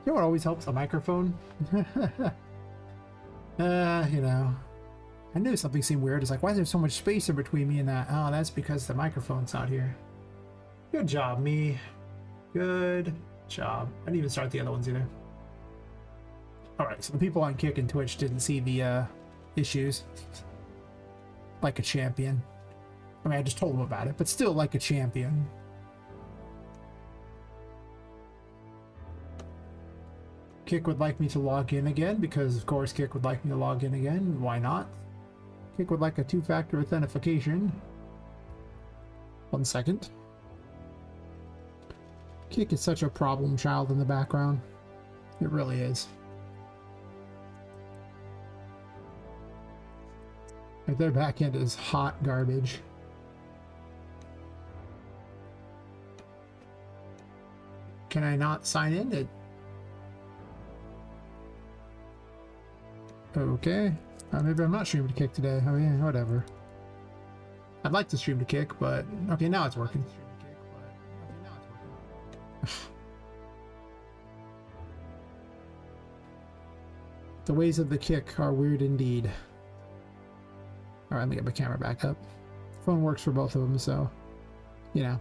You know what always helps? A microphone. You know. I knew something seemed weird. It's like, why is there so much space in between me and that? Oh, that's because the microphone's not here. Good job, me. Good job. I didn't even start the other ones either. Alright, so the people on Kick and Twitch didn't see the issues. Like a champion. I mean, I just told them about it, but still like a champion. Kick would like me to log in again, because of course Kick would like me to log in again. Why not? Kick would like a two-factor authentication. 1 second. Kick is such a problem child in the background. It really is. Like, their backend is hot garbage. Can I not sign in? Okay. Maybe I'm not streaming to Kick today. Oh yeah, whatever. I'd like to stream to Kick, but okay, now it's working. The ways of the Kick are weird indeed. Alright, let me get my camera back up. Phone works for both of them, so, you know.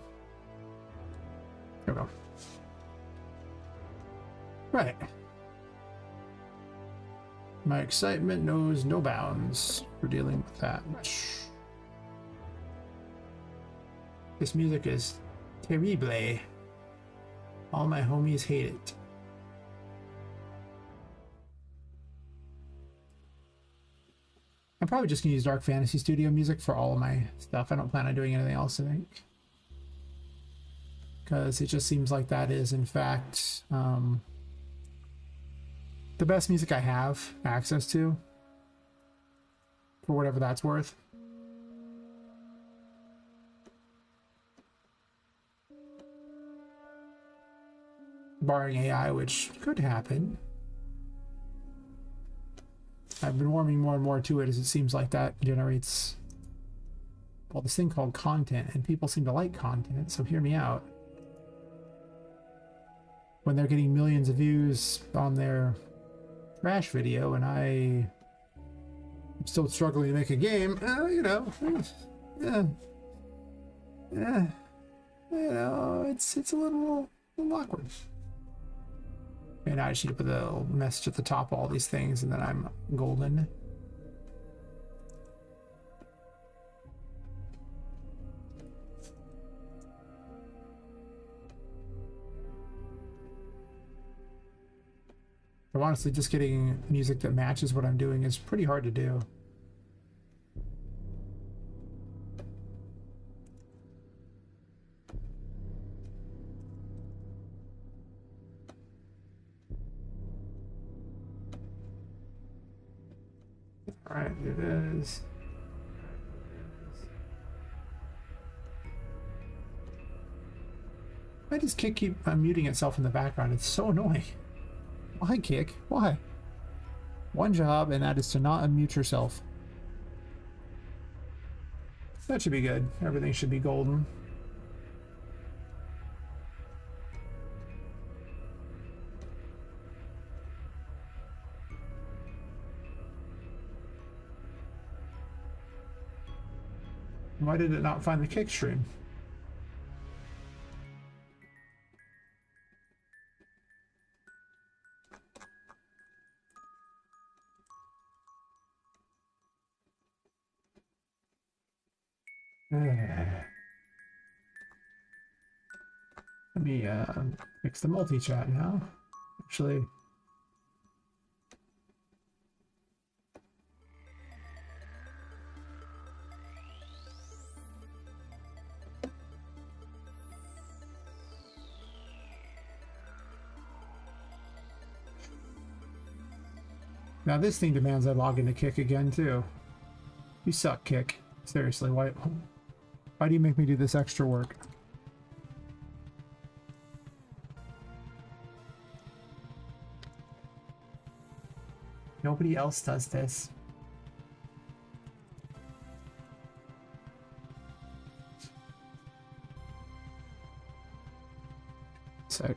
There we go. Right. My excitement knows no bounds for dealing with that. This music is terrible. All my homies hate it. I'm probably just gonna use Dark Fantasy Studio music for all of my stuff. I don't plan on doing anything else, I think. Because it just seems like that is, in fact, the best music I have access to, for whatever that's worth. Barring AI, which could happen. I've been warming more and more to it, as it seems like that generates, well, this thing called content, and people seem to like content, so hear me out. When they're getting millions of views on their trash video, and I'm still struggling to make a game, you know, yeah, you know, it's a little awkward. And I just need to put the little message at the top of all these things, and then I'm golden. But honestly, just getting music that matches what I'm doing is pretty hard to do. Alright, it is. Why does Kick keep muting itself in the background? It's so annoying. Why, Kick? Why? One job, and that is to not unmute yourself. That should be good. Everything should be golden. Why did it not find the Kick stream? Let me fix the multi-chat now. Actually, now this thing demands I log into Kick again too. You suck, Kick. Seriously, why do you make me do this extra work? Nobody else does this. So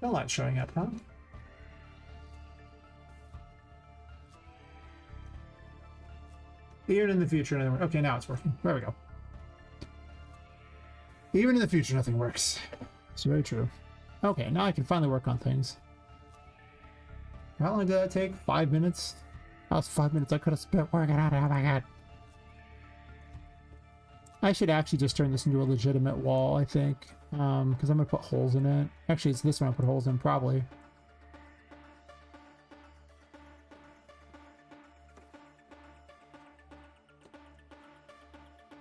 Still not showing up, huh? Even in the future, nothing. Okay, now it's working. There we go. Even in the future, nothing works. It's very true. Okay, now I can finally work on things. How long did that take? 5 minutes? That was 5 minutes I could have spent working on it. Oh my god. I should actually just turn this into a legitimate wall, I think. Because I'm going to put holes in it. Actually, it's this one I put holes in, probably.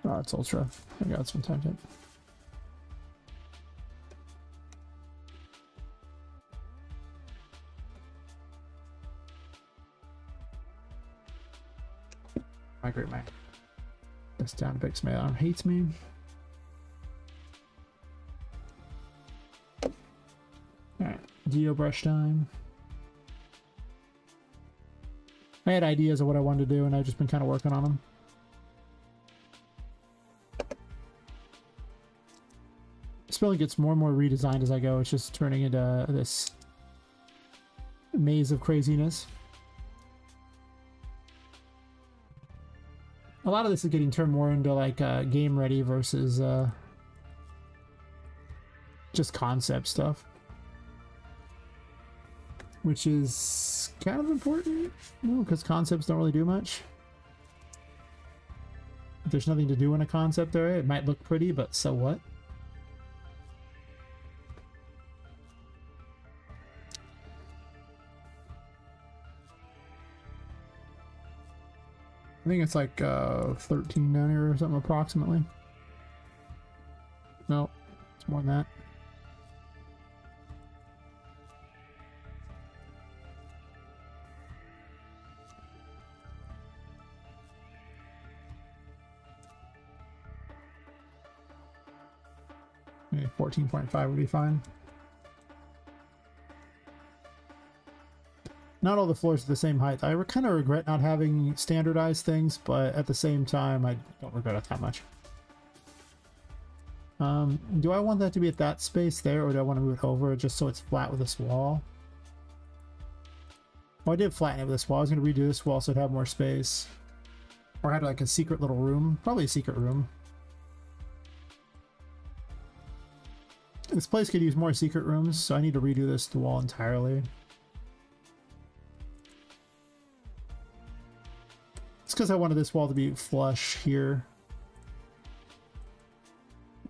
Oh, it's ultra. I got some time. Migrate my this down to Bix. My arm hates me. Alright, Geo brush time. I had ideas of what I wanted to do and I've just been kind of working on them. This building gets more and more redesigned as I go. It's just turning into this maze of craziness. A lot of this is getting turned more into like game ready versus just concept stuff, which is kind of important, you know, because concepts don't really do much. If there's nothing to do in a concept area, it might look pretty, but so what? I think it's like 13 down here or something approximately. No, it's more than that. Maybe 14.5 would be fine. Not all the floors are the same height. I kind of regret not having standardized things, but at the same time, I don't regret it that much. Do I want that to be at that space there, or do I want to move it over just so it's flat with this wall? Well, I did flatten it with this wall. I was going to redo this wall so it'd have more space. Or had like a secret little room. Probably a secret room. This place could use more secret rooms, so I need to redo this wall entirely. It's because I wanted this wall to be flush here.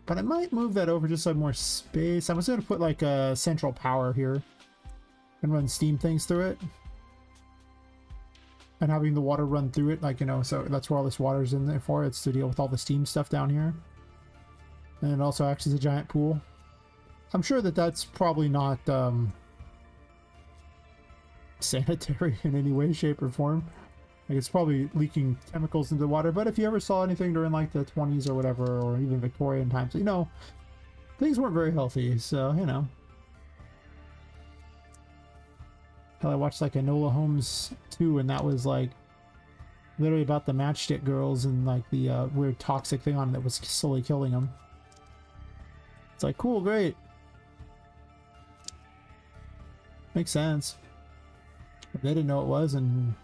But I might move that over just so I have more space. I was going to put like a central power here and run steam things through it. And having the water run through it, like, you know, so that's where all this water's in there for. It's to deal with all the steam stuff down here. And it also acts as a giant pool. I'm sure that that's probably not sanitary in any way, shape, or form. Like, it's probably leaking chemicals into the water, but if you ever saw anything during like the 20s or whatever, or even Victorian times, you know, things weren't very healthy, so, you know. Hell, I watched like Enola Holmes 2, and that was like literally about the matchstick girls and like the weird toxic thing on that was slowly killing them. It's like, cool, great. Makes sense. But they didn't know it was, and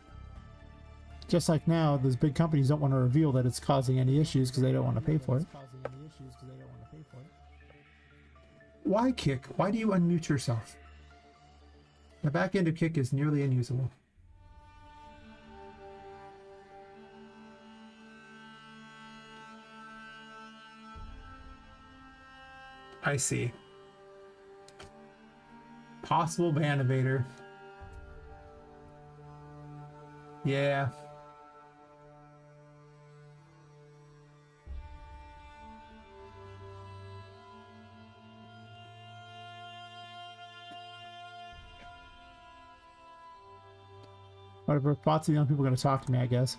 just like now, those big companies don't want to reveal that it's causing any issues because they don't want to pay for it. Why Kick? Why do you unmute yourself? The back end of Kick is nearly unusable. I see. Possible ban evader. Yeah. Whatever. Lots of young people are going to talk to me, I guess.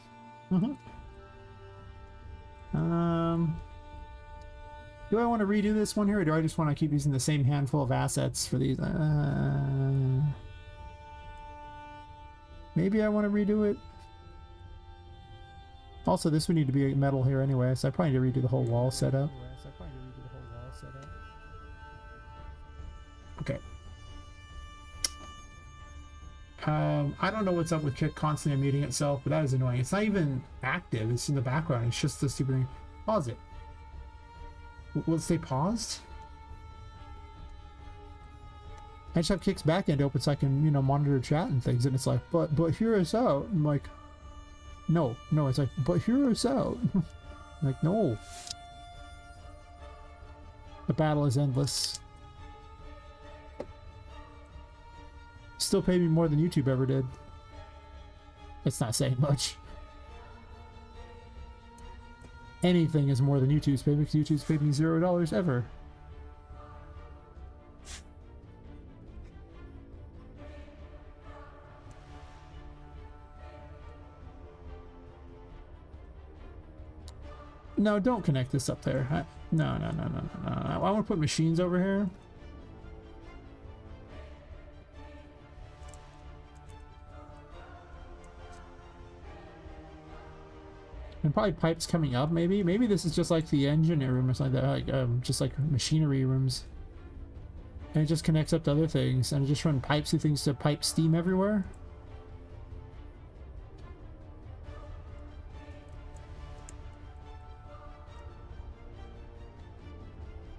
Do I want to redo this one here, or do I just want to keep using the same handful of assets for these? Maybe I want to redo it. Also, this would need to be metal here anyway, so I probably need to redo the whole wall setup. Okay. I don't know what's up with Kick constantly muting itself, but that is annoying. It's not even active. It's in the background. It's just the stupid thing. Pause it. Will it stay paused? I just have Kick's backend open so I can, you know, monitor chat and things, and it's like, but hear us out. I'm like, no, it's like, but hear us out. I'm like, no. The battle is endless. Still pay me more than YouTube ever did. It's not saying much. Anything is more than YouTube's paid me because YouTube's paid me $0 ever. No, don't connect this up there. No. I want to put machines over here. And probably pipes coming up, maybe. Maybe this is just like the engineer room or something like that, like just like machinery rooms. And it just connects up to other things, and it just run pipes through things to pipe steam everywhere.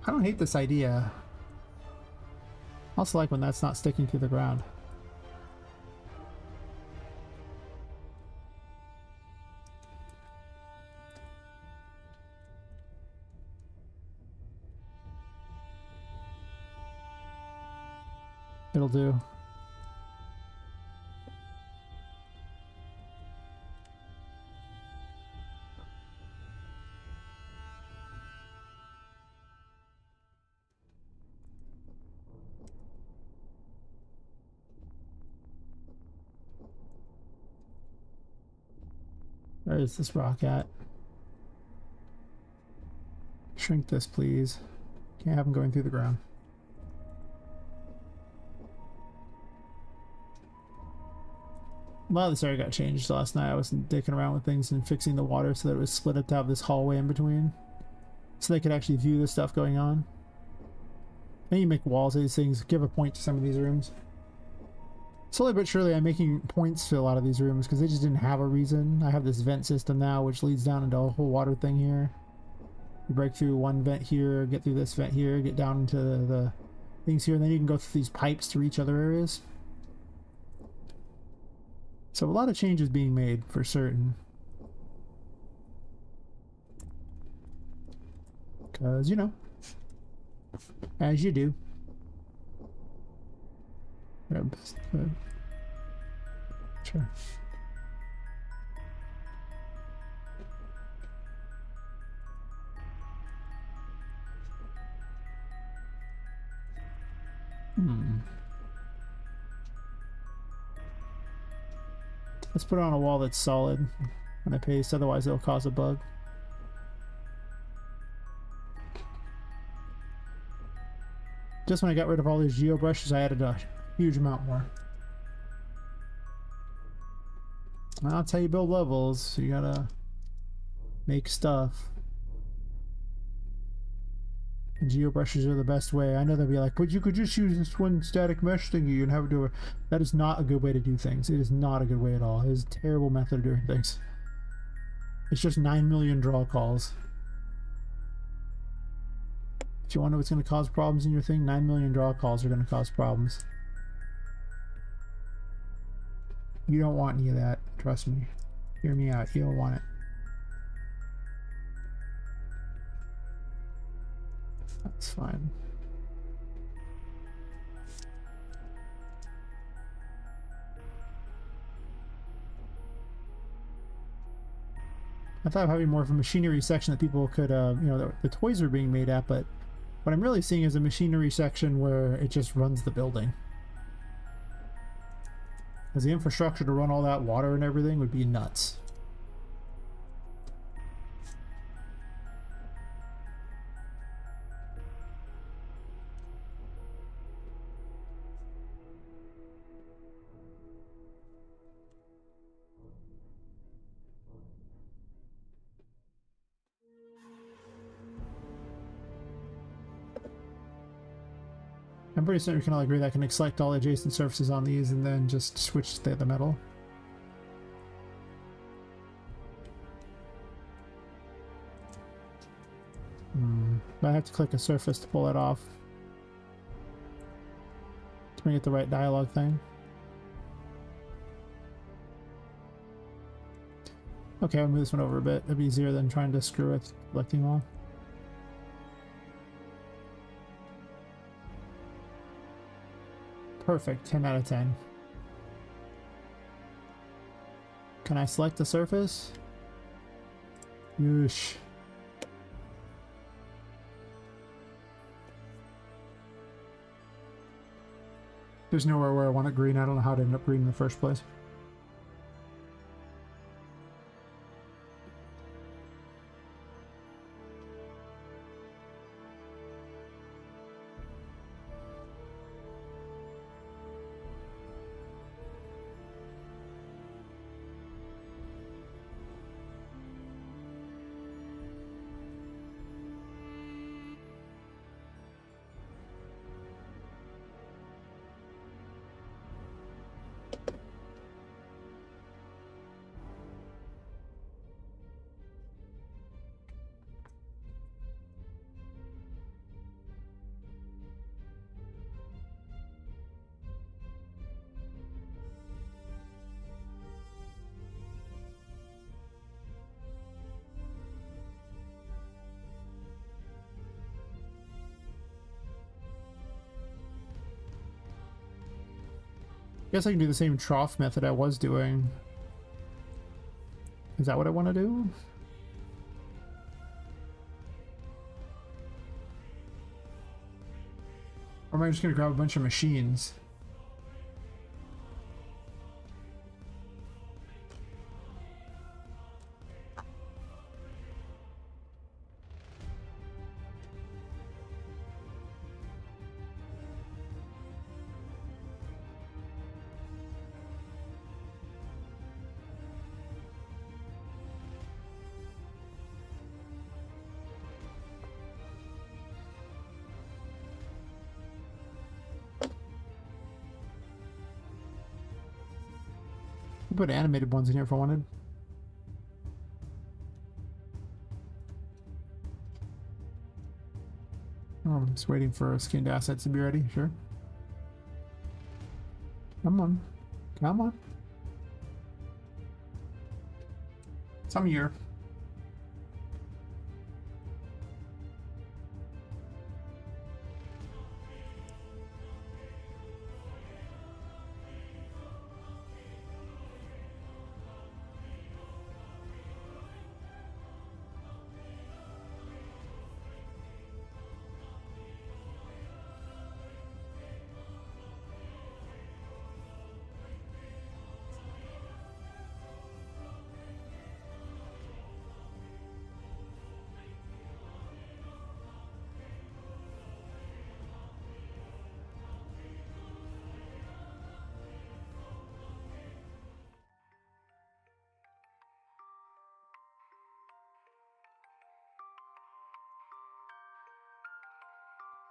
I don't hate this idea. I also like when that's not sticking to the ground. It'll do. Where is this rock at? Shrink this, please. Can't have them going through the ground. A lot of this area got changed last night. I was dicking around with things and fixing the water so that it was split up to have this hallway in between. So they could actually view the stuff going on. And you make walls of these things, give a point to some of these rooms. Slowly but surely I'm making points to a lot of these rooms because they just didn't have a reason. I have this vent system now which leads down into a whole water thing here. You break through one vent here, get through this vent here, get down into the things here, and then you can go through these pipes to reach other areas. So a lot of changes being made for certain. Because, you know, as you do. Sure. Let's put it on a wall that's solid when I paste, otherwise it'll cause a bug. Just when I got rid of all these geo brushes, I added a huge amount more. That's how you build levels, so you gotta make stuff. And geo brushes are the best way. I know they'll be like, but you could just use this one static mesh thingy and have it do it. That is not a good way to do things. It is not a good way at all. It is a terrible method of doing things. It's just 9 million draw calls. If you wonder what's going to cause problems in your thing, 9 million draw calls are going to cause problems. You don't want any of that. Trust me. Hear me out. You don't want it. That's fine. I thought of having more of a machinery section that people could, you know, the toys are being made at, but what I'm really seeing is a machinery section where it just runs the building. Because the infrastructure to run all that water and everything would be nuts. I'm pretty certain we can all agree that I can select all adjacent surfaces on these and then just switch to the metal. But I have to click a surface to pull it off. To bring it the right dialogue thing. Okay, I'll move this one over a bit. It'll be easier than trying to screw with selecting all. Perfect, 10 out of 10. Can I select the surface? Yeesh. There's nowhere where I want it green. I don't know how to end up green in the first place. Guess I can do the same trough method I was doing. Is that what I want to do? Or am I just going to grab a bunch of machines? Put animated ones in here if I wanted. Oh, I'm just waiting for skinned assets to be ready. Sure. Come on. Come on. Some year.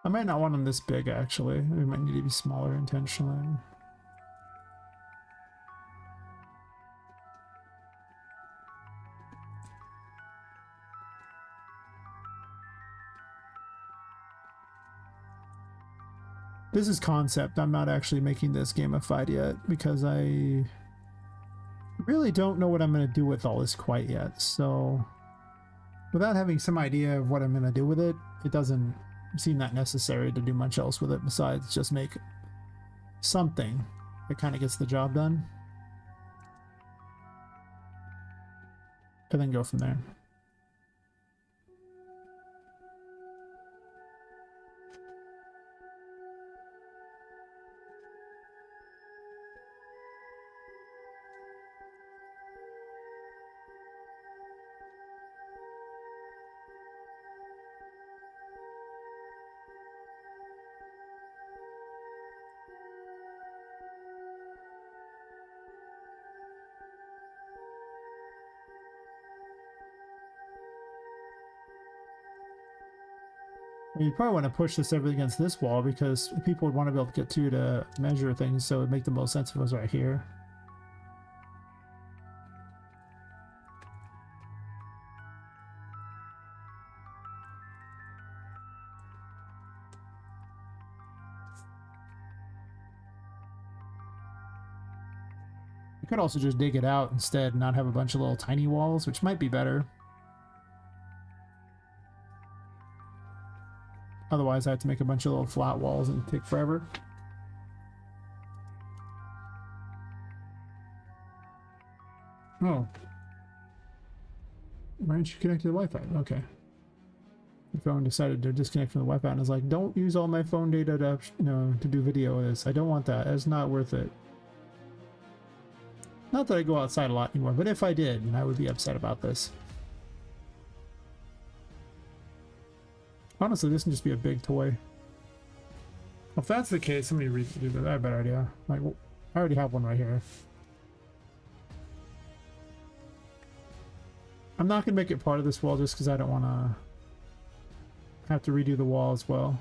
I might not want them this big, actually. We might need to be smaller intentionally. This is concept. I'm not actually making this gamified yet because I really don't know what I'm going to do with all this quite yet. So without having some idea of what I'm going to do with it, it doesn't seem that necessary to do much else with it besides just make something that kind of gets the job done and then go from there. You probably want to push this over against this wall because people would want to be able to get to measure things, so it would make the most sense if it was right here. I could also just dig it out instead and not have a bunch of little tiny walls, which might be better. Otherwise, I have to make a bunch of little flat walls and take forever. Oh. Why aren't you connected to the Wi-Fi? Okay. The phone decided to disconnect from the Wi-Fi and is like, don't use all my phone data to, to do video with this. I don't want that. It's not worth it. Not that I go outside a lot anymore, but if I did, I would be upset about this. Honestly, this can just be a big toy. Well, if that's the case, somebody redo that. I have a better idea. Like, I already have one right here. I'm not gonna make it part of this wall just because I don't want to have to redo the wall as well.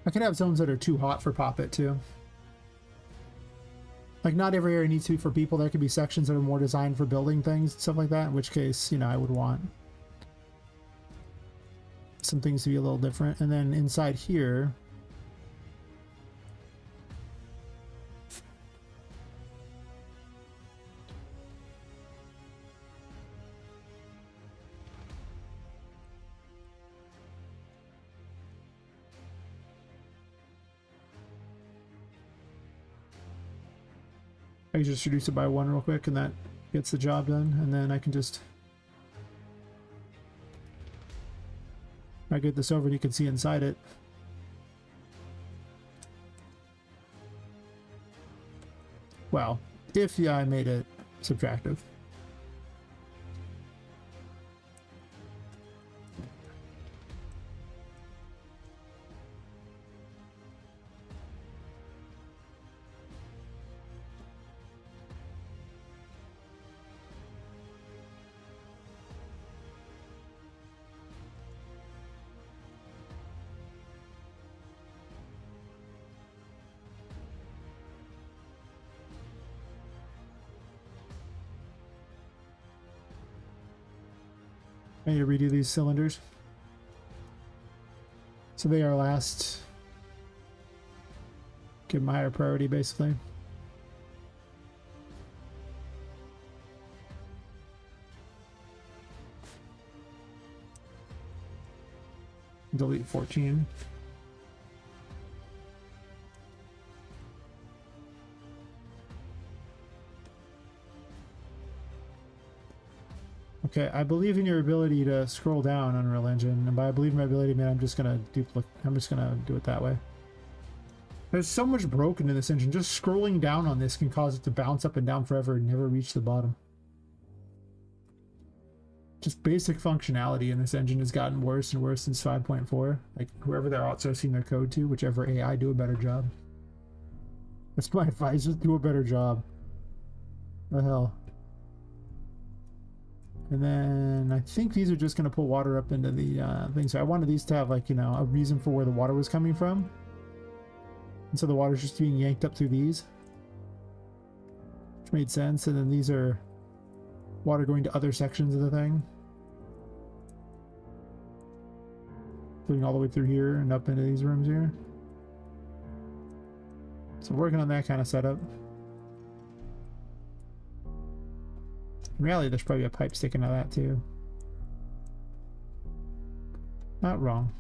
I could have zones that are too hot for Poppet too. Like, not every area needs to be for people. There could be sections that are more designed for building things, stuff like that, in which case, I would want some things to be a little different. And then inside here, I can just reduce it by 1 real quick and that gets the job done, and then I can just get this over and you can see inside it. Well, if I made it subtractive. I need to redo these cylinders. So they are last. Give them a higher priority, basically. Delete 14. Okay, I believe in your ability to scroll down, Unreal Engine, and by I believe in my ability, man, I'm just gonna do it that way. There's so much broken in this engine. Just scrolling down on this can cause it to bounce up and down forever and never reach the bottom. Just basic functionality in this engine has gotten worse and worse since 5.4. Like, whoever they're outsourcing their code to, whichever AI, do a better job. That's my advice, just do a better job. The hell. And then I think these are just going to pull water up into the thing. So I wanted these to have, like, a reason for where the water was coming from. And so the water's just being yanked up through these, which made sense. And then these are water going to other sections of the thing, including all the way through here and up into these rooms here. So working on that kind of setup. In reality, there's probably a pipe sticking out of that too. Not wrong.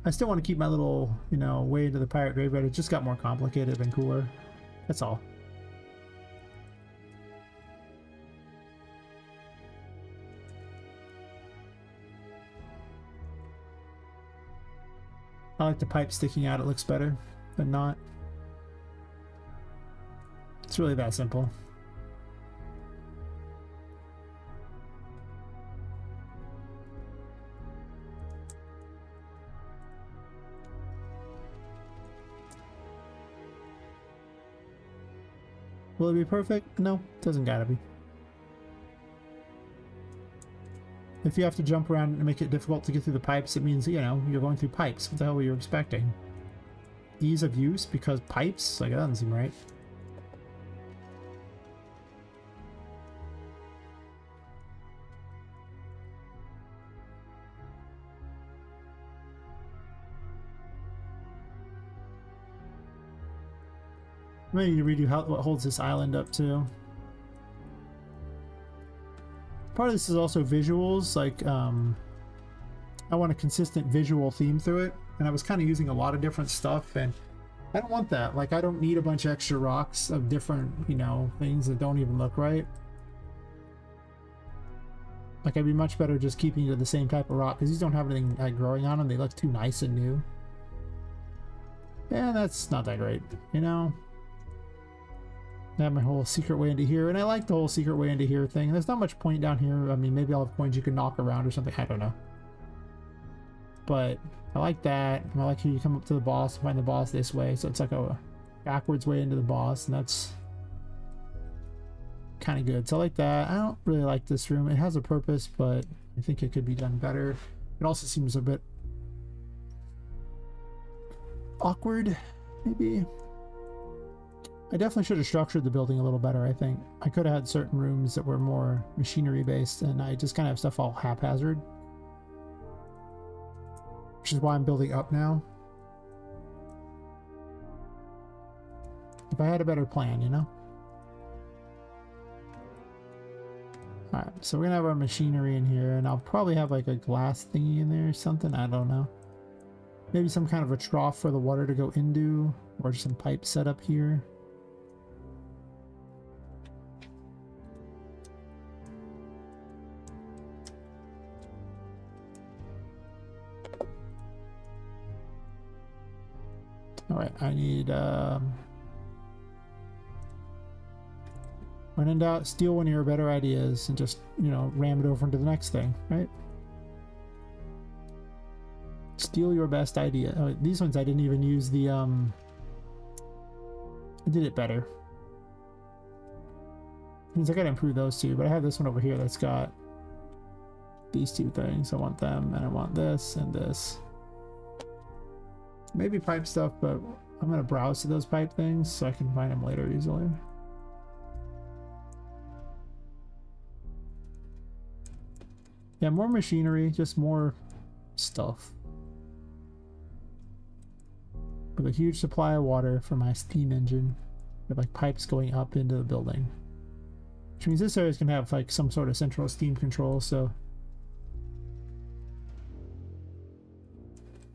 I still want to keep my little, way into the pirate graveyard. It just got more complicated and cooler. That's all. I like the pipe sticking out. It looks better than not. It's really that simple. Will it be perfect? No, it doesn't gotta be. If you have to jump around and make it difficult to get through the pipes, it means, you know, you're going through pipes. What the hell were you expecting? Ease of use because pipes? Like, that doesn't seem right. I may need to redo what holds this island up too. Part of this is also visuals, like I want a consistent visual theme through it, and I was kind of using a lot of different stuff, and I don't want that. Like, I don't need a bunch of extra rocks of different, you know, things that don't even look right. Like, I'd be much better just keeping to the same type of rock, because these don't have anything like growing on them. They look too nice and new. Yeah, that's not that great, you know? I have my whole secret way into here, and I like the whole secret way into here thing. There's not much point down here. I mean, maybe I'll have coins you can knock around or something. I don't know. But I like that. I like how you come up to the boss and find the boss this way. So it's like a backwards way into the boss, and that's kind of good. So I like that. I don't really like this room. It has a purpose, but I think it could be done better. It also seems a bit awkward, maybe. I definitely should have structured the building a little better, I think. I could have had certain rooms that were more machinery based, and I just kind of have stuff all haphazard. Which is why I'm building up now. If I had a better plan, you know? Alright, so we're gonna have our machinery in here, and I'll probably have like a glass thingy in there or something, I don't know. Maybe some kind of a trough for the water to go into, or just some pipes set up here. Alright, I need, when in doubt, steal one of your better ideas and just, you know, ram it over into the next thing, right? Steal your best idea. Oh, these ones I didn't even use the, I did it better. Means I gotta improve those two, but I have this one over here that's got these two things. I want them, and I want this and this. Maybe pipe stuff, but I'm gonna browse to those pipe things so I can find them later easily. Yeah, more machinery, just more stuff. With a huge supply of water for my steam engine, with like pipes going up into the building. Which means this area is gonna have like some sort of central steam control, so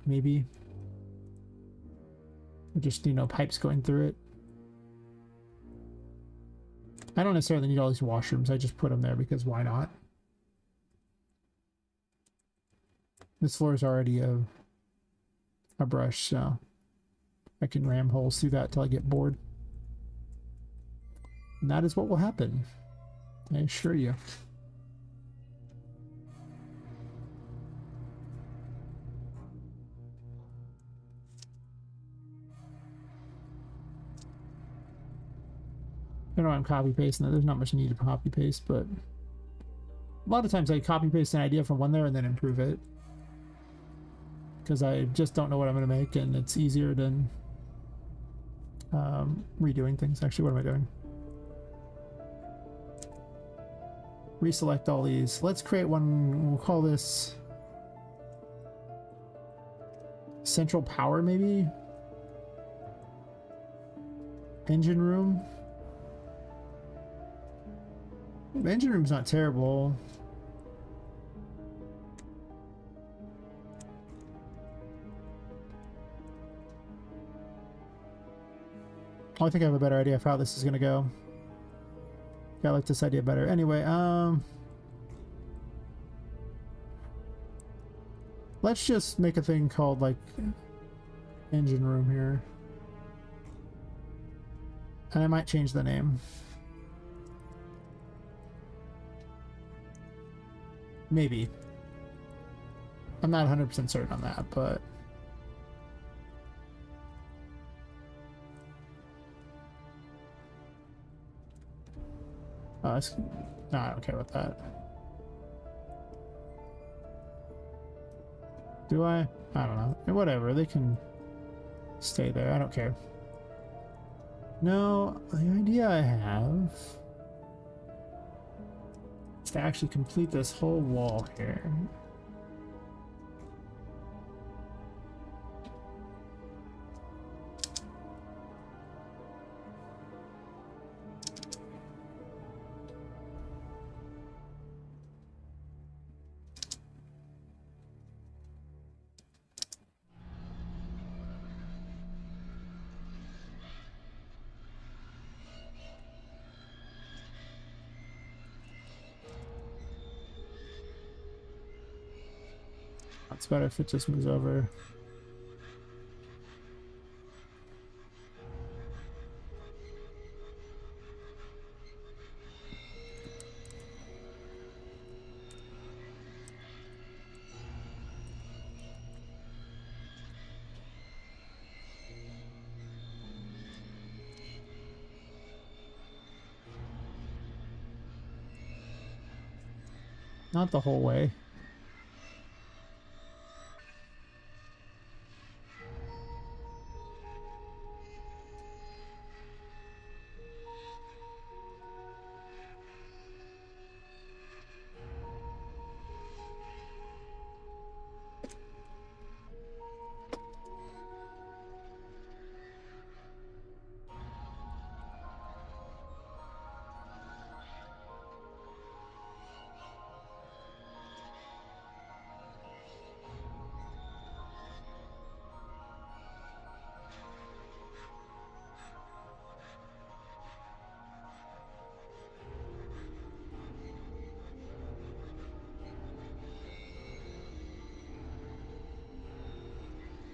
maybe just, you know, pipes going through it. I don't necessarily need all these washrooms, I just put them there because why not? This floor is already a brush, so I can ram holes through that till I get bored. And that is what will happen, I assure you. I know I'm copy pasting that. There's not much need to copy paste, but a lot of times I copy paste an idea from one there and then improve it. Because I just don't know what I'm going to make, and it's easier than redoing things. Actually, what am I doing? Reselect all these. Let's create one. We'll call this Central Power, maybe? Engine room. The engine room's not terrible. I think I have a better idea of how this is gonna go. Yeah, I like this idea better. Anyway, let's just make a thing called like engine room here. And I might change the name. Maybe. I'm not 100% certain on that, but... no, I don't care about that. Do I? I don't know. Whatever, they can stay there. I don't care. No, the idea I have is to actually complete this whole wall here. It's better if it just moves over. Not the whole way.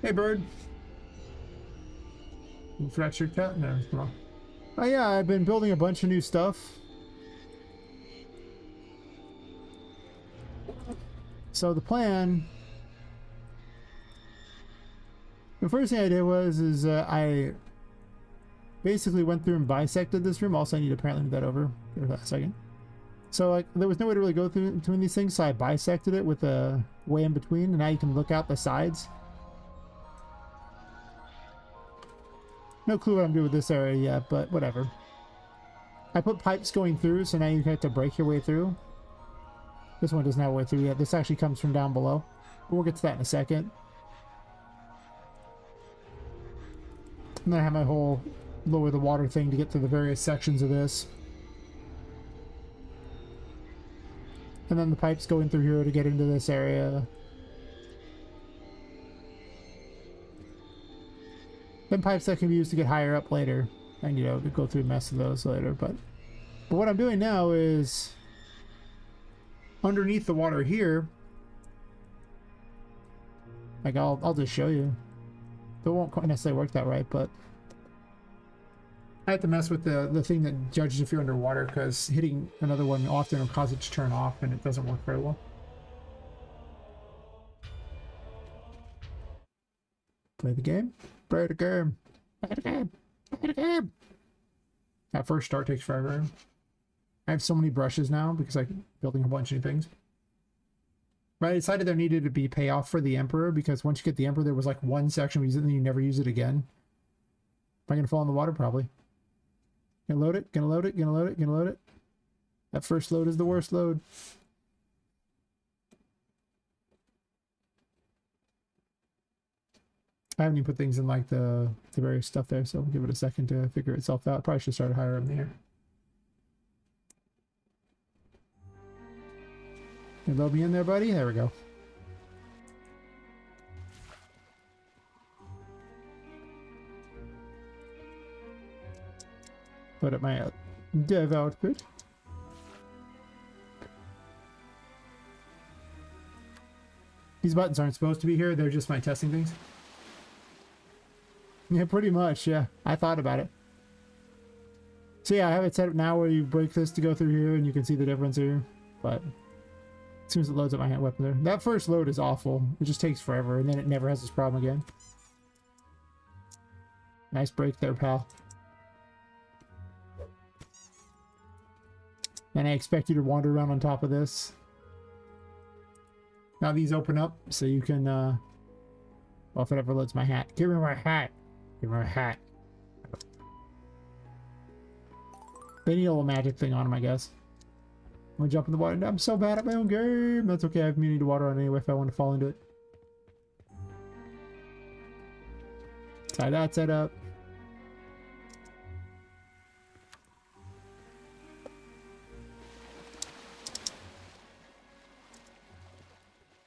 Hey, bird. You forgot your cat? No, come on. Oh yeah, I've been building a bunch of new stuff. So the plan... the first thing I did was I basically went through and bisected this room. Also, I need to apparently move that over for a second. So like, there was no way to really go through between these things, so I bisected it with a way in between, and now you can look out the sides. No clue what I'm doing with this area yet, but whatever. I put pipes going through, so now you have to break your way through. This one doesn't have a way through yet. This actually comes from down below. But we'll get to that in a second. And then I have my whole lower the water thing to get to the various sections of this. And then the pipes going through here to get into this area. Then pipes that can be used to get higher up later. And, you know, to go through a mess of those later. But what I'm doing now is underneath the water here. Like, I'll just show you. It won't quite necessarily work that right, but I have to mess with the thing that judges if you're underwater, because hitting another one often will cause it to turn off, and it doesn't work very well. Play the game. Play the game. Play the game. Play the game. That first start takes forever. I have so many brushes now because I'm building a bunch of new things. But I decided there needed to be payoff for the Emperor, because once you get the Emperor, there was like one section we use it and then you never use it again. Am I going to fall in the water? Probably. Gonna load it, gonna load it, gonna load it, gonna load it. That first load is the worst load. I haven't even put things in like the various stuff there, so we'll give it a second to figure itself out. Probably should start higher up in the air. You load me in there, buddy? There we go. Put up my dev outfit. These buttons aren't supposed to be here, they're just my testing things. Yeah, pretty much, yeah. I thought about it. So yeah, I have it set up now where you break this to go through here and you can see the difference here. But as soon as it loads up my hand weapon there. That first load is awful. It just takes forever and then it never has this problem again. Nice break there, pal. And I expect you to wander around on top of this. Now these open up so you can, well, if it ever loads my hat. Give me my hat. Give me my hat. They need a little magic thing on them, I guess. I'm gonna jump in the water. I'm so bad at my own game. That's okay. I have immunity to water on anyway if I want to fall into it. Tie that set up.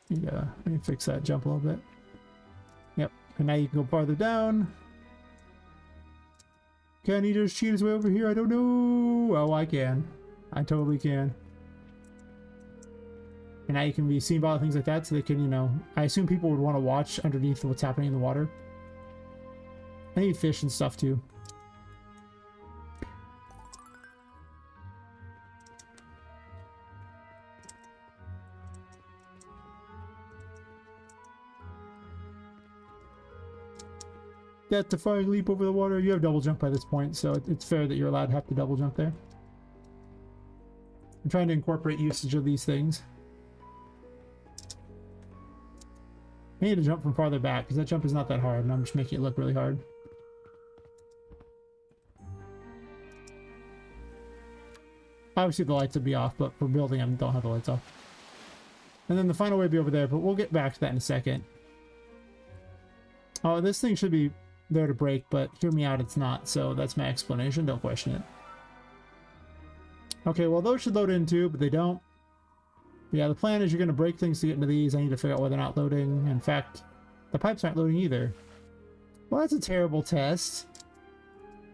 Yeah, let me fix that jump a little bit. Yep, and now you can go farther down. Can he just cheat his way over here? I don't know. Oh, I can. I totally can. And now you can be seen by things like that so they can, you know, I assume people would want to watch underneath what's happening in the water. I need fish and stuff too. That defying leap over the water. You have double jump by this point, so it's fair that you're allowed to have to double jump there. I'm trying to incorporate usage of these things. I need to jump from farther back because that jump is not that hard and I'm just making it look really hard. Obviously the lights would be off, but for building I don't have the lights off. And then the final way would be over there, but we'll get back to that in a second. Oh, this thing should be there to break, but hear me out, it's not. So that's my explanation. Don't question it. Okay, well, those should load in too, but they don't. Yeah, the plan is you're going to break things to get into these. I need to figure out why they're not loading. In fact, the pipes aren't loading either. Well, that's a terrible test.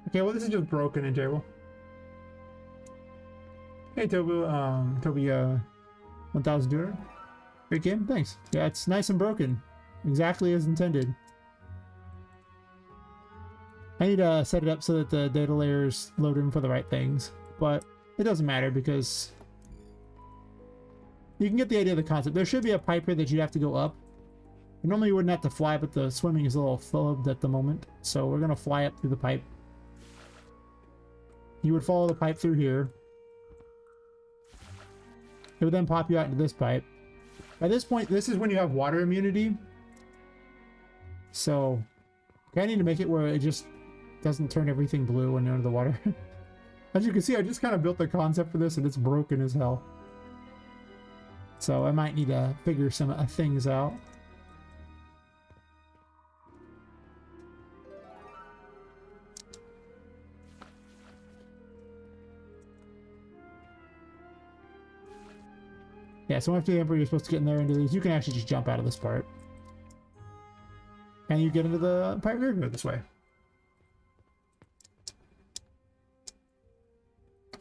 Okay, well, this is just broken and terrible. Hey, Toby, 1200. Great game, thanks. Yeah, it's nice and broken. Exactly as intended. I need to set it up so that the data layers load in for the right things, but it doesn't matter because you can get the idea of the concept. There should be a pipe here that you'd have to go up. And normally you wouldn't have to fly, but the swimming is a little flubbed at the moment, so we're going to fly up through the pipe. You would follow the pipe through here. It would then pop you out into this pipe. By this point, this is when you have water immunity. So, I need to make it where it just doesn't turn everything blue when you're under the water. As you can see, I just kind of built the concept for this and it's broken as hell. So I might need to figure some things out. Yeah, so after the Emperor, you're supposed to get in there into these. You can actually just jump out of this part. And you get into the pirate graveyard this way.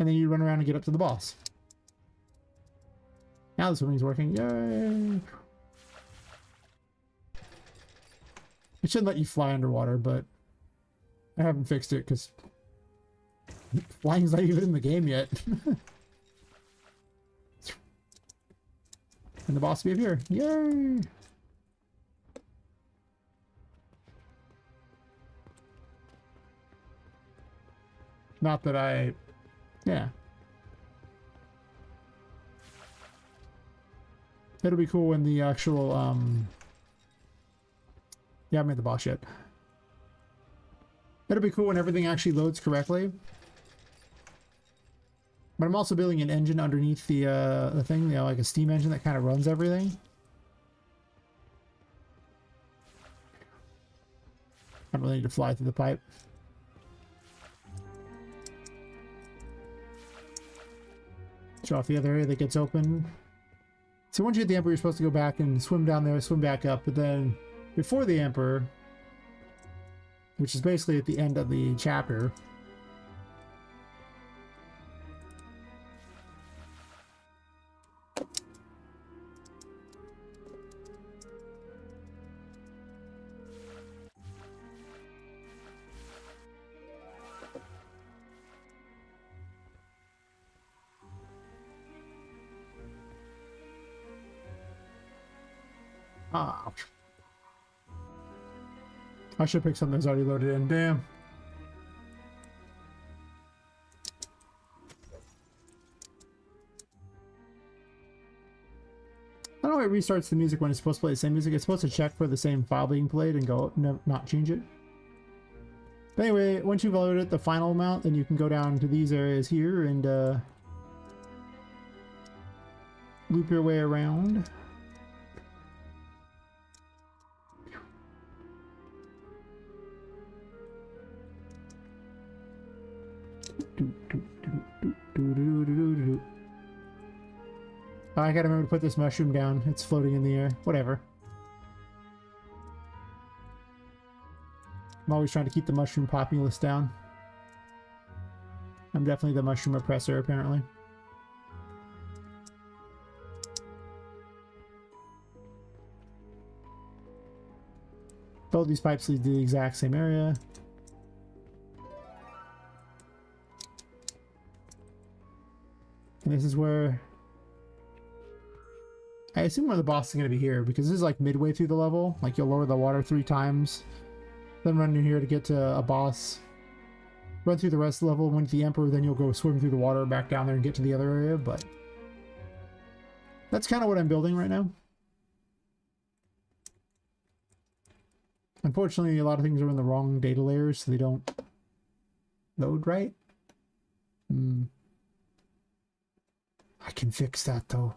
And then you run around and get up to the boss. Now the swimming's working. Yay! It shouldn't let you fly underwater, but I haven't fixed it because flying's not even in the game yet. And the boss will be up here. Yay! Not that I... Yeah. It'll be cool when the actual, yeah, I made the boss yet. It'll be cool when everything actually loads correctly. But I'm also building an engine underneath the thing, you know, like a steam engine that kind of runs everything. I don't really need to fly through the pipe. Show off the other area that gets open. So once you hit the Emperor, you're supposed to go back and swim down there, swim back up, but then before the Emperor, which is basically at the end of the chapter, Ah. I should pick something that's already loaded in. Damn. I don't know why it restarts the music when it's supposed to play the same music. It's supposed to check for the same file being played and go no, not change it. But anyway, once you've loaded it the final amount, then you can go down to these areas here and loop your way around. I gotta remember to put this mushroom down. It's floating in the air. Whatever. I'm always trying to keep the mushroom populace down. I'm definitely the mushroom oppressor, apparently. Both these pipes lead to the exact same area. And this is where... I assume where the boss is going to be here, because this is like midway through the level. Like you'll lower the water 3 times, then run in here to get to a boss. Run through the rest of the level, win the Emperor, then you'll go swim through the water back down there and get to the other area, but... That's kind of what I'm building right now. Unfortunately, a lot of things are in the wrong data layers, so they don't load right. I can fix that, though.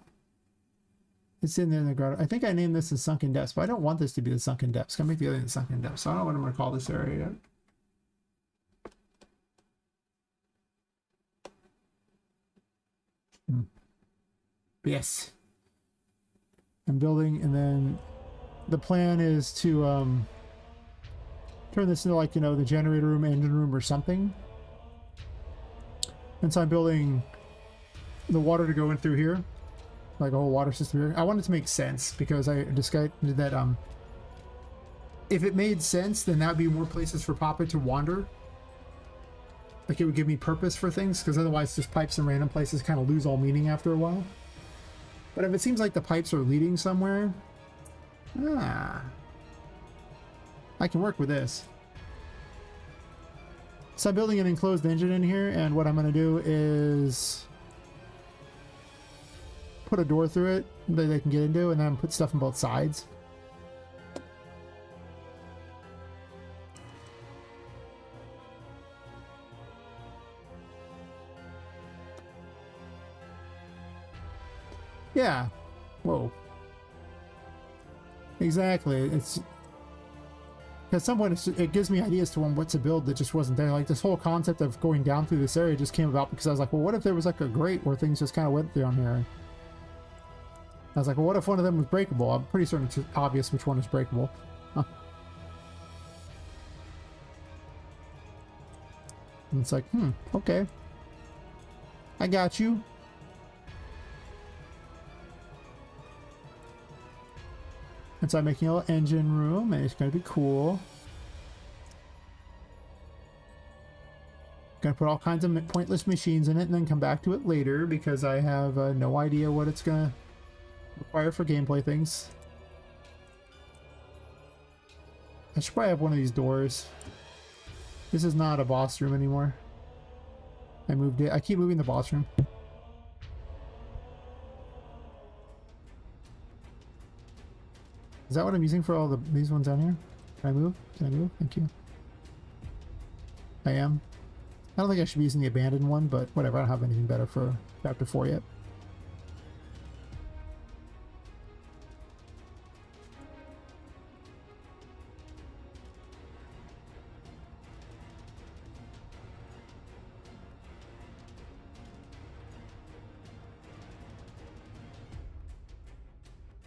It's in there in the grotto. I think I named this the Sunken Depths, but I don't want this to be the Sunken Depths. Can I make the other the Sunken Depths? So I don't know what I'm going to call this area yet. Yes. I'm building, and then the plan is to turn this into, like, you know, the generator room, engine room, or something. And so I'm building the water to go in through here. Like a whole water system here. I wanted to make sense because I decided that if it made sense, then that would be more places for Poppet to wander. Like it would give me purpose for things, because otherwise just pipes in random places kind of lose all meaning after a while. But if it seems like the pipes are leading somewhere, I can work with this. So I'm building an enclosed engine in here, and what I'm going to do is put a door through it that they can get into, and then put stuff on both sides. Yeah. Whoa. Exactly. It's at some point it gives me ideas to what to build that just wasn't there. Like this whole concept of going down through this area just came about because I was like, well, what if there was like a grate where things just kind of went down here? I was like, well, what if one of them was breakable? I'm pretty certain it's obvious which one is breakable. Huh. And it's like, okay. I got you. And so I'm making a little engine room, and it's going to be cool. Going to put all kinds of pointless machines in it and then come back to it later because I have no idea what it's going to require for gameplay things. I should probably have one of these doors. This is not a boss room anymore. I moved it. I keep moving the boss room. Is that what I'm using for all these ones down here? Can I move? Can I move? Thank you. I am. I don't think I should be using the abandoned one, but whatever. I don't have anything better for Chapter 4 yet.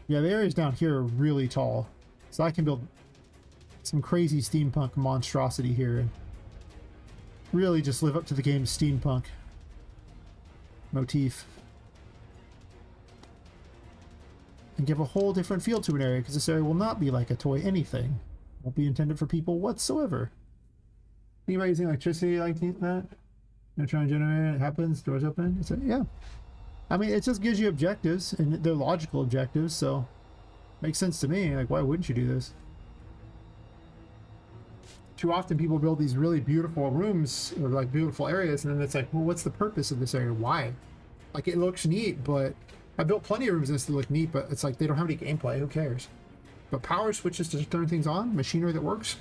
Yeah, the areas down here are really tall, so I can build some crazy steampunk monstrosity here and really just live up to the game's steampunk motif and give a whole different feel to an area, because this area will not be like a toy anything. It won't be intended for people whatsoever. Anybody using electricity like that? Neutron generator, it happens, doors open. It's like, yeah. I mean, it just gives you objectives, and they're logical objectives, so Makes sense to me. Like, why wouldn't you do this? Too often people build these really beautiful rooms or like beautiful areas, and then it's like, well, what's the purpose of this area? Why? Like, it looks neat, but I built plenty of rooms in this that look neat, but it's like they don't have any gameplay. Who cares? But power switches to turn things on, machinery that works,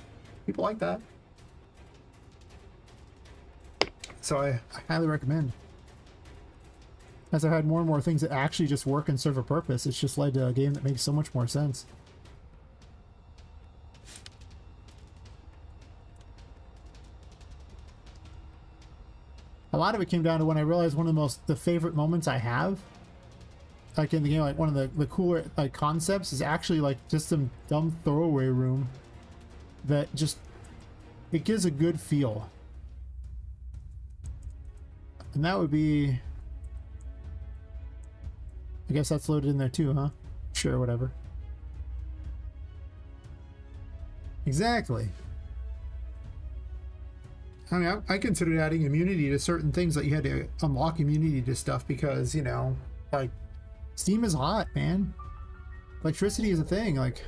people like that. So I highly recommend. As I've had more and more things that actually just work and serve a purpose, it's just led to a game that makes so much more sense. A lot of it came down to when I realized one of the favorite moments I have, like in the game, like one of the cooler like concepts is actually like just some dumb throwaway room that just, it gives a good feel. And that would be, I guess that's loaded in there too, huh? Sure, whatever. Exactly. I mean, I considered adding immunity to certain things, that you had to unlock immunity to stuff because, you know, like, Steam is hot, man. Electricity is a thing. Like,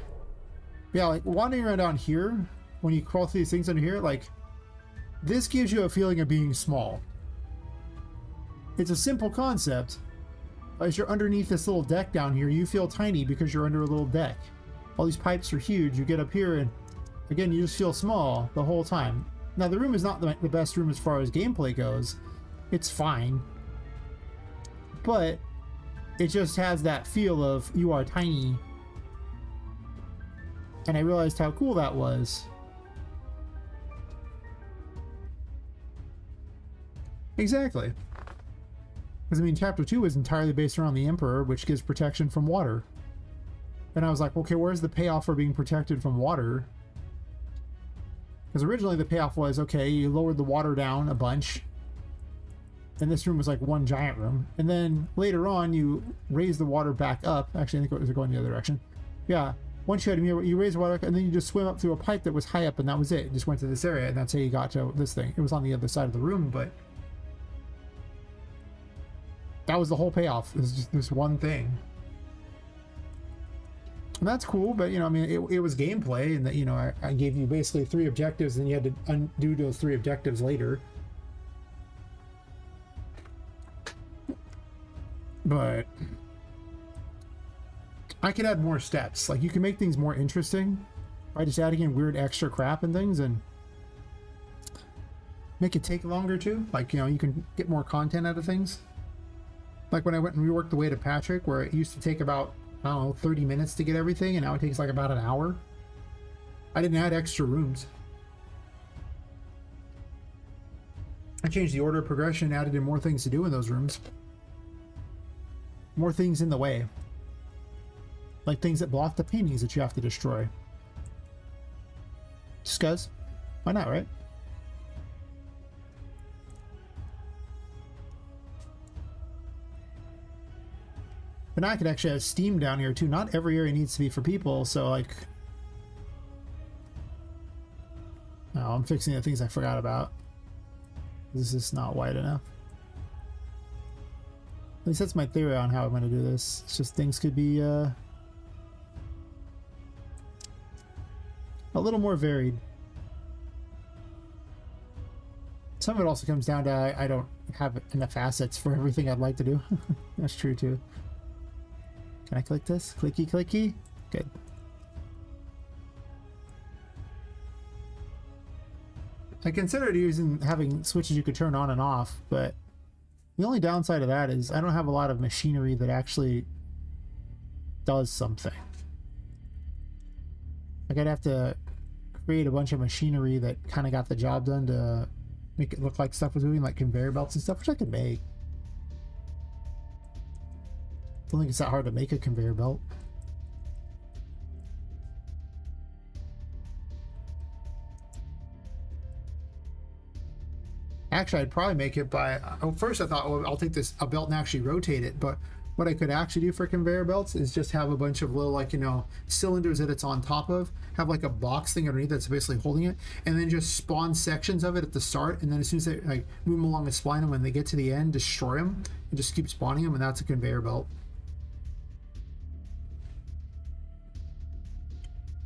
yeah, like wandering around down here, when you crawl through these things under here, like, this gives you a feeling of being small. It's a simple concept. As you're underneath this little deck down here, you feel tiny because you're under a little deck. All these pipes are huge. You get up here and, again, you just feel small the whole time. Now, the room is not the best room as far as gameplay goes. It's fine. But it just has that feel of you are tiny. And I realized how cool that was. Exactly. Because, I mean, Chapter 2 is entirely based around the Emperor, which gives protection from water. And I was like, okay, where's the payoff for being protected from water? Because originally the payoff was, okay, you lowered the water down a bunch, and this room was like one giant room. And then later on, you raise the water back up. Actually, I think it was going the other direction. Yeah, once you had a mirror, you raise the water, and then you just swim up through a pipe that was high up, and that was it. It just went to this area, and that's how you got to this thing. It was on the other side of the room, but that was the whole payoff. It was just this one thing. And that's cool, but, you know, I mean, it was gameplay, and that, you know, I gave you basically 3 objectives, and you had to undo those 3 objectives later. But I could add more steps. Like, you can make things more interesting by just adding in weird extra crap and things, and make it take longer too. Like, you know, you can get more content out of things. Like when I went and reworked the way to Patrick, where it used to take about, I don't know, 30 minutes to get everything, and now it takes like about an hour. I didn't add extra rooms. I changed the order of progression and added in more things to do in those rooms. More things in the way. Like things that block the paintings that you have to destroy. Just 'cause. Why not, right? But now I could actually have Steam down here too. Not every area needs to be for people, so like... No, I'm fixing the things I forgot about. This is not wide enough. At least that's my theory on how I'm going to do this. It's just things could be a little more varied. Some of it also comes down to I don't have enough assets for everything I'd like to do. That's true too. Can I click this? Clicky, clicky. Good. I considered having switches you could turn on and off, but the only downside of that is I don't have a lot of machinery that actually does something. Like, I'd have to create a bunch of machinery that kind of got the job done to make it look like stuff was moving, like conveyor belts and stuff, which I could make. I don't think it's that hard to make a conveyor belt. Actually, I'd probably make it by... first I thought, well, I'll take a belt and actually rotate it, but what I could actually do for conveyor belts is just have a bunch of little, like, you know, cylinders that it's on top of, have like a box thing underneath that's basically holding it, and then just spawn sections of it at the start, and then as soon as they like move them along the spline, and when they get to the end, destroy them, and just keep spawning them, and that's a conveyor belt.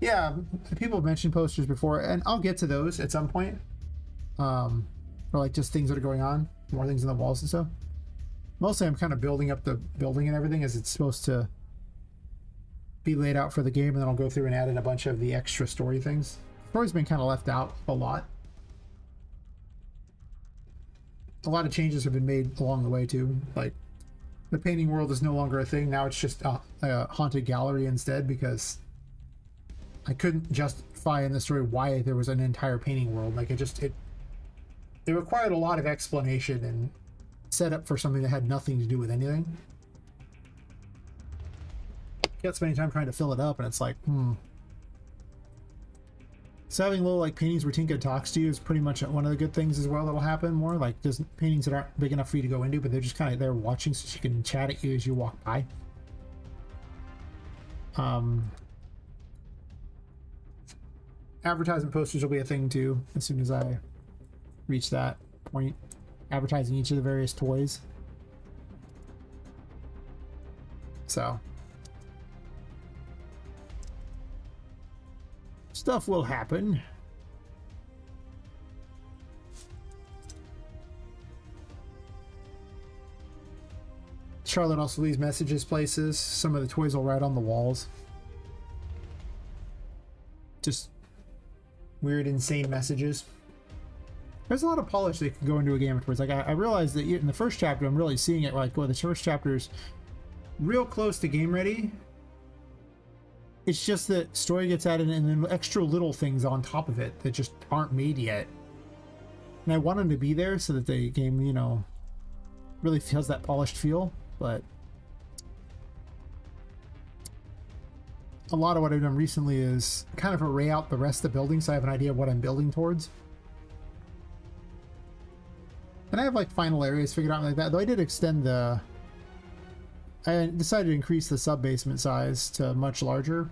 Yeah, people have mentioned posters before, and I'll get to those at some point. Or like just things that are going on, more things on the walls and stuff. Mostly I'm kind of building up the building and everything as it's supposed to be laid out for the game, and then I'll go through and add in a bunch of the extra story things. Story's been kind of left out a lot. A lot of changes have been made along the way too. Like the painting world is no longer a thing. Now it's just a haunted gallery instead, because I couldn't justify in the story why there was an entire painting world. Like it required a lot of explanation and setup for something that had nothing to do with anything. Kept spending time trying to fill it up, and it's like, So having little like paintings where Tinka talks to you is pretty much one of the good things as well that'll happen more. Like there's paintings that aren't big enough for you to go into, but they're just kind of there watching so she can chat at you as you walk by. Advertisement posters will be a thing too as soon as I reach that point. Advertising each of the various toys. So stuff will happen. Charlotte also leaves messages places. Some of the toys will write on the walls. Just weird, insane messages. There's a lot of polish that can go into a game afterwards. Like I realized that in the first chapter, I'm really seeing it like, well, the first chapter's real close to game ready. It's just that story gets added and then extra little things on top of it that just aren't made yet. And I want them to be there so that the game, you know, really feels that polished feel. But a lot of what I've done recently is kind of array out the rest of the building so I have an idea of what I'm building towards. And I have like final areas figured out like that, though I did extend the... I decided to increase the sub-basement size to much larger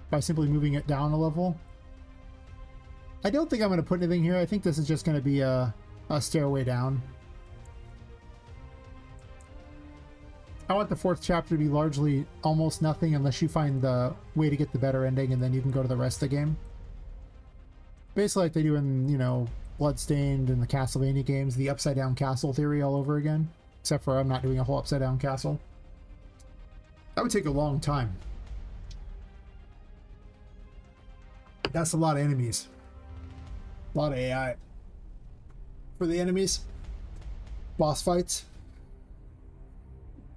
by simply moving it down a level. I don't think I'm going to put anything here. I think this is just going to be a stairway down. I want the fourth chapter to be largely almost nothing unless you find the way to get the better ending, and then you can go to the rest of the game. Basically like they do in, you know, Bloodstained and the Castlevania games, the upside down castle theory all over again. Except for I'm not doing a whole upside down castle. That would take a long time. That's a lot of enemies. A lot of AI. For the enemies. Boss fights.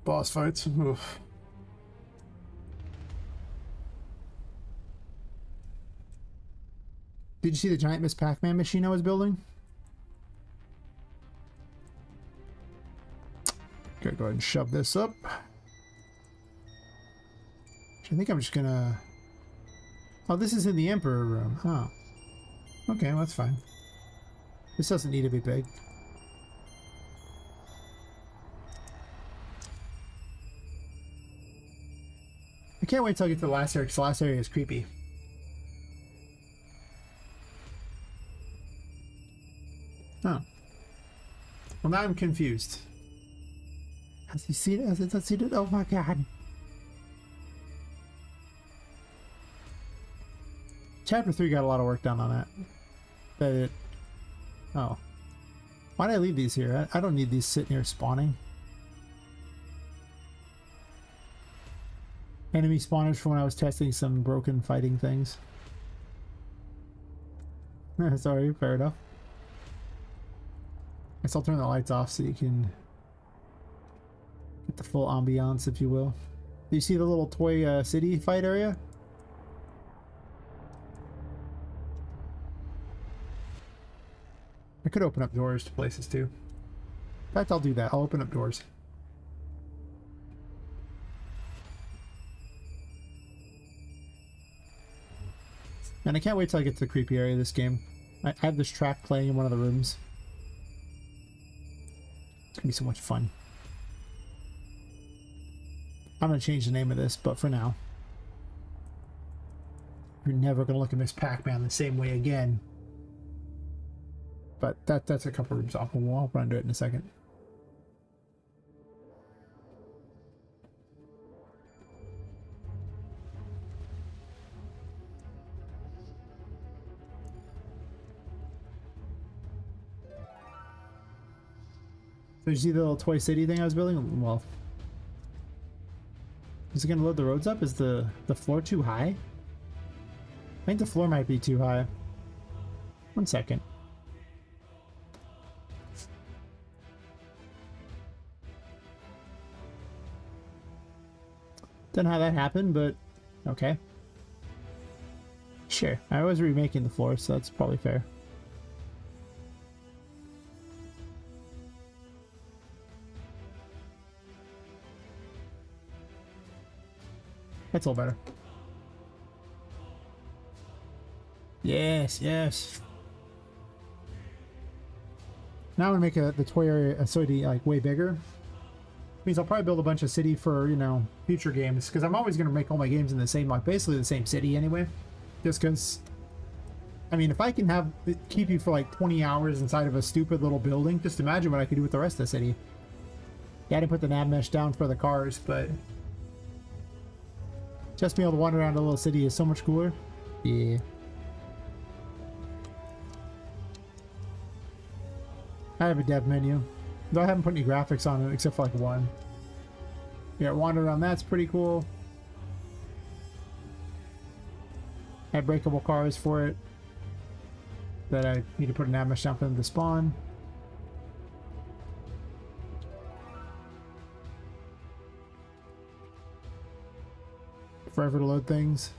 Boss fights. Oof. Did you see the giant Miss Pac-Man machine I was building? Okay, go ahead and shove this up. I think I'm just gonna... Oh, this is in the Emperor room. Oh. Okay, well, that's fine. This doesn't need to be big. I can't wait till I get to the last area, because the last area is creepy. Oh. Well, now I'm confused. Has he seen it? Has it seen it? Oh my god. Chapter 3 got a lot of work done on that. But it... Oh. Why did I leave these here? I don't need these sitting here spawning. Enemy spawners from when I was testing some broken fighting things. Sorry, fair enough. Guess I'll turn the lights off so you can get the full ambiance, if you will. Do you see the little toy city fight area? I could open up doors to places too. In fact, I'll do that. I'll open up doors. And I can't wait till I get to the creepy area of this game. I have this track playing in one of the rooms. It's gonna be so much fun. I'm gonna change the name of this, but for now, you're never gonna look at Miss Pac-Man the same way again. But that's a couple rooms off. I'll run to it in a second. So you see the little toy city thing I was building? Well, is it gonna load the roads up? Is the floor too high? I think the floor might be too high. 1 second. Don't know how that happened, but okay. Sure. I was remaking the floor, so that's probably fair. That's all better. Yes, yes. Now I'm gonna make the toy area city like way bigger. Means I'll probably build a bunch of city for, you know, future games, because I'm always going to make all my games in the same, like, basically the same city anyway. Just because, I mean, if I can have keep you for like 20 hours inside of a stupid little building, just imagine what I could do with the rest of the city. Yeah, I didn't put the nav mesh down for the cars, but just being able to wander around a little city is so much cooler. Yeah. I have a dev menu. Though I haven't put any graphics on it except for like one. Yeah, wander around, that's pretty cool. I have breakable cars for it that I need to put an ambush down for them to spawn. Forever to load things.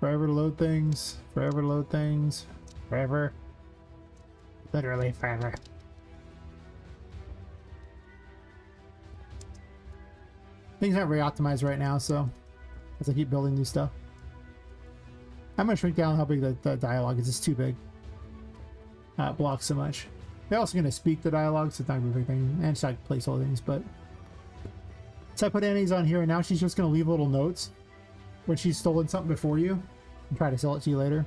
Forever to load things. Forever to load things. Forever. Literally forever. Things aren't very optimized right now, so as I keep building new stuff. I'm gonna shrink down how big the dialogue is. It's too big. It blocks so much. They're also gonna speak the dialogue, so it's not gonna be a big thing. And it's like placeholder things, but so I put Annie's on here, and now she's just gonna leave little notes when she's stolen something before you and try to sell it to you later.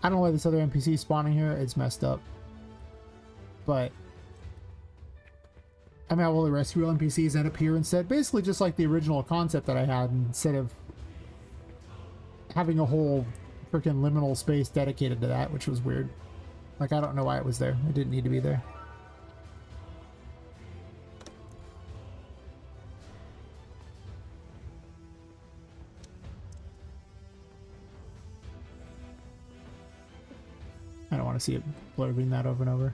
I don't know why this other NPC is spawning here. It's messed up. But I mean, all the rescue NPCs end up here instead. Basically just like the original concept that I had, instead of having a whole freaking liminal space dedicated to that, which was weird. Like, I don't know why it was there. It didn't need to be there. I don't want to see it blurbing that over and over.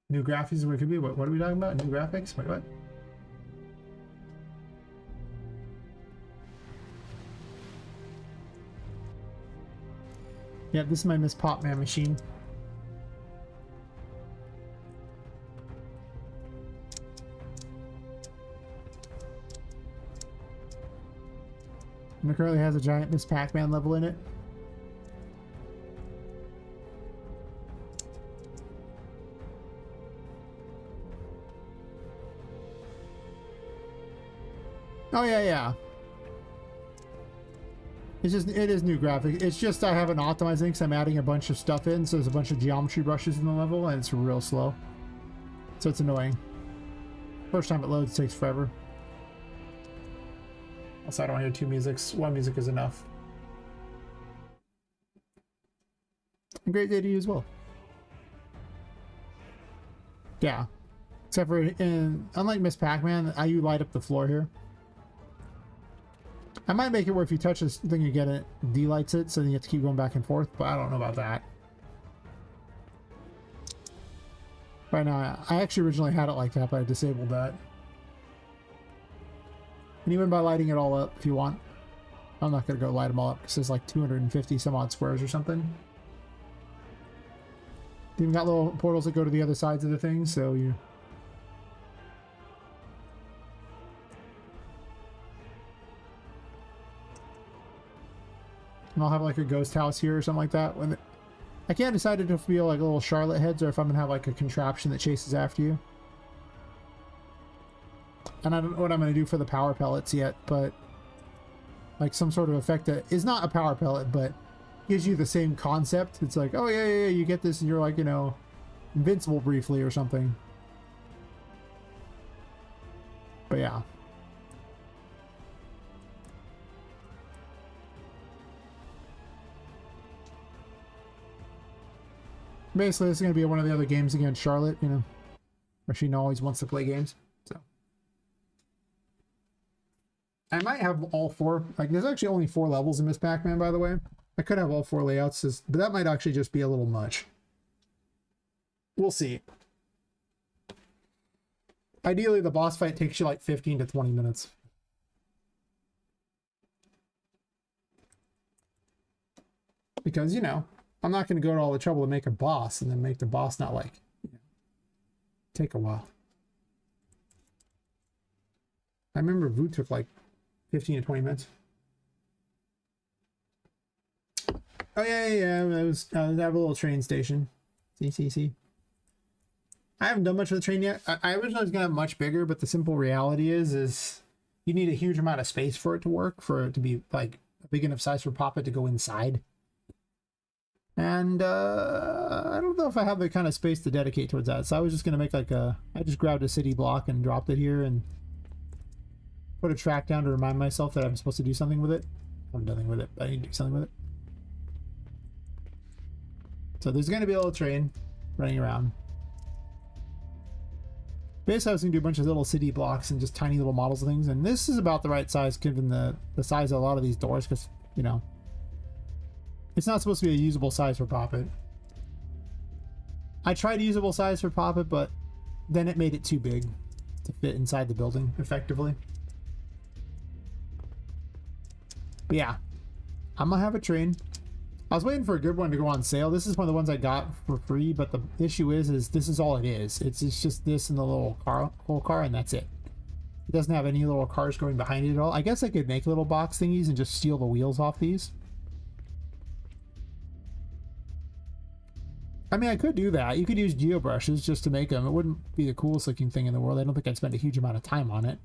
New graphics is where it could be. What are we talking about? New graphics? Wait, what? Yeah, this is my Miss Popman machine. And it currently has a giant Miss Pac-Man level in it. Oh yeah, yeah. It's just, it is new graphics. It's just I haven't optimized it because I'm adding a bunch of stuff in, so there's a bunch of geometry brushes in the level, and it's real slow. So it's annoying. First time it loads, it takes forever. Also, I don't hear two musics. One music is enough. A great day to use as well. Yeah. Except for, unlike Miss Pac-Man, you light up the floor here. I might make it where if you touch this thing you get it, delights it, so then you have to keep going back and forth, but I don't know about that. Right now, I actually originally had it like that, but I disabled that. And even by lighting it all up, if you want. I'm not going to go light them all up, because there's like 250 some odd squares or something. They even got little portals that go to the other sides of the thing, so you... And I'll have like a ghost house here or something like that. When I can't decide if it'll be like little Charlotte heads or if I'm gonna have like a contraption that chases after you. And I don't know what I'm gonna do for the power pellets yet, but like some sort of effect that is not a power pellet, but gives you the same concept. It's like, oh yeah, yeah, yeah, you get this and you're like, you know, invincible briefly or something. But yeah. Basically, this is going to be one of the other games against Charlotte, you know, where she always wants to play games. So I might have all 4. Like, there's actually only 4 levels in Miss Pac-Man, by the way. I could have all 4 layouts, but that might actually just be a little much. We'll see. Ideally, the boss fight takes you like 15 to 20 minutes. Because, you know, I'm not going to go to all the trouble to make a boss and then make the boss not like, you know, take a while. I remember Vu took like 15 to 20 minutes. Oh yeah. It was I have a little train station. See. I haven't done much with the train yet. I originally was gonna have much bigger, but the simple reality is you need a huge amount of space for it to work, for it to be like a big enough size for Poppet to go inside. And I don't know if I have the kind of space to dedicate towards that. So I was just gonna make like I just grabbed a city block and dropped it here and put a track down to remind myself that I'm supposed to do something with it. I haven't done anything with it, but I need to do something with it. So there's going to be a little train running around. Basically, I was going to do a bunch of little city blocks and just tiny little models of things. And this is about the right size given the size of a lot of these doors because, you know, it's not supposed to be a usable size for Poppet. I tried a usable size for Poppet, but then it made it too big to fit inside the building effectively. But yeah, I'm going to have a train. I was waiting for a good one to go on sale. This is one of the ones I got for free, but the issue is this is all it is. It's just this and the little whole car, and that's it. It doesn't have any little cars going behind it at all. I guess I could make little box thingies and just steal the wheels off these. I mean, I could do that. You could use geo brushes just to make them. It wouldn't be the coolest looking thing in the world. I don't think I'd spend a huge amount of time on it.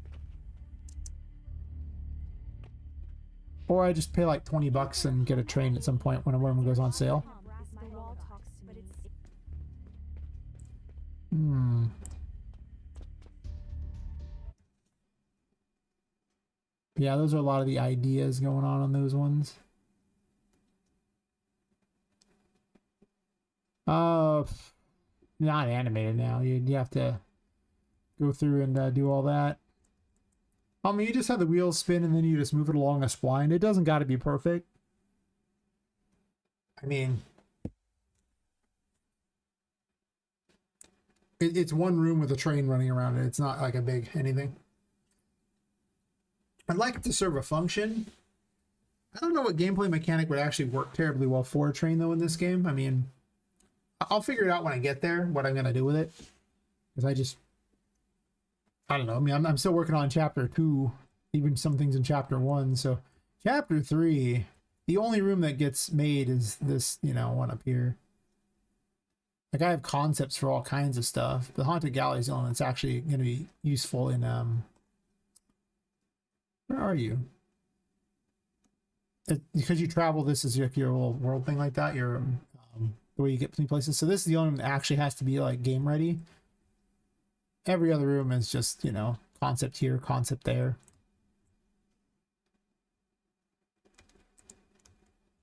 Or I just pay like 20 bucks and get a train at some point when one goes on sale. Yeah, those are a lot of the ideas going on those ones. Not animated now. You have to go through and do all that. I mean, you just have the wheels spin and then you just move it along a spline. It doesn't got to be perfect. I mean, it's one room with a train running around it. It's not like a big anything. I'd like it to serve a function. I don't know what gameplay mechanic would actually work terribly well for a train, though, in this game. I mean, I'll figure it out when I get there, what I'm going to do with it. Because I don't know. I mean, I'm still working on chapter 2, even some things in chapter 1. So chapter 3, the only room that gets made is this, you know, one up here. Like, I have concepts for all kinds of stuff. The Haunted Gallery is the one that's actually going to be useful in, where are you? Because you travel, this is like your little world thing like that. Your, the way you get between places. So this is the only one that actually has to be, like, game ready. Every other room is just, you know, concept here, concept there.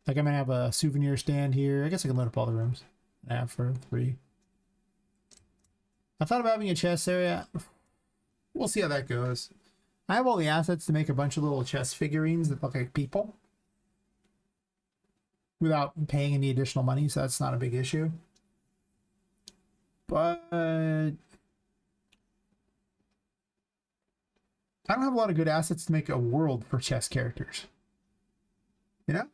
Like, I'm gonna have a souvenir stand here. I guess I can load up all the rooms I have for 3. I thought about having a chess area. We'll see how that goes. I have all the assets to make a bunch of little chess figurines that look like people without paying any additional money, so that's not a big issue. But I don't have a lot of good assets to make a world for chess characters. You know?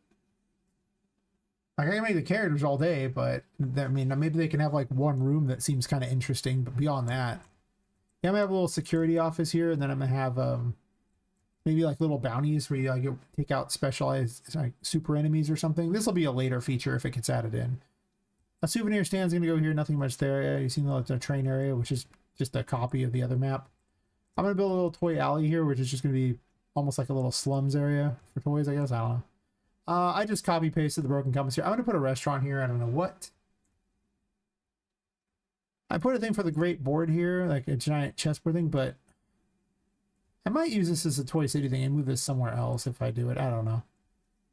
Like, I can make the characters all day, but I mean, maybe they can have like one room that seems kind of interesting, but beyond that, yeah, I'm gonna have a little security office here, and then I'm gonna have maybe like little bounties where you like take out specialized like super enemies or something. This will be a later feature if it gets added in. A souvenir stand's gonna go here, nothing much there. You've seen the train area, which is just a copy of the other map. I'm going to build a little toy alley here, which is just going to be almost like a little slums area for toys, I guess. I don't know. I just copy pasted the broken compass here. I'm going to put a restaurant here. I don't know what. I put a thing for the great board here, like a giant chessboard thing, but I might use this as a Toy City thing and move this somewhere else if I do it. I don't know.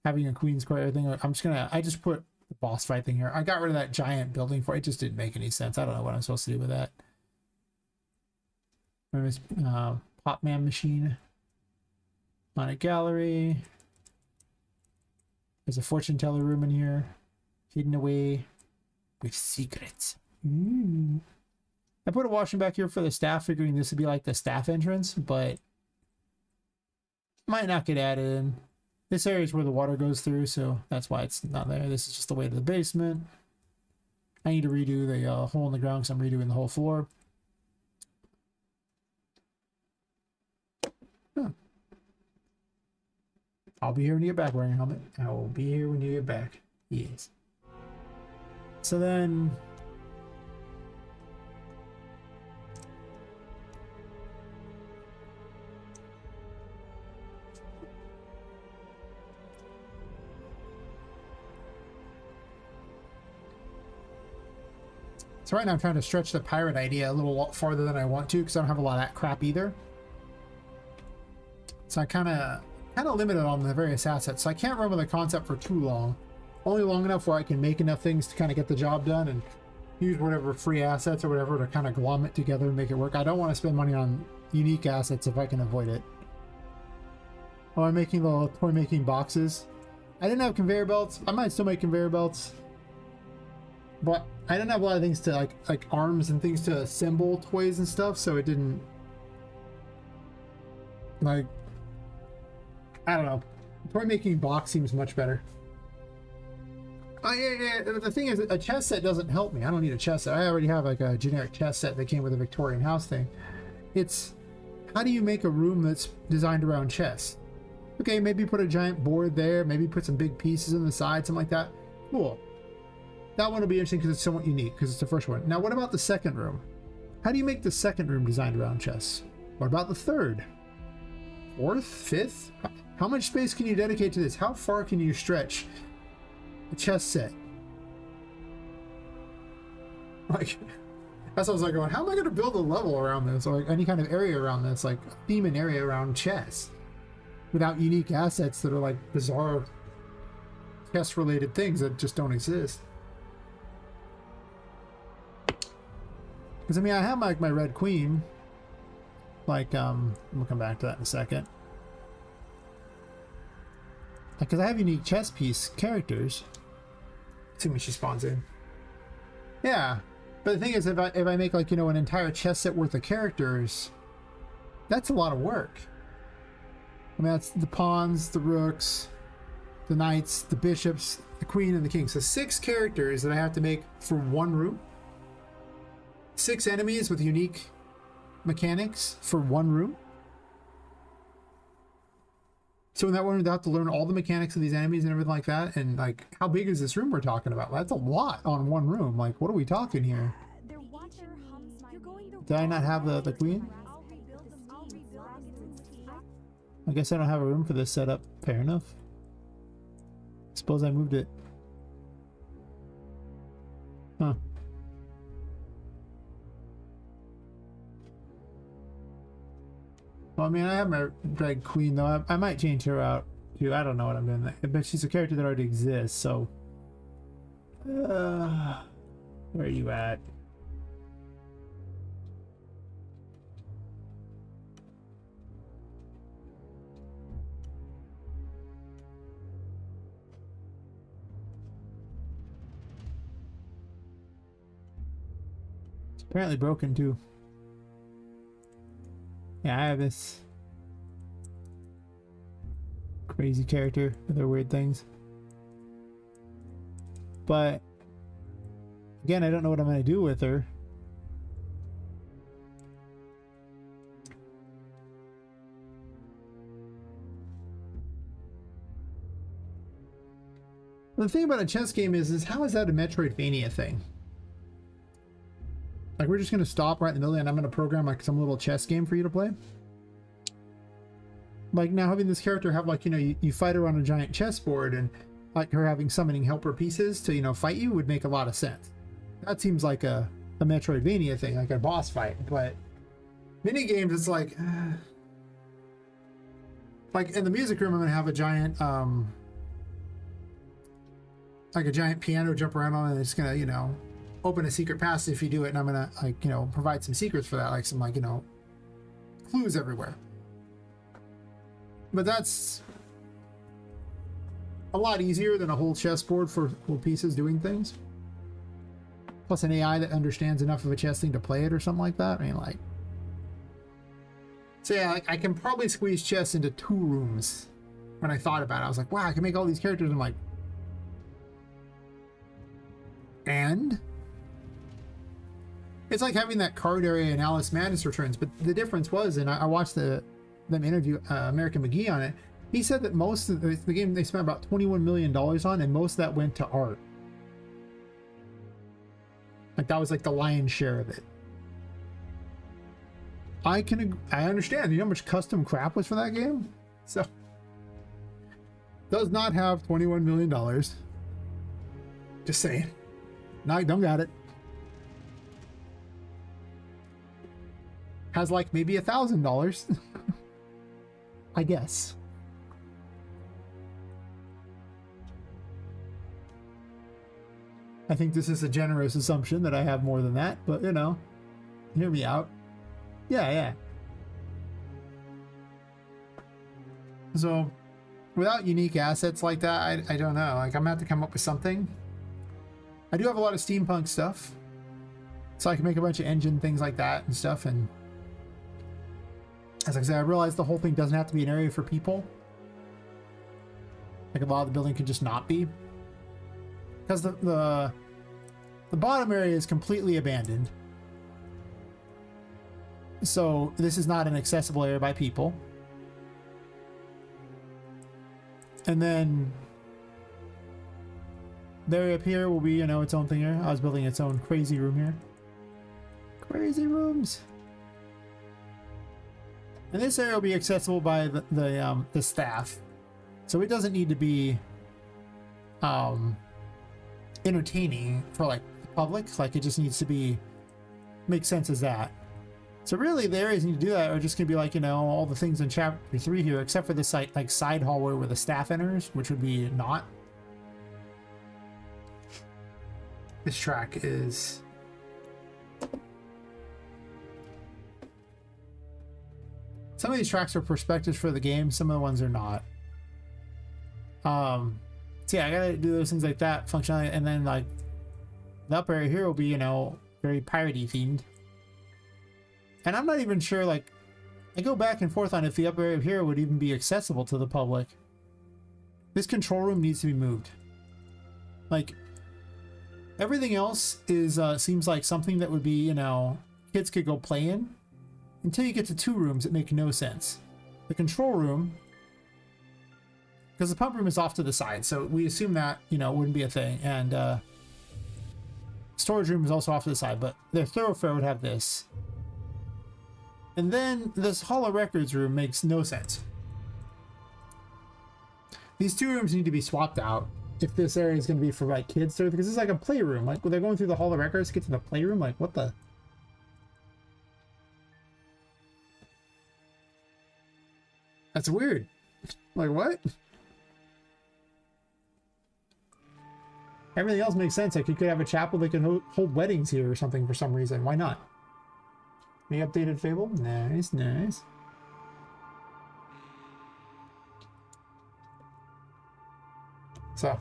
Having a Queen Square thing. I just put the boss fight thing here. I got rid of that giant building for it. It just didn't make any sense. I don't know what I'm supposed to do with that. Pop Man machine. On a gallery. There's a fortune teller room in here. Hidden away with secrets. Ooh. I put a washroom back here for the staff, figuring this would be like the staff entrance, but might not get added in. This area is where the water goes through, so that's why it's not there. This is just the way to the basement. I need to redo the hole in the ground because I'm redoing the whole floor. Huh. I'll be here when you get back wearing a helmet. I will be here when you get back. Yes. So then... So right now I'm trying to stretch the pirate idea a little farther than I want to because I don't have a lot of that crap either. So I kind of limited on the various assets. So I can't run with a concept for too long. Only long enough where I can make enough things to kind of get the job done and use whatever free assets or whatever to kind of glom it together and make it work. I don't want to spend money on unique assets if I can avoid it. Oh, I'm making the toy making boxes. I didn't have conveyor belts. I might still make conveyor belts. But I didn't have a lot of things to like arms and things to assemble toys and stuff, so it didn't like, I don't know. Toy making box seems much better. Yeah, the thing is, a chess set doesn't help me. I don't need a chess set. I already have like a generic chess set that came with a Victorian house thing. It's how do you make a room that's designed around chess? Okay, maybe put a giant board there, maybe put some big pieces on the side, something like that. Cool. That one will be interesting because it's somewhat unique, because it's the first one. Now, what about the second room? How do you make the second room designed around chess? What about the third? Fourth? Fifth? How much space can you dedicate to this? How far can you stretch a chess set? Like, that's what I was like going, how am I going to build a level around this? Or like any kind of area around this, like a theme and area around chess, without unique assets that are like bizarre chess-related things that just don't exist. Because, I mean, I have like my Red Queen. Like, we'll come back to that in a second. Because I have unique chess piece characters. Assuming she spawns in. Yeah. But the thing is, if I make, like, you know, an entire chess set worth of characters, that's a lot of work. I mean, that's the pawns, the rooks, the knights, the bishops, the queen, and the king. So 6 characters that I have to make for one room. 6 enemies with unique mechanics for one room. So in that one, I have to learn all the mechanics of these enemies and everything like that. And like, how big is this room we're talking about? That's a lot on one room. Like, what are we talking here? Did I not have the queen? I guess I don't have a room for this setup. Fair enough. Suppose I moved it. Huh. Well, I mean, I have my Red Queen, though. I might change her out, too. I don't know what I'm doing. But she's a character that already exists, so... where are you at? It's apparently broken, too. Yeah, I have this crazy character with their weird things. But again, I don't know what I'm going to do with her. The thing about a chess game is how is that a Metroidvania thing? Like, we're just going to stop right in the middle and I'm going to program like some little chess game for you to play. Like, now having this character have, like, you know, you fight her on a giant chessboard, and like her having summoning helper pieces to, you know, fight you would make a lot of sense. That seems like a Metroidvania thing, like a boss fight. But mini games, it's like, Like in the music room, I'm gonna have a giant, like a giant piano jump around on, and it's gonna, you know, open a secret passage if you do it, and I'm gonna, like, you know, provide some secrets for that, like some, like, you know, clues everywhere. But that's a lot easier than a whole chessboard for pieces doing things. Plus an AI that understands enough of a chess thing to play it or something like that. I mean, like... So yeah, like, I can probably squeeze chess into 2 rooms. When I thought about it, I was like, wow, I can make all these characters. I'm like... And? It's like having that card area in Alice Madness Returns, but the difference was, and I watched them interview American McGee on it, he said that most of the game they spent about $21 million on, and most of that went to art. Like, that was like the lion's share of it. I understand. You know how much custom crap was for that game? So, does not have $21 million. Just saying. No, I don't got it. Has like maybe $1,000. I guess. I think this is a generous assumption that I have more than that, but you know, hear me out. Yeah, yeah. So, without unique assets like that, I don't know. Like, I'm gonna have to come up with something. I do have a lot of steampunk stuff, so I can make a bunch of engine things like that and stuff. And as I said, I realized the whole thing doesn't have to be an area for people. Like, a lot of the building can just not be. Because the bottom area is completely abandoned. So this is not an accessible area by people. And then the area up here will be, you know, its own thing here. I was building its own crazy room here. Crazy rooms. And this area will be accessible by the staff. So it doesn't need to be entertaining for like the public. Like, it just needs to be make sense as that. So really the areas you need to do that are just gonna be like, you know, all the things in chapter 3 here, except for this like side hallway where the staff enters, which would be not. This track is some of these tracks are perspectives for the game, some of the ones are not. So yeah, I gotta do those things like that, functionality, and then like the upper area here will be, you know, very piratey themed. And I'm not even sure, like, I go back and forth on if the upper area here would even be accessible to the public. This control room needs to be moved. Like, everything else is seems like something that would be, you know, kids could go play in, until you get to 2 rooms that make no sense. The control room, because the pump room is off to the side, so we assume that, you know, wouldn't be a thing. And storage room is also off to the side, but their thoroughfare would have this. And then this Hall of Records room makes no sense. These 2 rooms need to be swapped out if this area is going to be for like kids, because it's like a playroom. Like, when they're going through the Hall of Records to get to the playroom, like, what the? That's weird. Like, what? Everything else makes sense. Like, you could have a chapel that can hold weddings here or something for some reason. Why not? The updated Fable? Nice, nice. So.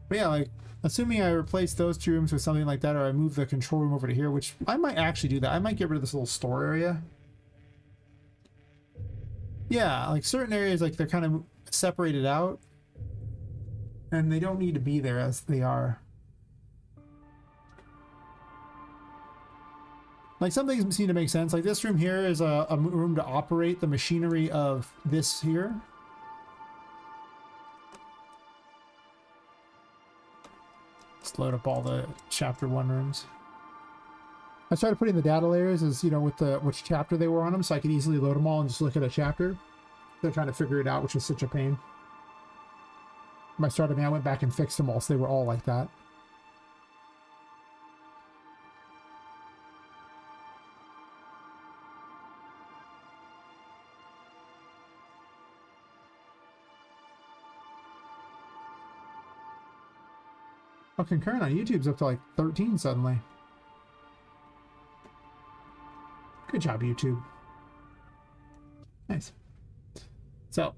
But yeah, like, assuming I replace those 2 rooms with something like that, or I move the control room over to here, which I might actually do that. I might get rid of this little store area. Yeah, like certain areas, like they're kind of separated out. And they don't need to be there as they are. Like, some things seem to make sense. Like, this room here is a room to operate the machinery of this here. Let's load up all the chapter 1 rooms. I started putting the data layers as, you know, with which chapter they were on them, so I could easily load them all and just look at a chapter. They're trying to figure it out, which was such a pain. When I started, I went back and fixed them all, so they were all like that. Oh, concurrent on YouTube's up to like 13 suddenly. Good job, YouTube. Nice. So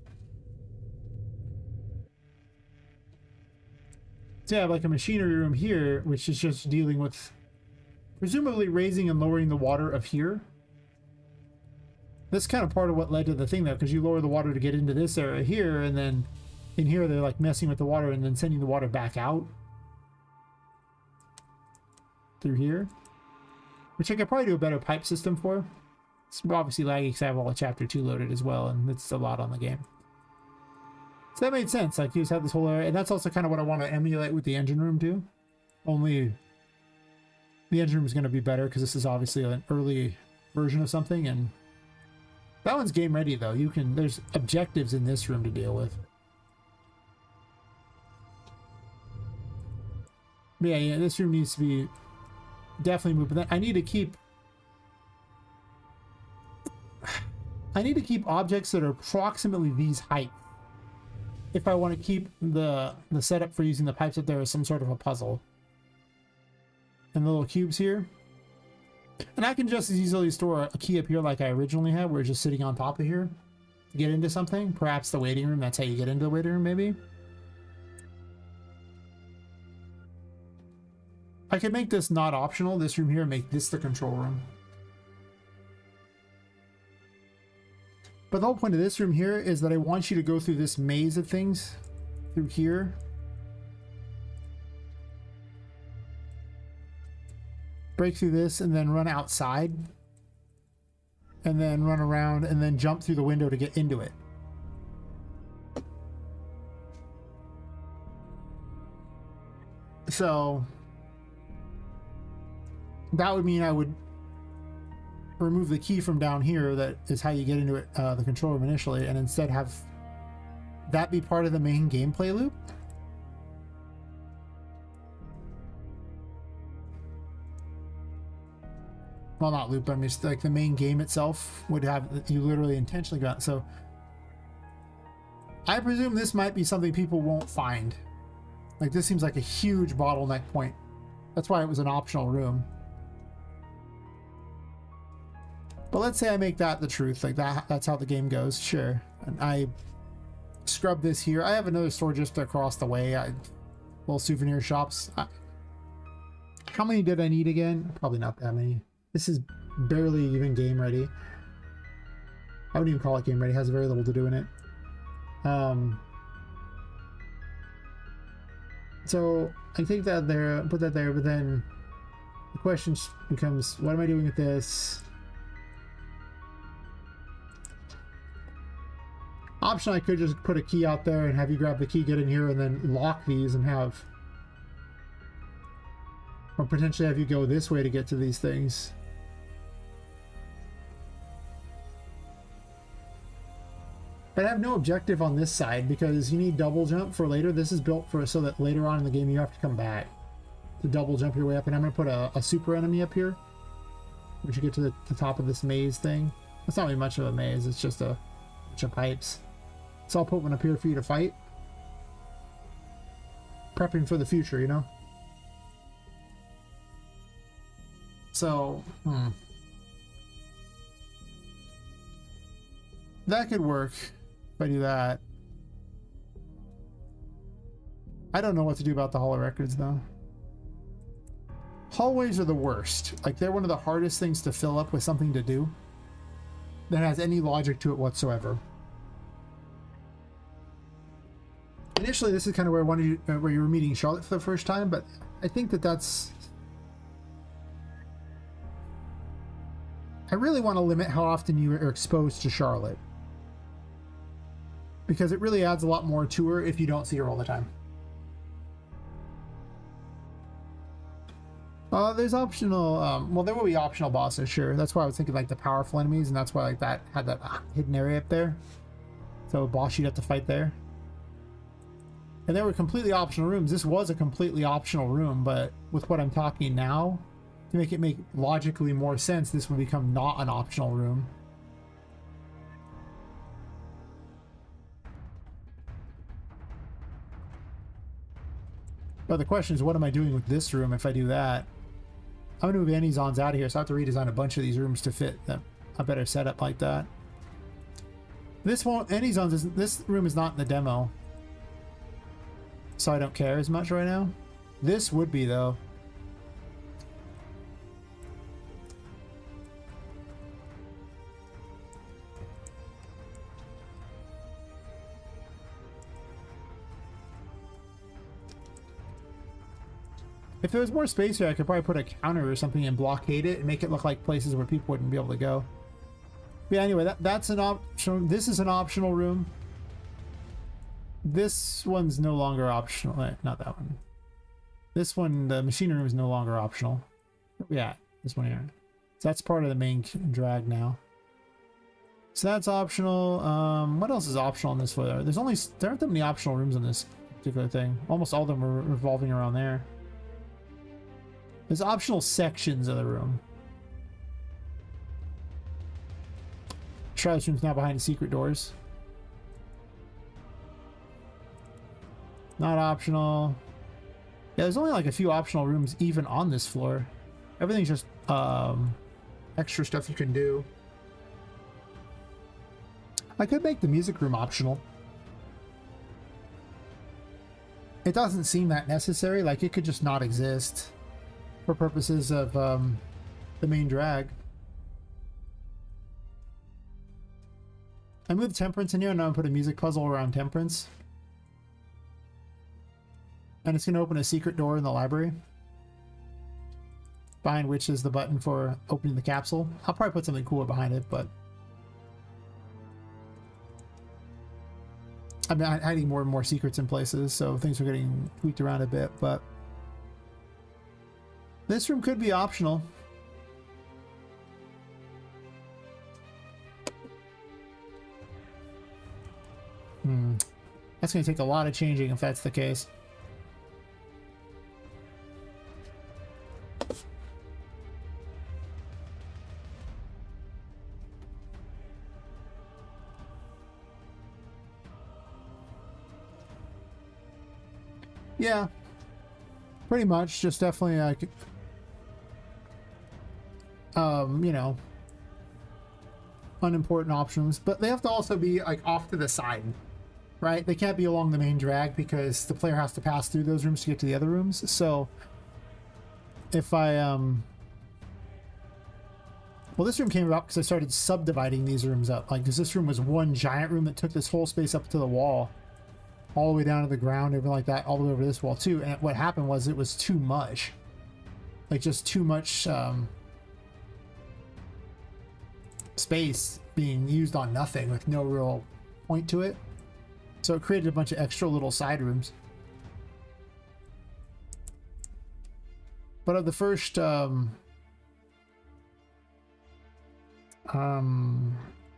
you have like a machinery room here, which is just dealing with presumably raising and lowering the water of here. That's kind of part of what led to the thing though, because you lower the water to get into this area here, and then in here they're like messing with the water and then sending the water back out through here, which I could probably do a better pipe system for. It's obviously laggy because I have all of chapter 2 loaded as well, and it's a lot on the game. So that made sense. Like, you just have this whole area, and that's also kind of what I want to emulate with the engine room too. Only the engine room is going to be better because this is obviously an early version of something, and that one's game ready though. There's objectives in this room to deal with. But yeah, this room needs to be definitely moved. But then I need to keep objects that are approximately these height if I want to keep the setup for using the pipes up there as some sort of a puzzle. And the little cubes here. And I can just as easily store a key up here like I originally had, where it's just sitting on top of here to get into something. Perhaps the waiting room, that's how you get into the waiting room, maybe. I could make this not optional, this room here, and make this the control room. But the whole point of this room here is that I want you to go through this maze of things through here. Break through this and then run outside. And then run around and then jump through the window to get into it. So that would mean I would remove the key from down here, that is how you get into it, the control room initially, and instead have that be part of the main gameplay loop. Well, not loop, I mean, just like the main game itself would have you literally intentionally go out. So I presume this might be something people won't find. Like, this seems like a huge bottleneck point. That's why it was an optional room. But let's say I make that the truth, like that's how the game goes, sure. And I scrub this here. I have another store just across the way, little souvenir shops. How many did I need again? Probably not that many. This is barely even game ready. I wouldn't even call it game ready, it has very little to do in it. So I take that there, put that there, but then the question becomes, what am I doing with this? Option, I could just put a key out there and have you grab the key, get in here, and then lock these and have, or potentially have you go this way to get to these things. But I have no objective on this side because you need double jump for later. This is built for so that later on in the game you have to come back to double jump your way up. And I'm going to put a super enemy up here, once you get to the top of this maze thing. It's not really much of a maze, it's just a bunch of pipes. So I'll put one up here for you to fight. Prepping for the future, you know? So, that could work if I do that. I don't know what to do about the hall of records though. Hallways are the worst. Like, they're one of the hardest things to fill up with something to do that has any logic to it whatsoever. Initially, this is kind of where I wanted you, where you were meeting Charlotte for the first time, but I think that's... I really want to limit how often you are exposed to Charlotte, because it really adds a lot more to her if you don't see her all the time. There's optional, well, there will be optional bosses, sure. That's why I was thinking like the powerful enemies, and that's why like that had that hidden area up there. So a boss you'd have to fight there. And they were completely optional rooms. This was a completely optional room, but with what I'm talking now, to make it make logically more sense, this would become not an optional room. But the question is, what am I doing with this room if I do that? I'm gonna move any zones out of here, so I have to redesign a bunch of these rooms to fit a better setup like that. This won't, any zones isn't, this room is not in the demo, so I don't care as much right now. This would be though. If there was more space here, I could probably put a counter or something and blockade it and make it look like places where people wouldn't be able to go. But yeah, anyway, that's an option. This is an optional room. This one's no longer optional. Not that one. This one, the machine room, is no longer optional. Yeah, this one here. So that's part of the main drag now. So that's optional. What else is optional in this floor? There aren't that many optional rooms in this particular thing. Almost all of them are revolving around there. There's optional sections of the room. Try this room's now behind secret doors. Not optional. Yeah, there's only like a few optional rooms even on this floor. Everything's just extra stuff you can do. I could make the music room optional. It doesn't seem that necessary. Like, it could just not exist for purposes of the main drag. I moved Temperance in here, and I'm gonna put a music puzzle around Temperance. And it's gonna open a secret door in the library, behind which is the button for opening the capsule. I'll probably put something cooler behind it, but I'm hiding more and more secrets in places, so things are getting tweaked around a bit, but this room could be optional. That's going to take a lot of changing if that's the case. Yeah, pretty much. Just definitely like, you know, unimportant options, but they have to also be like off to the side, right? They can't be along the main drag because the player has to pass through those rooms to get to the other rooms. So if I well, this room came about because I started subdividing these rooms up. Like, because this room was one giant room that took this whole space up to the wall, all the way down to the ground, everything like that, all the way over this wall too. And what happened was it was too much, like just too much space being used on nothing with no real point to it. So it created a bunch of extra little side rooms. But of the first there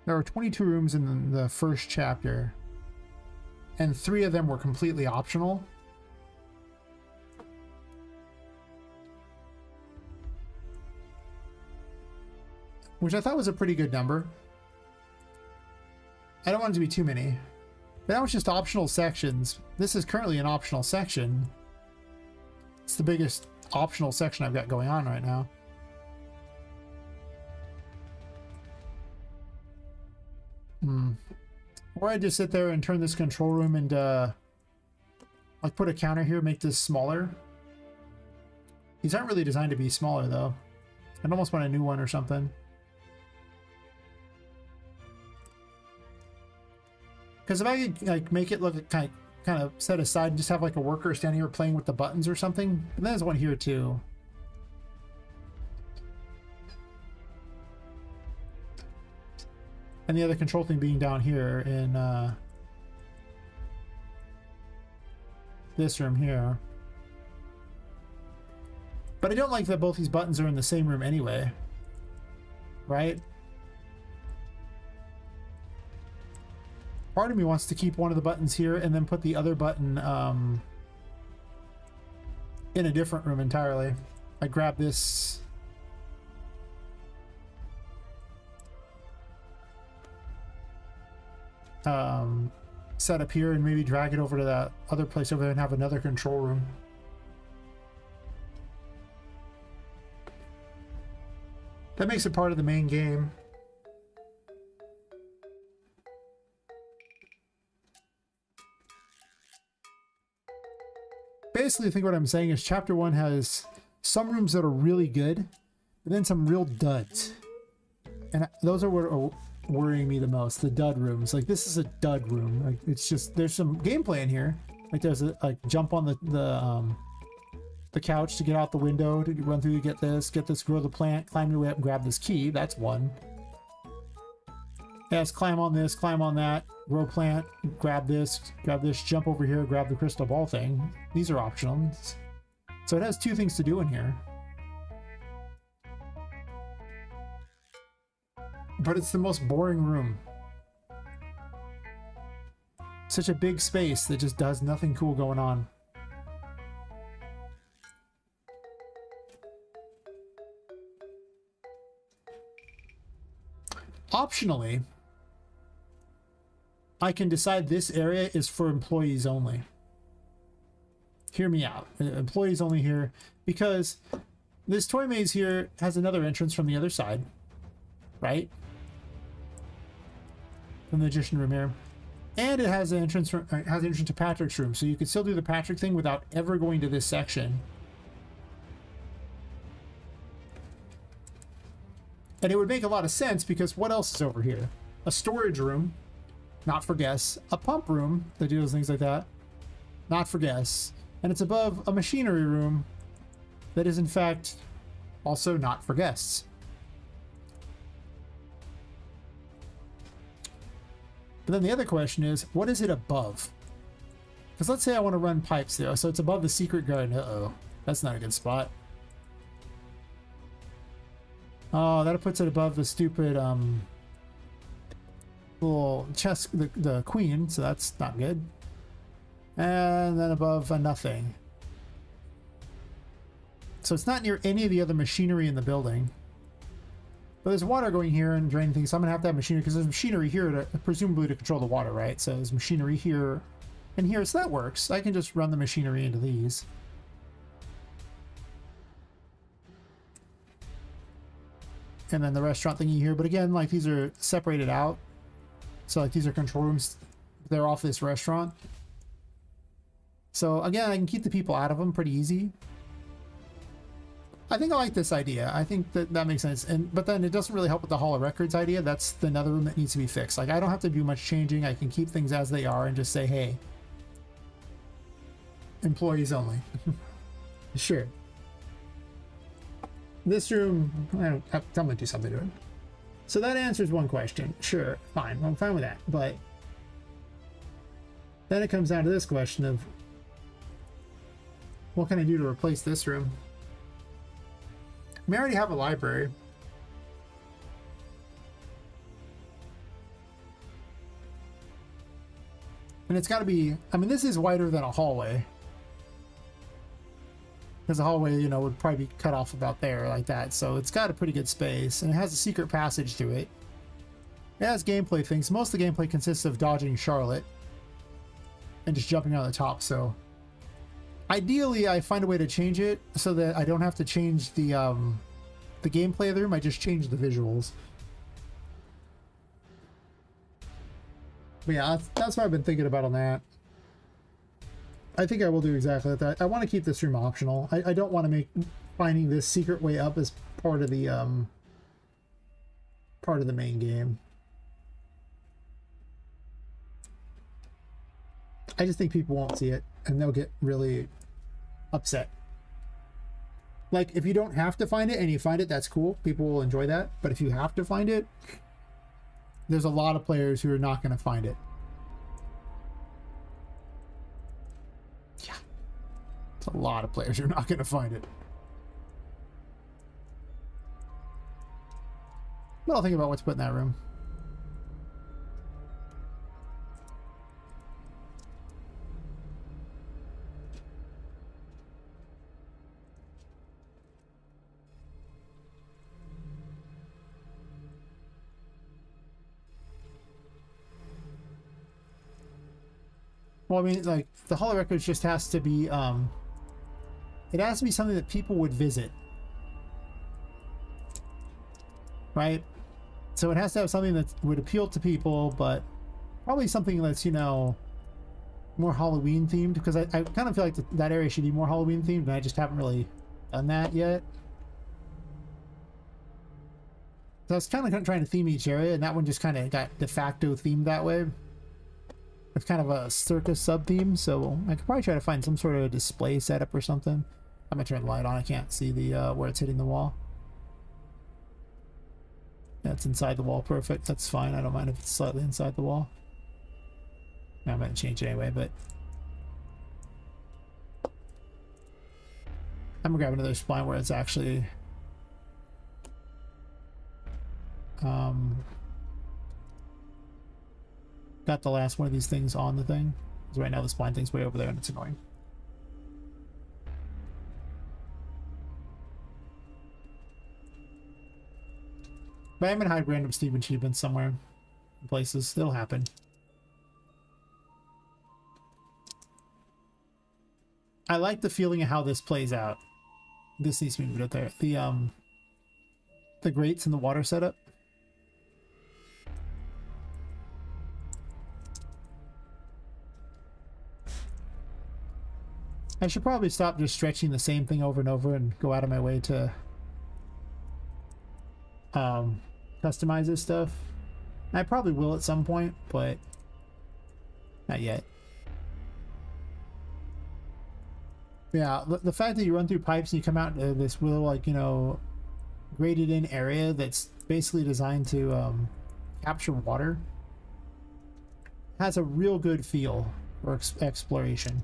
were 22 rooms in the first chapter, and 3 of them were completely optional. Which I thought was a pretty good number. I don't want it to be too many. But that was just optional sections. This is currently an optional section. It's the biggest optional section I've got going on right now. Or I just sit there and turn this control room and like put a counter here, make this smaller. These aren't really designed to be smaller though. I'd almost want a new one or something. Because if I could like make it look kind of set aside and just have like a worker standing here playing with the buttons or something. And there's one here too. And the other control thing being down here in this room here. But I don't like that both these buttons are in the same room anyway. Right? Part of me wants to keep one of the buttons here and then put the other button in a different room entirely. I grab this set up here and maybe drag it over to that other place over there and have another control room. That makes it part of the main game. Basically, I think what I'm saying is chapter 1 has some rooms that are really good, but then some real duds. And those are what are worrying me the most, the dud rooms. Like, this is a dud room. Like, it's just, there's some gameplay in here. Like, there's a jump on the couch to get out the window, to run through to get this, grow the plant, climb your way up and grab this key. That's one. Yes, climb on this, climb on that, grow plant, grab this, jump over here, grab the crystal ball thing. These are optional. So it has 2 things to do in here. But it's the most boring room. Such a big space that just does nothing cool going on. Optionally, I can decide this area is for employees only. Hear me out. Employees only here, because this toy maze here has another entrance from the other side, right? From the magician room here. And it has an entrance to Patrick's room, so you could still do the Patrick thing without ever going to this section. And it would make a lot of sense, because what else is over here? A storage room, not for guests. A pump room that deals things like that, not for guests. And it's above a machinery room that is in fact also not for guests. But then the other question is, what is it above? Because let's say I want to run pipes there. So it's above the secret garden. Uh-oh. That's not a good spot. Oh, that puts it above the stupid little chest, the queen, so that's not good. And then above a nothing. So it's not near any of the other machinery in the building. But there's water going here and draining things, so I'm gonna have to have machinery, because there's machinery here to presumably to control the water, right? So there's machinery here and here, so that works. I can just run the machinery into these. And then the restaurant thingy here, but again, like, these are separated out. So like, these are control rooms. They're off this restaurant. So again, I can keep the people out of them pretty easy. I think I like this idea. I think that makes sense. But then it doesn't really help with the Hall of Records idea. That's another room that needs to be fixed. Like, I don't have to do much changing. I can keep things as they are and just say, hey, employees only. Sure. This room, I'm going to do something to it. So that answers one question. Sure, fine. I'm fine with that. But then it comes down to this question of, what can I do to replace this room? I already have a library. And it's got to be, I mean, this is wider than a hallway. Because the hallway, you know, would probably be cut off about there, like that. So it's got a pretty good space, and it has a secret passage through it. It has gameplay things. Most of the gameplay consists of dodging Charlotte and just jumping on the top. So ideally, I find a way to change it so that I don't have to change the gameplay of the room. I just change the visuals. But yeah, that's what I've been thinking about on that. I think I will do exactly that. I want to keep this room optional. I don't want to make finding this secret way up as part of the main game. I just think people won't see it and they'll get really upset. Like, if you don't have to find it and you find it, that's cool. People will enjoy that. But if you have to find it, there's a lot of players who are not going to find it. Yeah. It's a lot of players who are not going to find it. But I'll think about what to put in that room. Well, I mean, like, the Hall of Records just has to be, it has to be something that people would visit. right? So it has to have something that would appeal to people, but probably something that's, you know, more Halloween themed, because I kind of feel like that area should be more Halloween themed, and I just haven't really done that yet. So I was kind of trying to theme each area, and that one just kind of got de facto themed that way. It's kind of a circus sub-theme, so I could probably try to find some sort of display setup or something. I'm gonna turn the light on. I can't see the where it's hitting the wall. That's inside the wall. Perfect. That's fine. I don't mind if it's slightly inside the wall. I'm gonna change it anyway, but I'm gonna grab another spline where it's actually got the last one of these things on the thing. Because right now the spline thing's way over there and it's annoying. But I'm gonna hide random Steam achievements somewhere in places. It'll happen. I like the feeling of how this plays out. This needs to be moved up there. The grates and the water setup. I should probably stop just stretching the same thing over and over and go out of my way to customize this stuff. I probably will at some point, but not yet. Yeah, the fact that you run through pipes and you come out into this little, like, you know, graded in area that's basically designed to capture water has a real good feel for exploration.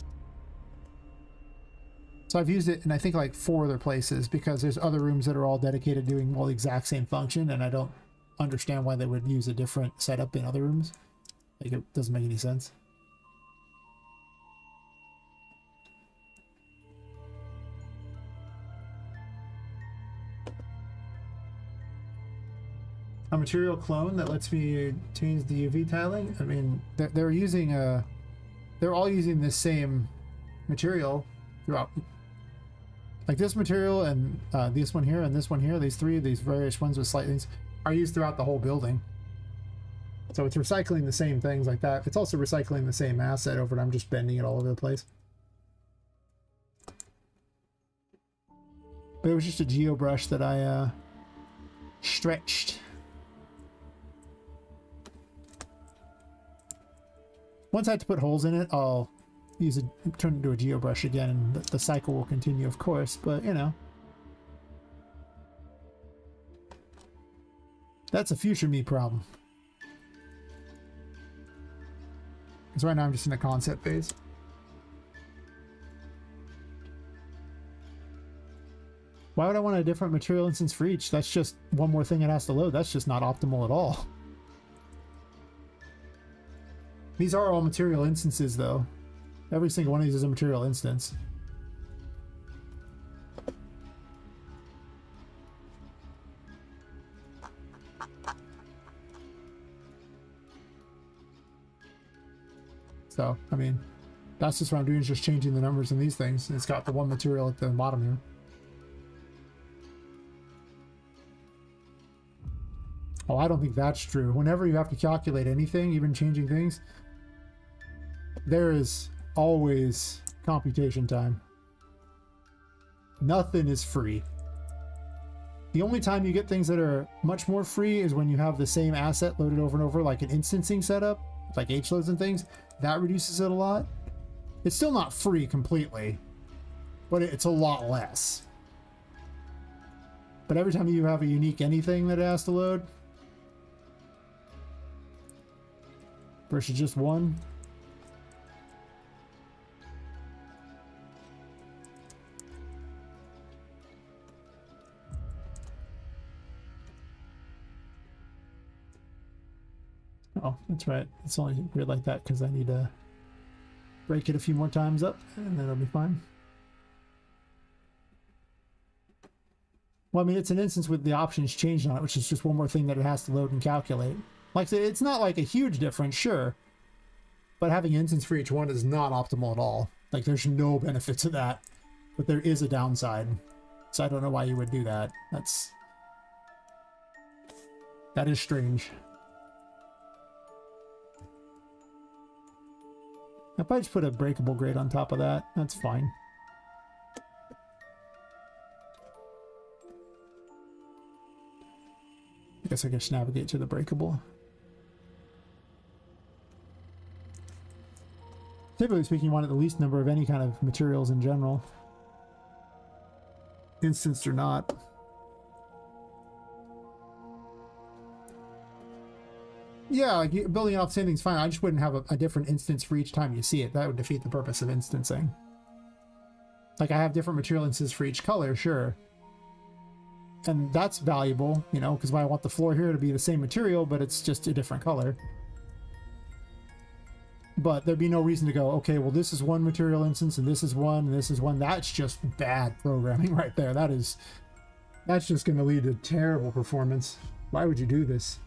So I've used it in I think like 4 other places, because there's other rooms that are all dedicated to doing all the exact same function, and I don't understand why they would use a different setup in other rooms. Like, it doesn't make any sense. A material clone that lets me change the UV tiling. I mean, they're using they're all using this same material throughout. Like this material and this one here and this one here, these various ones with slight things are used throughout the whole building. So it's recycling the same things like that. It's also recycling the same asset over, and I'm just bending it all over the place. But it was just a geo brush that I stretched. Once I have to put holes in it, I'll use it, turn it into a geo brush again, and the cycle will continue, of course, but you know. That's a future me problem. Because right now I'm just in the concept phase. Why would I want a different material instance for each? That's just one more thing it has to load. That's just not optimal at all. These are all material instances, though. Every single one of these is a material instance. So, I mean, that's just what I'm doing, is just changing the numbers in these things. It's got the one material at the bottom here. Oh, I don't think that's true. Whenever you have to calculate anything, even changing things, there is always computation time. Nothing is free. The only time you get things that are much more free is when you have the same asset loaded over and over, like an instancing setup, like H-loads and things. That reduces it a lot. It's still not free completely, but it's a lot less. But every time you have a unique anything that it has to load, versus just one. Oh, that's right. It's only weird like that because I need to break it a few more times up, and then it'll be fine. Well, I mean, it's an instance with the options changed on it, which is just one more thing that it has to load and calculate. Like, it's not like a huge difference, sure, but having an instance for each one is not optimal at all. Like, there's no benefit to that, but there is a downside. So I don't know why you would do that. That's... That is strange. If I just put a breakable grade on top of that, that's fine. I guess I can just navigate to the breakable. Typically speaking, you want the least number of any kind of materials in general. Instanced or not. Yeah, like building off the same thing's fine. I just wouldn't have a different instance for each time you see it. That would defeat the purpose of instancing. Like, I have different material instances for each color, sure. And that's valuable, you know, because I want the floor here to be the same material, but it's just a different color. But there'd be no reason to go, okay, well, this is one material instance, and this is one, and this is one. That's just bad programming right there. That's just going to lead to terrible performance. Why would you do this?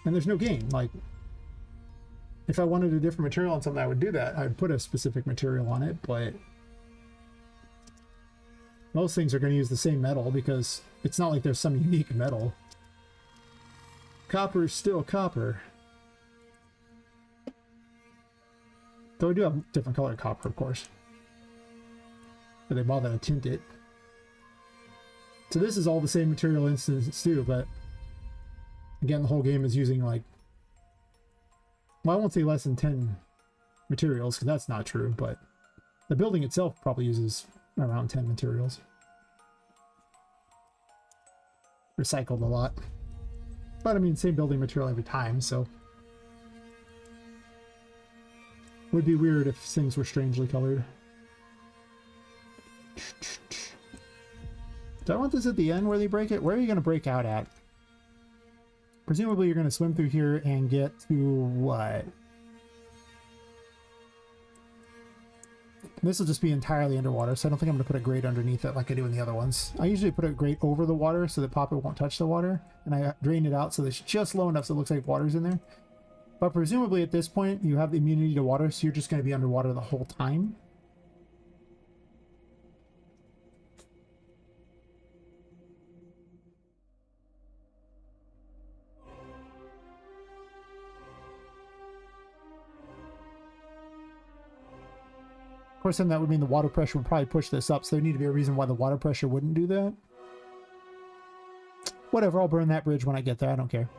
And there's no gain. Like, if I wanted a different material on something, I would do that. I would put a specific material on it, but most things are going to use the same metal because it's not like there's some unique metal. Copper is still copper. Though we do have different colored copper, of course. But they bother to tint it. So this is all the same material instance too, but again, the whole game is using, like, well, I won't say less than 10 materials, because that's not true, but the building itself probably uses around 10 materials. Recycled a lot. But, I mean, same building material every time, so would be weird if things were strangely colored. Do I want this at the end where they break it? Where are you going to break out at? Presumably you're going to swim through here and get to what? This will just be entirely underwater, so I don't think I'm going to put a grate underneath it like I do in the other ones. I usually put a grate over the water so that Poppet won't touch the water, and I drain it out so that it's just low enough so it looks like water's in there. But presumably at this point you have the immunity to water, so you're just going to be underwater the whole time. Of course, then that would mean the water pressure would probably push this up, so there need to be a reason why the water pressure wouldn't do that. Whatever, I'll burn that bridge when I get there, I don't care.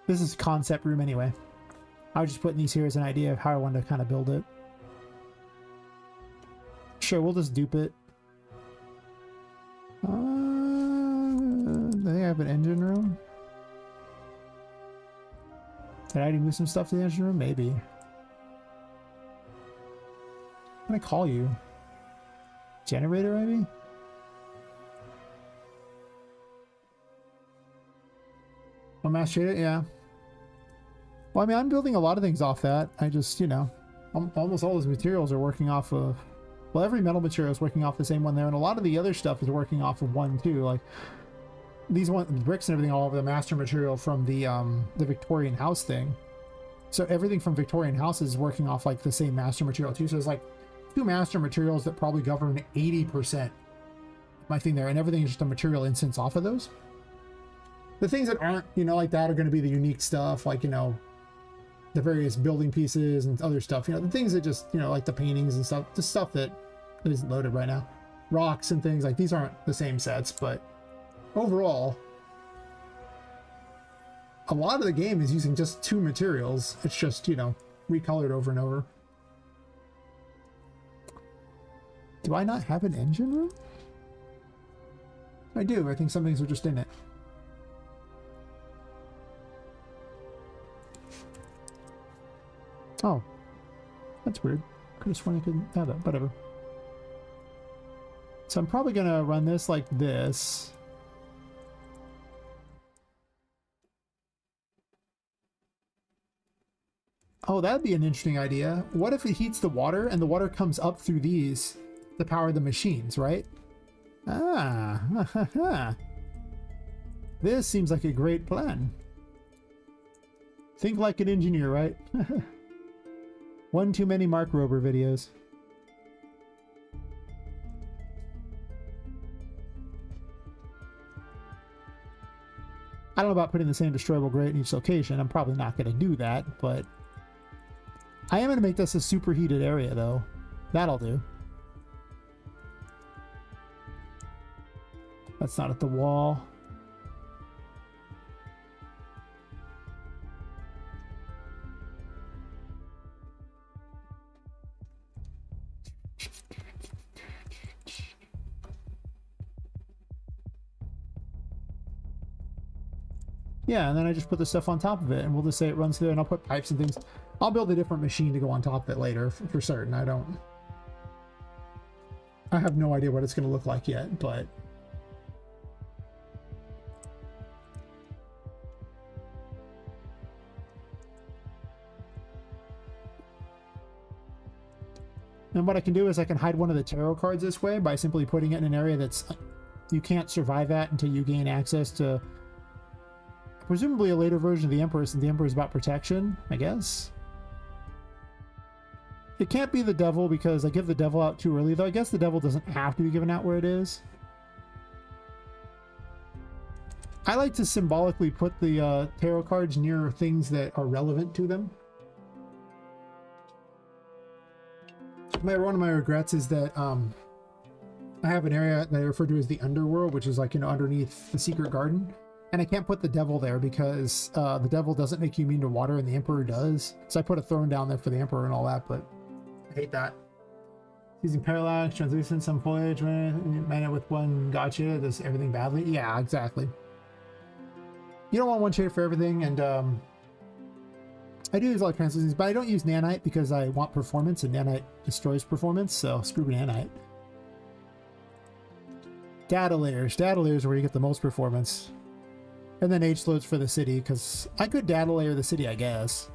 This is concept room anyway. I was just putting these here as an idea of how I wanted to kind of build it. Sure, we'll just dupe it. Do they have an engine room? Did I already move some stuff to the engine room? Maybe. I'm gonna call you. Generator, maybe? Oh, mass trade it? Yeah. Well, I mean, I'm building a lot of things off that. I just, you know, almost all those materials are working off of, well, every metal material is working off the same one there, and a lot of the other stuff is working off of one too. Like these bricks and everything all over the master material from the Victorian house thing. So everything from Victorian houses is working off like the same master material too. So it's like two master materials that probably govern 80% of my thing there, and everything is just a material instance off of those. The things that aren't, you know, like that are going to be the unique stuff, like, you know, the various building pieces and other stuff, you know, the things that just, you know, like the paintings and stuff, the stuff that isn't loaded right now, rocks and things like these aren't the same sets, but overall, a lot of the game is using just two materials. It's just, you know, recolored over and over. Do I not have an engine room? I do. I think some things are just in it. Oh, that's weird. Could have sworn I couldn't have that. Whatever. So I'm probably going to run this like this. Oh, that'd be an interesting idea. What if it heats the water and the water comes up through these to power the machines, right? Ah, this seems like a great plan. Think like an engineer, right? One too many Mark Rober videos. I don't know about putting the same destroyable grate in each location. I'm probably not going to do that, but I am going to make this a superheated area, though. That'll do. That's not at the wall. Yeah, and then I just put the stuff on top of it, and we'll just say it runs through, and I'll put pipes and things. I'll build a different machine to go on top of it later, for certain. I have no idea what it's going to look like yet, but... And what I can do is I can hide one of the tarot cards this way by simply putting it in an area that's... You can't survive at until you gain access to... presumably a later version of the Emperor, since the Emperor is about protection, I guess. It can't be the Devil because I give the Devil out too early, though I guess the Devil doesn't have to be given out where it is. I like to symbolically put the tarot cards near things that are relevant to them. One of my regrets is that I have an area that I refer to as the Underworld, which is like, you know, underneath the Secret Garden. And I can't put the Devil there because the Devil doesn't make you immune to water and the Emperor does. So I put a throne down there for the Emperor and all that, but I hate that. Using parallax, translucent, some foliage, man with one gotcha, does everything badly? Yeah, exactly. You don't want one shade for everything, and I do use a lot of translucents, but I don't use nanite because I want performance, and nanite destroys performance, so screw nanite. Data layers. Data layers are where you get the most performance. And then H loads for the city, because I could data layer the city, I guess.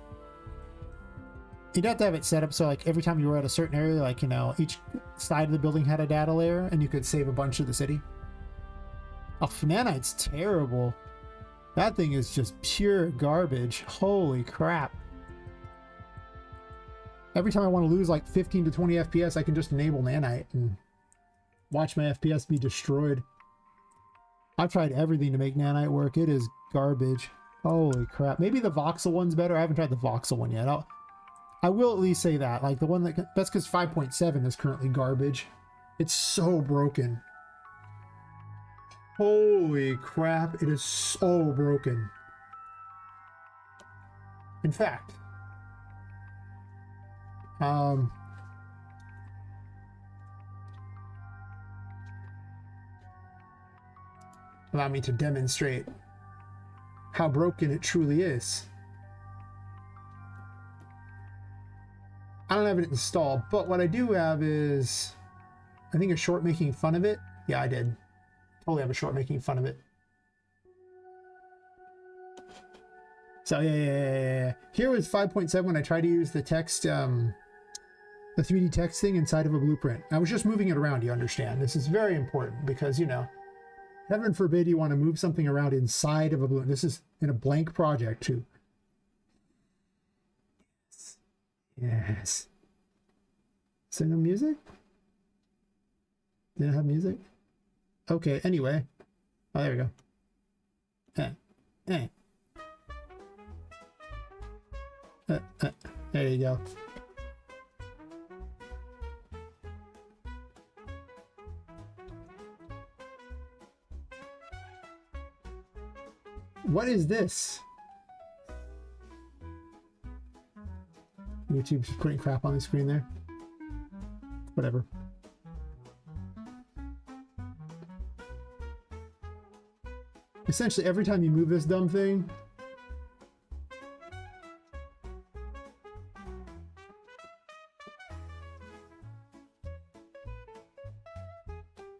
You'd have to have it set up so like every time you were at a certain area, like, you know, each side of the building had a data layer, and you could save a bunch of the city. Oh, nanite's terrible. That thing is just pure garbage. Holy crap. Every time I want to lose like 15 to 20 FPS, I can just enable nanite and watch my FPS be destroyed. I've tried everything to make nanite work. It is garbage. Holy crap. Maybe the voxel one's better. I haven't tried the voxel one yet. I will at least say that. Like the one that's because 5.7 is currently garbage. It's so broken. Holy crap. It is so broken. In fact, allow me to demonstrate how broken it truly is. I don't have it installed, but what I do have is, I think, a short making fun of it. Yeah, I did. Totally have a short making fun of it. So yeah. Here was 5.7 when I tried to use the text, the 3D text thing inside of a blueprint. I was just moving it around, you understand. This is very important because, you know, heaven forbid you want to move something around inside of a balloon. This is in a blank project too. Yes. Is there no music? Did it have music? Okay, anyway. Oh, there we go. There you go. What is this? YouTube's putting crap on the screen there. Whatever. Essentially, every time you move this dumb thing,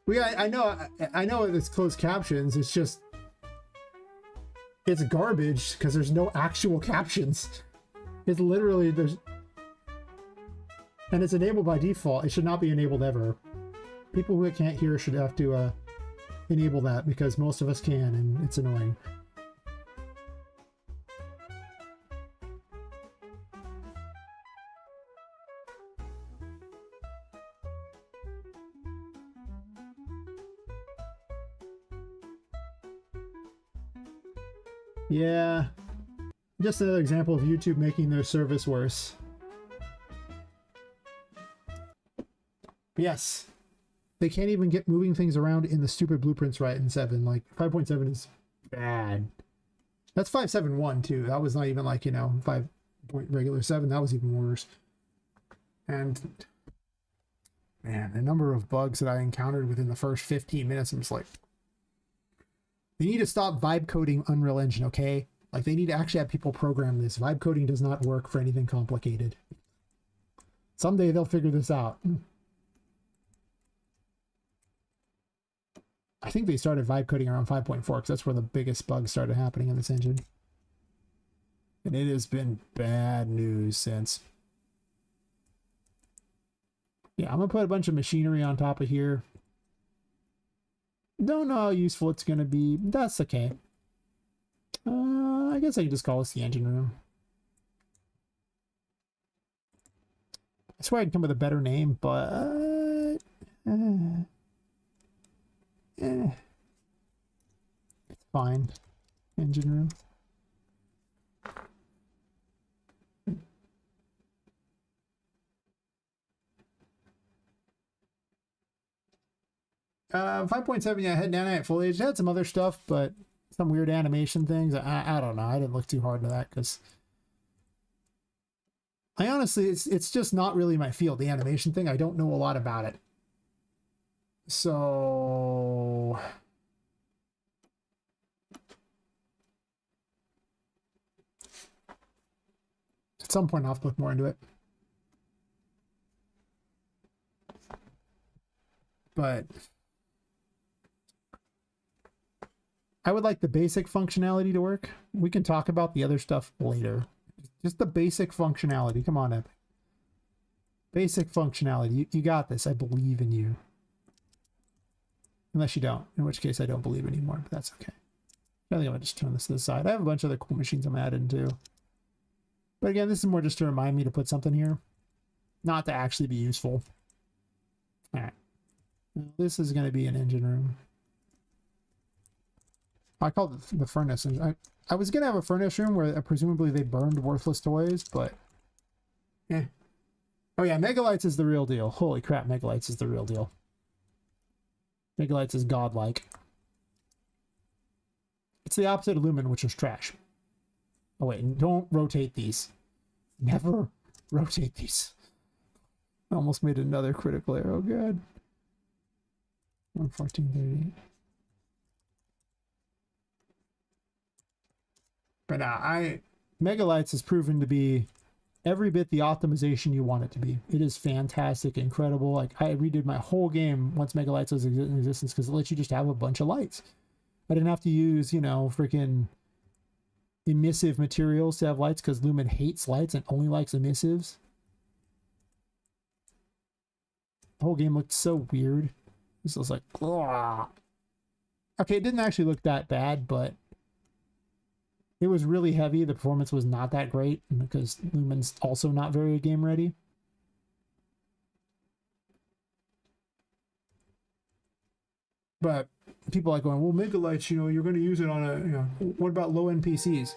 I know it's closed captions. It's just, it's garbage because there's no actual captions. It's literally, and it's enabled by default. It should not be enabled ever. People who can't hear should have to enable that because most of us can, and it's annoying. Yeah. Just another example of YouTube making their service worse. Yes. They can't even get moving things around in the stupid blueprints right in 7. Like, 5.7 is bad. That's 5.7.1 too. That was not even like, you know, 5 point regular 7. That was even worse. And man, the number of bugs that I encountered within the first 15 minutes, I'm just like, they need to stop vibe coding Unreal Engine, okay? Like, they need to actually have people program this. Vibe coding does not work for anything complicated. Someday they'll figure this out. I think they started vibe coding around 5.4 because that's where the biggest bugs started happening in this engine. And it has been bad news since. Yeah, I'm going to put a bunch of machinery on top of here. Don't know how useful it's going to be. That's okay. I guess I can just call this the engine room. I swear I'd come with a better name, but... it's fine. Engine room. 5.7, yeah, head down at foliage. It had some other stuff, but some weird animation things. I don't know. I didn't look too hard into that because I honestly, it's just not really my field, the animation thing. I don't know a lot about it. So at some point I'll have to look more into it. But I would like the basic functionality to work. We can talk about the other stuff later. Just the basic functionality. Come on, Epic. Basic functionality. You got this. I believe in you. Unless you don't. In which case I don't believe anymore, but that's okay. I think I'm going to just turn this to the side. I have a bunch of other cool machines I'm adding too. But again, this is more just to remind me to put something here. Not to actually be useful. Alright. This is going to be an engine room. I call it the furnace. I was going to have a furnace room where presumably they burned worthless toys, but... eh. Oh yeah, Megalites is the real deal. Holy crap, Megalites is the real deal. Megalites is godlike. It's the opposite of Lumen, which is trash. Oh wait, don't rotate these. Never rotate these. I almost made another critical error. Oh god. 114.38. But Megalites has proven to be every bit the optimization you want it to be. It is fantastic, incredible. Like, I redid my whole game once Megalites was in existence because it lets you just have a bunch of lights. I didn't have to use, you know, freaking emissive materials to have lights because Lumen hates lights and only likes emissives. The whole game looked so weird. This was like, ugh. Okay, it didn't actually look that bad, but it was really heavy. The performance was not that great because Lumen's also not very game ready. But people are like going, well, Megalites, you know, you're going to use it on a, you know, what about low NPCs?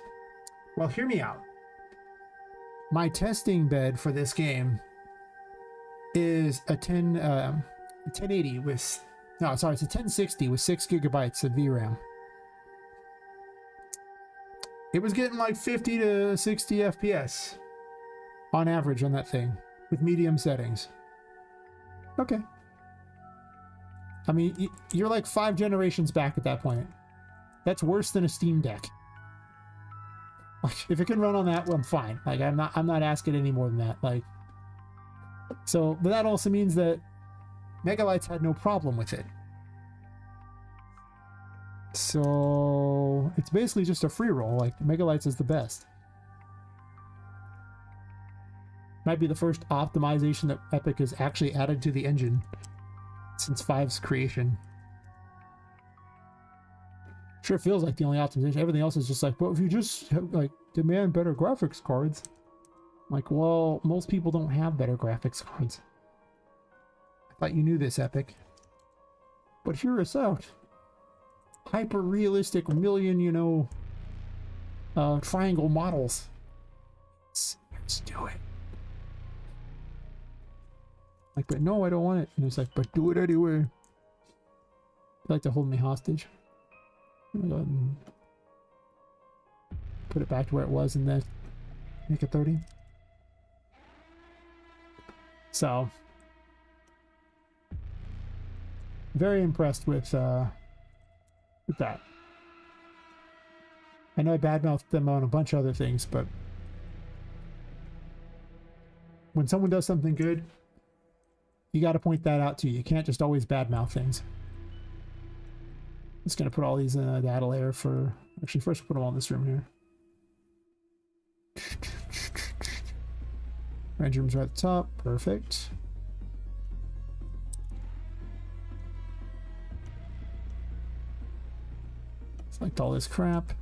Well, hear me out. My testing bed for this game is a 1080 with, no, sorry, it's a 1060 with 6 gigabytes of VRAM. It was getting like 50 to 60 FPS on average on that thing with medium settings. Okay. I mean, you're like 5 generations back at that point. That's worse than a Steam Deck. Like, if it can run on that, well, I'm fine. Like, I'm not asking any more than that. Like, so, but that also means that Megalites had no problem with it. So it's basically just a free roll. Like, Megalites is the best. Might be the first optimization that Epic has actually added to the engine since 5's creation. Sure feels like the only optimization. Everything else is just like, well, if you just have, like, demand better graphics cards. Like, well, most people don't have better graphics cards. I thought you knew this, Epic. But hear us out. Hyper realistic million, you know, triangle models. Let's do it. Like, but no, I don't want it. And it's like, but do it anyway. They like to hold me hostage. I'm gonna go ahead and put it back to where it was and then make it 30. So, very impressed with that. I know I badmouthed them on a bunch of other things, but when someone does something good, you got to point that out too. You can't just always badmouth things. Just gonna put all these in a data layer for. Actually, first we'll put them all in this room here. Range room's right at the top. Perfect. Select all this crap.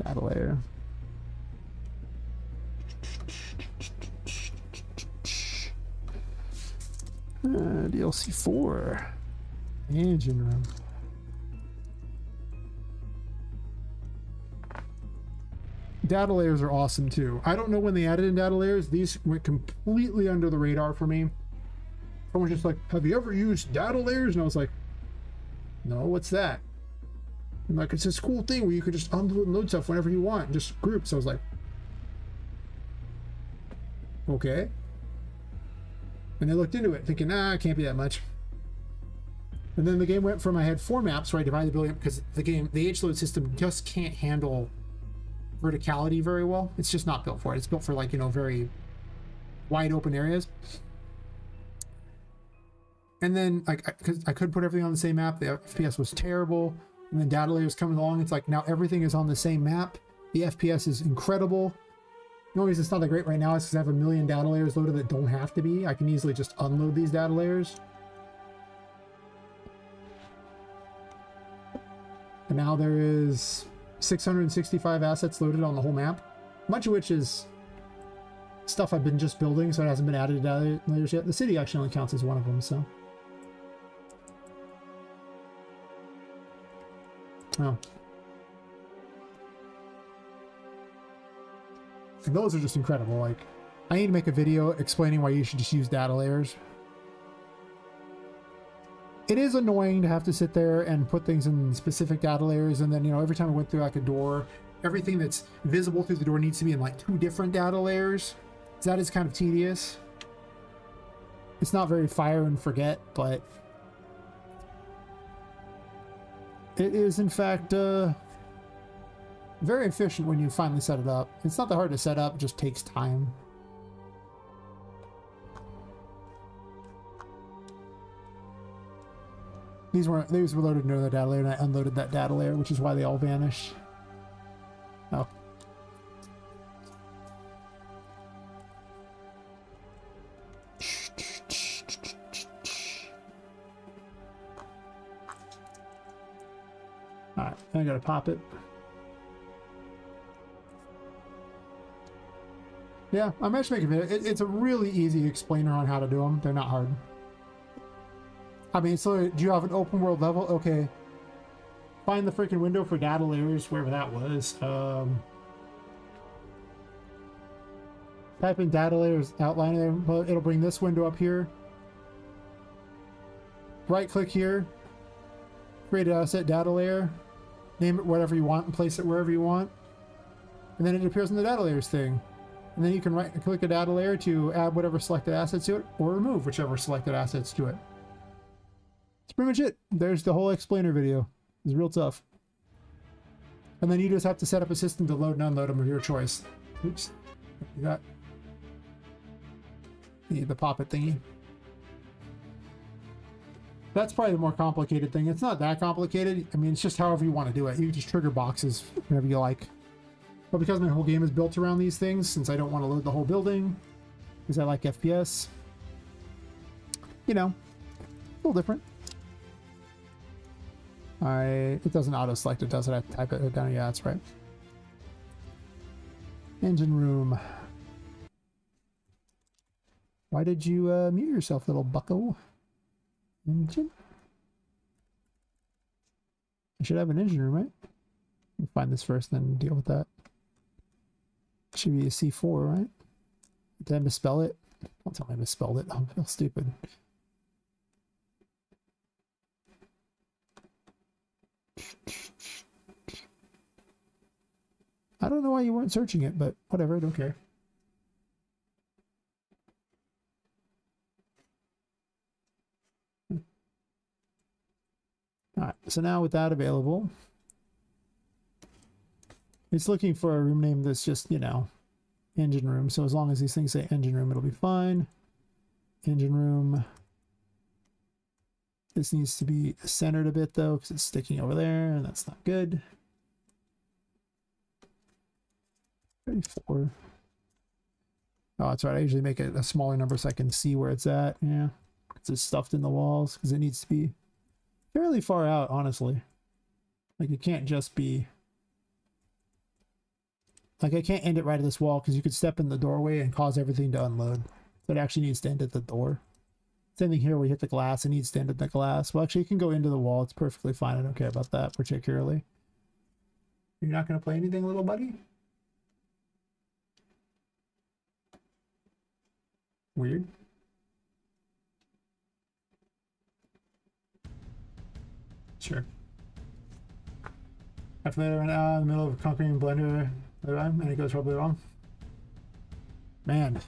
Data layer. DLC 4. Engine room. Data layers are awesome too. I don't know when they added in data layers. These went completely under the radar for me. Someone's just like, have you ever used data layers? And I was like, no, what's that? And like, it's this cool thing where you could just unload and load stuff whenever you want, just groups. So I was like, okay. And I looked into it thinking, nah, it can't be that much. And then the game went from I had 4 maps where I divided the building up because the H-load system just can't handle verticality very well. It's just not built for it. It's built for, like, you know, very wide open areas. And then like I could put everything on the same map. The FPS was terrible. And then data layers coming along. It's like now everything is on the same map. The FPS is incredible. The only reason it's not that great right now is because I have a million data layers loaded that don't have to be. I can easily just unload these data layers. And now there is 665 assets loaded on the whole map, much of which is stuff I've been just building, so it hasn't been added to data layers yet. The city actually only counts as one of them, so. Oh. And those are just incredible. Like, I need to make a video explaining why you should just use data layers. It is annoying to have to sit there and put things in specific data layers, and then, you know, every time I went through like a door, everything that's visible through the door needs to be in like 2 different data layers. That is kind of tedious. It's not very fire and forget, but it is in fact very efficient when you finally set it up. It's not that hard to set up, it just takes time. These were loaded into the data layer, and I unloaded that data layer, which is why they all vanished. Oh. Alright, I gotta pop it. Yeah, I'm actually making it. It's a really easy explainer on how to do them. They're not hard. I mean, so do you have an open world level? Okay. Find the freaking window for data layers, wherever that was. Type in data layers outline there. It'll bring this window up here. Right click here. Create an asset data layer. Name it whatever you want and place it wherever you want. And then it appears in the data layers thing. And then you can right click a data layer to add whatever selected assets to it, or remove whichever selected assets to it. That's pretty much it. There's the whole explainer video. It's real tough. And then you just have to set up a system to load and unload them of your choice. Oops. You got the Poppet thingy. That's probably the more complicated thing. It's not that complicated. I mean, it's just however you want to do it. You just trigger boxes whenever you like. But because my whole game is built around these things, since I don't want to load the whole building, because I like FPS, you know, a little different. It doesn't auto-select it, does it? I have to type it down. Yeah, that's right. Engine room. Why did you mute yourself, little bucko? Engine. I should have an engine room, right? We'll find this first, then deal with that. Should be a C4, right? Did I misspell it? Don't tell me I misspelled it. I feel stupid. I don't know why you weren't searching it, but whatever, I don't care. Alright, so now with that available, it's looking for a room name that's just, you know, engine room. So as long as these things say engine room, it'll be fine. Engine room. This needs to be centered a bit though, because it's sticking over there, and that's not good. 34. Oh, that's right. I usually make it a smaller number so I can see where it's at. Yeah, it's stuffed in the walls because it needs to be fairly far out, honestly. Like it can't just be like I can't end it right at this wall because you could step in the doorway and cause everything to unload. So it actually needs to end at the door. Same thing here where you hit the glass, it needs to end at the glass. Well, actually, you can go into the wall. It's perfectly fine. I don't care about that particularly. You're not going to play anything, little buddy? Weird. Sure. I play right now in the middle of conquering Blender, and it goes probably wrong. Man.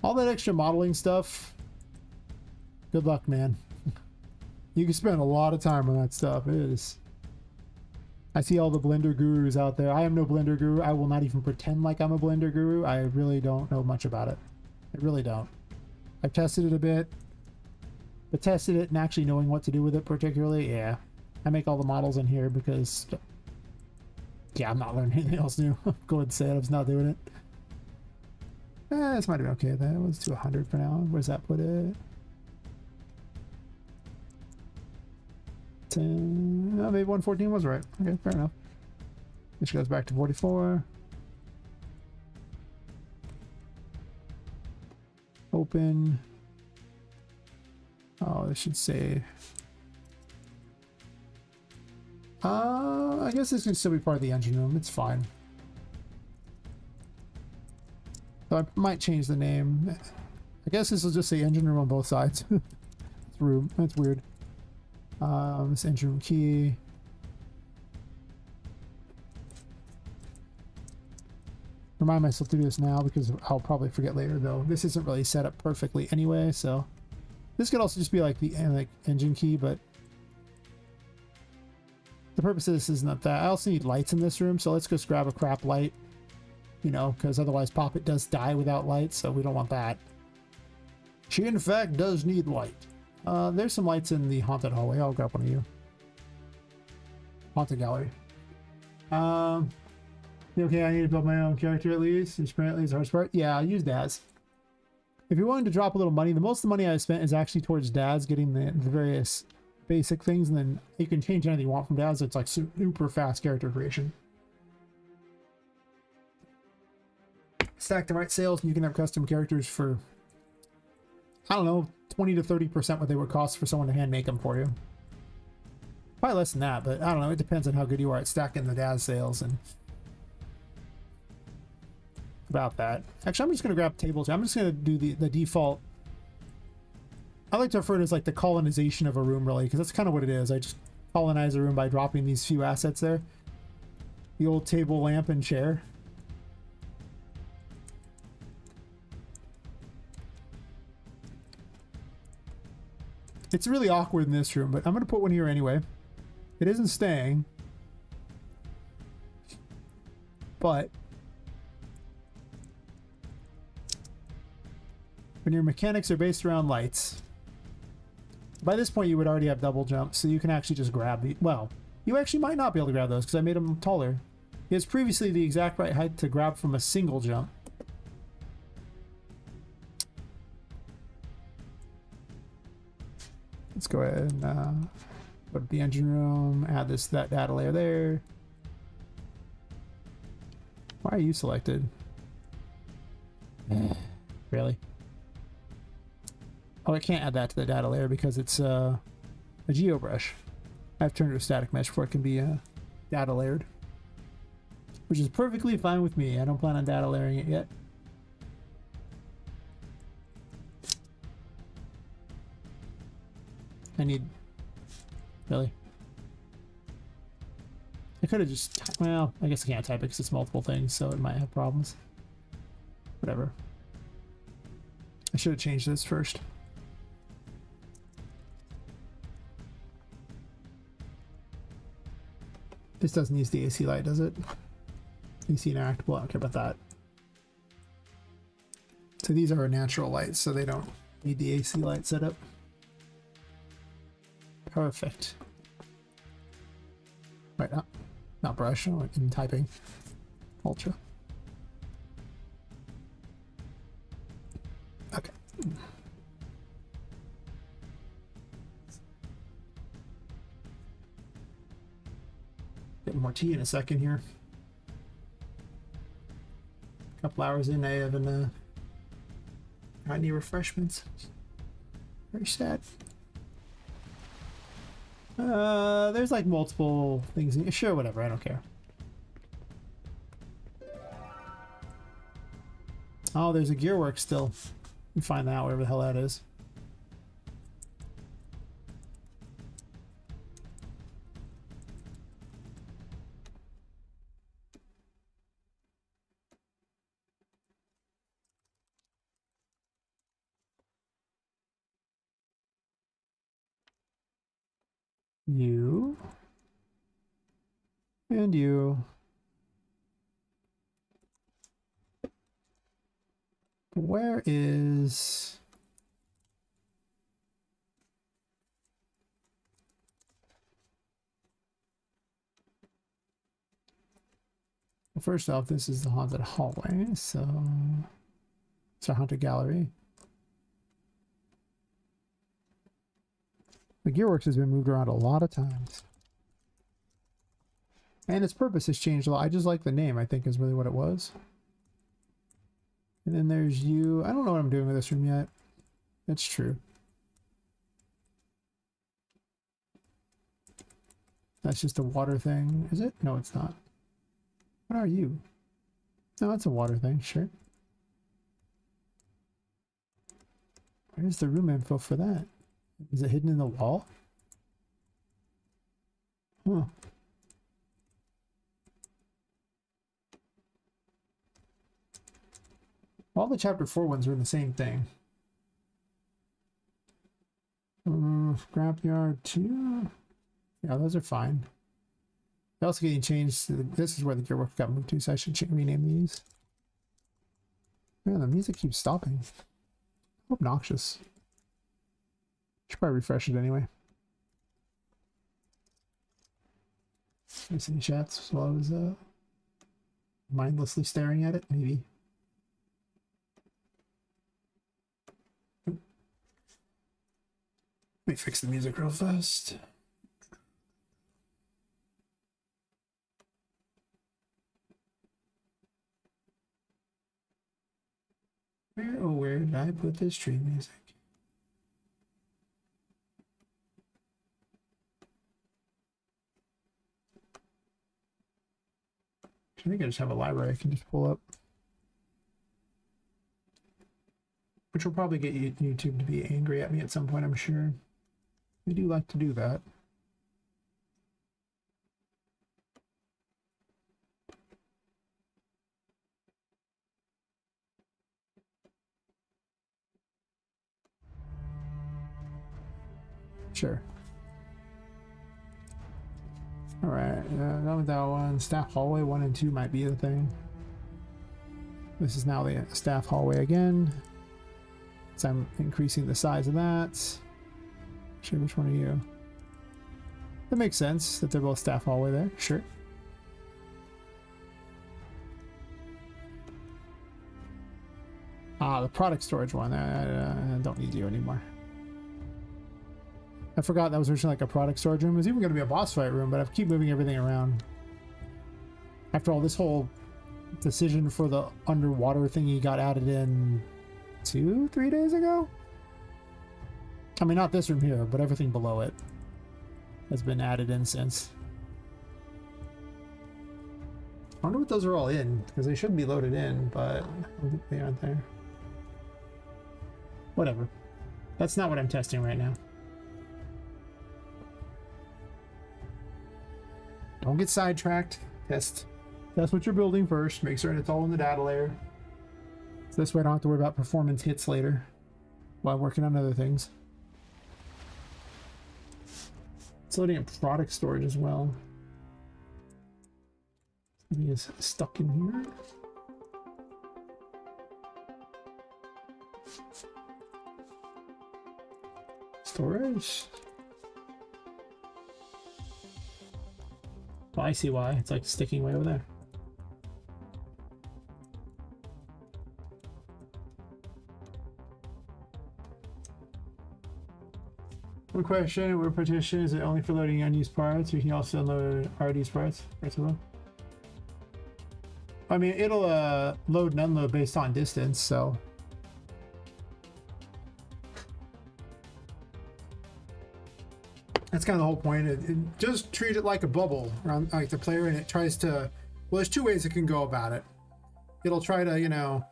All that extra modeling stuff, good luck, man. You can spend a lot of time on that stuff. It is. I see all the Blender gurus out there. I am no Blender guru. I will not even pretend like I'm a Blender guru. I really don't know much about it. I really don't. I've tested it a bit. But tested it and actually knowing what to do with it particularly, yeah. I make all the models in here because, yeah, I'm not learning anything else new. Go ahead and say it. I was not doing it. This might have been okay. That was to 100 for now. Where's that put it? 10. Oh, maybe 114 was right. Okay, fair enough. This goes back to 44. Open. Oh, this should say. I guess this can still be part of the engine room. It's fine. So I might change the name. I guess this will just say engine room on both sides. It's room. That's weird. This engine room key. Remind myself to do this now because I'll probably forget later though. This isn't really set up perfectly anyway, so this could also just be like the engine key, but the purpose of this is not that. I also need lights in this room, so let's just grab a crap light, you know, because otherwise Poppet does die without lights, so we don't want that. She in fact does need light. There's some lights in the haunted hallway. I'll grab one of you. Haunted gallery. Okay, I need to build my own character at least. Apparently it's the hardest part. Yeah, I'll use Daz. If you're willing to drop a little money, the most of the money I spent is actually towards Daz, getting the various basic things, and then you can change anything you want from Daz. It's like super fast character creation. Stack the right sales, and you can have custom characters for, I don't know, 20 to 30% what they would cost for someone to hand make them for you. Probably less than that, but I don't know. It depends on how good you are at stacking the Daz sales and about that. Actually, I'm just going to grab tables. I'm just going to do the default. I like to refer to it as like the colonization of a room, really, because that's kind of what it is. I just colonize a room by dropping these few assets there. The old table, lamp, and chair. It's really awkward in this room, but I'm going to put one here anyway. It isn't staying. But when your mechanics are based around lights, by this point you would already have double jumps, so you can actually just grab the... Well, you actually might not be able to grab those because I made them taller. He has previously the exact right height to grab from a single jump. Let's go ahead and go to the engine room, add that data layer there. Why are you selected? Really? Oh, I can't add that to the data layer because it's a GeoBrush. I've turned to a static mesh before it can be data layered, which is perfectly fine with me. I don't plan on data layering it yet. I need... Really? I could have just... Well, I guess I can't type it because it's multiple things, so it might have problems. Whatever. I should have changed this first. This doesn't use the AC light, does it? AC interactable, I don't care about that. So these are natural lights, so they don't need the AC light setup. Perfect. Right, not brush, in typing. Ultra. Okay. Get more tea in a second here. A couple hours in, I haven't got any refreshments. Very sad. There's like multiple things. Sure, whatever. I don't care. Oh, there's a gearworks still. You can find that, whatever the hell that is. You. And you. Where is... Well, first off, this is the haunted hallway, so it's a haunted gallery. The gearworks has been moved around a lot of times. And its purpose has changed a lot. I just like the name, I think, is really what it was. And then there's you. I don't know what I'm doing with this room yet. That's true. That's just a water thing, is it? No, it's not. What are you? No, that's a water thing, sure. Where's the room info for that? Is it hidden in the wall? Huh. All the chapter 4 ones are in the same thing. Scrapyard 2. Yeah, those are fine. They're also getting changed. This is where the gearwork got moved to, so I should rename these. Man, the music keeps stopping. Obnoxious. Should probably refresh it anyway. There's any chats while I was mindlessly staring at it, maybe. Let me fix the music real fast. Where did I put this stream music? I think I just have a library I can just pull up. Which will probably get YouTube to be angry at me at some point, I'm sure. They do like to do that. Sure. Alright, done with that one. Staff hallway 1 and 2 might be the thing. This is now the staff hallway again. So I'm increasing the size of that. Sure, which one are you? That makes sense that they're both staff hallway there. Sure. Ah, the product storage one. I don't need you anymore. I forgot that was originally like a product storage room. It was even going to be a boss fight room, but I keep moving everything around. After all, this whole decision for the underwater thingy got added in 2-3 days ago? I mean, not this room here, but everything below it. has been added in since. I wonder what those are all in, because they should be loaded in, but I don't think they aren't there. Whatever. That's not what I'm testing right now. Don't get sidetracked. Test what you're building first. Make certain it's all in the data layer. So this way I don't have to worry about performance hits later while working on other things. It's loading up product storage as well. Something is stuck in here. Storage. Oh, I see why. It's like sticking way over there. One question, word partition, is it only for loading unused parts, or you can also load already used parts as well? I mean, it'll load and unload based on distance, so. That's kind of the whole point. Just treat it like a bubble around like the player, and it tries to, well, there's two ways it can go about it. It'll try to, you know,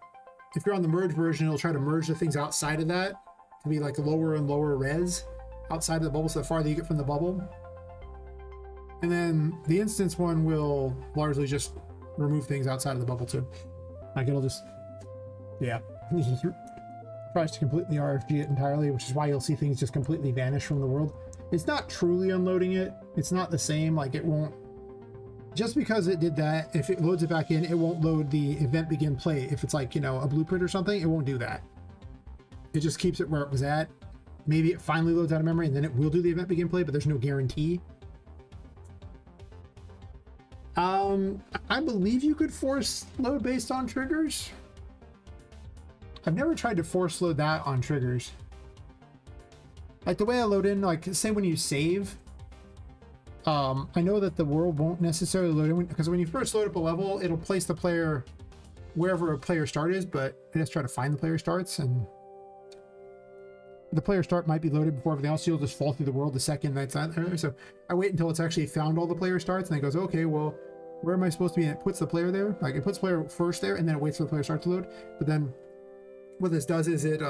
if you're on the merge version, it'll try to merge the things outside of that to be like lower and lower res outside of the bubble, so the farther you get from the bubble. And then the instance one will largely just remove things outside of the bubble too. Like it'll just, yeah, tries to completely RFG it entirely, which is why you'll see things just completely vanish from the world. It's not truly unloading it. It's not the same. Like it won't, just because it did that, if it loads it back in, it won't load the event begin play. If it's like, you know, a blueprint or something, it won't do that. It just keeps it where it was at. Maybe it finally loads out of memory and then it will do the event begin play, but there's no guarantee. I believe you could force load based on triggers. I've never tried to force load that on triggers. Like the way I load in, like say when you save, I know that the world won't necessarily load in because when you first load up a level, it'll place the player wherever a player start is, but it has to try to find the player starts, and the player start might be loaded before everything else. So you'll just fall through the world the second that's not there. So I wait until it's actually found all the player starts, and it goes, okay, well, where am I supposed to be? And it puts the player there. Like it puts player first there, and then it waits for the player start to load. But then what this does is it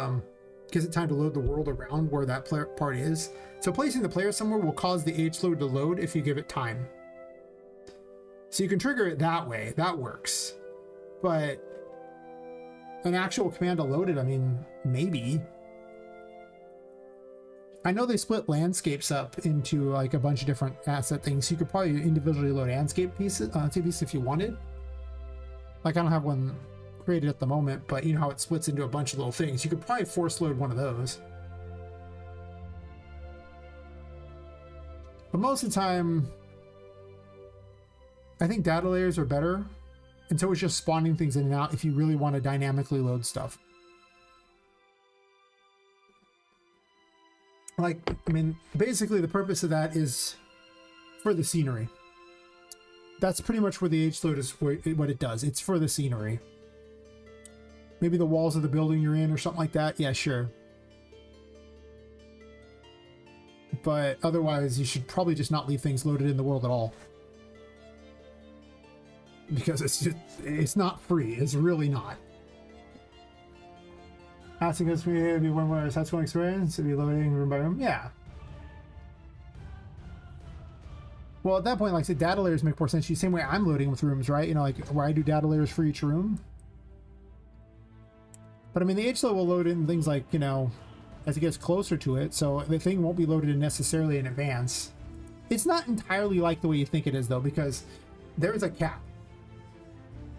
gives it time to load the world around where that player part is. So placing the player somewhere will cause the H load to load if you give it time. So you can trigger it that way. That works. But an actual command to load it, I mean, maybe. I know they split landscapes up into like a bunch of different asset things. So you could probably individually load landscape pieces if you wanted. Like I don't have one created at the moment, but you know how it splits into a bunch of little things. You could probably force load one of those. But most of the time, I think data layers are better. And so it's just spawning things in and out if you really want to dynamically load stuff. Like, I mean, basically the purpose of that is for the scenery. That's pretty much where the H load is, what it does. It's for the scenery. Maybe the walls of the building you're in or something like that. Yeah, sure. But otherwise, you should probably just not leave things loaded in the world at all. Because it's not free. It's really not. Asking us for you to be one more subsequent experience to be loading room by room. Yeah. Well, at that point, like I said, data layers make more sense. The same way I'm loading with rooms, right? You know, like where I do data layers for each room. But I mean, the H load will load in things like, you know, as it gets closer to it. So the thing won't be loaded in necessarily in advance. It's not entirely like the way you think it is, though, because there is a cap.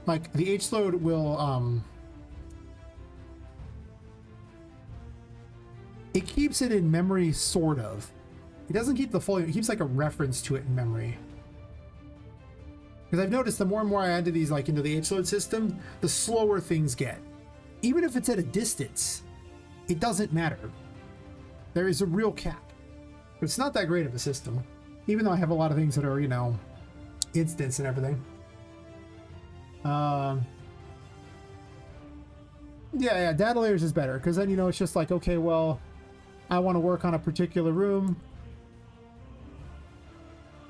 Like the H load will, it keeps it in memory, sort of. It doesn't keep the full, it keeps like a reference to it in memory. Because I've noticed the more and more I add to these, like into the H load system, the slower things get. Even if it's at a distance, it doesn't matter. There is a real cap. But it's not that great of a system. Even though I have a lot of things that are, you know, instance and everything. Yeah, data layers is better. Because then, you know, it's just like, okay, well, I want to work on a particular room.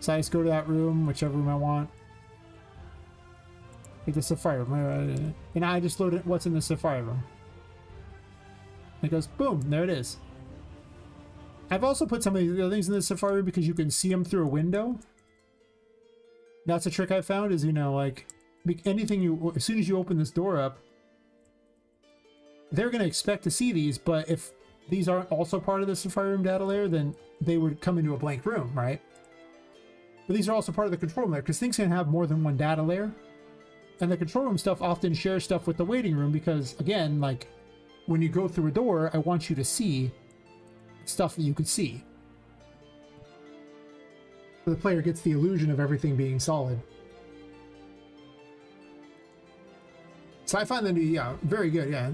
So I just go to that room, whichever room I want. Like the Safari room. And I just load it, what's in the Safari room. And it goes, boom, there it is. I've also put some of the other things in the Safari room because you can see them through a window. That's a trick I found is, you know, like anything you, as soon as you open this door up, they're going to expect to see these, but if these aren't also part of the Safari room data layer, then they would come into a blank room, right? But these are also part of the control room layer because things can have more than one data layer. And the control room stuff often shares stuff with the waiting room because, again, like when you go through a door, I want you to see stuff that you could see. So the player gets the illusion of everything being solid. So I find them to be, yeah, very good, yeah.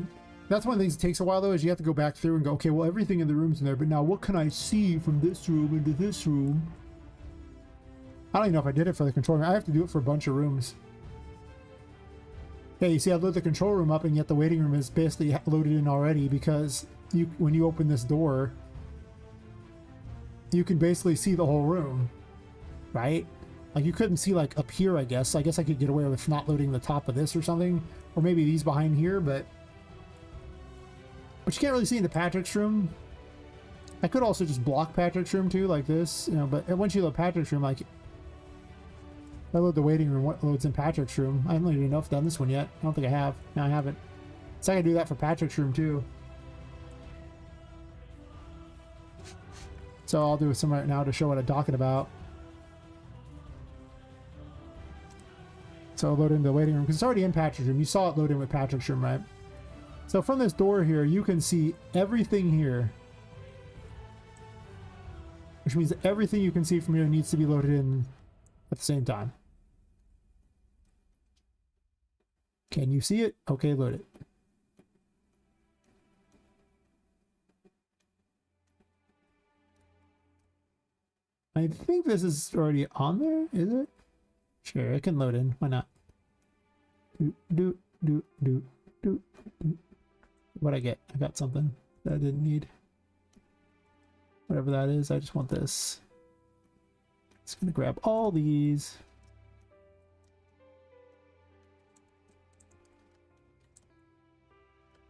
That's one of the things that takes a while, though, is you have to go back through and go, okay, well, everything in the room's in there, but now what can I see from this room into this room? I don't even know if I did it for the control room. I have to do it for a bunch of rooms. Yeah, you see I load the control room up, and yet the waiting room is basically loaded in already because when you open this door, you can basically see the whole room, right? Like you couldn't see like up here, I guess. I guess I could get away with not loading the top of this or something, or maybe these behind here, but you can't really see into Patrick's room. I could also just block Patrick's room too, like this, you know, but once you load Patrick's room, like I load the waiting room, what loads in Patrick's room? I don't even know if I've done this one yet. I don't think I have. No, I haven't. So I can do that for Patrick's room too. So I'll do some right now to show what I'm talking about. So I'll load into the waiting room because it's already in Patrick's room. You saw it load in with Patrick's room, right? So from this door here, you can see everything here. Which means that everything you can see from here needs to be loaded in at the same time. Can you see it? Okay, load it. I think this is already on there, is it? Sure, it can load in. Why not? Do. What'd I get? I got something that I didn't need. Whatever that is, I just want this. It's gonna grab all these.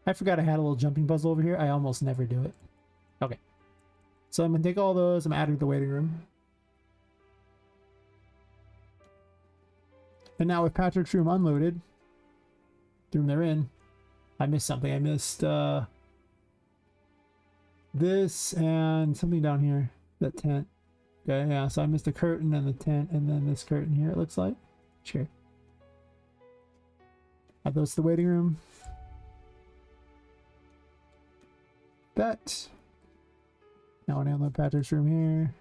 I forgot I had a little jumping puzzle over here. I almost never do it. Okay. So I'm gonna take all those, I'm adding to the waiting room. And now with Patrick's room unloaded, the room they're in, I missed something. I missed this and something down here. That tent. Okay, yeah, so I missed the curtain and the tent and then this curtain here, it looks like. Sure. Add those to the waiting room. That. Now when I unload Patrick's room here.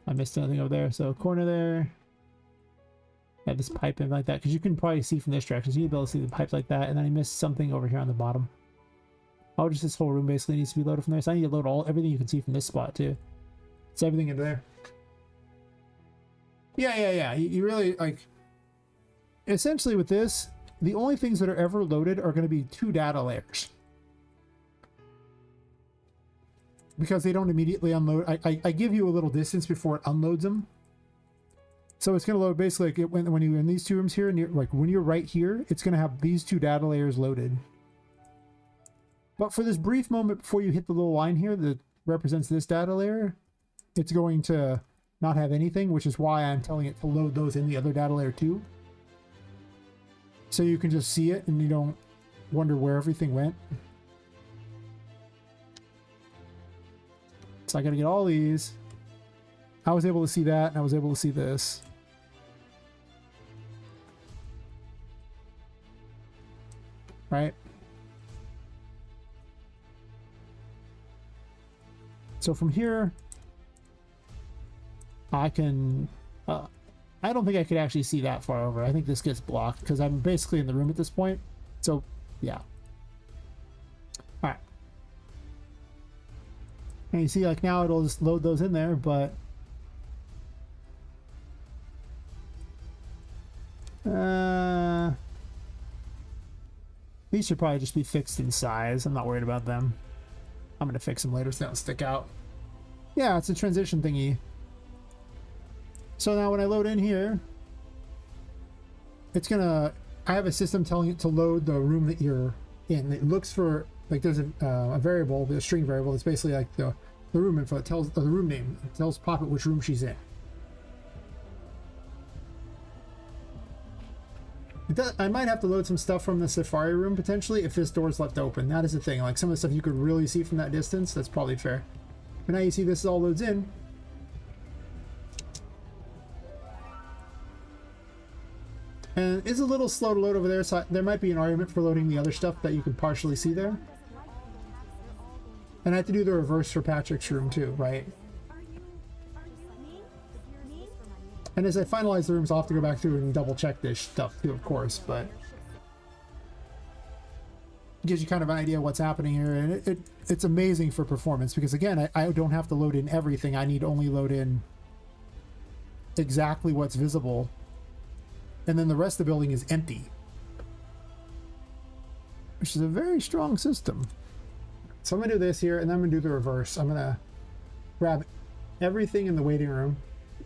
I missed anything over there, so corner there. Add this pipe in like that, because you can probably see from this direction. So you'll be able to see the pipes like that, and then I missed something over here on the bottom. Oh, just this whole room basically needs to be loaded from there. So I need to load everything you can see from this spot too. It's everything in there. Yeah. You really, like, essentially with this, the only things that are ever loaded are going to be 2 data layers. Because they don't immediately unload. I give you a little distance before it unloads them. So it's going to load basically like when you're in these 2 rooms here, and you're, like when you're right here, it's going to have these 2 data layers loaded. But for this brief moment before you hit the little line here that represents this data layer, it's going to not have anything, which is why I'm telling it to load those in the other data layer too. So you can just see it and you don't wonder where everything went. So I got to get all these. I was able to see that, and I was able to see this. Right? So from here, I can... I don't think I could actually see that far over. I think this gets blocked, because I'm basically in the room at this point. So, yeah. Alright. And you see, like, now it'll just load those in there, but... these should probably just be fixed in size. I'm not worried about them. I'm gonna fix them later so they don't stick out. Yeah, it's a transition thingy. So now when I load in here, it's gonna, I have a system telling it to load the room that you're in. It looks for, like there's a variable, a string variable that's basically like the room info. It tells the room name. It tells Poppet which room she's in. I might have to load some stuff from the Safari room potentially if this door is left open. That is the thing. Like some of the stuff you could really see from that distance, that's probably fair. But now you see this all loads in. And it's a little slow to load over there, so there might be an argument for loading the other stuff that you can partially see there. And I have to do the reverse for Patrick's room too, right? And as I finalize the rooms, I'll have to go back through and double check this stuff too, of course, but it gives you kind of an idea of what's happening here. And it's amazing for performance because, again, I don't have to load in everything. I need to only load in exactly what's visible. And then the rest of the building is empty, which is a very strong system. So I'm going to do this here, and then I'm going to do the reverse. I'm going to grab everything in the waiting room.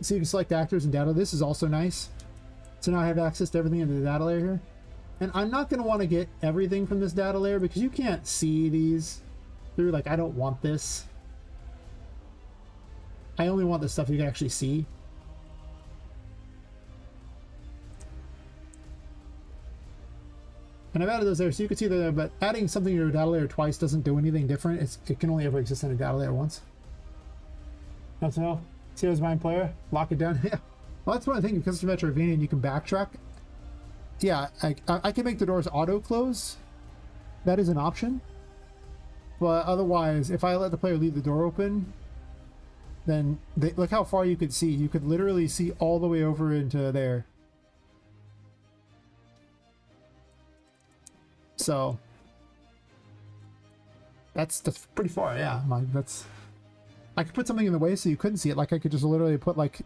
So you can select actors and data. This is also nice. So now I have access to everything in the data layer here. And I'm not going to want to get everything from this data layer because you can't see these through. Like, I don't want this. I only want the stuff you can actually see. And I've added those there so you can see they're there, but adding something to your data layer twice doesn't do anything different. It can only ever exist in a data layer once. That's all. See those mind player? Lock it down. Yeah. Well, that's one thing because it's Metroidvania and you can backtrack. Yeah, I can make the doors auto close. That is an option. But otherwise, if I let the player leave the door open, then look how far you could see. You could literally see all the way over into there. So that's pretty far. Yeah, that's. I could put something in the way so you couldn't see it. Like I could just literally put like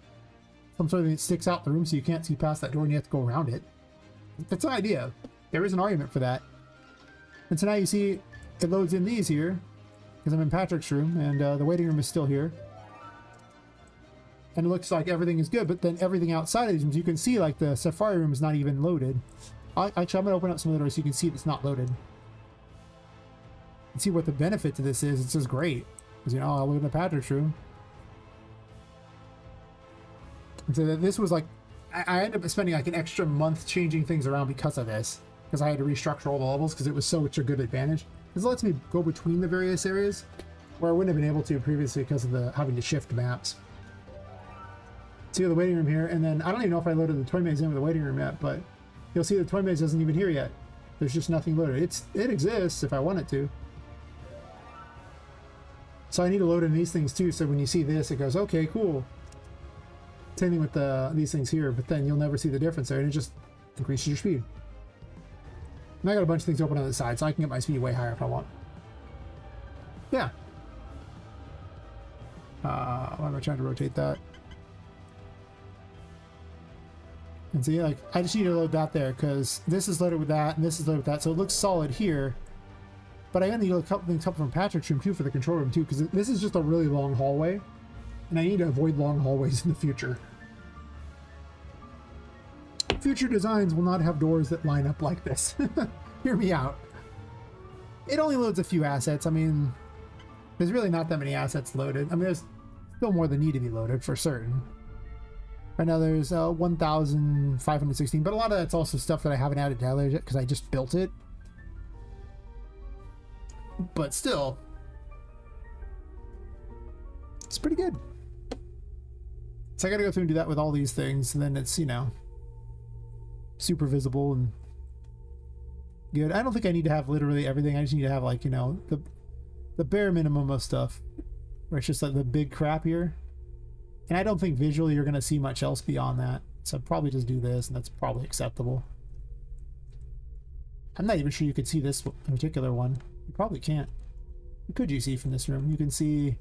some sort of thing that sticks out the room so you can't see past that door and you have to go around it. That's an idea. There is an argument for that. And so now you see it loads in these here because I'm in Patrick's room and the waiting room is still here. And it looks like everything is good, but then everything outside of these rooms, you can see like the Safari room is not even loaded. Actually, I'm going to open up some of the doors so you can see it's not loaded. And see what the benefit to this is. It's just great. Because, you know, I'll live in the Patrick's room. And so this was like, I ended up spending like an extra month changing things around because of this. Because I had to restructure all the levels because it was such a good advantage. This lets me go between the various areas where I wouldn't have been able to previously because of the having to shift maps. See the waiting room here, and then I don't even know if I loaded the toy maze in with the waiting room yet, but you'll see the toy maze isn't even here yet. There's just nothing loaded. It exists if I want it to. So I need to load in these things too, so when you see this, it goes, okay, cool. Same thing with these things here, but then you'll never see the difference there, and it just increases your speed. And I got a bunch of things open on the side, so I can get my speed way higher if I want. Yeah. Why am I trying to rotate that? And see, like, I just need to load that there, because this is loaded with that, and this is loaded with that, so it looks solid here. But I need a couple things up from Patrick's room too for the control room too, because this is just a really long hallway, and I need to avoid long hallways in the future. Future designs will not have doors that line up like this. Hear me out. It only loads a few assets. I mean, there's really not that many assets loaded. I mean, there's still more than need to be loaded for certain. Right now there's 1,516, but a lot of that's also stuff that I haven't added to yet because I just built it. But still, it's pretty good. So I gotta go through and do that with all these things, and then it's, you know, super visible and good. I don't think I need to have literally everything. I just need to have, like, you know, the bare minimum of stuff, where it's just like the big crap here. And I don't think visually you're gonna see much else beyond that. So I'd probably just do this, and that's probably acceptable. I'm not even sure you could see this particular one. You probably can't. What could you see from this room? You can see...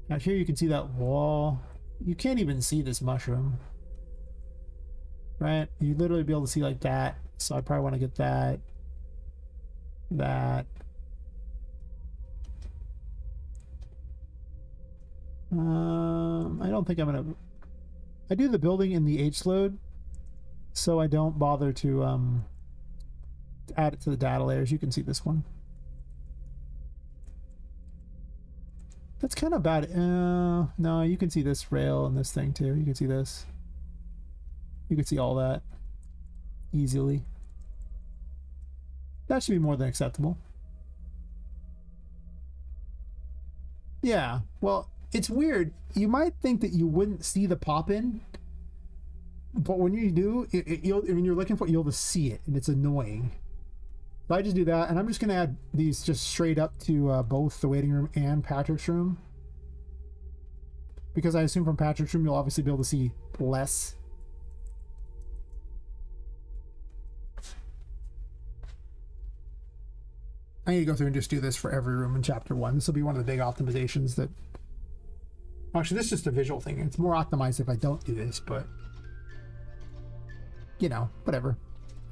Out here you can see that wall. You can't even see this mushroom. Right? You'd literally be able to see like that. So I probably want to get that. That. I don't think I'm gonna. I do the building in the H load, so I don't bother to add it to the data layers. You can see this one. That's kind of bad. No, you can see this rail and this thing too. You can see this. You can see all that easily. That should be more than acceptable. Yeah, well, it's weird. You might think that you wouldn't see the pop-in, but when you do, when you're looking for it, you'll just see it, and it's annoying. So I just do that, and I'm just going to add these just straight up to both the waiting room and Patrick's room. Because I assume from Patrick's room, you'll obviously be able to see less. I need to go through and just do this for every room in Chapter 1. This will be one of the big optimizations that... Actually, this is just a visual thing. It's more optimized if I don't do this, but... You know, whatever.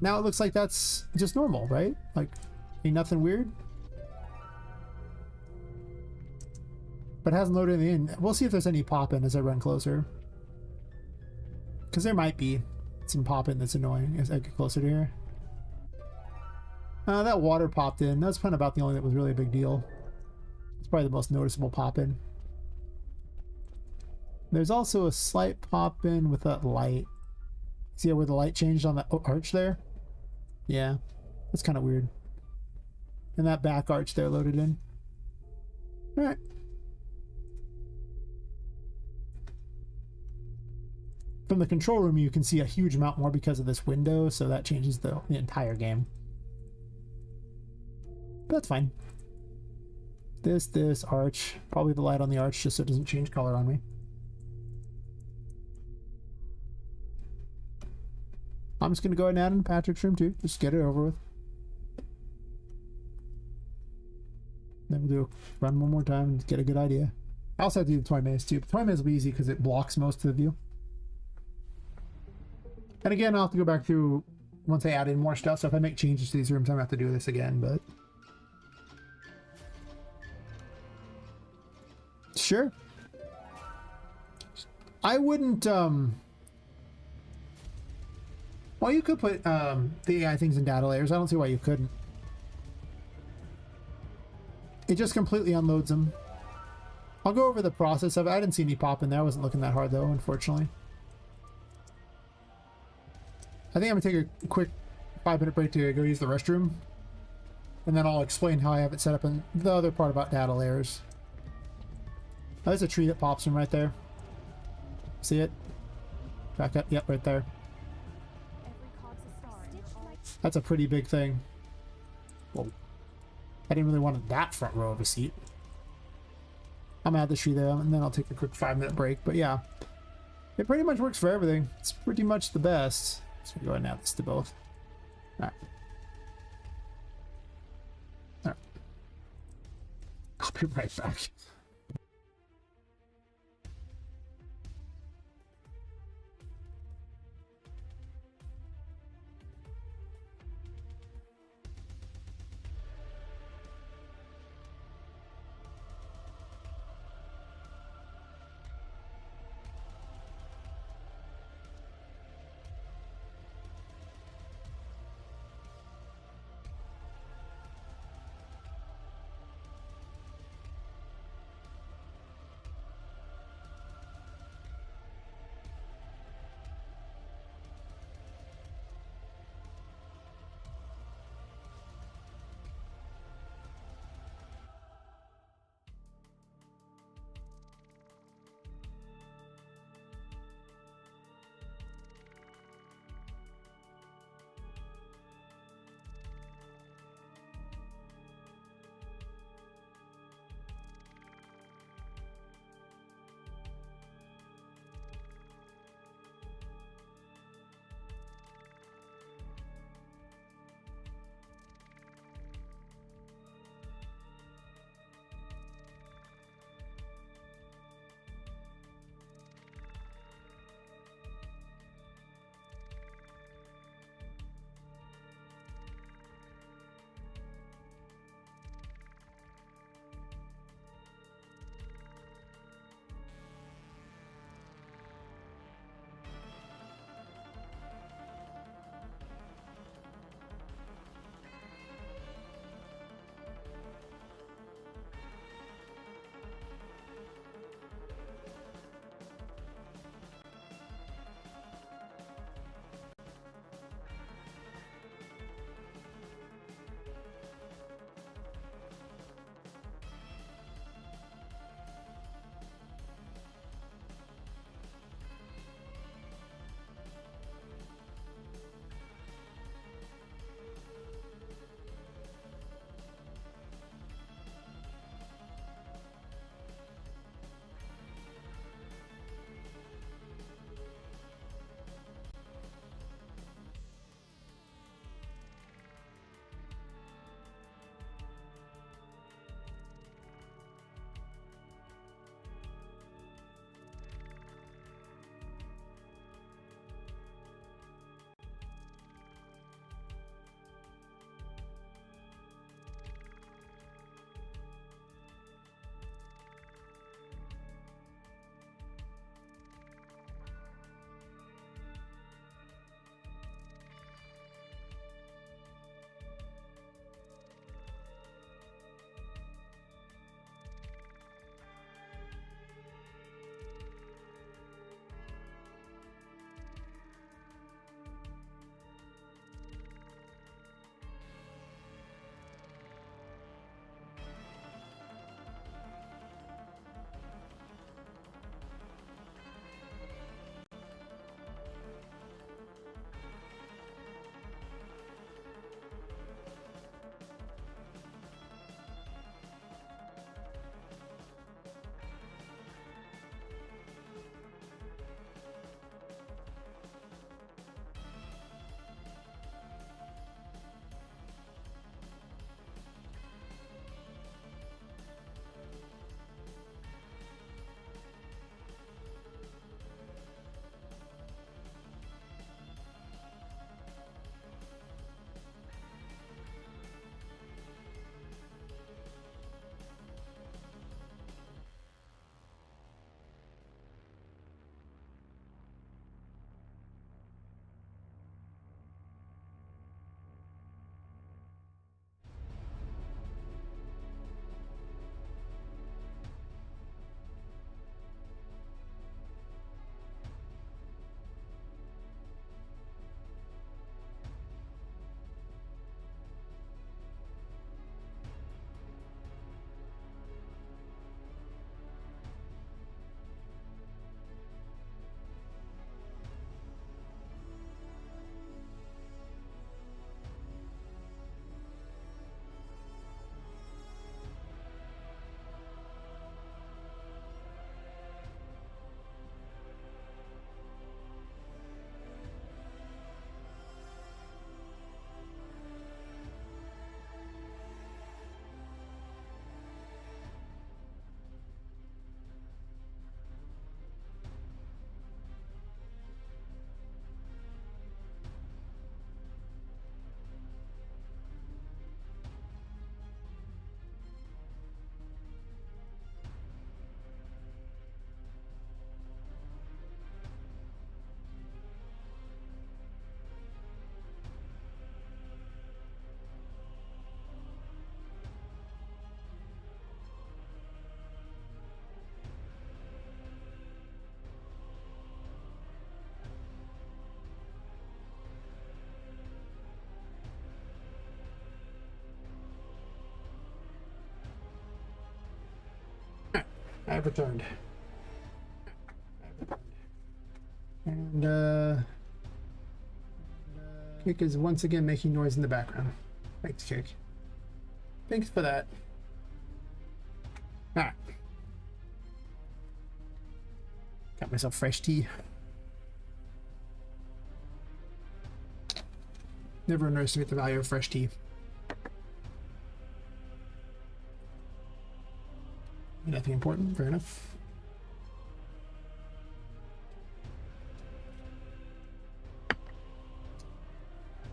Now it looks like that's just normal, right? Like, ain't nothing weird. But it hasn't loaded anything in. We'll see if there's any pop-in as I run closer. Because there might be some pop-in that's annoying as I get closer to here. That water popped in. That's kind of about the only that was really a big deal. It's probably the most noticeable pop-in. There's also a slight pop-in with that light. See where the light changed on the arch there? Yeah, that's kind of weird. And that back arch there loaded in. Alright. From the control room, you can see a huge amount more because of this window, so that changes the entire game. But that's fine. This arch. Probably the light on the arch just so it doesn't change color on me. I'm just going to go ahead and add in Patrick's room too. Just get it over with. Then we'll run one more time and get a good idea. I also have to do the toy maze too. But toy maze will be easy because it blocks most of the view. And again, I'll have to go back through once I add in more stuff. So if I make changes to these rooms, I'm going to have to do this again, but... Sure. I wouldn't, well, you could put the AI things in data layers. I don't see why you couldn't. It just completely unloads them. I'll go over the process of it. I didn't see any pop in there. I wasn't looking that hard though, unfortunately. I think I'm gonna take a quick 5-minute break to go use the restroom. And then I'll explain how I have it set up in the other part about data layers. Oh, there's a tree that pops from right there. See it? Back up. Yep, right there. That's a pretty big thing. Whoa. I didn't really want that front row of a seat. I'm gonna add the tree there, and then I'll take a quick 5-minute break. But yeah, it pretty much works for everything. It's pretty much the best. So go ahead and add this to both. Alright. Alright. I'll be right back. I have returned. And Kick is once again making noise in the background. Thanks, Kick. Thanks for that. Alright. Got myself fresh tea. Never underestimate the value of fresh tea. Nothing important, fair enough.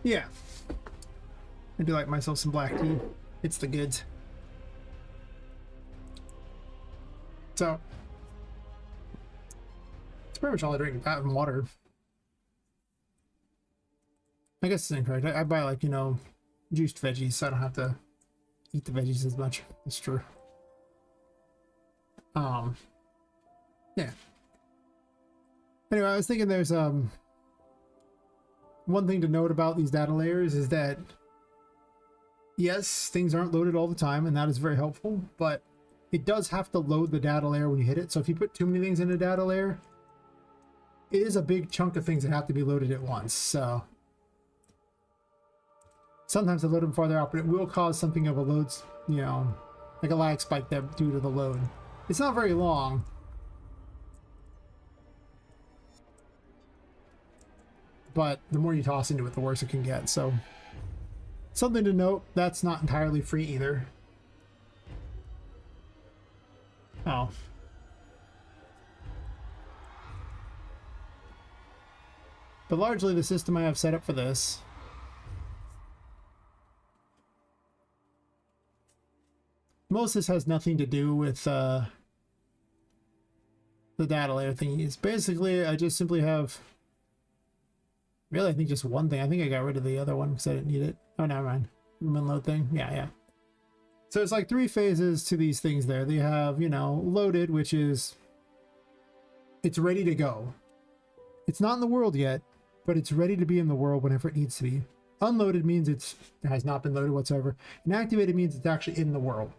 Yeah. I do like myself some black tea. It's the goods. So, it's pretty much all I drink, that and water. I guess it's incorrect. I buy, like, you know, juiced veggies, so I don't have to eat the veggies as much. That's true. Yeah. Anyway, I was thinking there's one thing to note about these data layers is that yes, things aren't loaded all the time, and that is very helpful, but it does have to load the data layer when you hit it. So if you put too many things in a data layer, it is a big chunk of things that have to be loaded at once. So sometimes they load them farther out, but it will cause something of a load, you know, like a lag spike that due to the load. It's not very long. But the more you toss into it, the worse it can get. So something to note, that's not entirely free either. Oh. But largely the system I have set up for this most of this has nothing to do with the data layer thingies. Basically, I just simply have really, I think just one thing. I think I got rid of the other one because I didn't need it. Oh, never mind. Room unload thing. Yeah. So it's like 3 phases to these things there. They have, you know, loaded, which is it's ready to go. It's not in the world yet, but it's ready to be in the world whenever it needs to be. Unloaded means it has not been loaded whatsoever. And activated means it's actually in the world.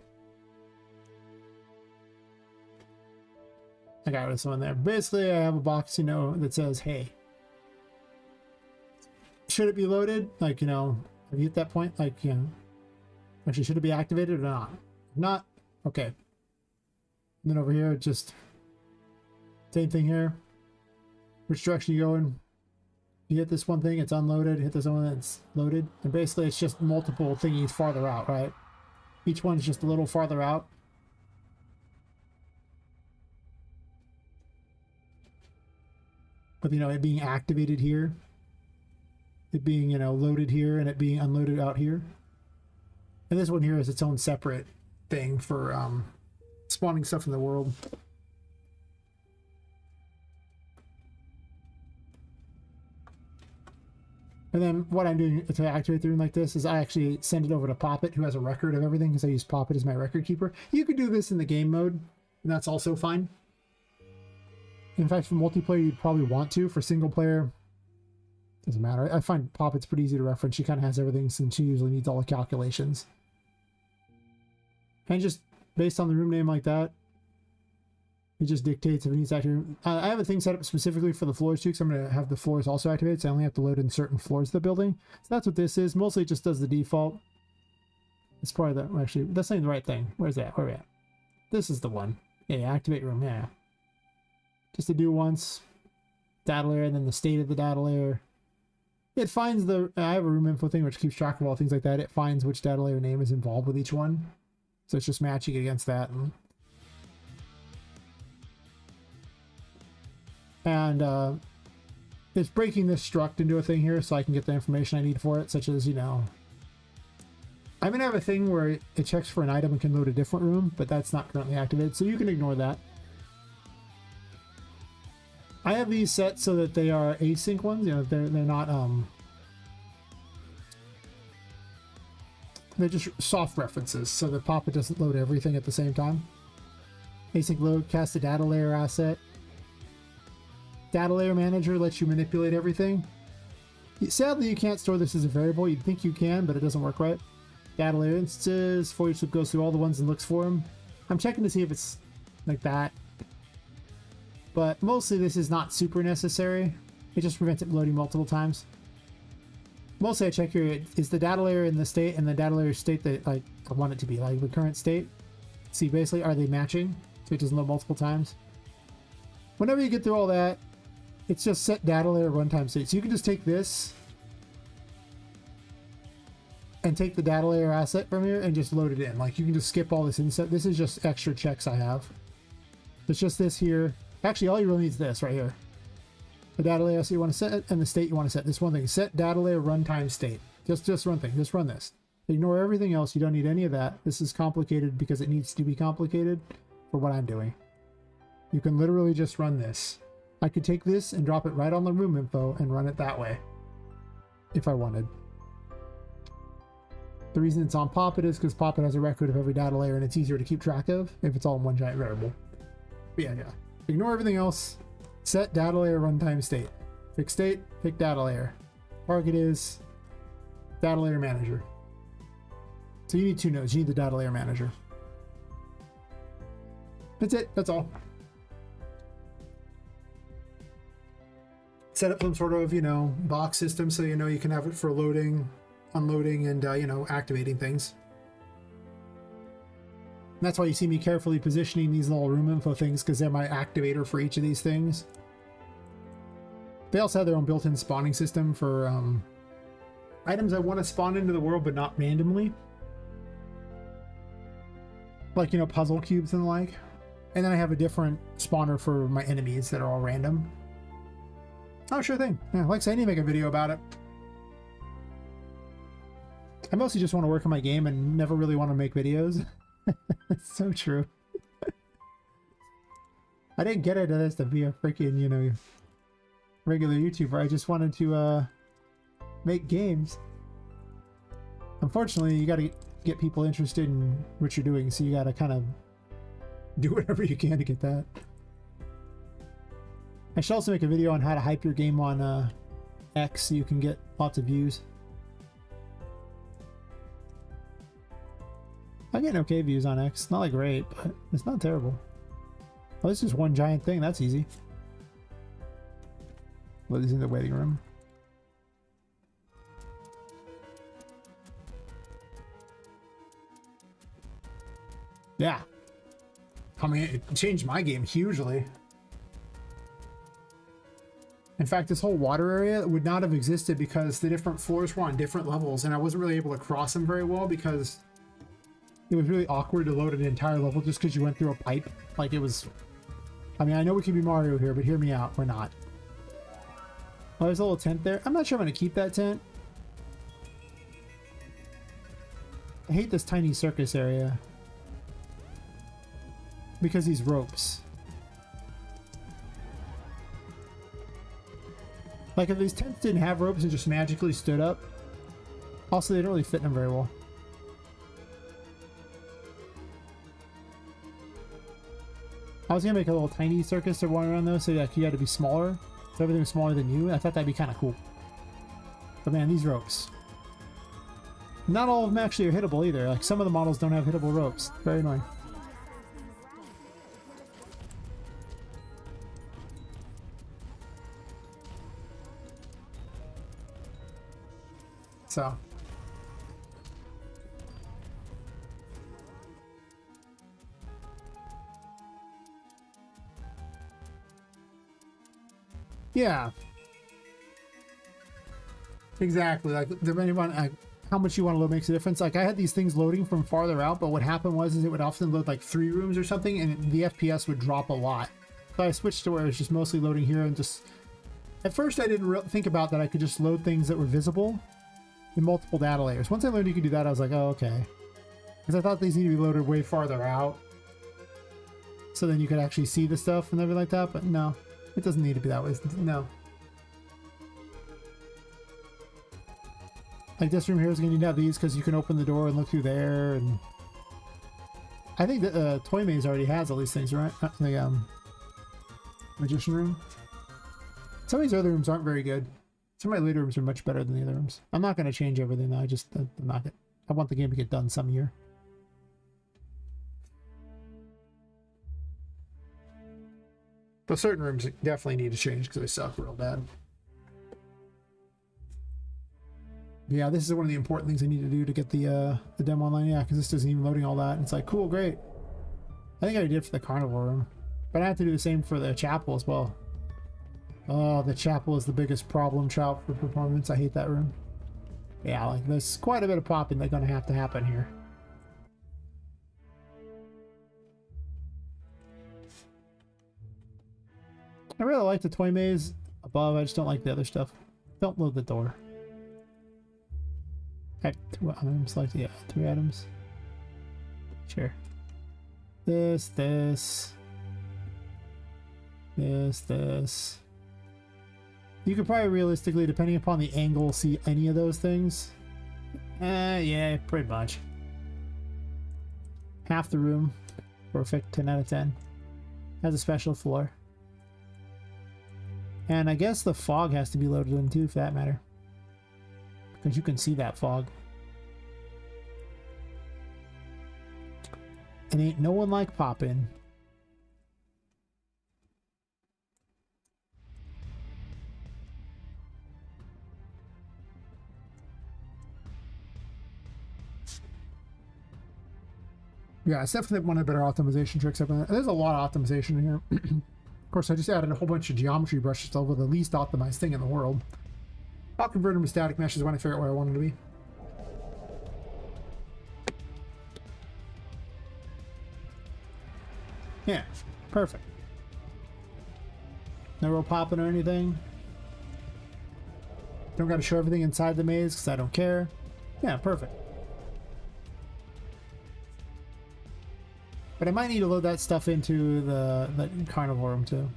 I got rid of someone there. Basically, I have a box, you know, that says, hey, should it be loaded? Like, you know, have you hit that point? Like, you know, actually, should it be activated or not? Not, okay. And then over here, just same thing here. Which direction you going? You hit this one thing, it's unloaded. Hit this one, it's loaded. And basically, it's just multiple thingies farther out, right? Each one's just a little farther out. But, you know, it being activated here. It being, you know, loaded here and it being unloaded out here. And this one here is its own separate thing for spawning stuff in the world. And then what I'm doing to activate the room like this is I actually send it over to Poppet, who has a record of everything, because I use Poppet as my record keeper. You could do this in the game mode, and that's also fine. In fact, for multiplayer, you'd probably want to. For single player, doesn't matter. I find Poppet's pretty easy to reference. She kind of has everything since she usually needs all the calculations. And just based on the room name like that, it just dictates if it needs to activate. I have a thing set up specifically for the floors too, because I'm going to have the floors also activated, so I only have to load in certain floors of the building. So that's what this is. Mostly it just does the default. It's part of the, actually, that's not the right thing. Where's that? Where are we at? This is the one. Yeah, activate room, yeah. Just to do once, data layer, and then the state of the data layer. It finds the, I have a room info thing which keeps track of all things like that. It finds which data layer name is involved with each one. So it's just matching against that. And it's breaking this struct into a thing here so I can get the information I need for it, such as, you know, I'm going to have a thing where it checks for an item and can load a different room, but that's not currently activated, so you can ignore that. I have these set so that they are async ones, you know, they're not, they're just soft references, so the Poppet doesn't load everything at the same time. Async load, cast a data layer asset. Data layer manager lets you manipulate everything. Sadly, you can't store this as a variable. You'd think you can, but it doesn't work right. Data layer instances, for each loop goes through all the ones and looks for them. I'm checking to see if it's like that. But mostly this is not super necessary. It just prevents it loading multiple times. Mostly I check here, is the data layer in the state and the data layer state that like I want it to be, like the current state. See, basically, are they matching? So it doesn't load multiple times. Whenever you get through all that, it's just set data layer runtime state. So you can just take this and take the data layer asset from here and just load it in. Like you can just skip all this inset. This is just extra checks I have. It's just this here. Actually, all you really need is this right here. The data layer you want to set and the state you want to set. This one thing, set data layer runtime state. Just one thing, just run this. Ignore everything else. You don't need any of that. This is complicated because it needs to be complicated for what I'm doing. You can literally just run this. I could take this and drop it right on the room info and run it that way if I wanted. The reason it's on Poppet is because Poppet has a record of every data layer and it's easier to keep track of if it's all in one giant variable. But yeah. Ignore everything else. Set data layer runtime state. Pick state, pick data layer. Target is data layer manager. So you need two nodes. You need the data layer manager. That's it. That's all. Set up some sort of, you know, box system so you know you can have it for loading, unloading, and, you know, activating things. And that's why you see me carefully positioning these little room info things, because they're my activator for each of these things. They also have their own built-in spawning system for items I want to spawn into the world, but not randomly. Like, you know, puzzle cubes and the like. And then I have a different spawner for my enemies that are all random. Oh, sure thing. Yeah, like I said, I need to make a video about it. I mostly just want to work on my game and never really want to make videos. It's so true. I didn't get into this to be a freaking, you know, regular YouTuber. I just wanted to make games. Unfortunately, you got to get people interested in what you're doing, so you got to kind of do whatever you can to get that. I should also make a video on how to hype your game on X so you can get lots of views. I'm getting okay views on X. Not like great, but it's not terrible. Well, this is one giant thing. That's easy. Lily's in the waiting room. Yeah. I mean, it changed my game hugely. In fact, this whole water area would not have existed because the different floors were on different levels, and I wasn't really able to cross them very well because it was really awkward to load an entire level just because you went through a pipe. Like, it was... I mean, I know we can be Mario here, but hear me out. We're not. Oh, there's a little tent there. I'm not sure I'm going to keep that tent. I hate this tiny circus area because these ropes. Like, if these tents didn't have ropes and just magically stood up, also they don't really fit in them very well. I was gonna make a little tiny circus to run around though, so like you had to be smaller, so everything was smaller than you. I thought that'd be kind of cool. But man, these ropes. Not all of them actually are hittable either. Like, some of the models don't have hittable ropes. Very annoying. So. Yeah. Exactly. Like, depending on how much you want to load makes a difference. Like, I had these things loading from farther out, but what happened was it would often load like 3 rooms or something, and the FPS would drop a lot. So I switched to where it's just mostly loading here, and just... At first I didn't think about that I could just load things that were visible in multiple data layers. Once I learned you could do that, I was like, oh, okay. Because I thought these need to be loaded way farther out, so then you could actually see the stuff and everything like that, but no. It doesn't need to be that way. No. Like, this room here is going to need to have these because you can open the door and look through there, and I think that Toy Maze already has all these things, right? The Magician room. Some of these other rooms aren't very good. Some of my later rooms are much better than the other rooms. I'm not going to change everything though. I want the game to get done some year. Though certain rooms definitely need to change because they suck real bad. Yeah, this is one of the important things I need to do to get the demo online. Yeah, because this isn't even loading all that. And it's like, cool, great. I think I did for the carnival room. But I have to do the same for the chapel as well. Oh, the chapel is the biggest problem child for performance. I hate that room. Yeah, like there's quite a bit of popping that's going to happen here. I really like the toy maze above. I just don't like the other stuff. Don't load the door. Okay, 2 items. Like, yeah, 3 items. Sure. This. You could probably realistically, depending upon the angle, see any of those things. Yeah, pretty much. Half the room. Perfect. 10 out of 10. Has a special floor. And I guess the fog has to be loaded in too, for that matter. Because you can see that fog. And ain't no one like poppin'. Yeah, it's definitely one of the better optimization tricks I've been. There's a lot of optimization in here. Of course, I just added a whole bunch of geometry brushes over the least optimized thing in the world. I'll convert them to static meshes when I figure out where I want them to be. Yeah, perfect. No real popping or anything. Don't got to show everything inside the maze because I don't care. Yeah, perfect. But I might need to load that stuff into the carnival room too.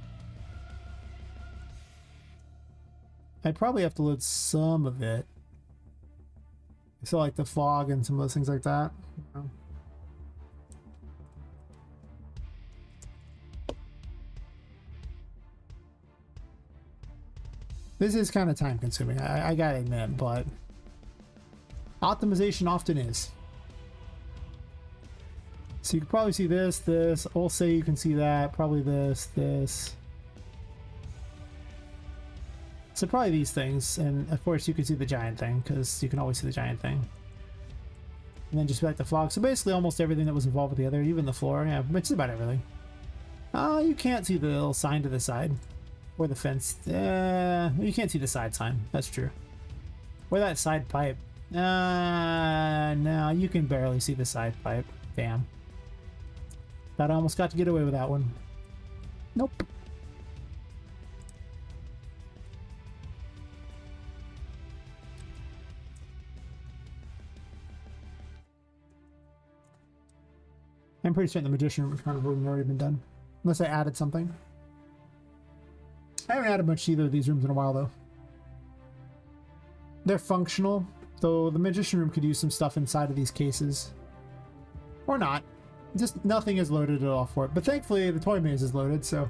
I'd probably have to load some of it. So like the fog and some of those things like that. This is kind of time consuming, I gotta admit, but optimization often is. So you can probably see this. I'll say you can see that. Probably this. So probably these things. And of course you can see the giant thing, because you can always see the giant thing. And then just like the fog. So basically almost everything that was involved with the other, even the floor. Yeah, it's about everything. Oh, you can't see the little sign to the side. Or the fence. You can't see the side sign. That's true. Or that side pipe. No, you can barely see the side pipe. Damn. Thought I almost got to get away with that one. Nope. I'm pretty certain the magician kind of room already been done. Unless I added something. I haven't added much to either of these rooms in a while though. They're functional, though the magician room could use some stuff inside of these cases. Or not. Just nothing is loaded at all for it. But thankfully the toy maze is loaded, so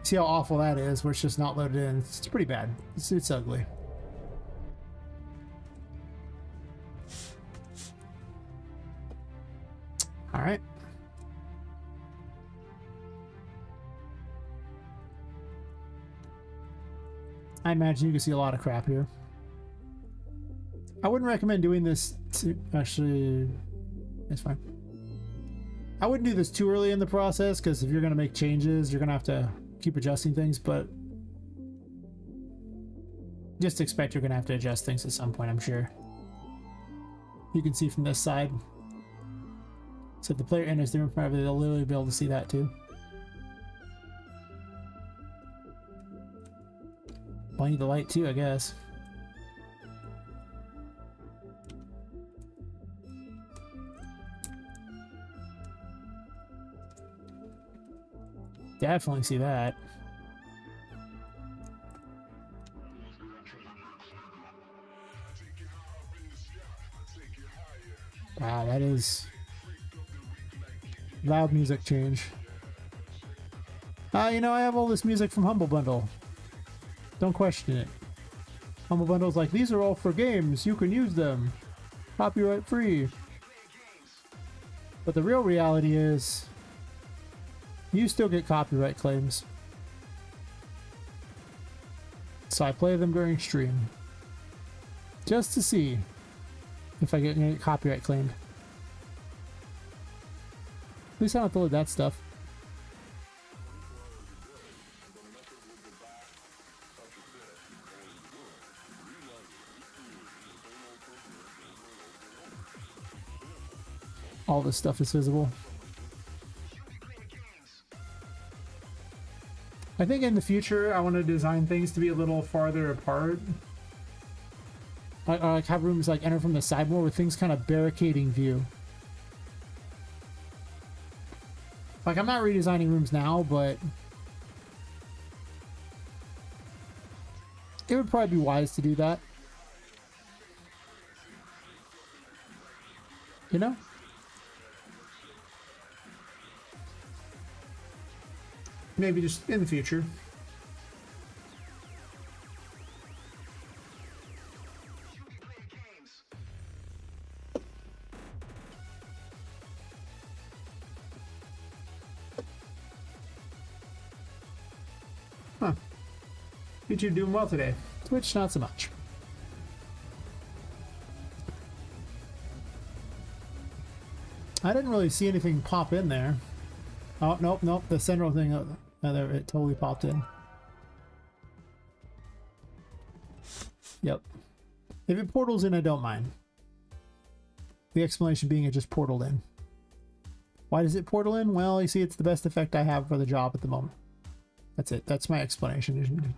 see how awful that is, where it's just not loaded in. It's pretty bad. It's ugly. Alright. I imagine you can see a lot of crap here. I wouldn't recommend doing this to, actually, it's fine. I wouldn't do this too early in the process, because if you're going to make changes, you're going to have to keep adjusting things, but just expect you're going to have to adjust things at some point, I'm sure. You can see from this side. So if the player enters the room, probably they'll literally be able to see that too. Well, I need the light too, I guess. Definitely see that. Wow, that is loud music change. You know, I have all this music from Humble Bundle. Don't question it. Humble Bundle's like, these are all for games, you can use them. Copyright free. But the real reality is, You still get copyright claims. So I play them during stream. Just to see if I get any copyright claimed. At least I don't have to load that stuff. All this stuff is visible. I think in the future I want to design things to be a little farther apart. I like have rooms like enter from the side more with things kind of barricading view. Like I'm not redesigning rooms now, but it would probably be wise to do that. You know? Maybe just in the future. Huh. YouTube doing well today. Twitch, not so much. I didn't really see anything pop in there. Oh, nope. The central thing, there, it totally popped in. Yep. If it portals in, I don't mind. The explanation being it just portaled in. Why does it portal in? Well, you see, it's the best effect I have for the job at the moment. That's it. That's my explanation.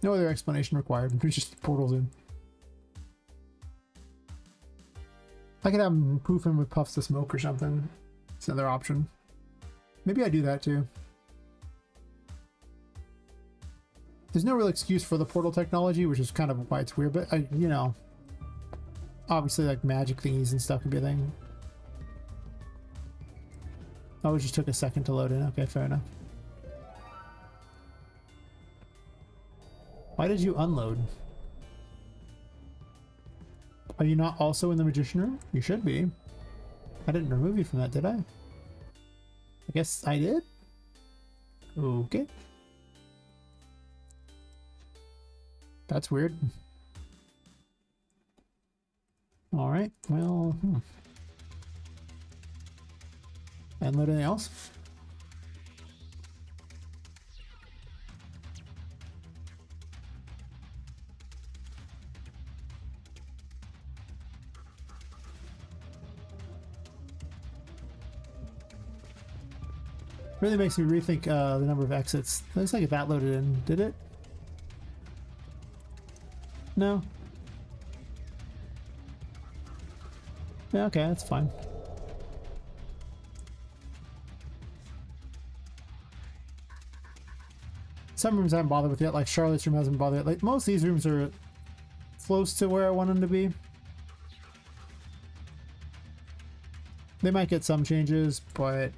No other explanation required. It just portals in. I could have them poof in with puffs of smoke or something. It's another option. Maybe I do that too. There's no real excuse for the portal technology, which is kind of why it's weird, but you know, obviously like magic thingies and stuff could be a thing. Oh, it just took a second to load in. Okay, fair enough. Why did you unload? Are you not also in the magician room? You should be. I didn't remove you from that, did I? I guess I did? Okay. That's weird. Alright, well... Unload anything else? Really makes me rethink the number of exits. Looks like that loaded in. Did it? No? Yeah, okay, that's fine. Some rooms I haven't bothered with yet, like Charlotte's room hasn't bothered yet. Like most of these rooms are close to where I want them to be. They might get some changes, but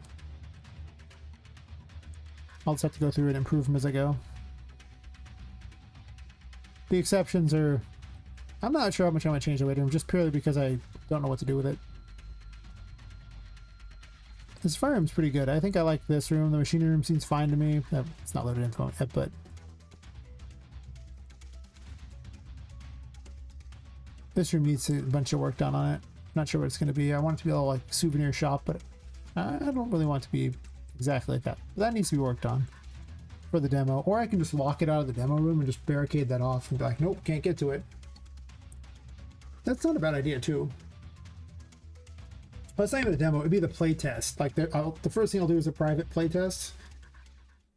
I'll just have to go through and improve them as I go. The exceptions are... I'm not sure how much I'm going to change the waiting room, just purely because I don't know what to do with it. This fire room's pretty good. I think I like this room. The machinery room seems fine to me. It's not loaded into it, but... This room needs a bunch of work done on it. Not sure what it's going to be. I want it to be a little like souvenir shop, but I don't really want it to be exactly like that. But that needs to be worked on for the demo. Or I can just lock it out of the demo room and just barricade that off and be like, nope, can't get to it. That's not a bad idea too. But it's not even the demo, it'd be the play test. Like the first thing I'll do is a private play test.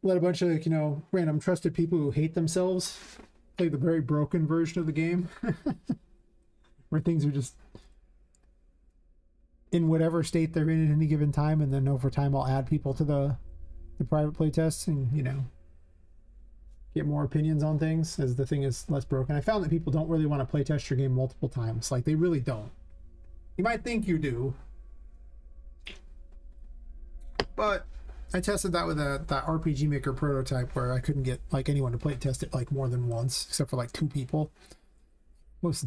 Let a bunch of, like, you know, random trusted people who hate themselves play the very broken version of the game. Where things are just in whatever state they're in at any given time, and then over time I'll add people to the private play tests and, you know, get more opinions on things as the thing is less broken. I found that people don't really want to play test your game multiple times. Like, they really don't. You might think you do, but I tested that with that RPG Maker prototype where I couldn't get like anyone to play test it like more than once, except for like 2 people. Was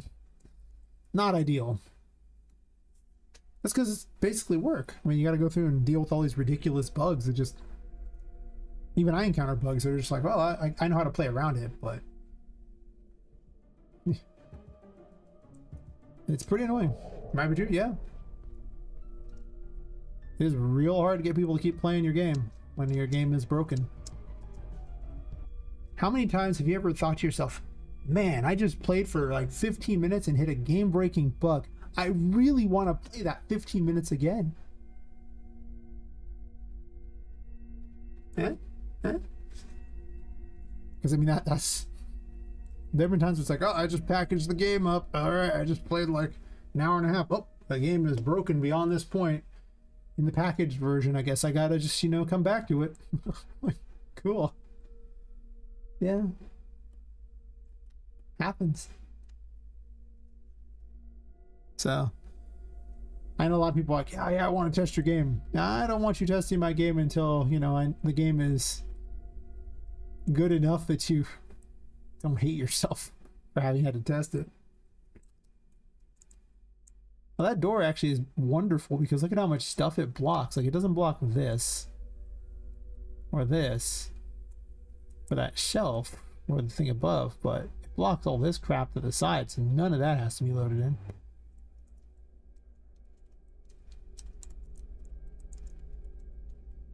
not ideal. That's because it's basically work. I mean, you got to go through and deal with all these ridiculous bugs that just... Even I encounter bugs that are just like, well, I know how to play around it, but... It's pretty annoying. Might be true, yeah. It is real hard to get people to keep playing your game when your game is broken. How many times have you ever thought to yourself, man, I just played for like 15 minutes and hit a game-breaking bug. I really want to play that 15 minutes again. Because I mean, that's... There have been times it's like, oh, I just packaged the game up. All right, I just played like an hour and a half. Oh, the game is broken beyond this point. In the packaged version, I guess I gotta just, you know, come back to it. Cool. Yeah. Happens. So, I know a lot of people are like, yeah, I want to test your game. I don't want you testing my game until, you know, the game is good enough that you don't hate yourself for having had to test it. Well, that door actually is wonderful because look at how much stuff it blocks. Like, it doesn't block this or this or that shelf or the thing above, but it blocks all this crap to the side, so none of that has to be loaded in.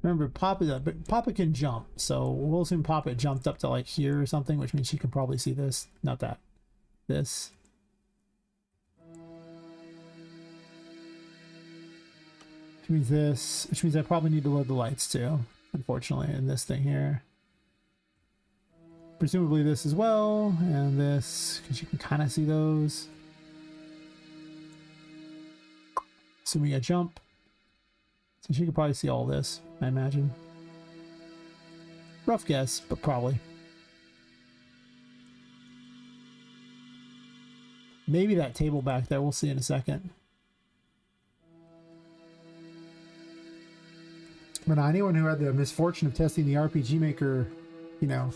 Remember, Poppet can jump, so we'll assume Poppet jumped up to like here or something, which means she can probably see this. Not that. This. Which means this. Which means I probably need to load the lights too, unfortunately, in this thing here. Presumably this as well, and this, because you can kind of see those. Assuming I jump. So she could probably see all this, I imagine. Rough guess, but probably. Maybe that table back there, we'll see in a second. But anyone who had the misfortune of testing the RPG Maker, you know,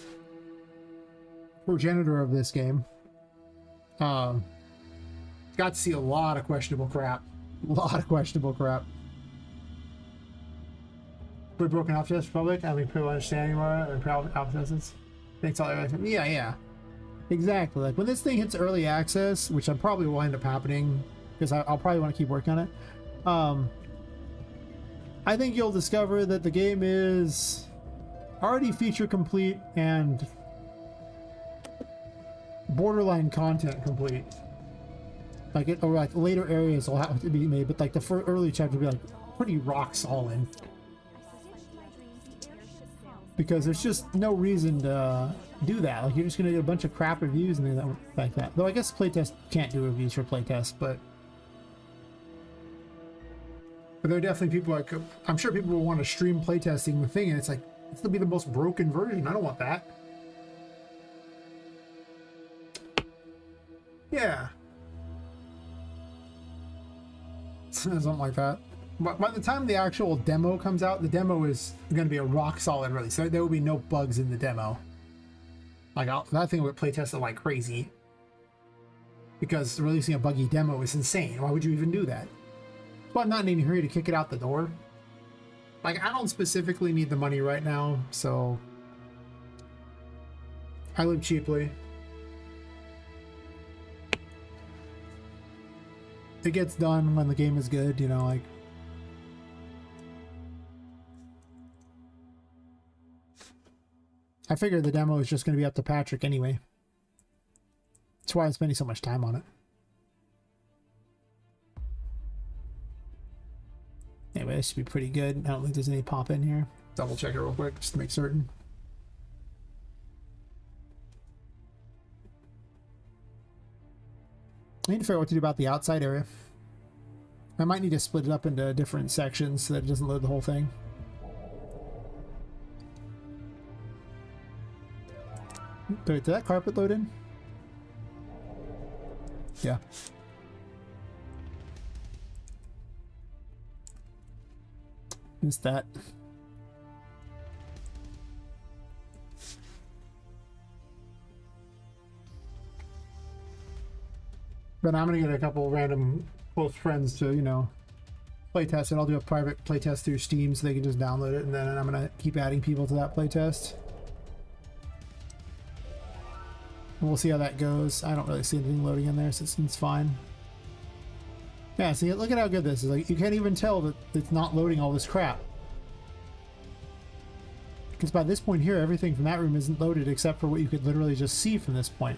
progenitor of this game, got to see a lot of questionable crap. A lot of questionable crap. Pretty broken alpha test public. I mean, people understanding more and alpha tests. Thanks all. Yeah. Exactly. Like when this thing hits early access, which I probably will end up happening because I'll probably want to keep working on it. I think you'll discover that the game is already feature complete and borderline content complete. Like it, or like later areas will have to be made, but like the early chapter will be like pretty rock solid. Because there's just no reason to do that. Like you're just gonna get a bunch of crap reviews and things like that. Though I guess playtest can't do reviews for playtest, but there are definitely people like I'm sure people will want to stream playtesting the thing, and it's like it's gonna be the most broken version. I don't want that. Yeah. Something like that. But by the time the actual demo comes out, the demo is going to be a rock solid release. There will be no bugs in the demo. Like that thing would play tested like crazy. Because releasing a buggy demo is insane. Why would you even do that? But I'm not in any hurry to kick it out the door. Like I don't specifically need the money right now, so I live cheaply. It gets done when the game is good, you know, like. I figure the demo is just going to be up to Patrick anyway. That's why I'm spending so much time on it. Anyway, this should be pretty good. I don't think there's any pop in here. Double check it real quick just to make certain. I need to figure out what to do about the outside area. I might need to split it up into different sections so that it doesn't load the whole thing. Did that carpet load in? Yeah. Missed that. But I'm gonna get a couple random close friends to, you know, playtest it. I'll do a private playtest through Steam so they can just download it, and then I'm gonna keep adding people to that playtest. And we'll see how that goes. I don't really see anything loading in there, so it seems fine. Yeah, see, look at how good this is. Like, you can't even tell that it's not loading all this crap. Because by this point here, everything from that room isn't loaded except for what you could literally just see from this point.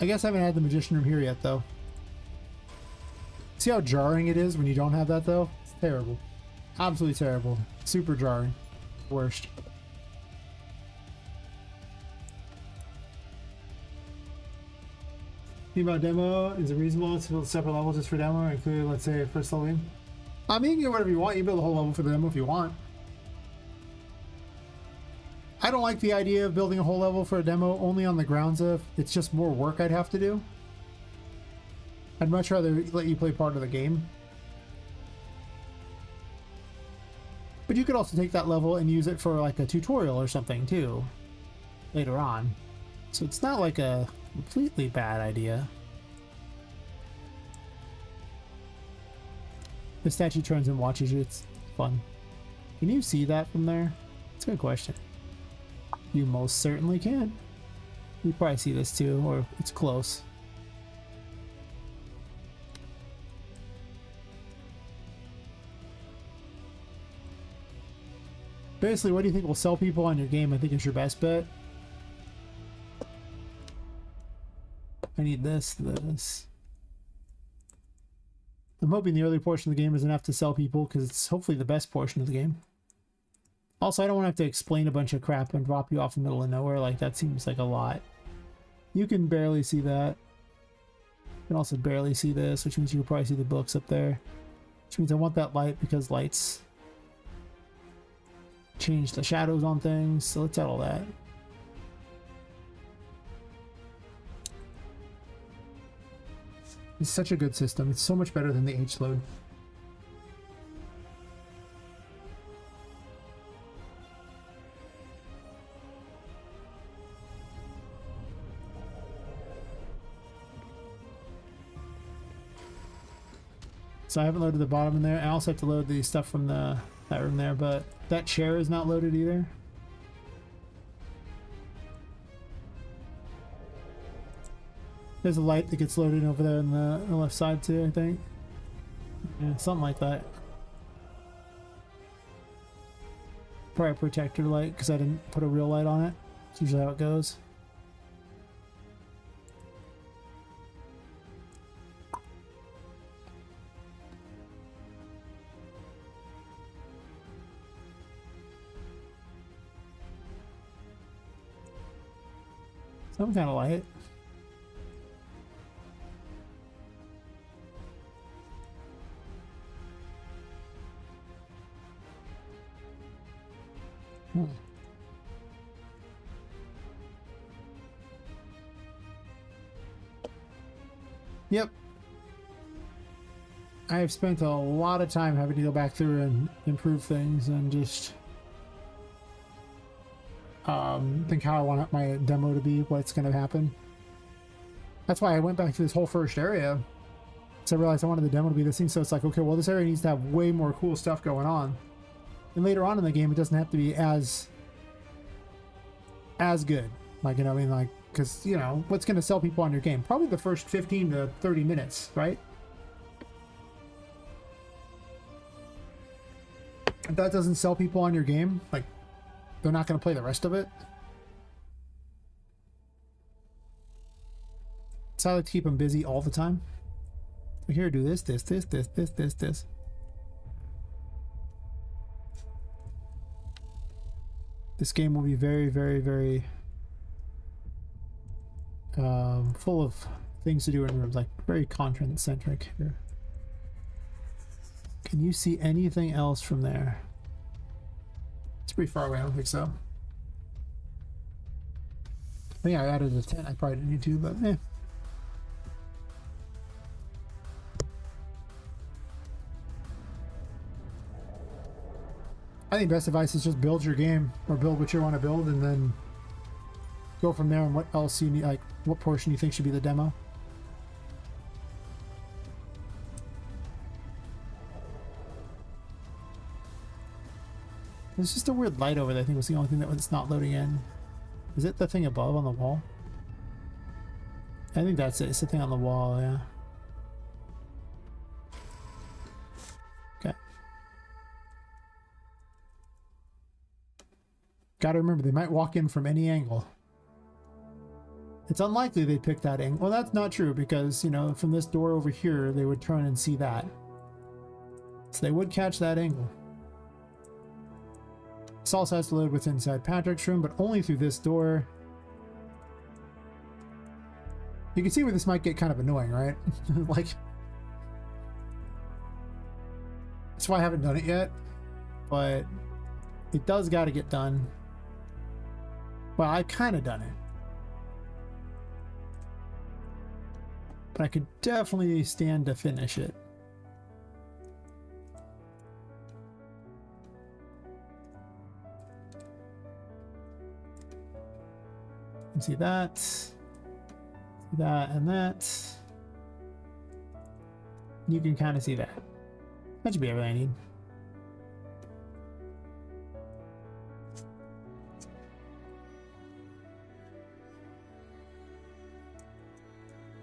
I guess I haven't had the magician room here yet, though. See how jarring it is when you don't have that, though? It's terrible. Absolutely terrible. Super jarring. Worst. Think about demo, is it reasonable to build a separate level just for demo or include, let's say, first level game? I mean, you can do whatever you want. You can build a whole level for the demo if you want. I don't like the idea of building a whole level for a demo only on the grounds of it's just more work I'd have to do. I'd much rather let you play part of the game. But you could also take that level and use it for like a tutorial or something too later on. So it's not like a completely bad idea. The statue turns and watches you. It's fun. Can you see that from there? It's a good question. You most certainly can. You probably see this too, or it's close. Basically, what do you think will sell people on your game? I think it's your best bet. I need this. I'm hoping the early portion of the game is enough to sell people because it's hopefully the best portion of the game. Also, I don't want to have to explain a bunch of crap and drop you off in the middle of nowhere. Like, that seems like a lot. You can barely see that. You can also barely see this, which means you can probably see the books up there. Which means I want that light because lights change the shadows on things. So let's add all that. It's such a good system. It's so much better than the H-load. So I haven't loaded the bottom in there. I also have to load the stuff from that room there, but that chair is not loaded either. There's a light that gets loaded over there on the left side too, I think. Yeah, something like that. Probably a protector light because I didn't put a real light on it. It's usually how it goes. Some kind of light. Yep. I have spent a lot of time having to go back through and improve things and just think how I want my demo to be, what's going to happen. That's why I went back to this whole first area. So I realized I wanted the demo to be this thing, so it's like, okay, well, this area needs to have way more cool stuff going on. And later on in the game, it doesn't have to be as good. Like, you know what I mean? Like, because, you know, what's going to sell people on your game? Probably the first 15 to 30 minutes, right? If that doesn't sell people on your game, like, they're not going to play the rest of it. So I like to keep them busy all the time. Here, do this. This game will be very, very, very full of things to do in rooms, like very content centric here. Can you see anything else from there? It's pretty far away. I don't think so. I think I added a tent. I probably didn't need to, but eh. I think best advice is just build your game or build what you want to build and then go from there on what else you need, like what portion you think should be the demo. There's just a weird light over there. I think was the only thing that was not loading in. Is it the thing above on the wall? I think that's it. It's the thing on the wall, yeah. Okay. Gotta remember, they might walk in from any angle. It's unlikely they'd pick that angle. Well, that's not true because, you know, from this door over here, they would turn and see that. So they would catch that angle. This also has to load what's inside Patrick's room, but only through this door. You can see where this might get kind of annoying, right? Like, that's why I haven't done it yet, but it does got to get done. Well, I kind of done it. But I could definitely stand to finish it. You can see that. That and that. You can kind of see that. That should be everything I need.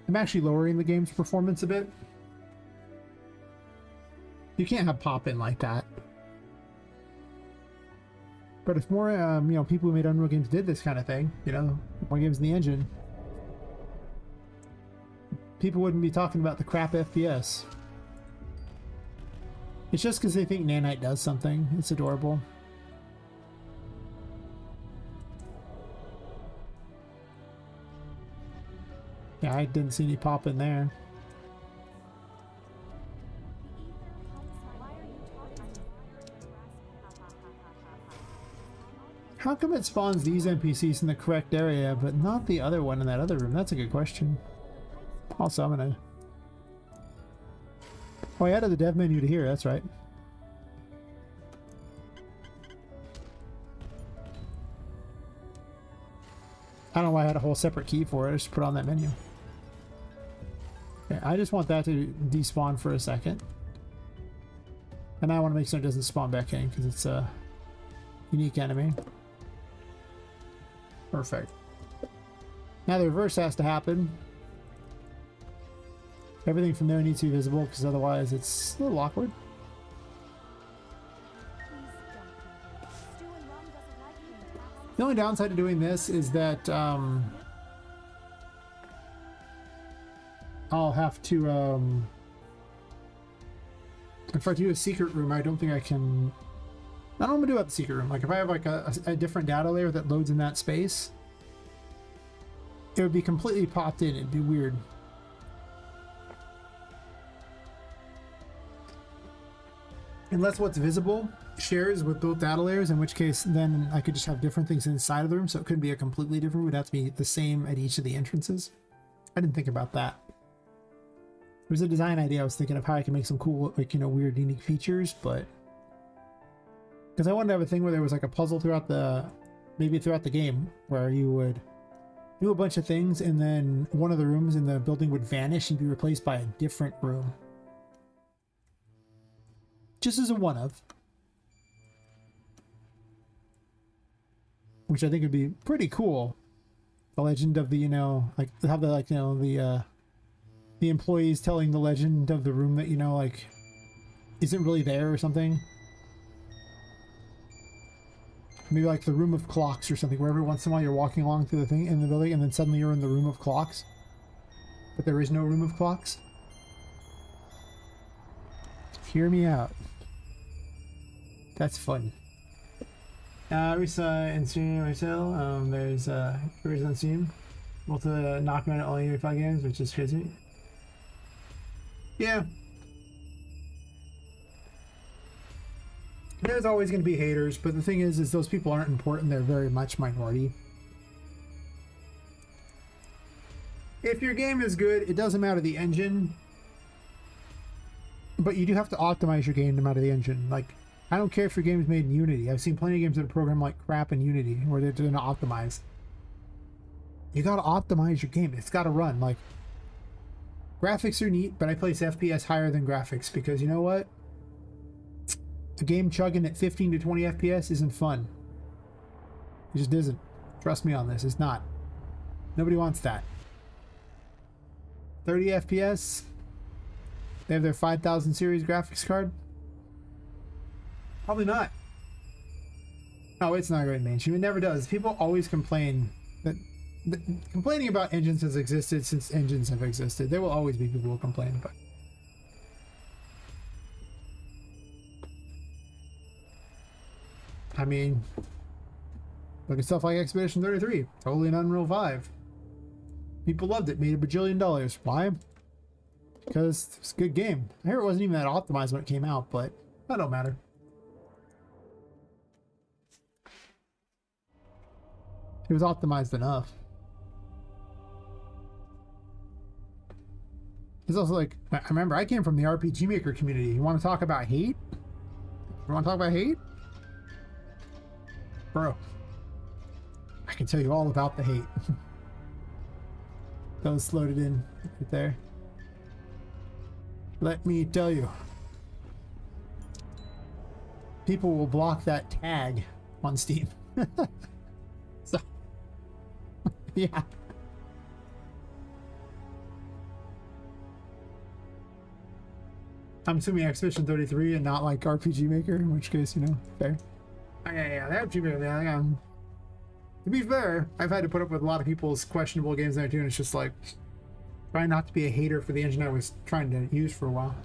I'm actually lowering the game's performance a bit. You can't have pop in like that. But if more, you know, people who made Unreal games did this kind of thing, you know, more games in the engine, people wouldn't be talking about the crap FPS. It's just because they think Nanite does something. It's adorable. Yeah, I didn't see any pop in there. How come it spawns these NPCs in the correct area, but not the other one in that other room? That's a good question. Also, I'm gonna... Oh, I added the dev menu to here, that's right. I don't know why I had a whole separate key for it. I just put it on that menu. Okay, I just want that to despawn for a second. And I want to make sure it doesn't spawn back in because it's a unique enemy. Perfect. Now the reverse has to happen. Everything from there needs to be visible because otherwise it's a little awkward. The only downside to doing this is that I'll have to if I do a secret room, I don't think I can... I don't know what I'm gonna do about the secret room. Like if I have like a different data layer that loads in that space, it would be completely popped in. It'd be weird. Unless what's visible shares with both data layers, in which case then I could just have different things inside of the room, so it couldn't be a completely different. It would have to be the same at each of the entrances. I didn't think about that. It was a design idea. I was thinking of how I can make some cool, like, you know, weird, unique features, but because I wanted to have a thing where there was like a puzzle throughout the, maybe throughout the game, where you would do a bunch of things and then one of the rooms in the building would vanish and be replaced by a different room. Just as a one of. Which I think would be pretty cool. The legend of the, you know, like have the, like, you know, the employees telling the legend of the room that, you know, like isn't really there or something. Maybe like the room of clocks or something, where every once in a while you're walking along through the thing in the building and then suddenly you're in the room of clocks. But there is no room of clocks. Hear me out. That's fun. Risa and Steam myself. There's Risa on Steam. Able to knock me out all your 5 games, which is crazy. Yeah. There's always going to be haters, but the thing is those people aren't important. They're very much minority. If your game is good, it doesn't matter the engine, but you do have to optimize your game no matter the engine. Like, I don't care if your game is made in Unity. I've seen plenty of games that are programmed like crap in Unity where they're not optimized. You gotta optimize your game. It's gotta run. Like, graphics are neat, but I place FPS higher than graphics because you know what? a game chugging at 15 to 20 FPS isn't fun. It just isn't. Trust me on this. It's not. Nobody wants that. 30 FPS. They have their 5000 series graphics card. Probably not. No, it's not going mainstream. It never does. People always complain that complaining about engines has existed since engines have existed. There will always be people who complain, but I mean, look at stuff like Expedition 33, totally an Unreal 5. People loved it, made a bajillion dollars. Why? Because it's a good game. I hear it wasn't even that optimized when it came out, but that don't matter. It was optimized enough. It's also like, I remember I came from the RPG Maker community. You want to talk about hate? You want to talk about hate? Bro, I can tell you all about the hate. That was loaded in right there. Let me tell you. People will block that tag on Steam. So, yeah. I'm assuming Expedition 33 and not like RPG Maker, in which case, you know, fair. Yeah, the RPG Maker, yeah. To be fair, I've had to put up with a lot of people's questionable games there too, and it's just like, trying not to be a hater for the engine I was trying to use for a while.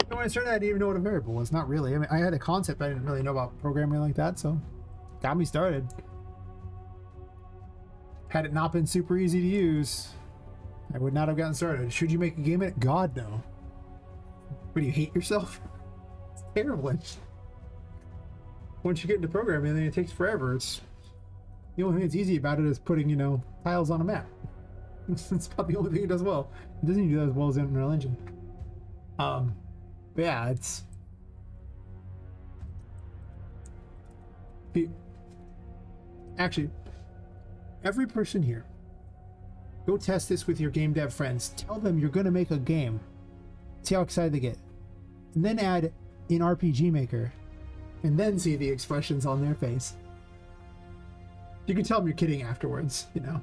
And when I started, I didn't even know what a variable was. Not really. I mean, I had a concept, but I didn't really know about programming like that, so got me started. Had it not been super easy to use, I would not have gotten started. Should you make a game in it? God, no. What, do you hate yourself? It's terrible. Once you get into programming, then it takes forever. It's the only thing that's easy about it is putting, you know, tiles on a map. It's about the only thing it does well. It doesn't even do that as well as Unreal Engine. But yeah, it's actually every person here, go test this with your game dev friends. Tell them you're going to make a game. See how excited they get. And then add in RPG Maker. And then see the expressions on their face. You can tell them you're kidding afterwards, you know.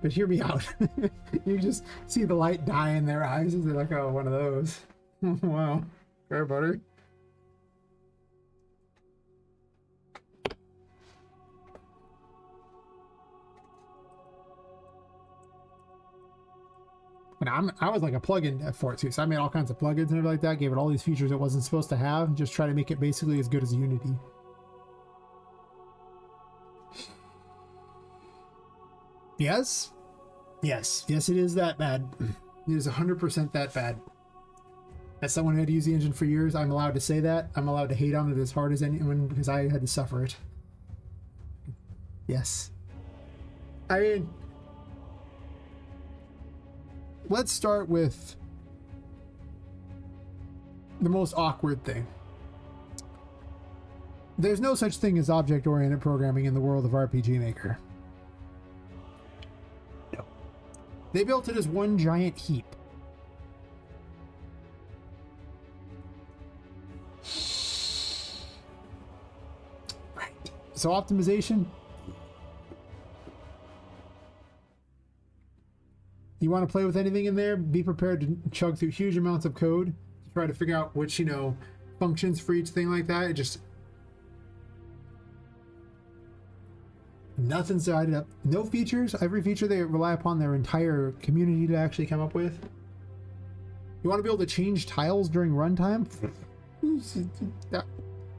But hear me out. You just see the light die in their eyes and they're like, oh, one of those. Wow. Fair butter. And I was like a plugin for it too, so I made all kinds of plugins and everything like that, gave it all these features it wasn't supposed to have, just try to make it basically as good as Unity. Yes, it is that bad. It is 100% that bad. As someone who had to use the engine for years, I'm allowed to say that. I'm allowed to hate on it as hard as anyone because I had to suffer it. Yes. I mean, let's start with the most awkward thing. There's no such thing as object-oriented programming in the world of RPG Maker. No. They built it as one giant heap. Right. So optimization. You want to play with anything in there, be prepared to chug through huge amounts of code to try to figure out which, you know, functions for each thing like that. It just... nothing's divided up. No features. Every feature they rely upon their entire community to actually come up with. You want to be able to change tiles during runtime?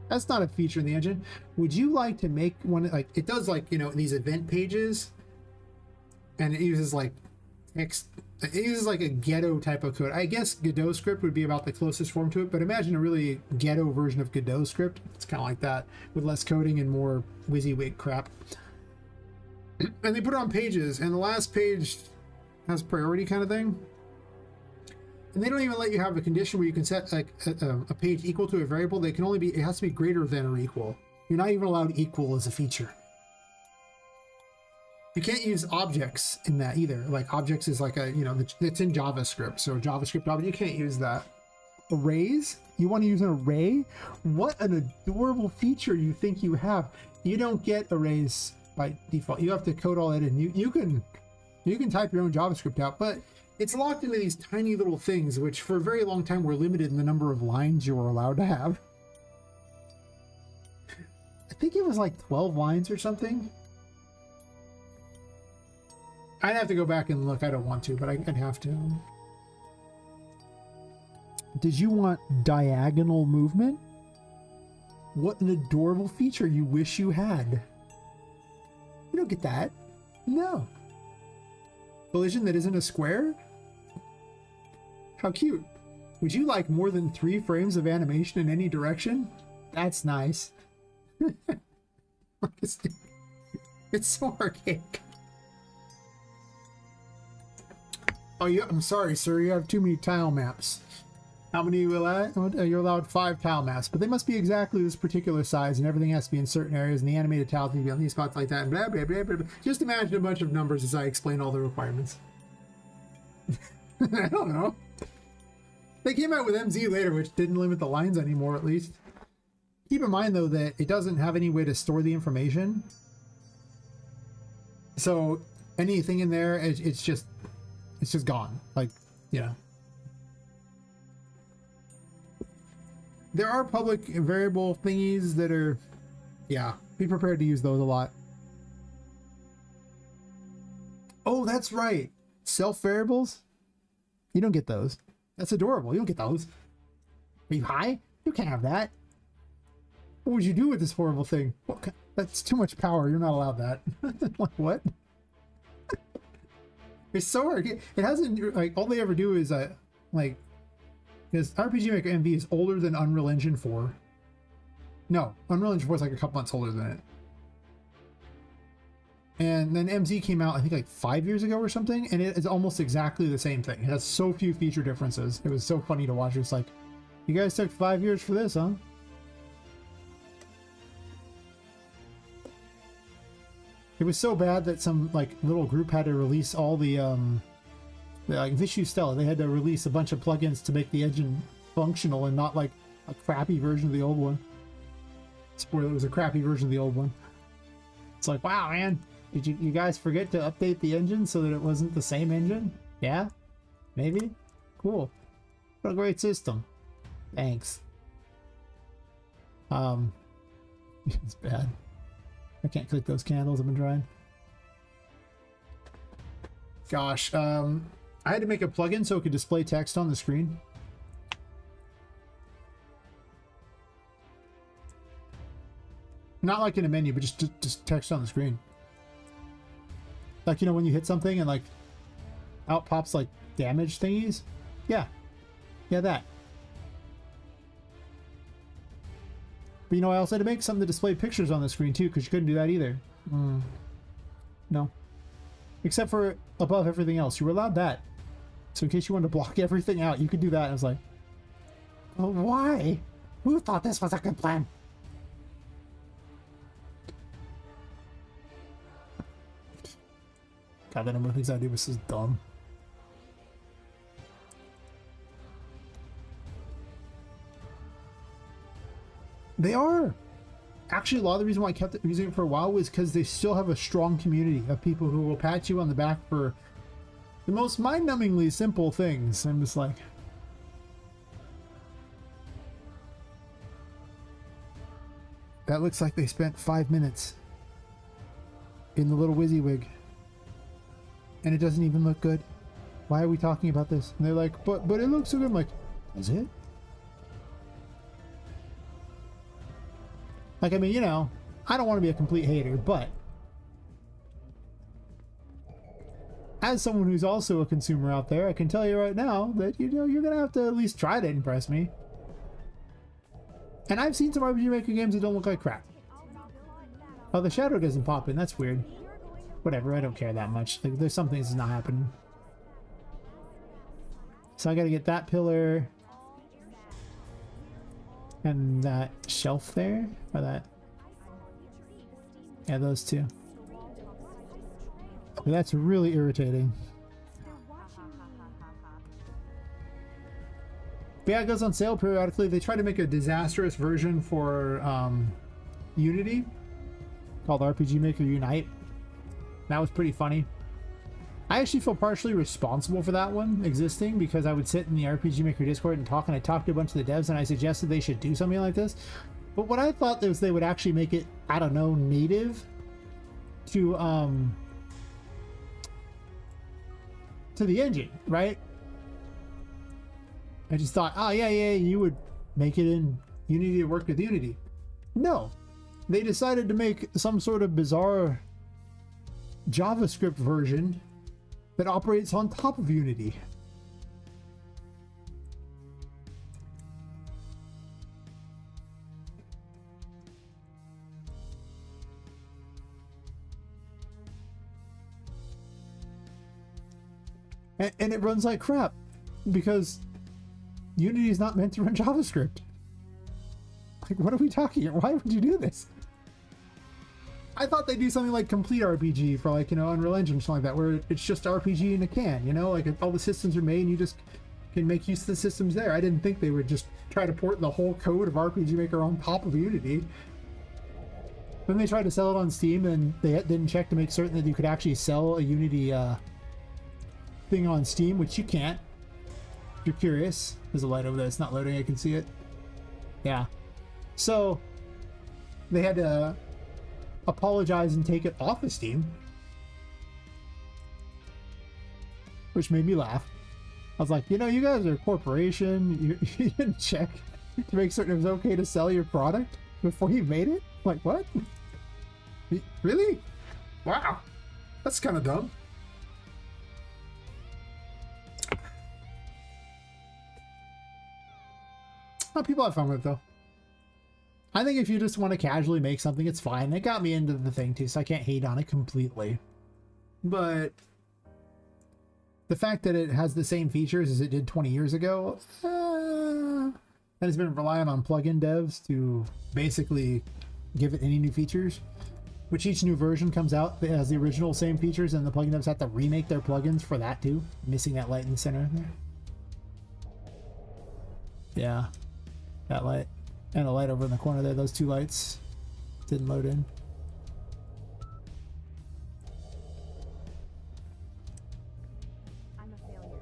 That's not a feature in the engine. Would you like to make one, like, it does, like, you know, these event pages, and it uses, like, it uses like a ghetto type of code. I guess Godot script would be about the closest form to it, but imagine a really ghetto version of Godot script. It's kind of like that, with less coding and more WYSIWYG crap. And they put it on pages, and the last page has priority kind of thing. And they don't even let you have a condition where you can set like a page equal to a variable. They can only be, it has to be greater than or equal. You're not even allowed equal as a feature. You can't use objects in that either. Like objects is like a, you know, it's in JavaScript. So JavaScript object, you can't use that. Arrays? You want to use an array? What an adorable feature you think you have. You don't get arrays by default. You have to code all that in. You can type your own JavaScript out, but it's locked into these tiny little things, which for a very long time were limited in the number of lines you were allowed to have. I think it was like 12 lines or something. I'd have to go back and look. I don't want to, but I'd have to. Did you want diagonal movement? What an adorable feature you wish you had. You don't get that. No. Collision that isn't a square? How cute. Would you like more than 3 frames of animation in any direction? That's nice. It's so archaic. Oh yeah, I'm sorry, sir. You have too many tile maps. How many are you allowed? You're allowed 5 tile maps, but they must be exactly this particular size, and everything has to be in certain areas, and the animated tiles need to be on these spots like that, and blah, blah, blah, blah, blah. Just imagine a bunch of numbers as I explain all the requirements. I don't know. They came out with MZ later, which didn't limit the lines anymore, at least. Keep in mind, though, that it doesn't have any way to store the information. So anything in there, it's just gone. Like, you know. There are public variable thingies that are, yeah, be prepared to use those a lot. Oh, that's right. Self variables? You don't get those. That's adorable. You don't get those. Are you high? You can't have that. What would you do with this horrible thing? What, that's too much power. You're not allowed that. Like, what? It's so hard. It hasn't, like, all they ever do is, like, because RPG Maker MV is older than Unreal Engine 4. No, Unreal Engine 4 is like a couple months older than it. And then MZ came out, I think, like 5 years ago or something, and it is almost exactly the same thing. It has so few feature differences. It was so funny to watch. It's like, you guys took 5 years for this, huh? It was so bad that some like little group had to release all the like Vishu Stella. They had to release a bunch of plugins to make the engine functional and not like a crappy version of the old one. Spoiler, it was a crappy version of the old one. It's like, wow, man, did you guys forget to update the engine so that it wasn't the same engine? Yeah, maybe. Cool. What a great system. Thanks. It's bad. I can't click those candles. I've been trying. Gosh, I had to make a plugin so it could display text on the screen. Not like in a menu, but just text on the screen. Like, you know, when you hit something and like out pops like damage thingies? Yeah. Yeah, that. But you know, I also had to make something to display pictures on the screen too, because you couldn't do that either. No. Except for above everything else. You were allowed that. So in case you wanted to block everything out, you could do that. And I was like, well, why? Who thought this was a good plan? God, the number of things I do was just dumb. They are. Actually, a lot of the reason why I kept using it for a while was because they still have a strong community of people who will pat you on the back for the most mind-numbingly simple things. I'm just like, that looks like they spent 5 minutes in the little WYSIWYG, and it doesn't even look good. Why are we talking about this? And they're like, but it looks so good. I'm like, does it? Like, I mean, you know, I don't want to be a complete hater, but as someone who's also a consumer out there, I can tell you right now that, you know, you're going to have to at least try to impress me. And I've seen some RPG Maker games that don't look like crap. Oh, the shadow doesn't pop in. That's weird. Whatever, I don't care that much. Like, there's some things that's not happening. So I got to get that pillar. And that shelf there, or that, yeah, those two. But that's really irritating. But yeah, it goes on sale periodically. They try to make a disastrous version for Unity called RPG Maker Unite. That was pretty funny. I actually feel partially responsible for that one existing because I would sit in the RPG Maker Discord and I talked to a bunch of the devs and I suggested they should do something like this. But what I thought was they would actually make it, I don't know, native to the engine, right? I just thought, oh yeah, you would make it in Unity to work with Unity. No, they decided to make some sort of bizarre JavaScript version that operates on top of Unity. And it runs like crap because Unity is not meant to run JavaScript. Like, what are we talking about? Why would you do this? I thought they'd do something like Complete RPG for, like, you know, Unreal Engine or something like that, where it's just RPG in a can, you know? Like, all the systems are made and you just can make use of the systems there. I didn't think they would just try to port the whole code of RPG Maker on top of Unity. Then they tried to sell it on Steam and they didn't check to make certain that you could actually sell a Unity thing on Steam, which you can't. If you're curious, there's a light over there. It's not loading. I can see it. Yeah. So they had to apologize and take it off of Steam, which made me laugh. I was like, you know, you guys are a corporation. You didn't check to make certain it was okay to sell your product before you made it. I'm like, what? Really? Wow, that's kind of dumb. People have fun with it though. I think if you just want to casually make something, it's fine. It got me into the thing too, so I can't hate on it completely. But the fact that it has the same features as it did 20 years ago, and it's been relying on plugin devs to basically give it any new features, which each new version comes out that has the original same features, and the plugin devs have to remake their plugins for that too. Missing that light in the center there. Yeah. That light and a light over in the corner there, those two lights didn't load in. I'm a failure.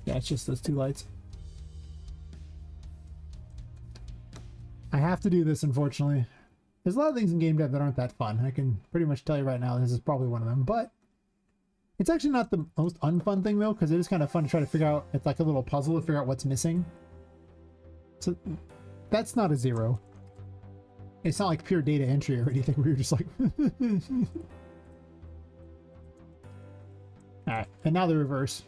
Yeah, it's just those two lights. I have to do this, unfortunately. There's a lot of things in game dev that aren't that fun. I can pretty much tell you right now this is probably one of them, but it's actually not the most unfun thing though, because it is kind of fun to try to figure out. It's like a little puzzle to figure out what's missing. So that's not a 0. It's not like pure data entry or anything where you're just like alright, and now the reverse.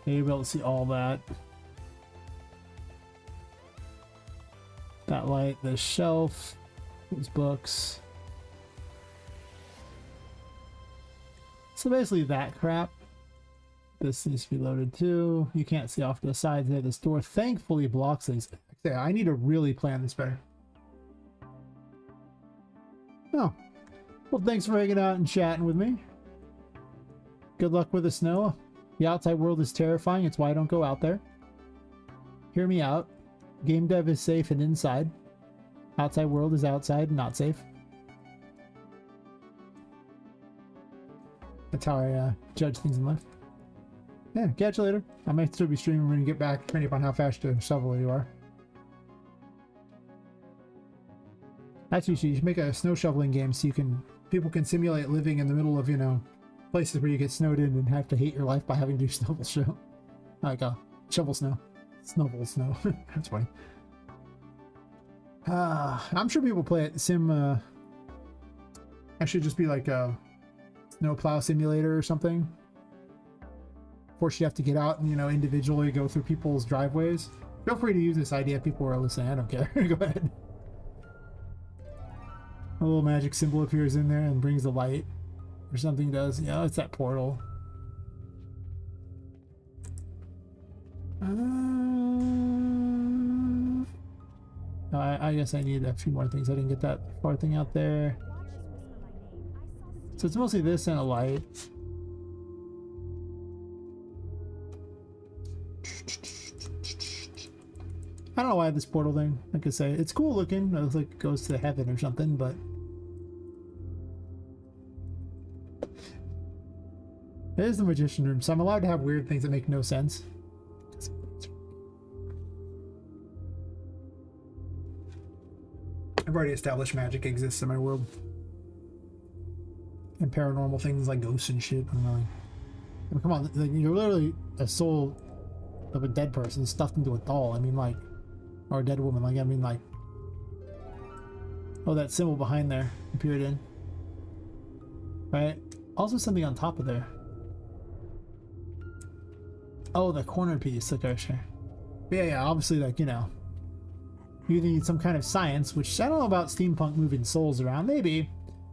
You'll be able to see all that. That light, the shelf, these books. So basically that crap. This needs to be loaded too. You can't see off to the sides there. This door thankfully blocks things. I need to really plan this better. Oh. Well, thanks for hanging out and chatting with me. Good luck with the snow. The outside world is terrifying. It's why I don't go out there. Hear me out. Game dev is safe and inside. Outside world is outside and not safe. That's how I judge things in life. Yeah, catch you later. I might still be streaming when you get back, depending upon how fast a shoveler you are. Actually, you should make a snow shoveling game so people can simulate living in the middle of, you know, places where you get snowed in and have to hate your life by having to do shovel snow. Like shovel snow. Snowball snow. That's funny. I'm sure people play it. I should just be like a snowplow simulator or something. Of course, you have to get out and, you know, individually go through people's driveways. Feel free to use this idea. People are listening. I don't care. Go ahead. A little magic symbol appears in there and brings the light. or something does. Yeah, it's that portal. I guess I need a few more things. I didn't get that far thing out there. So it's mostly this and a light. I don't know why I have this portal thing. Like I say, it's cool looking. It looks like it goes to heaven or something, but it is the magician room, so I'm allowed to have weird things that make no sense. I've already established magic exists in my world. And paranormal things like ghosts and shit. I mean, come on, like, you're literally a soul of a dead person stuffed into a doll. I mean, like, or a dead woman. Like, I mean, like, oh, that symbol behind there appeared in. Right? Also something on top of there. Oh, the corner piece. Okay, sure. Yeah, obviously, like, you know, you need some kind of science, which I don't know about steampunk moving souls around. Maybe.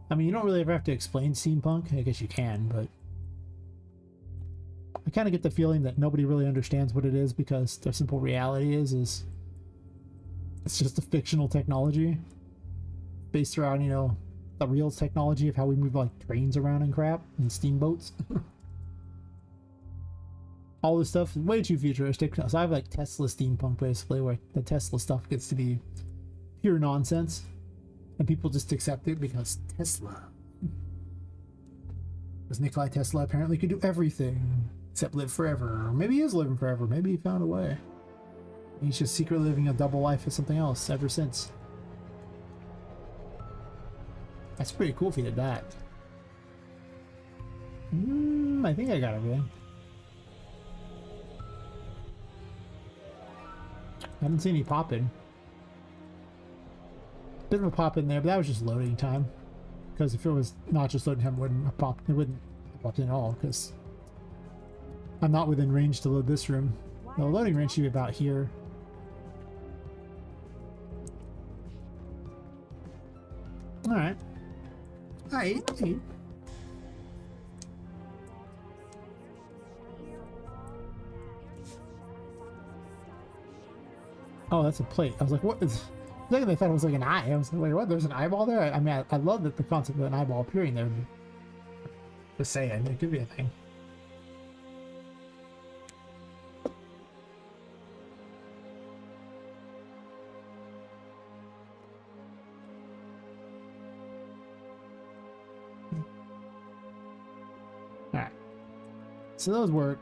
I mean, you don't really ever have to explain steampunk. I guess you can, but I kind of get the feeling that nobody really understands what it is because their simple reality is it's just a fictional technology based around, you know, the real technology of how we move like trains around and crap and steamboats. All this stuff is way too futuristic. So I have like Tesla steampunk basically, where the Tesla stuff gets to be pure nonsense and people just accept it because Tesla. Because Nikola Tesla apparently could do everything except live forever. Or maybe he is living forever. Maybe he found a way. He's just secretly living a double life of something else ever since. That's pretty cool if he did that. I think I got everything. I haven't seen any pop in. Bit of a pop in there, but that was just loading time. Because if it was not just loading time, it wouldn't have popped in at all. Because I'm not within range to load this room. The loading range should be about here. All right. Hey. Oh, that's a plate. I was like, what is... I thought it was like an eye. I was like, wait, what? There's an eyeball there? I mean, I love that the concept of an eyeball appearing there. Just saying, it could be a thing. Alright. So those work.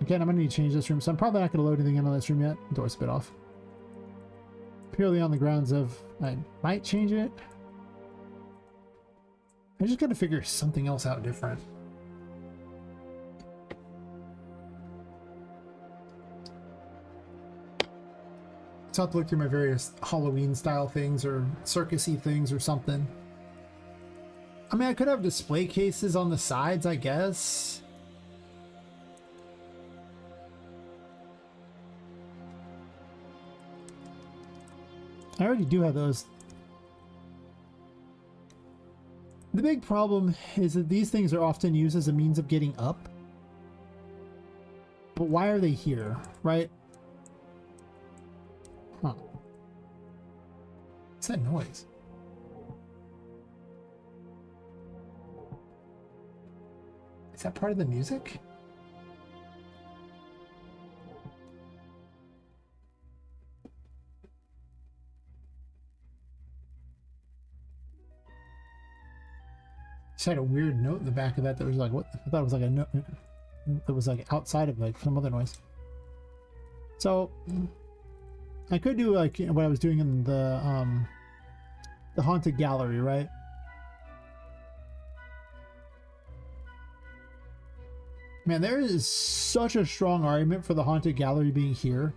Again, I'm going to need to change this room, so I'm probably not going to load anything in on this room yet. Door's a bit off. Purely on the grounds of I might change it. I just got to figure something else out different. So I'll have to look through my various Halloween style things or circusy things or something. I mean, I could have display cases on the sides, I guess. I already do have those. The big problem is that these things are often used as a means of getting up. But why are they here, right? Huh. What's that noise? Is that part of the music? Just had a weird note in the back of that was like, what? I thought it was like a note that was like outside of like some other noise. So I could do like what I was doing in the haunted gallery, right? Man, there is such a strong argument for the haunted gallery being here.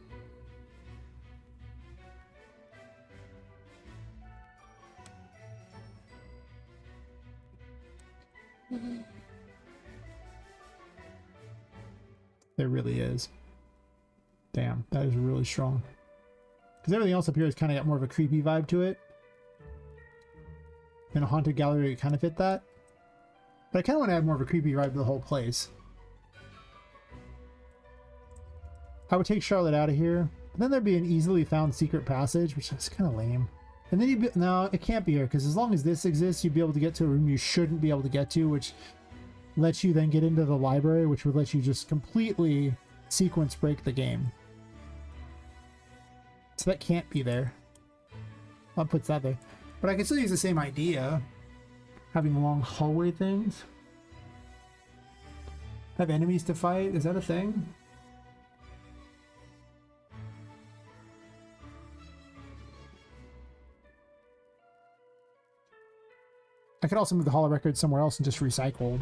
There really is. Damn, that is really strong. Because everything else up here has kind of got more of a creepy vibe to it. And a haunted gallery would kind of fit that. But I kind of want to add more of a creepy vibe to the whole place. I would take Charlotte out of here. Then there'd be an easily found secret passage, which is kind of lame. And then you'd be, no, it can't be here, because as long as this exists, you'd be able to get to a room you shouldn't be able to get to, which lets you then get into the library, which would let you just completely sequence break the game. So that can't be there. I'll put that there. But I can still use the same idea. Having long hallway things. Have enemies to fight? Is that a thing? I could also move the holo record somewhere else and just recycle.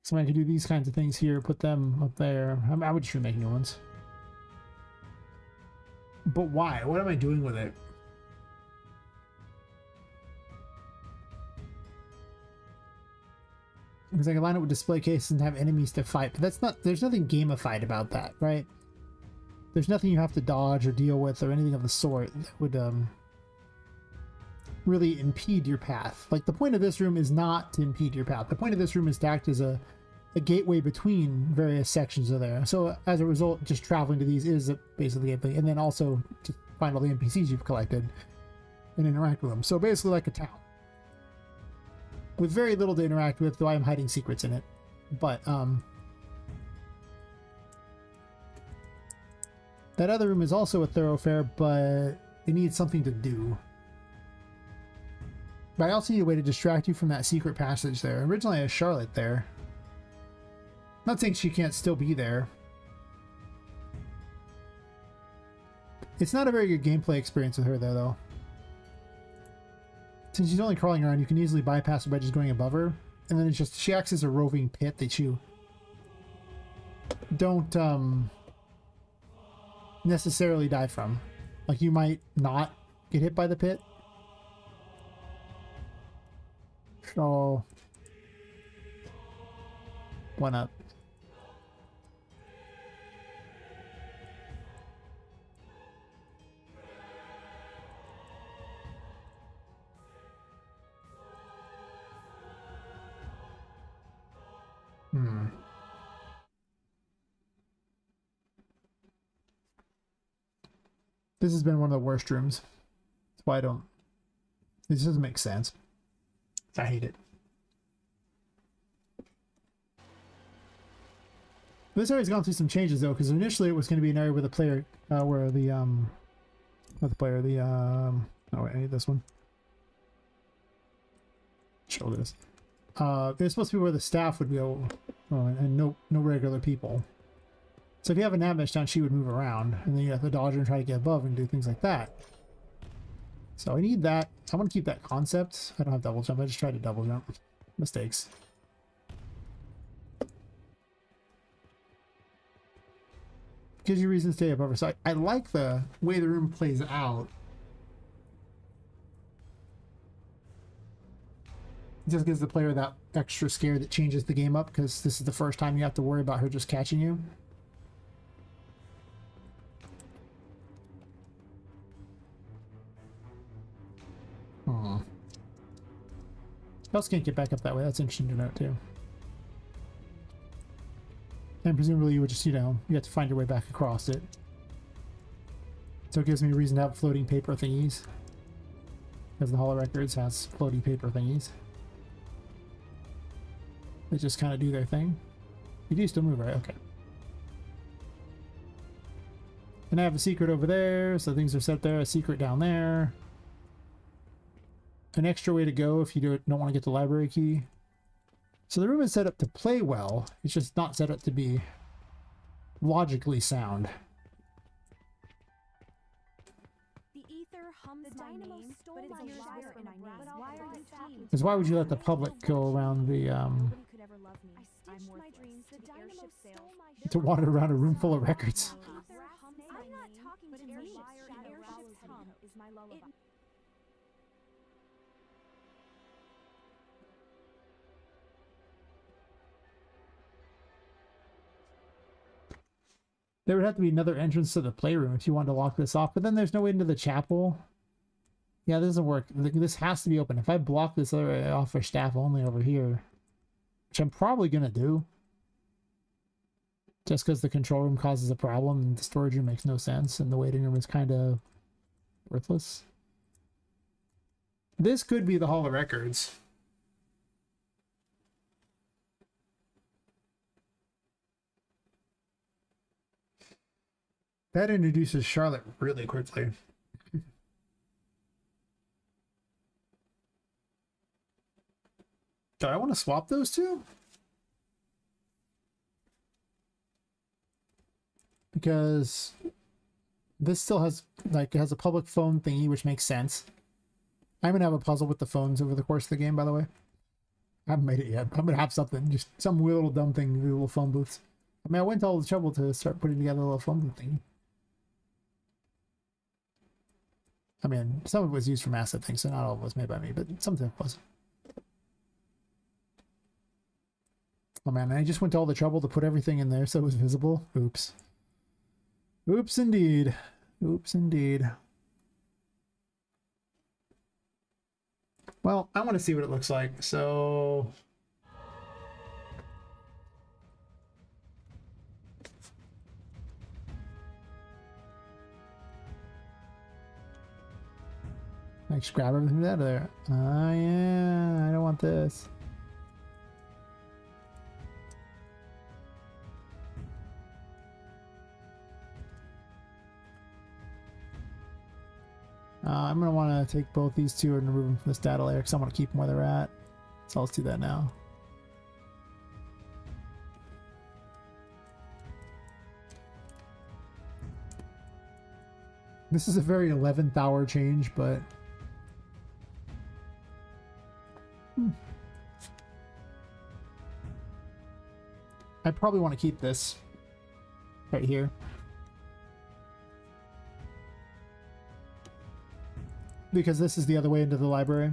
So I could do these kinds of things here, put them up there. I would just make new ones. But why? What am I doing with it? Because I can line it with display cases and have enemies to fight, but that's not, there's nothing gamified about that, right? There's nothing you have to dodge or deal with or anything of the sort that would really impede your path. Like, the point of this room is not to impede your path. The point of this room is to act as a gateway between various sections of there. So as a result, just traveling to these is basically gateway, and then also to find all the NPCs you've collected and interact with them. So basically like a town with very little to interact with, though I am hiding secrets in it. But that other room is also a thoroughfare, but it needs something to do. But I also need a way to distract you from that secret passage there. Originally I had Charlotte there. Not saying she can't still be there. It's not a very good gameplay experience with her there, though. Since she's only crawling around, you can easily bypass her by just going above her. And then it's just, she acts as a roving pit that you don't necessarily die from. Like, you might not get hit by the pit. So, why not? This has been one of the worst rooms. That's why I don't... This doesn't make sense. I hate it. This area's gone through some changes, though, because initially it was going to be an area where the player... where the, not the player, the, oh, wait, I need this one. Show this. It's supposed to be where the staff would go, and no regular people. So if you have a Navmesh down, she would move around, and then you have to dodge her and try to get above and do things like that. So I need that. I want to keep that concept. I don't have double jump. I just tried to double jump. Mistakes. Gives you reason to stay above her. So I like the way the room plays out. It just gives the player that extra scare that changes the game up, because this is the first time you have to worry about her just catching you. I also can't get back up that way. That's interesting to note, too. And presumably you would just, you know, you have to find your way back across it. So it gives me a reason to have floating paper thingies. Because the Holo Records has floating paper thingies. They just kind of do their thing. You do still move, right? Okay. And I have a secret over there, so things are set there. A secret down there. An extra way to go if you don't want to get the library key. So the room is set up to play well. It's just not set up to be logically sound. The ether hums my name, but it's a shire in my name. Because why would you let the public go around the Nobody could ever love me. I'm worthless. The dynamo stole my to wander around a room full of records? I'm not talking to airship's hum is my lullaby. There would have to be another entrance to the playroom if you wanted to lock this off, but then there's no way into the chapel. Yeah, this doesn't work. This has to be open. If I block this other off for staff only over here, which I'm probably going to do, just because the control room causes a problem and the storage room makes no sense and the waiting room is kind of worthless. This could be the Hall of Records. That introduces Charlotte really quickly. Do I want to swap those two? Because this still has, like, it has a public phone thingy, which makes sense. I'm gonna have a puzzle with the phones over the course of the game, by the way. I haven't made it yet. I'm gonna have something, just some weird little dumb thing, little phone booths. I mean, I went to all the trouble to start putting together a little phone booth thingy. I mean, some of it was used for asset things, so not all of it was made by me, but some of it was. Oh man, I just went to all the trouble to put everything in there so it was visible. Oops. Oops indeed. Oops indeed. Well, I want to see what it looks like, so... Like, just grab everything out of there. Oh yeah, I don't want this. I'm going to want to take both these two and remove them from this data layer because I want to keep them where they're at. So let's do that now. This is a very 11th hour change, but... I probably want to keep this right here. Because this is the other way into the library.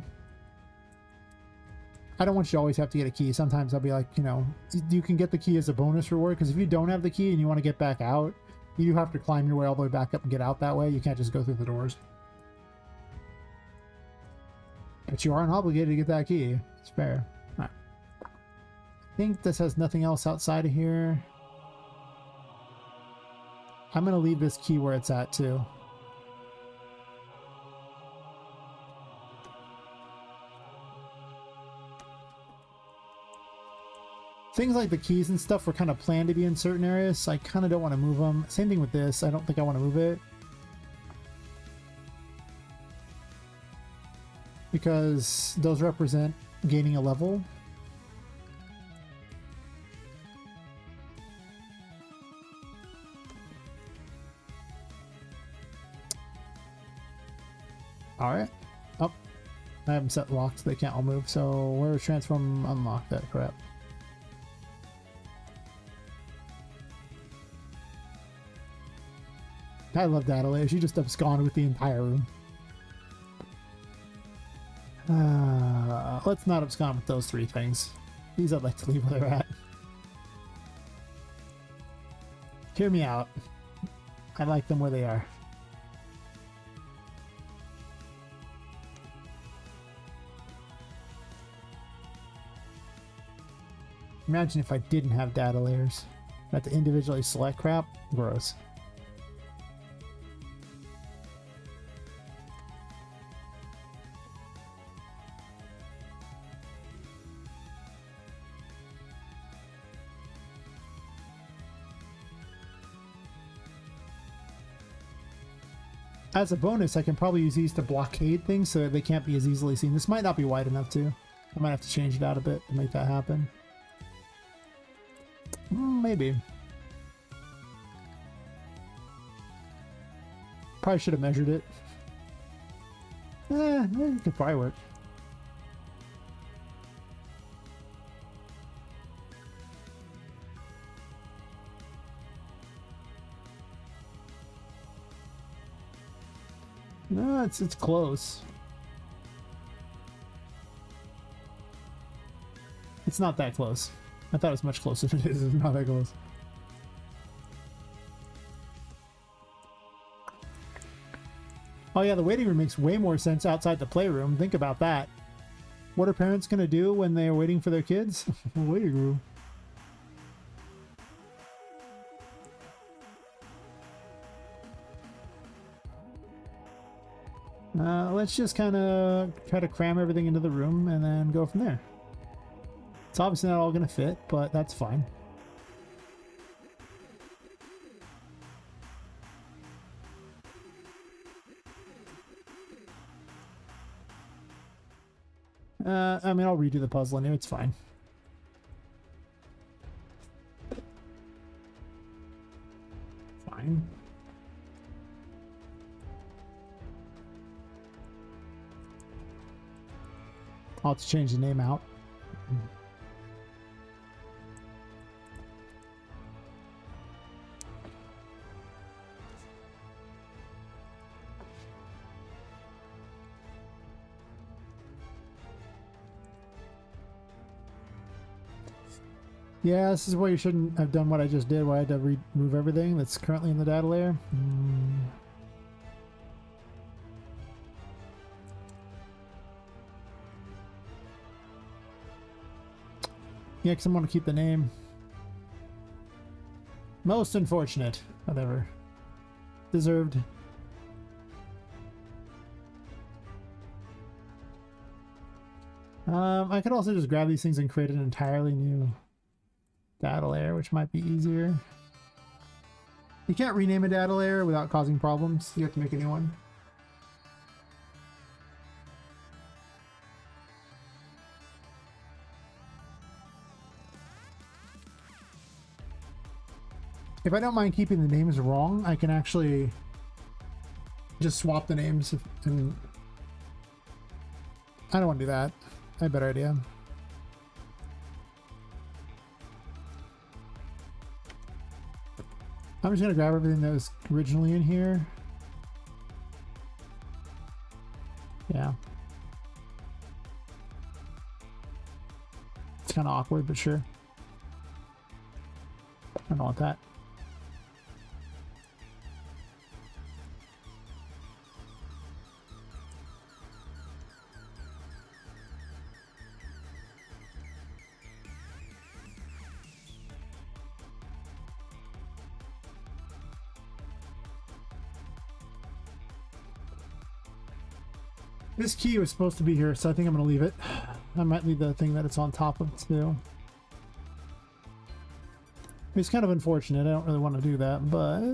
I don't want you to always have to get a key. Sometimes I'll be like, you know, you can get the key as a bonus reward, because if you don't have the key and you want to get back out, you have to climb your way all the way back up and get out that way. You can't just go through the doors. But you aren't obligated to get that key. It's fair. All right. I think this has nothing else outside of here. I'm going to leave this key where it's at, too. Things like the keys and stuff were kind of planned to be in certain areas, so I kind of don't want to move them. Same thing with this. I don't think I want to move it. Because those represent gaining a level. Alright. Oh. I haven't set locked, so they can't all move. So where's transform unlocked? That crap. I love data layers. You just abscond with the entire room. Let's not abscond with those three things. These I'd like to leave where they're at. Hear me out. I like them where they are. Imagine if I didn't have data layers. I had to individually select crap. Gross. As a bonus, I can probably use these to blockade things so that they can't be as easily seen. This might not be wide enough too. I might have to change it out a bit to make that happen. Maybe. Probably should have measured it. It could probably work. No, it's close. It's not that close. I thought it was much closer than it is. It's not that close. Oh yeah, the waiting room makes way more sense outside the playroom. Think about that. What are parents gonna do when they are waiting for their kids? Waiting room. Let's just kind of try to cram everything into the room and then go from there. It's obviously not all going to fit, but that's fine. I mean, I'll redo the puzzle in here. It's fine. Fine. I'll have to change the name out. Yeah, this is why you shouldn't have done what I just did, why I had to remove everything that's currently in the data layer. Yeah, because I want to keep the name. Most unfortunate. Whatever. Deserved. I could also just grab these things and create an entirely new data layer, which might be easier. You can't rename a data layer without causing problems. You have to make a new one. If I don't mind keeping the names wrong, I can actually just swap the names and I don't want to do that. I have a better idea. I'm just going to grab everything that was originally in here. Yeah. It's kind of awkward, but sure. I don't want that. This key was supposed to be here, so I think I'm going to leave it. I might leave the thing that it's on top of too. It's kind of unfortunate. I don't really want to do that, but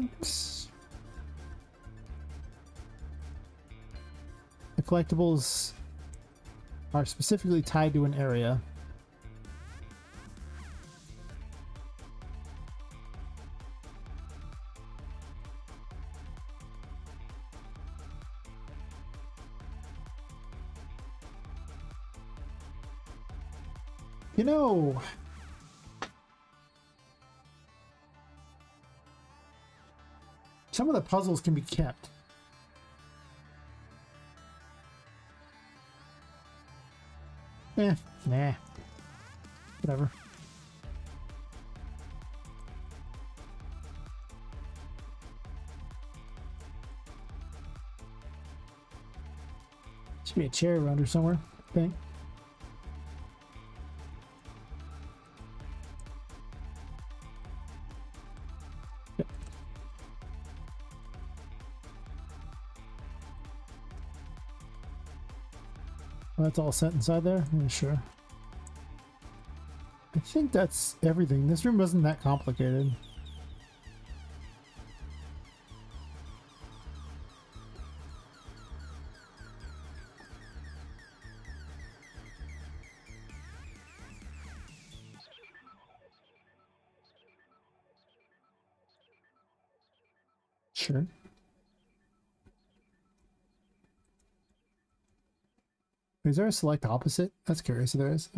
the collectibles are specifically tied to an area. You know, some of the puzzles can be kept. Nah. Whatever. Should be a chair around here somewhere, I think. That's all set inside there? Yeah, sure. I think that's everything. This room wasn't that complicated. Sure. Is there a select opposite? That's curious if there is.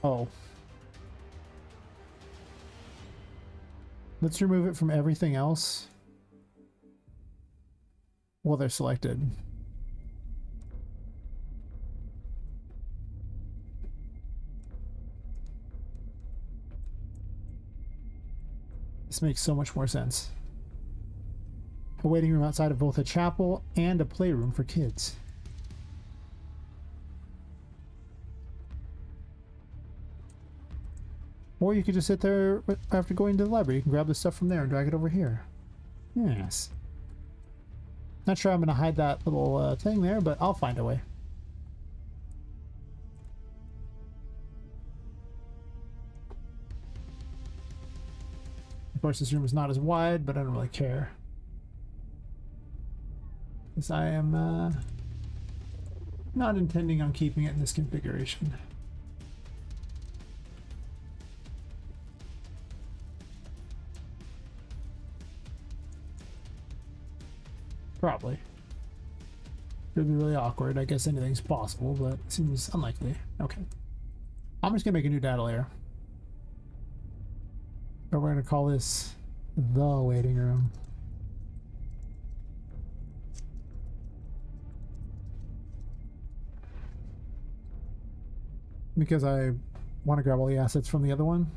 Oh. Let's remove it from everything else. Well, they're selected. This makes so much more sense. A waiting room outside of both a chapel and a playroom for kids. Or you could just sit there after going to the library. You can grab the stuff from there and drag it over here. Yes. Not sure I'm going to hide that little thing there, but I'll find a way. Of course, this room is not as wide, but I don't really care. Because I am not intending on keeping it in this configuration. Probably. It would be really awkward. I guess anything's possible, but it seems unlikely. Okay. I'm just gonna make a new data layer. But we're gonna call this the waiting room. Because I want to grab all the assets from the other one.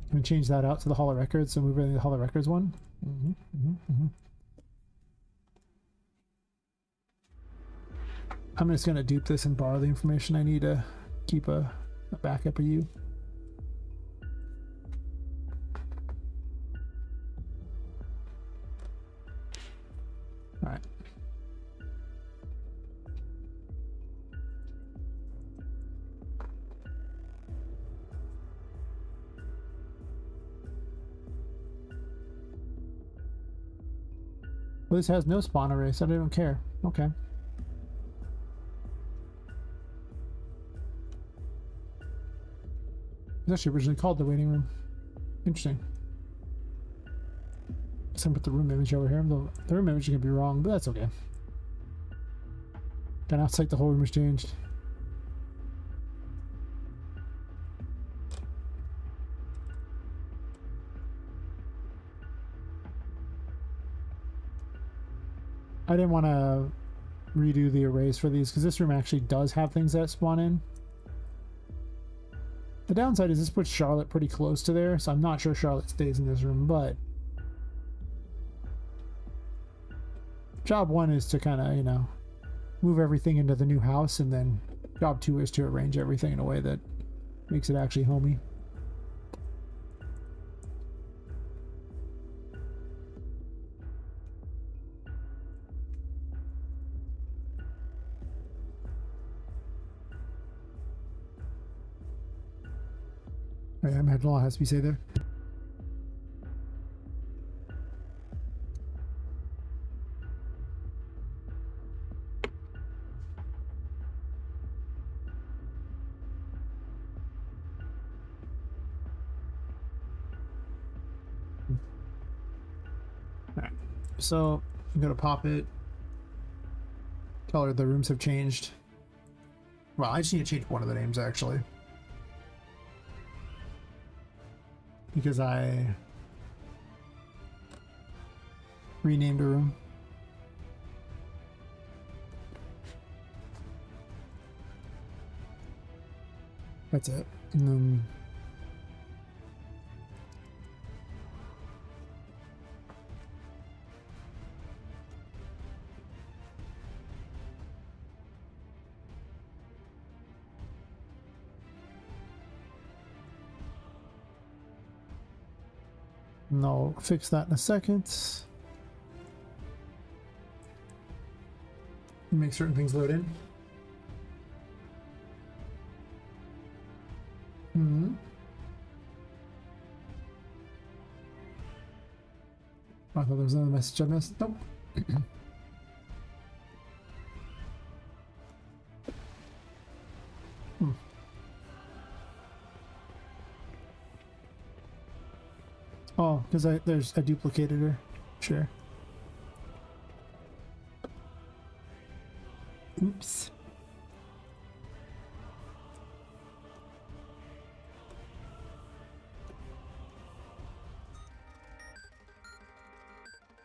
I'm gonna change that out to the Hall of Records, so move it to the Hall of Records one. I'm just gonna dupe this and borrow the information I need to keep a backup of you. All right. Well, this has no spawn array, so I don't care. Okay. It's actually originally called the waiting room. Interesting. So I'm put the room image over here. The room image can be wrong, but that's okay. And now it's like the whole room has changed. I didn't want to redo the arrays for these because this room actually does have things that spawn in. The downside is this puts Charlotte pretty close to there, so I'm not sure Charlotte stays in this room, but job one is to kind of, you know, move everything into the new house, and then job two is to arrange everything in a way that makes it actually homey. I imagine a lot has to be said there. Alright, so I'm gonna pop it. Tell her the rooms have changed. Well, I just need to change one of the names actually. Because I renamed a room. That's it. And then I'll fix that in a second. Make certain things load in. I thought there was another message I missed. Nope. Oh, because I duplicated her. Sure. Oops.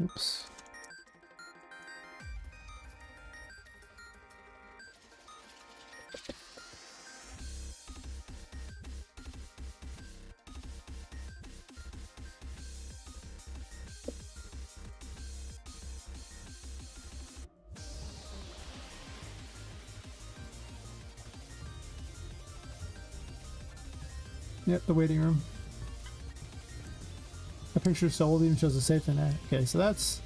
Oops. Yep, the waiting room. The picture sold even shows a safe in there. Okay, so that's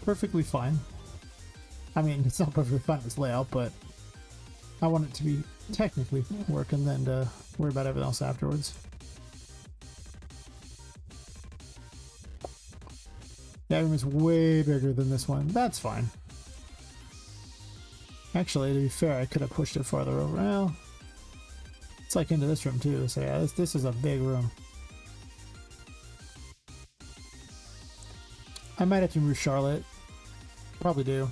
perfectly fine. I mean, it's not perfectly fine in this layout, but I want it to be technically work and then to worry about everything else afterwards. That room is way bigger than this one. That's fine. Actually, to be fair, I could have pushed it farther over. Well, it's like into this room too, so yeah, this is a big room. I might have to move Charlotte. Probably do.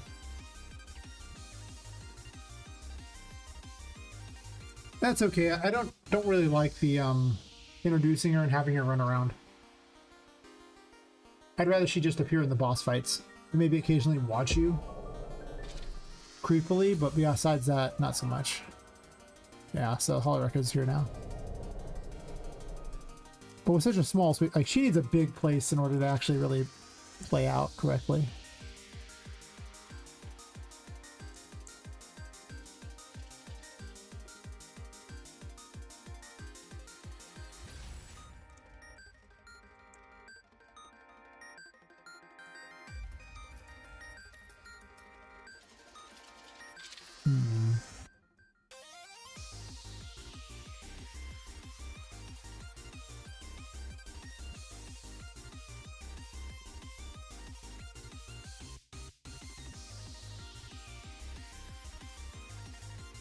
That's okay. I don't really like the introducing her and having her run around. I'd rather she just appear in the boss fights and maybe occasionally watch you creepily, but besides that, not so much. Yeah, so Holly Record's here now. But with such a small space, like, she needs a big place in order to actually really play out correctly.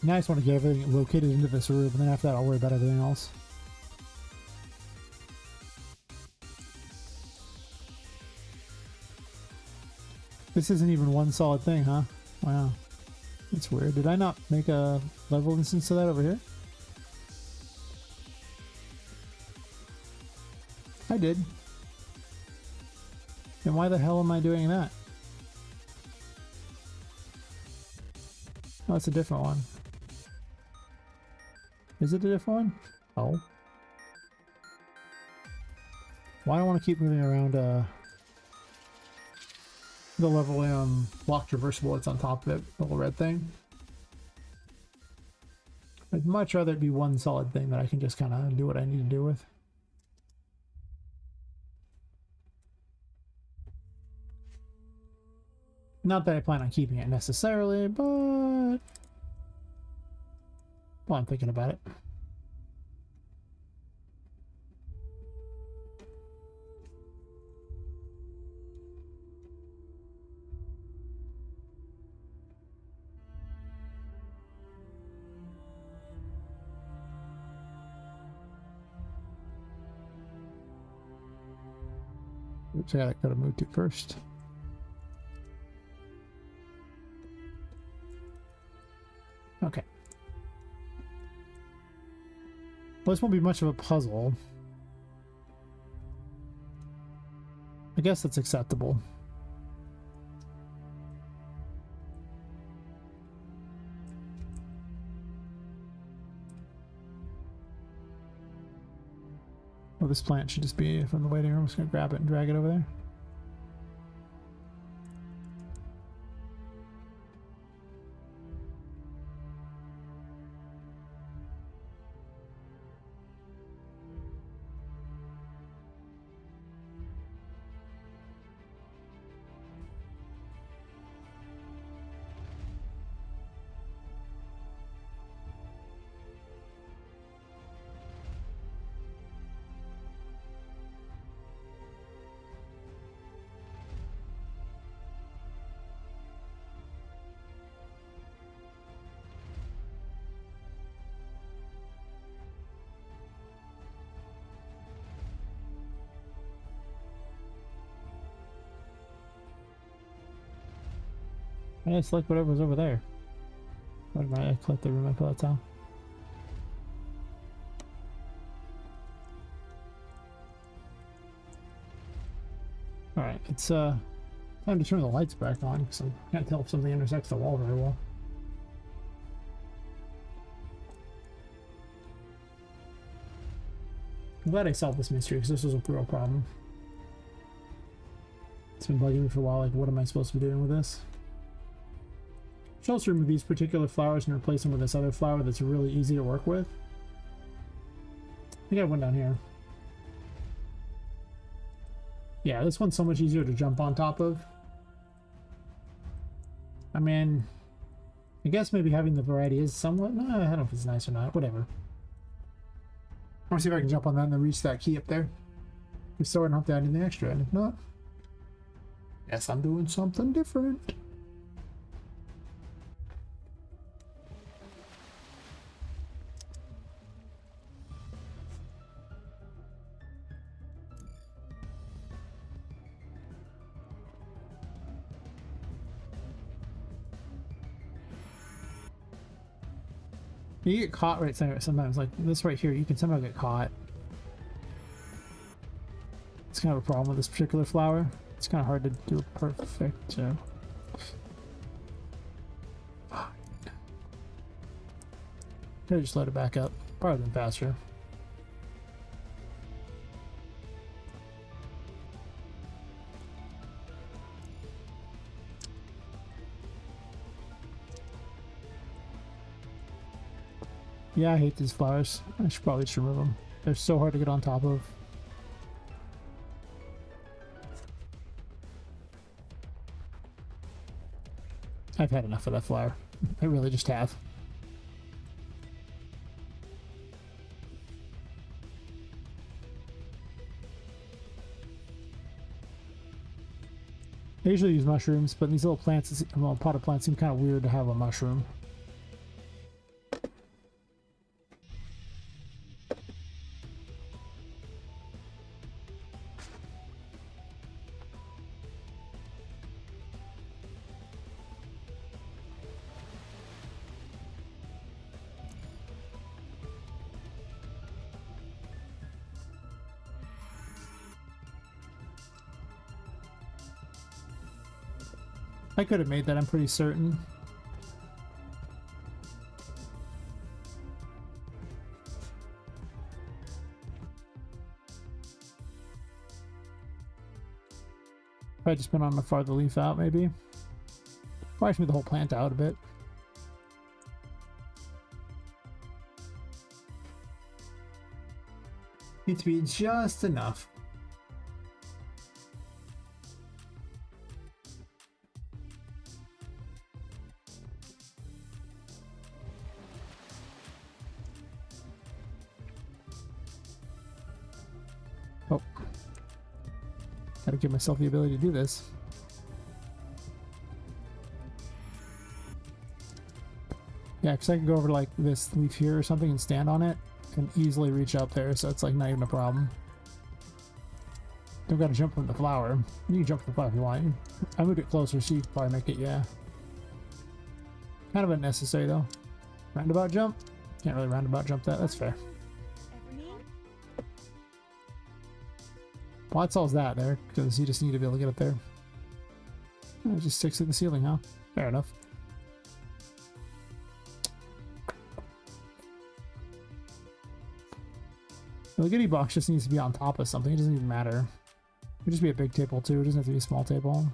Now I just want to get everything located into this room, and then after that I'll worry about everything else. This isn't even one solid thing, huh? Wow. That's weird. Did I not make a level instance of that over here? I did. Then why the hell am I doing that? Oh, it's a different one. Is it a different one? Oh. Why do I want to keep moving around the level block traversable that's on top of it, the little red thing? I'd much rather it be one solid thing that I can just kind of do what I need to do with. Not that I plan on keeping it necessarily, but well, I'm thinking about it. Which I gotta move to first. Okay. Well, this won't be much of a puzzle. I guess that's acceptable. Well, this plant should just be from the waiting room. I'm just gonna grab it and drag it over there. I select whatever's over there. What am I collect the room I put out? Alright, it's time to turn the lights back on because I can't tell if something intersects the wall very well. I'm glad I solved this mystery because this was a real problem. It's been bugging me for a while, like what am I supposed to be doing with this? Should also remove these particular flowers and replace them with this other flower that's really easy to work with. I think I went down here. Yeah, this one's so much easier to jump on top of. I mean, I guess maybe having the variety is somewhat... No, I don't know if it's nice or not. Whatever. I want to see if I can jump on that and then reach that key up there. If so, I don't have to add anything extra. And if not, guess I'm doing something different. You get caught right there sometimes, like this right here, you can somehow get caught. It's kind of a problem with this particular flower. It's kind of hard to do a perfect job. Could just let it back up. Probably been faster. Yeah, I hate these flowers. I should probably just remove them. They're so hard to get on top of. I've had enough of that flower. I really just have. I usually use mushrooms, but these little plants, well, potted plants seem kind of weird to have a mushroom. I could have made that, I'm pretty certain. If I just been on the farther leaf out, maybe. Or I should move the whole plant out a bit. Needs to be just enough. Oh. Gotta give myself the ability to do this. Yeah, because I can go over to like this leaf here or something and stand on it and easily reach up there, so it's like not even a problem. Don't gotta jump from the flower. You can jump from the flower if you want. I moved it closer so you could probably make it, yeah. Kind of unnecessary though. Roundabout jump? Can't really roundabout jump that, that's fair. Well, that solves that there, because you just need to be able to get up there. It just sticks to the ceiling, huh? Fair enough. The goodie box just needs to be on top of something. It doesn't even matter. It could just be a big table too. It doesn't have to be a small table.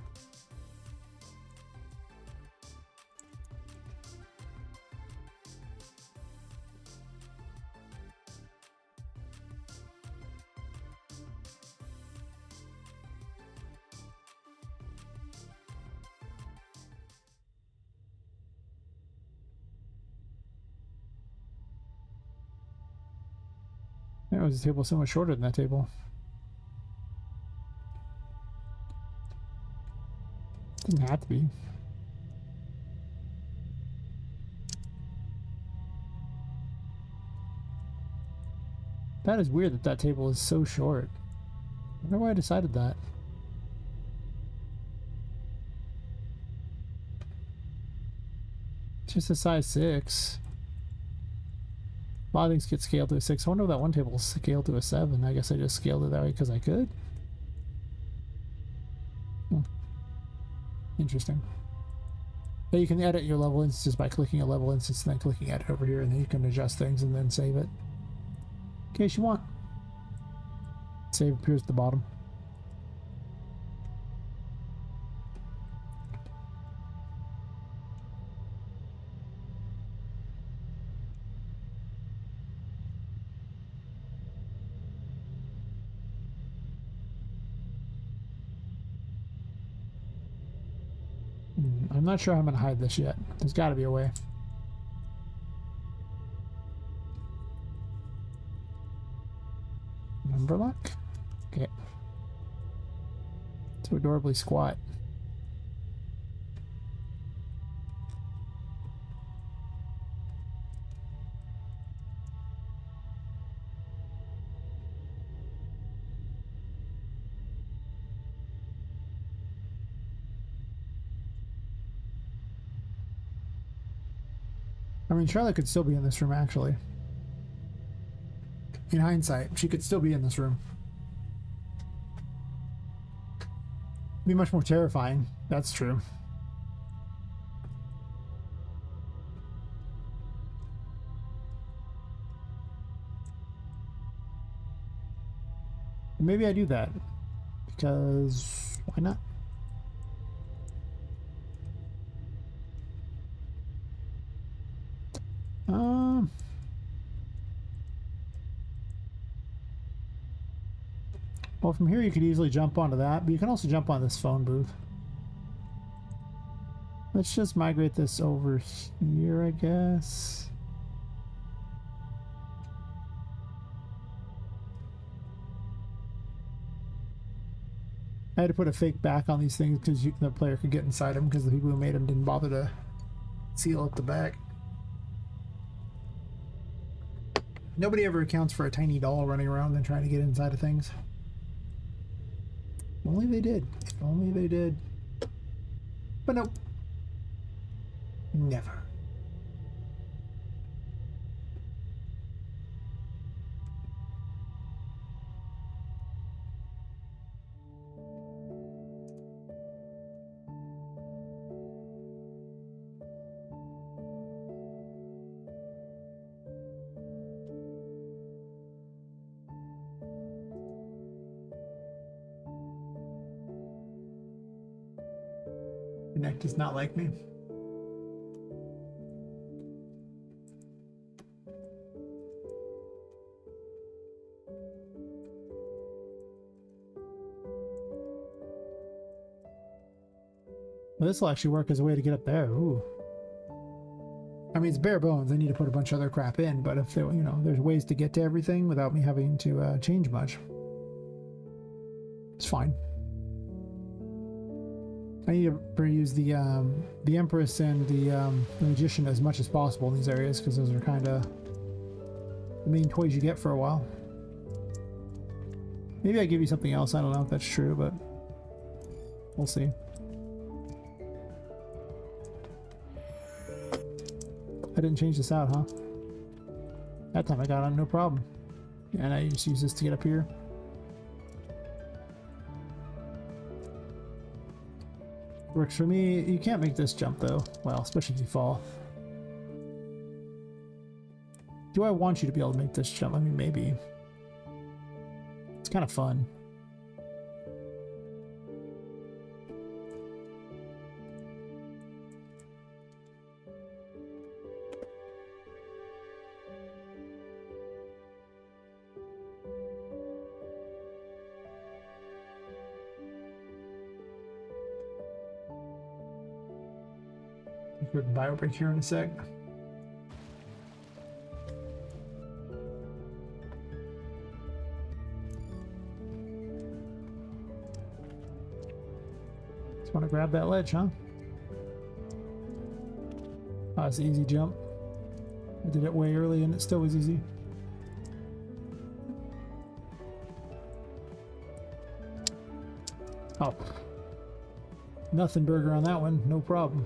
That was a table so much shorter than that table. Didn't have to be. That is weird that that table is so short. I wonder why I decided that. It's just a size 6. A lot of things get scaled to a 6. I wonder if that one table is scaled to a 7. I guess I just scaled it that way because I could. Interesting. But you can edit your level instances by clicking a level instance and then clicking edit over here, and then you can adjust things and then save it in case you want. Save appears at the bottom. I'm not sure how I'm going to hide this yet. There's got to be a way. Number lock? Okay. So adorably squat. I mean, Charlotte could still be in this room, actually. In hindsight, she could still be in this room. Be much more terrifying. That's true. Maybe I do that. Because why not? Well, from here you could easily jump onto that, but you can also jump on this phone booth. Let's just migrate this over here, I guess. I had to put a fake back on these things because the player could get inside them because the people who made them didn't bother to seal up the back. Nobody ever accounts for a tiny doll running around and trying to get inside of things. If only they did. If only they did. But nope. Never. Connect does not like me. Well, this will actually work as a way to get up there. Ooh. I mean, it's bare bones. I need to put a bunch of other crap in, but if there, you know, there's ways to get to everything without me having to change much, it's fine. I need to use the Empress and the Magician as much as possible in these areas because those are kind of the main toys you get for a while. Maybe I give you something else. I don't know if that's true, but we'll see. I didn't change this out, huh? That time I got on no problem. And I just use this to get up here. Works for me. You can't make this jump though. Well, especially if you fall. Do I want you to be able to make this jump? I mean, maybe. It's kind of fun. Quick bio break here in a sec. Just want to grab that ledge, huh? Oh, it's an easy jump. I did it way early and it still was easy. Oh. Nothing burger on that one, no problem.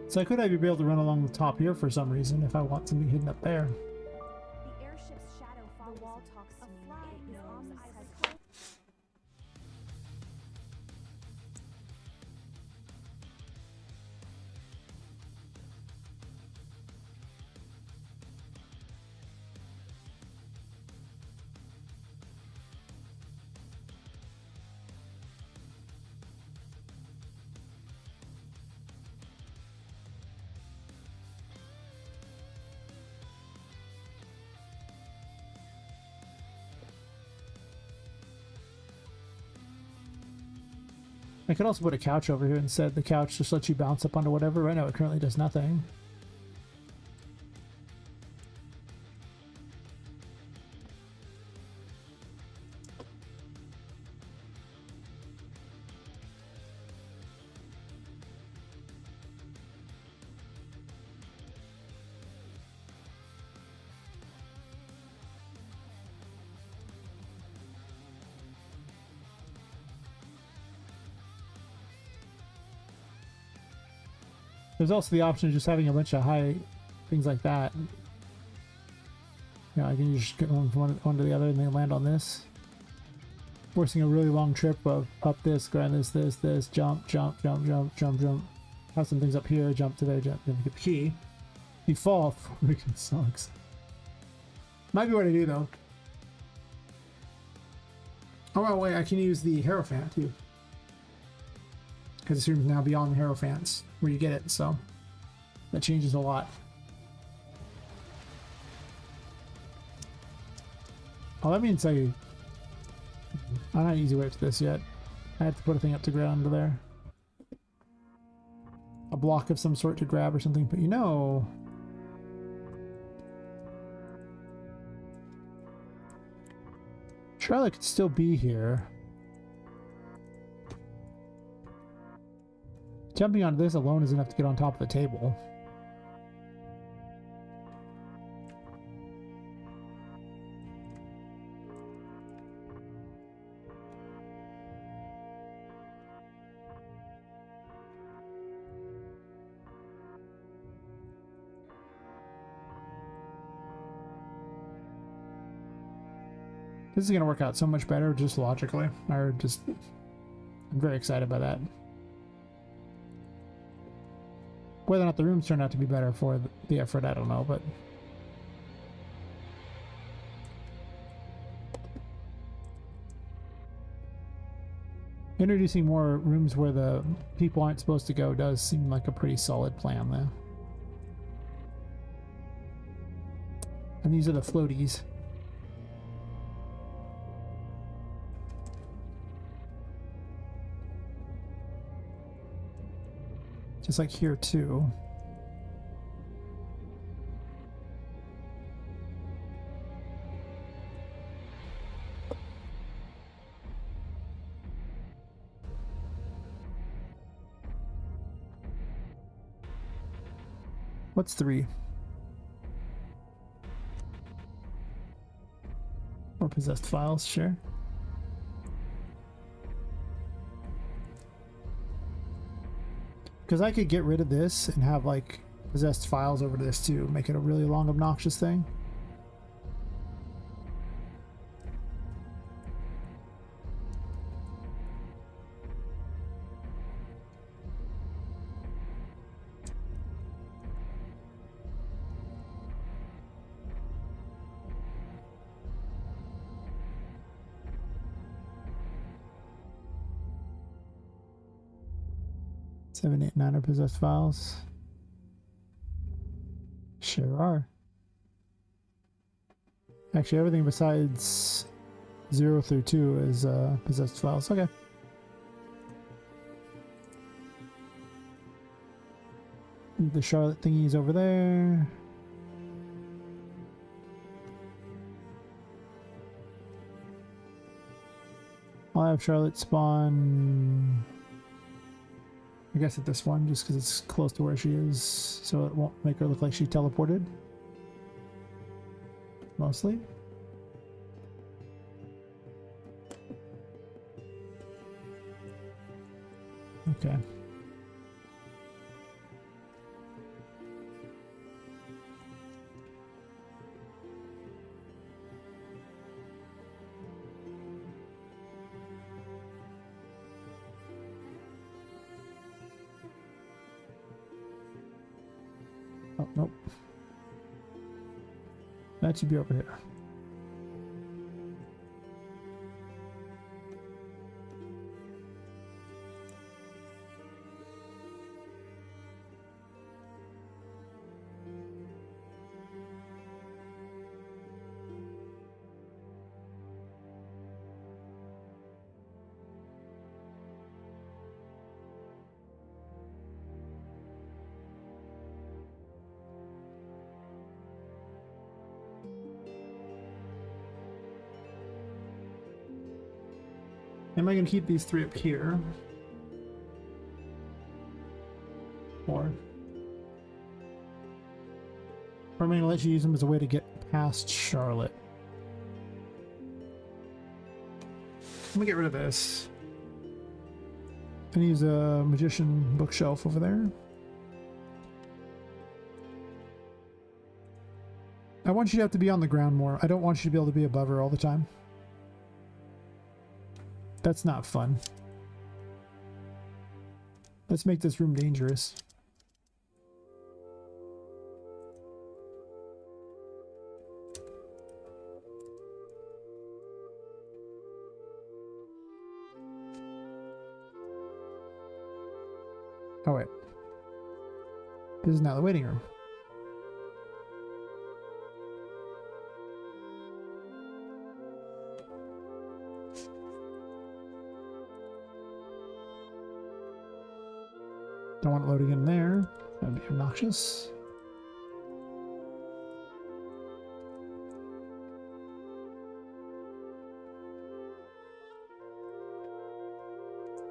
So I could have you be able to run along the top here for some reason if I want something hidden up there. The airship's shadow follows the wall talks to me. It knows I I could also put a couch over here instead. The couch just lets you bounce up onto whatever. Right now it currently does nothing. There's also the option of just having a bunch of high things like that. Yeah, I can just get one from one to the other and then land on this. Forcing a really long trip of up this, grind this, jump, jump, jump, jump, jump, jump. Have some things up here, jump to there, jump, then get the key. You fall, freaking sucks. Might be what I do though. Oh, well, wait, I can use the Hierophant too. Because this room's now beyond the Hierophants, where you get it, so that changes a lot. Oh, that means I'm not easy way up to this yet. I have to put a thing up to ground there. A block of some sort to grab or something, but you know... Charlotte could still be here. Jumping onto this alone is enough to get on top of the table. This is going to work out so much better just logically. I'm very excited by that. Whether or not the rooms turn out to be better for the effort, I don't know, but... Introducing more rooms where the people aren't supposed to go does seem like a pretty solid plan, though. And these are the floaties. Just like here, too. What's 3? Or possessed files, sure. Because I could get rid of this and have like possessed files over this too, make it a really long, obnoxious thing. Seven, 8, 9 are possessed files. Sure are. Actually, everything besides 0 through 2 is possessed files. Okay. The Charlotte thingy is over there. I'll have Charlotte spawn, I guess, at this one, just because it's close to where she is, so it won't make her look like she teleported. Mostly. Okay. Oh, nope. That should be over here. Am I going to keep these 3 up here? 4. Or am I going to let you use them as a way to get past Charlotte? Let me get rid of this. And use a magician bookshelf over there. I want you to have to be on the ground more. I don't want you to be able to be above her all the time. That's not fun. Let's make this room dangerous. Oh wait. This is now the waiting room. Don't want it loading in there. That would be obnoxious.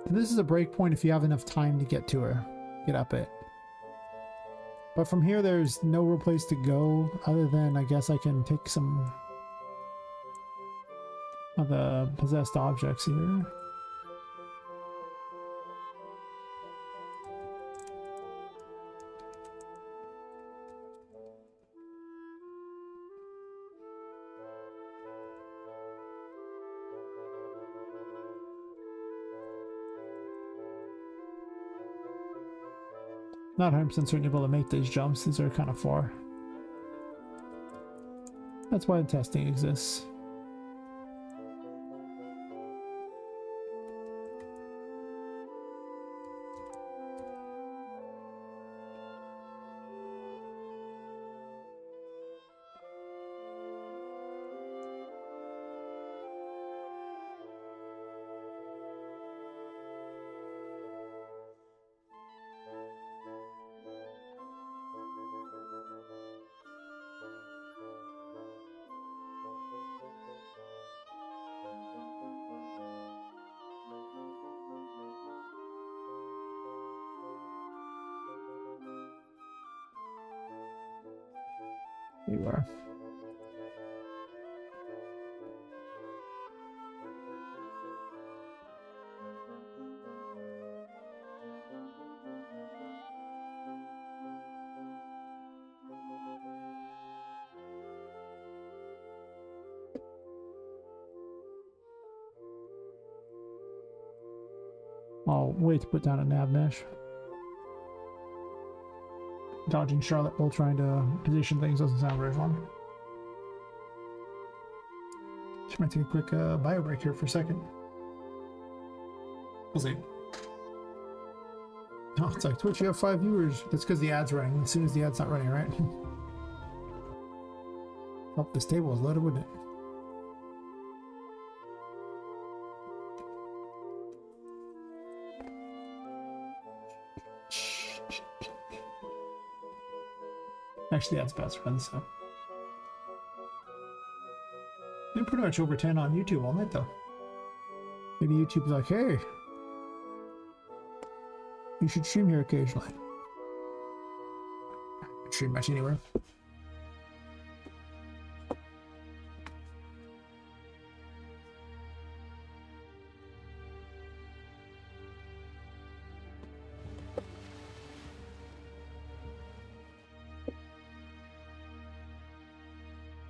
And this is a break point if you have enough time to get to her. Get up it. But from here there's no real place to go other than I guess I can take some of the possessed objects here. Not 100% certain able to make these jumps. These are kind of far. That's why the testing exists. There you are. I'll wait to put down a nav mesh. Dodging Charlotte while trying to position things doesn't sound very fun. Just might take a quick bio break here for a second. We'll see. Oh, it's like Twitch, you have 5 viewers. That's because the ad's running. As soon as the ad's not running, right? Oh, this table is loaded, wouldn't it? Actually, that's best friends, so. They're pretty much over 10 on YouTube all night, though. Maybe YouTube's like, hey, you should stream here occasionally. I can stream much anywhere.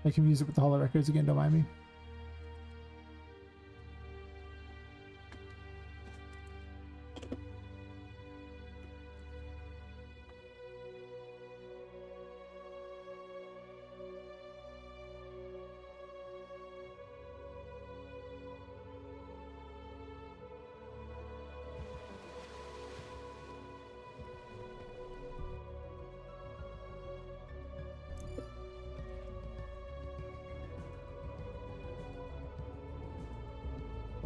I confuse it with the Holo Records again, don't mind me.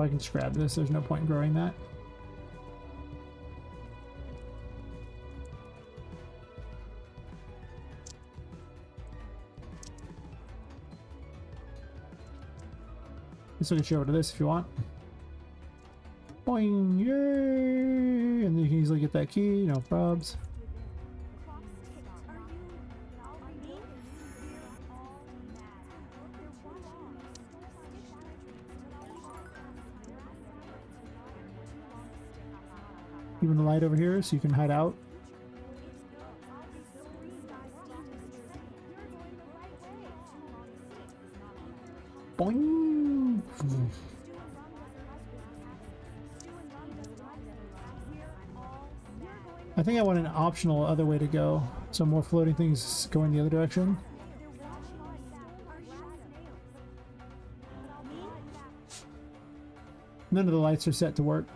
I can just grab this, there's no point in growing that. Let's get you over to this if you want. Boing! Yay! And then you can easily get that key, no probs. Even the light over here so you can hide out. Boing! I think I want an optional other way to go. So more floating things going the other direction. None of the lights are set to work.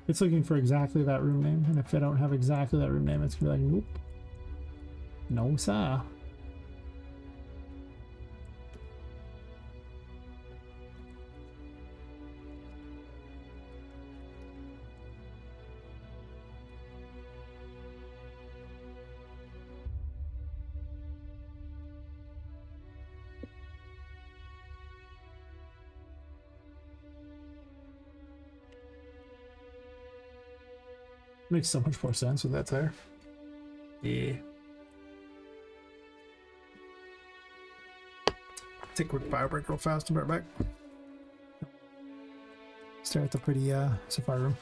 It's looking for exactly that room name, and if I don't have exactly that room name, it's gonna be like, nope. No, sir. Makes so much more sense with that there. Yeah. Take a quick fire break real fast and be right back. Stare at the pretty safari room.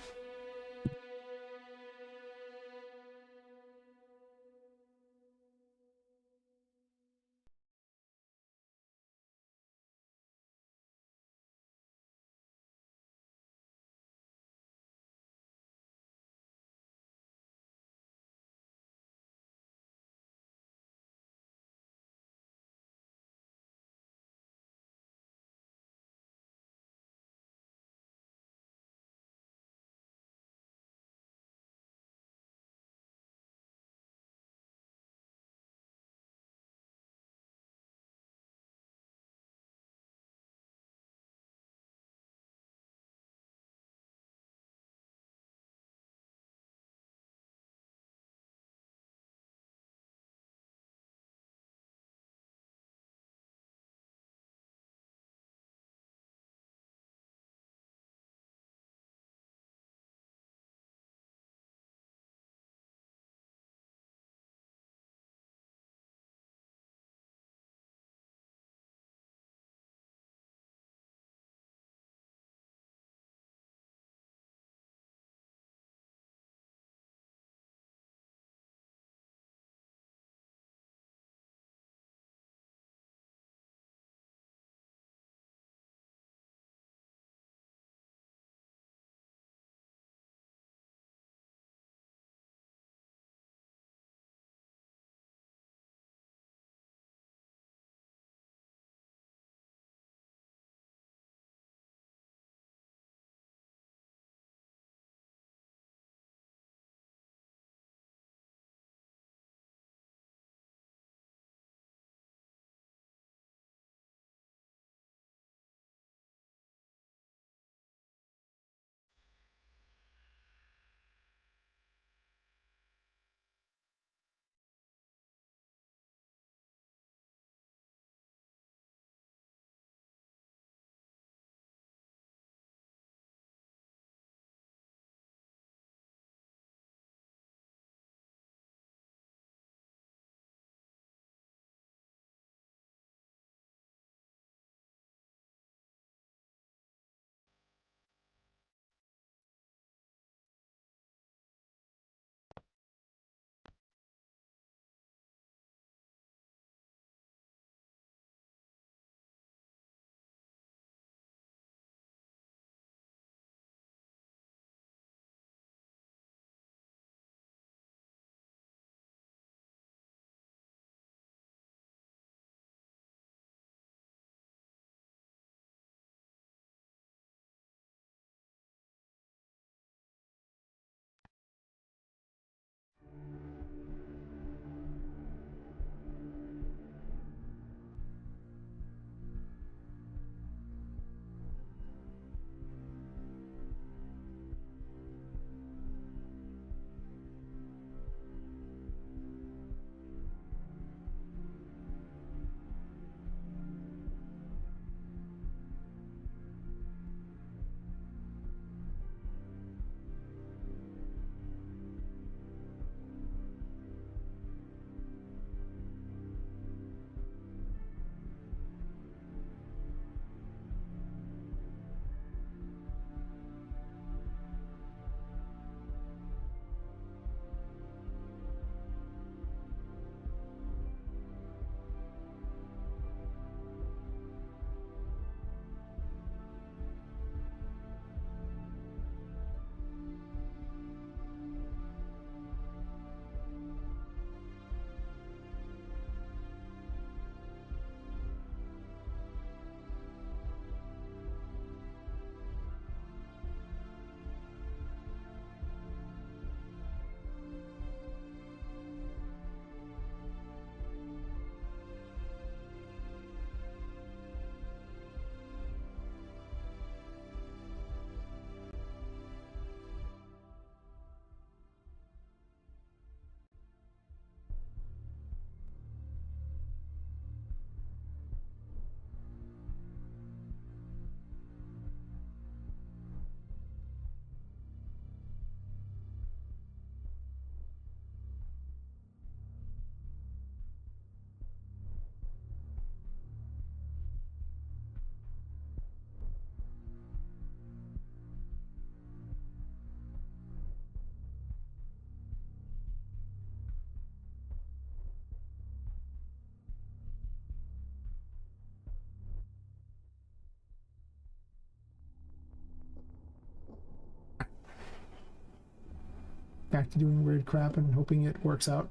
back to doing weird crap and hoping it works out.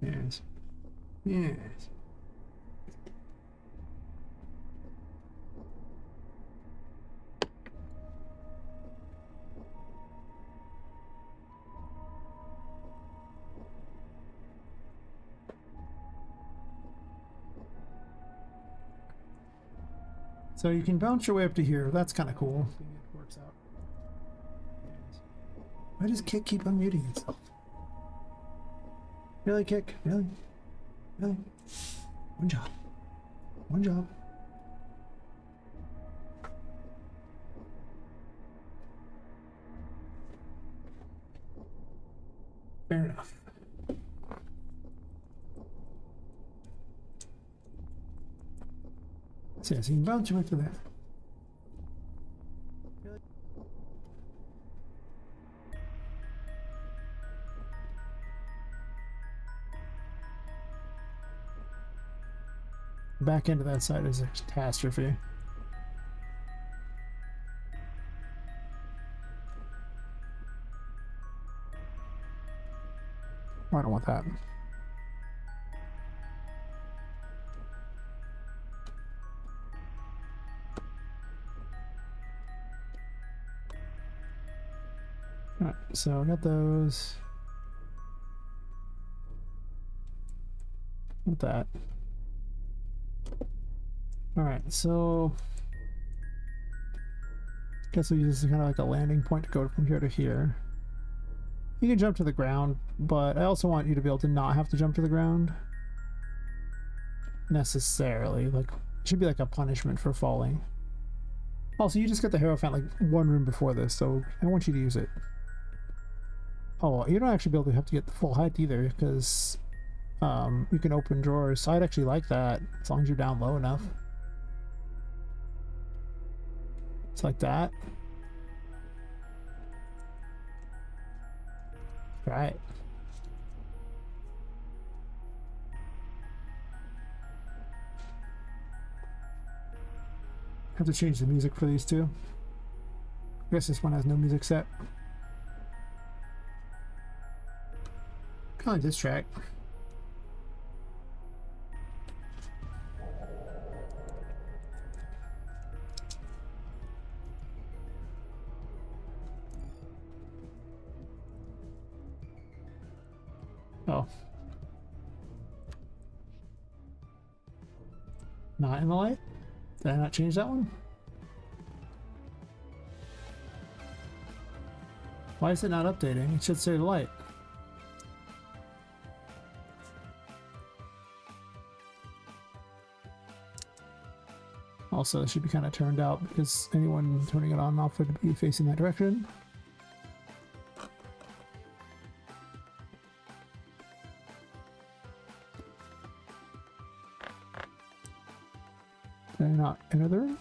Yes. Yes. So you can bounce your way up to here. That's kind of cool. It works out. Why does Kick keep unmuting itself? Really, Kick? Really? Really? One job. One job. Fair enough. So you can bounce your way to there. Back into that side is a catastrophe. Oh, I don't want that. Alright, so I got those. With that. Alright, so guess we'll use this as kind of like a landing point to go from here to here. You can jump to the ground, but I also want you to be able to not have to jump to the ground. Necessarily. Like, it should be like a punishment for falling. Also, you just got the Hierophant like one room before this, so I want you to use it. Oh, well, you don't actually be able to have to get the full height either, because you can open drawers. So I'd actually like that, as long as you're down low enough. It's like that. Right. Have to change the music for these two. I guess this one has no music set. Kind of like this track. Oh. Not in the light? Did I not change that one? Why is it not updating? It should say light. Also, it should be kind of turned out because anyone turning it on and off would be facing that direction. Did I not enter the room?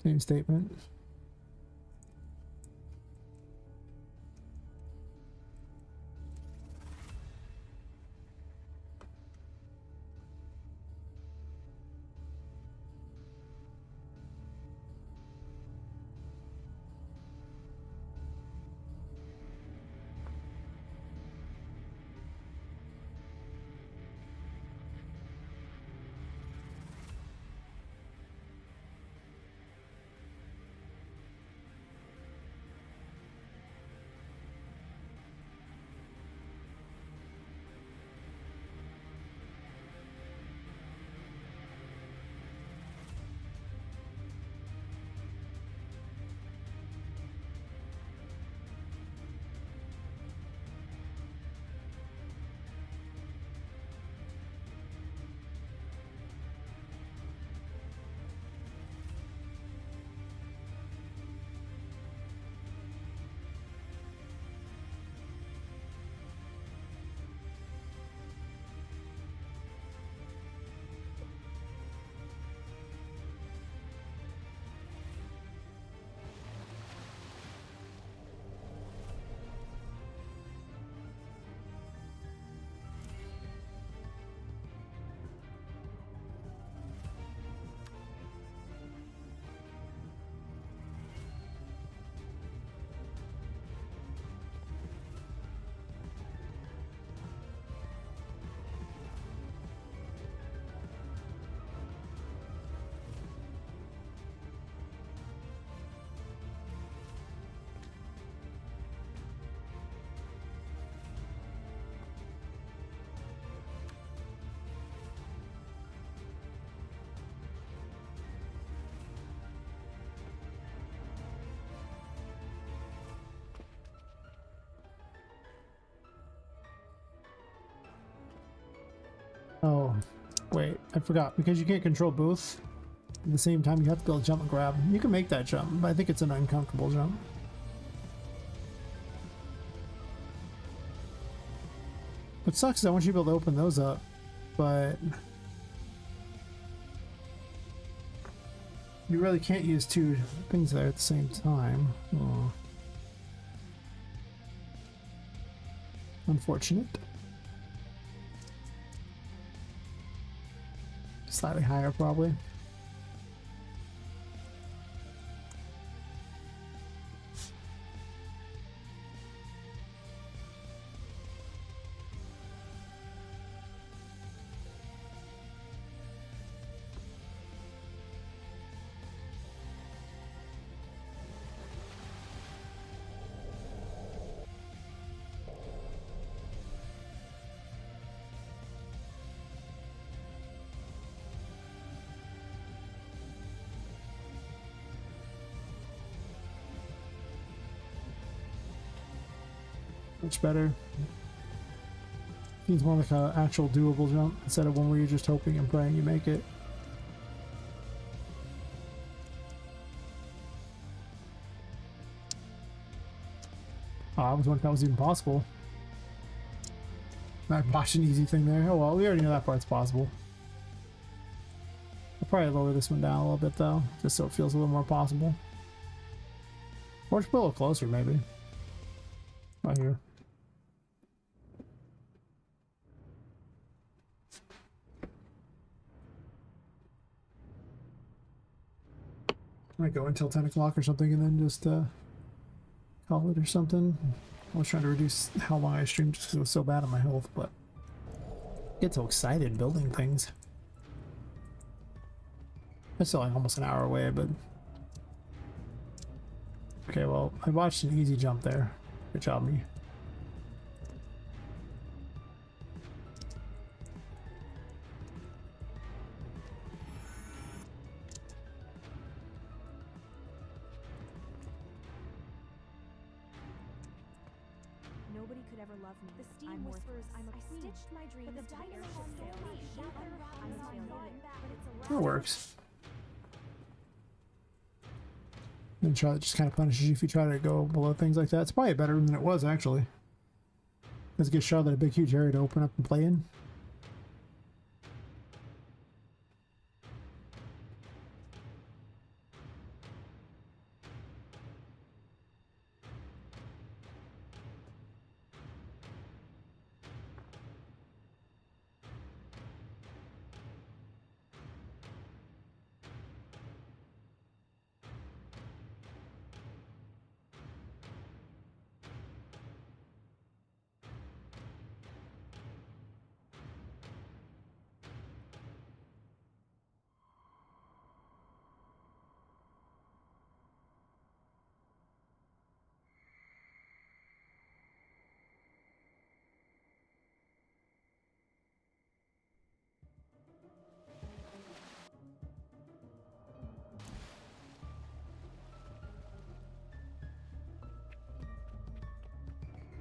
Same statement. Oh, wait, I forgot. Because you can't control both at the same time, you have to be able to jump and grab. You can make that jump, but I think it's an uncomfortable jump. What sucks is I want you to be able to open those up, but you really can't use two things there at the same time. Oh. Unfortunate. Slightly higher, probably. Much better. Seems more like an actual doable jump instead of one where you're just hoping and praying you make it. Oh, I was wondering if that was even possible. I botched an easy thing there. Oh well, we already know that part's possible. I'll probably lower this one down a little bit though, just so it feels a little more possible. Or just put a little closer maybe. Right here. Might go until 10 o'clock or something and then just call it or something. I was trying to reduce how long I streamed just because it was so bad on my health, but I get so excited building things. It's still like almost an hour away, but okay, well, I watched an easy jump there. Good job, me. Nobody could ever love me. The steam whispers I'm a queen. I stitched my dreams, but the dynamo It works. And try it just kind of punishes you if you try to go below things like that. It's probably better than it was actually. Because it gives Charlotte a big huge area to open up and play in.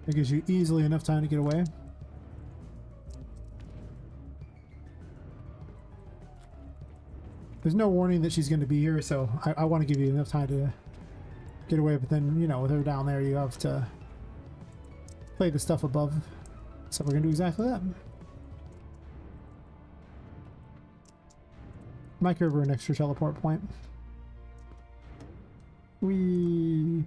It gives you easily enough time to get away. There's no warning that she's going to be here, so I want to give you enough time to get away, but then, you know, with her down there, you have to play the stuff above. So we're going to do exactly that. Might go over an extra teleport point. Whee!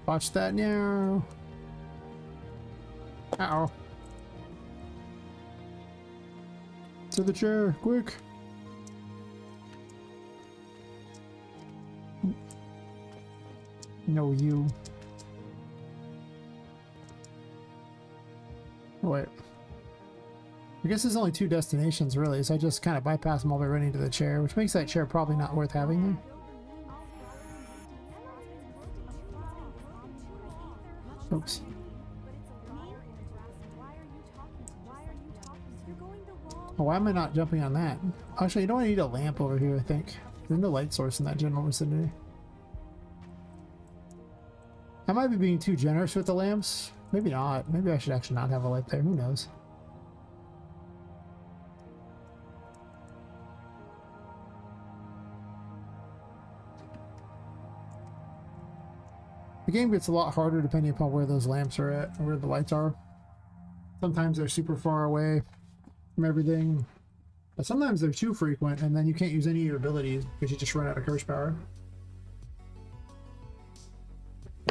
Watch that now. Uh-oh. To the chair, quick. No, you. Wait. I guess there's only two destinations, really, so I just kind of bypass them all by running to the chair, which makes that chair probably not worth having there. Oops. Oh, why am I not jumping on that? Actually, you don't need a lamp over here, I think. There's no light source in that general vicinity. I might be being too generous with the lamps. Maybe not. Maybe I should actually not have a light there. Who knows? The game gets a lot harder depending upon where those lamps are at, or where the lights are. Sometimes they're super far away from everything, but sometimes they're too frequent, and then you can't use any of your abilities because you just run out of curse power.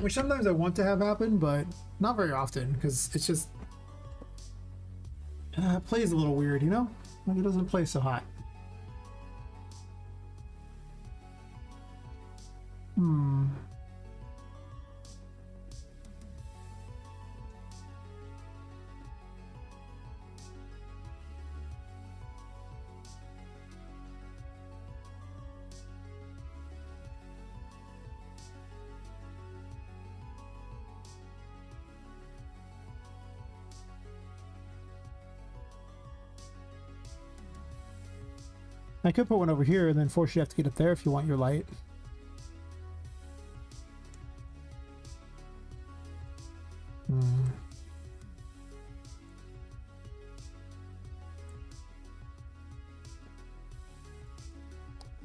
Which sometimes I want to have happen, but not very often, because it's just it plays a little weird, you know? Like, it doesn't play so hot. I could put one over here and then force you to have to get up there if you want your light. Think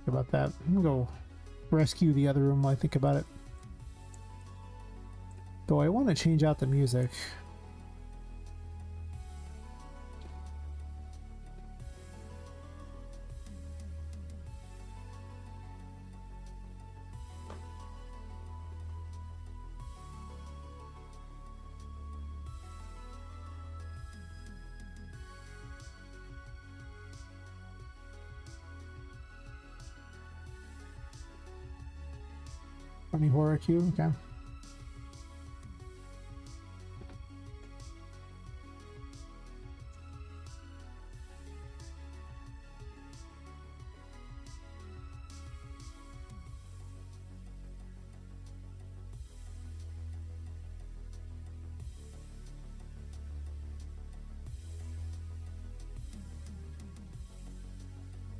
about that. I'm gonna go rescue the other room while I think about it. Though I want to change out the music. Funny horror cue, okay.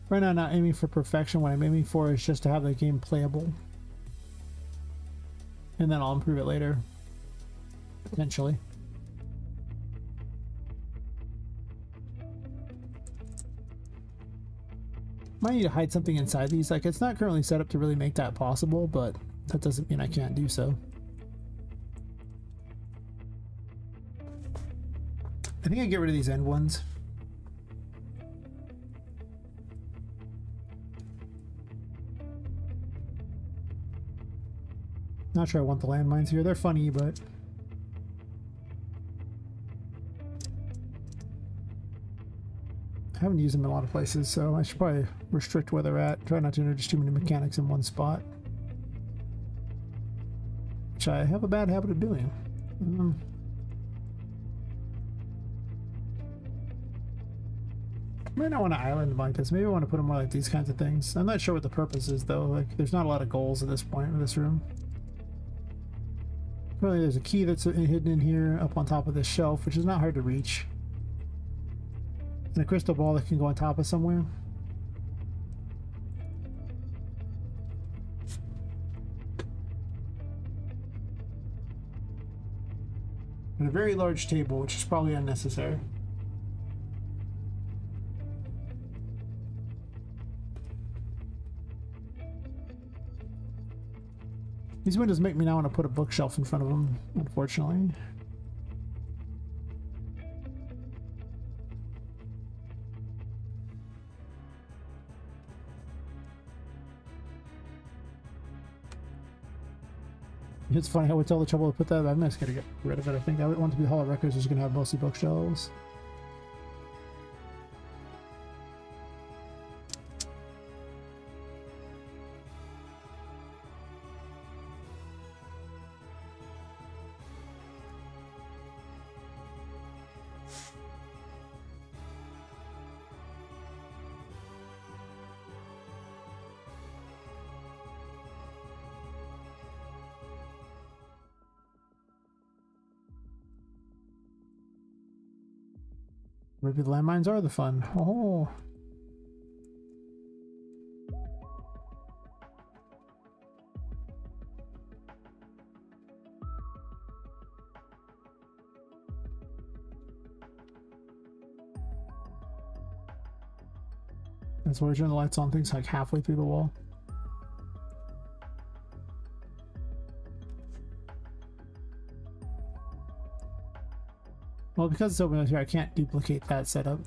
Right now, I'm not aiming for perfection. What I'm aiming for is just to have the game playable. And then I'll improve it later. Potentially. Might need to hide something inside these. Like, it's not currently set up to really make that possible, but that doesn't mean I can't do so. I think I get rid of these end ones. Not sure I want the landmines here. They're funny, but I haven't used them in a lot of places, so I should probably restrict where they're at. Try not to introduce too many mechanics in one spot, which I have a bad habit of doing. I might not want to island them like this. Maybe I want to put them more like these kinds of things. I'm not sure what the purpose is, though. Like, there's not a lot of goals at this point with this room. Really, there's a key that's hidden in here up on top of this shelf, which is not hard to reach. And a crystal ball that can go on top of somewhere. And a very large table, which is probably unnecessary. These windows make me now want to put a bookshelf in front of them, unfortunately. It's funny how it's all the trouble to put that. I'm just gonna get rid of it. I think I would want to be Hall of Records is gonna have mostly bookshelves. Maybe the landmines are the fun. Oh. That's why I turn the lights on things like halfway through the wall. Well, because it's open up here, I can't duplicate that setup.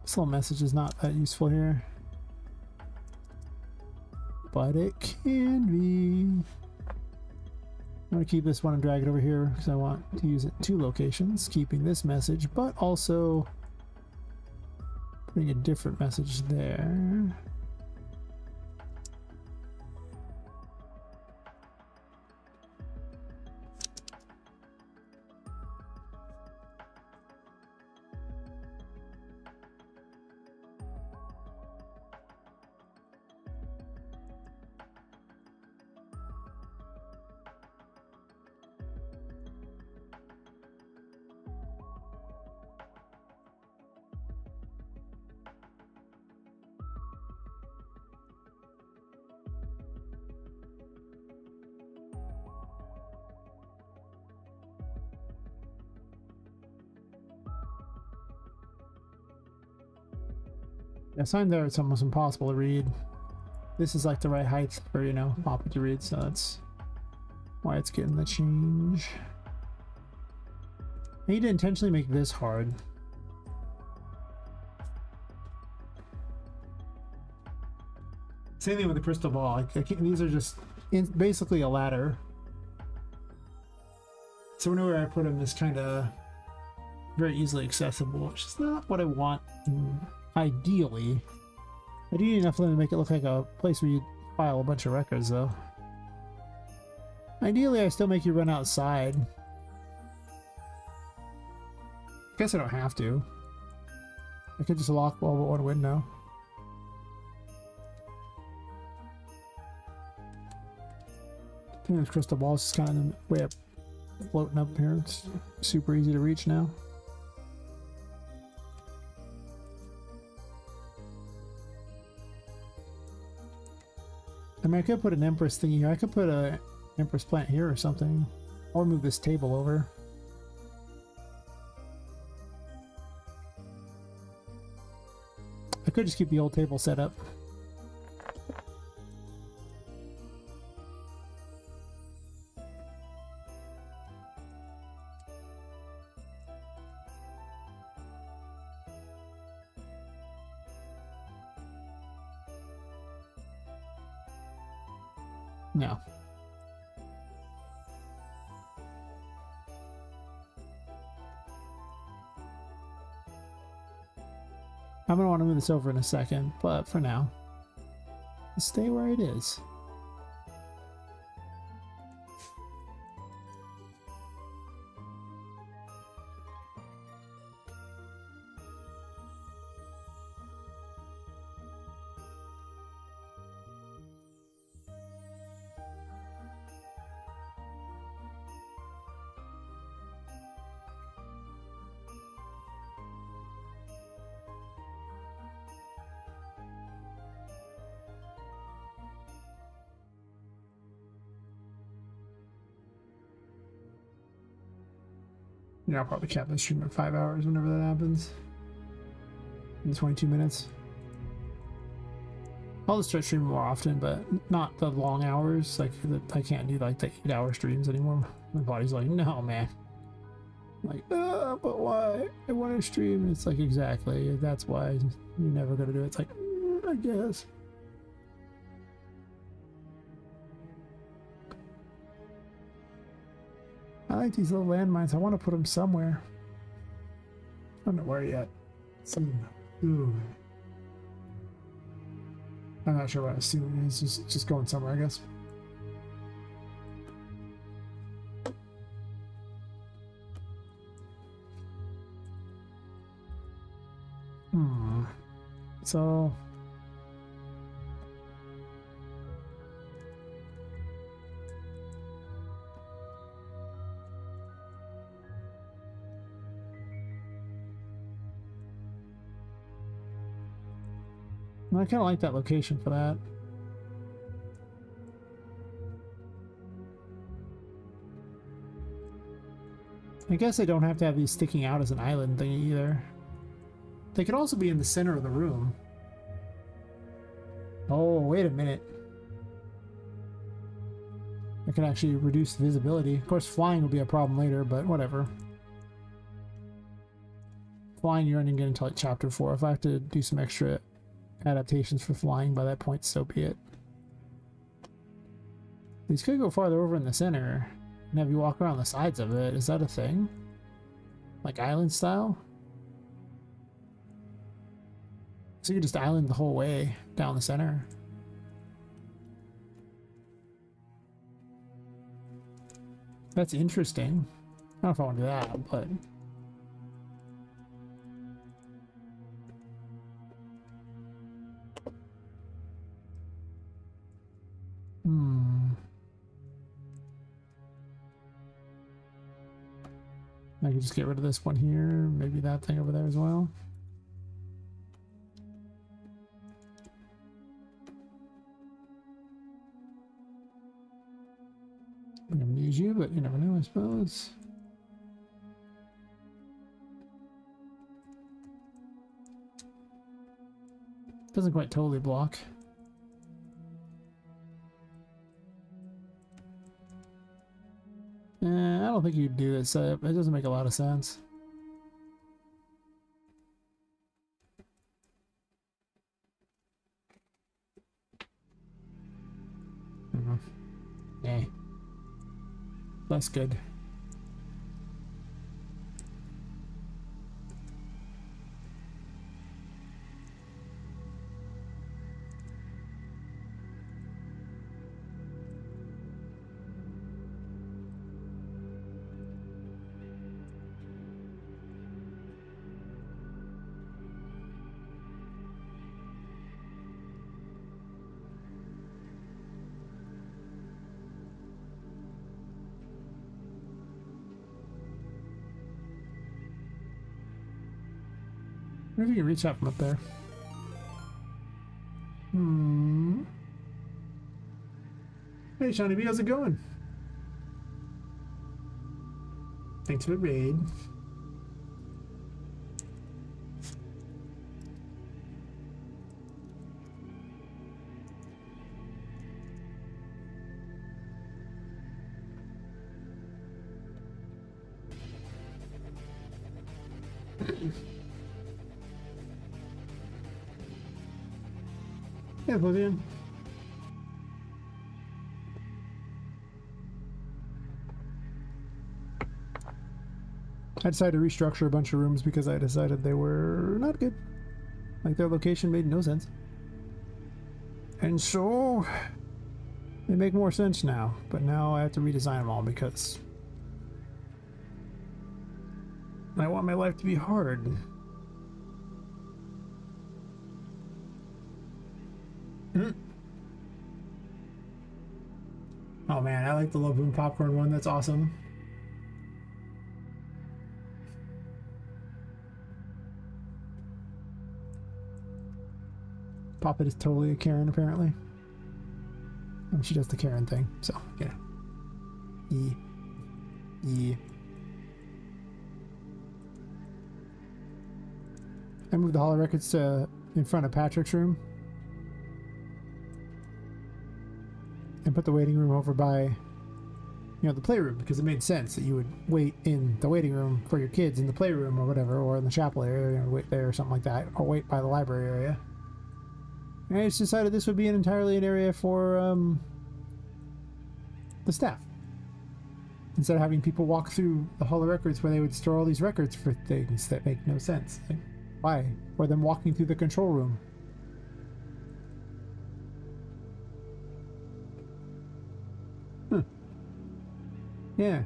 This little message is not that useful here. But it can be. I'm going to keep this one and drag it over here because I want to use it in 2 locations, keeping this message, but also putting a different message there. Yeah, sign there, it's almost impossible to read. This is like the right height for, you know, Poppet to read, so that's why it's getting the change. I need to intentionally make this hard. Same thing with the crystal ball. These are just basically a ladder. So whenever I put them, it's kind of very easily accessible, which is not what I want. Ideally, I do need enough of them to make it look like a place where you file a bunch of records, though. Ideally, I still make you run outside. Guess I don't have to. I could just lock all but one window. I think this crystal ball is kind of in the way up, floating up here. It's super easy to reach now. I mean, I could put an Empress thing here. I could put a Empress plant here or something. Or move this table over. I could just keep the old table set up. No. I'm gonna want to move this over in a second, but for now, stay where it is. Yeah, I'll probably cap this stream at 5 hours whenever that happens. In 22 minutes. I'll just start streaming more often, but not the long hours. Like, I can't do like the 8-hour streams anymore. My body's like, no, man. I'm like, but why? I want to stream. It's like, exactly. That's why you're never going to do it. It's like, I guess. I like these little landmines. I want to put them somewhere. I don't know where yet. Ooh. I'm not sure what I assume it is. Just going somewhere, I guess. So I kind of like that location for that. I guess they don't have to have these sticking out as an island thing either. They could also be in the center of the room. Oh, wait a minute. I can actually reduce visibility. Of course, flying will be a problem later, but whatever. Flying, you're only getting to like chapter 4. If I have to do some extra adaptations for flying by that point, so be it. These could go farther over in the center and have you walk around the sides of it. Is that a thing? Like island style? So you just island the whole way down the center. That's interesting. I don't know if I want to do that, but... I can just get rid of this one here, maybe that thing over there as well. I'm gonna use you, but you never know, I suppose. Doesn't quite totally block. I don't think you'd do this. It doesn't make a lot of sense. Yeah. That's good. Maybe you can reach out from up there. Hey, Shawnee B, how's it going? Thanks for the raid. Yeah, Oblivion. I decided to restructure a bunch of rooms because I decided they were not good. Like their location made no sense. And so they make more sense now, but now I have to redesign them all because I want my life to be hard. Oh man, I like the Love Boom Popcorn one. That's awesome. Poppet is totally a Karen, apparently. She does the Karen thing, so yeah. I moved the Holo Records to in front of Patrick's room. And put the waiting room over by, the playroom, because it made sense that you would wait in the waiting room for your kids in the playroom or whatever, or in the chapel area, wait there or something like that, or wait by the library area. And I just decided this would be entirely an area for the staff. Instead of having people walk through the Holo Records where they would store all these records for things that make no sense. Like, why? Or them walking through the control room. Yeah.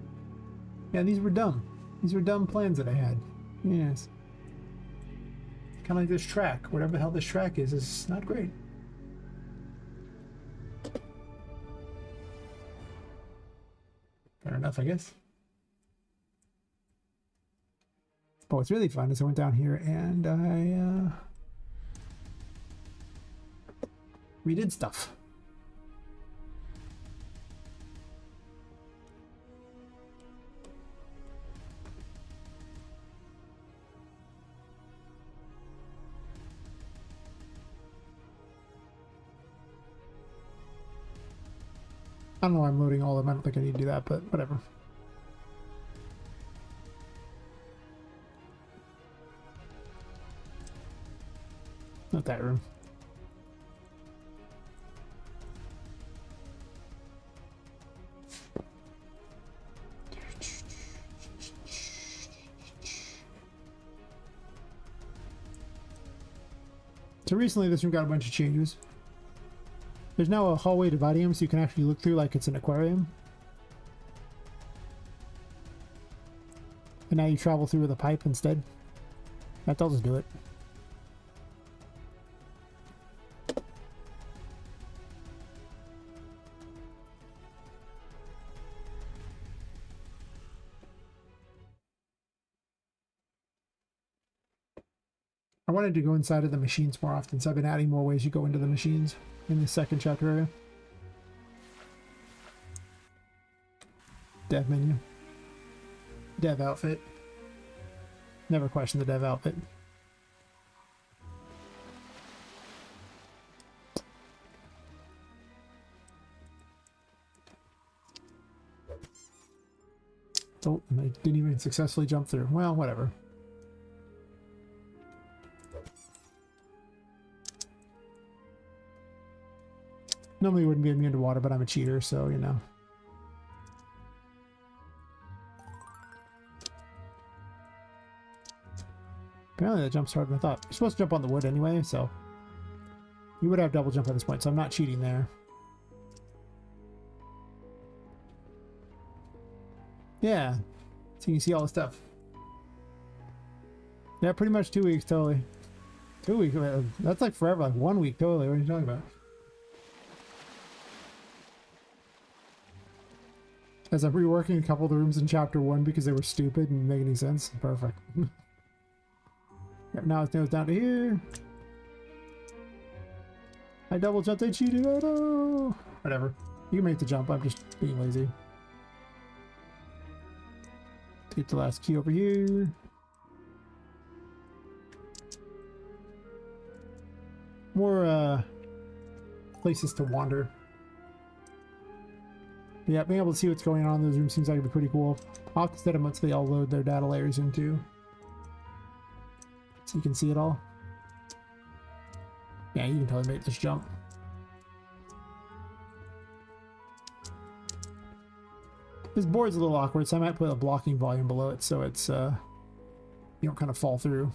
Yeah, these were dumb. These were dumb plans that I had. Yes. Kind of like this track. Whatever the hell this track is not great. Fair enough, I guess. But what's really fun is I went down here and I We did stuff. I don't know why I'm loading all of them. I don't think I need to do that, but whatever. Not that room. So recently this room got a bunch of changes. There's now a hallway dividing them so you can actually look through like it's an aquarium. And now you travel through with a pipe instead. That does do it. I wanted to go inside of the machines more often, so I've been adding more ways you go into the machines in the second chapter area. Dev menu. Dev outfit. Never question the dev outfit. Oh, I didn't even successfully jump through. Well, whatever. Normally wouldn't be immune to water, but I'm a cheater, so you know. Apparently that jumps harder than I thought. You're supposed to jump on the wood anyway, so you would have double jump at this point, so I'm not cheating there. Yeah, so you can see all the stuff. Yeah, pretty much 2 weeks, totally. 2 weeks, that's like forever, like 1 week, totally. What are you talking about? As I'm reworking a couple of the rooms in chapter 1 because they were stupid and didn't make any sense. Perfect. Yep, now it goes down to here. I double jumped, I cheated, oh no! Whatever. You can make the jump, I'm just being lazy. Let's get the last key over here. More places to wander. Yeah, being able to see what's going on in those rooms seems like it'd be pretty cool. I'll have to set them once they all load their data layers into. So you can see it all. Yeah, you can totally make this jump. This board's a little awkward, so I might put a blocking volume below it so it's you don't kind of fall through.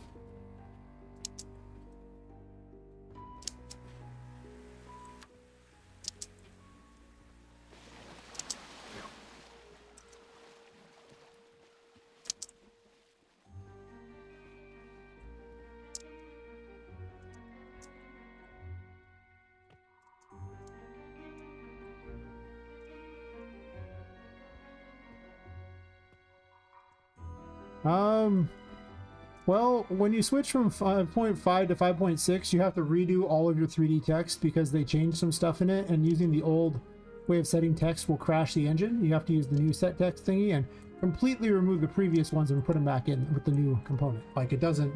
Well, when you switch from 5.5 to 5.6, you have to redo all of your 3D text because they changed some stuff in it, and using the old way of setting text will crash the engine. You have to use the new set text thingy and completely remove the previous ones and put them back in with the new component. Like it doesn't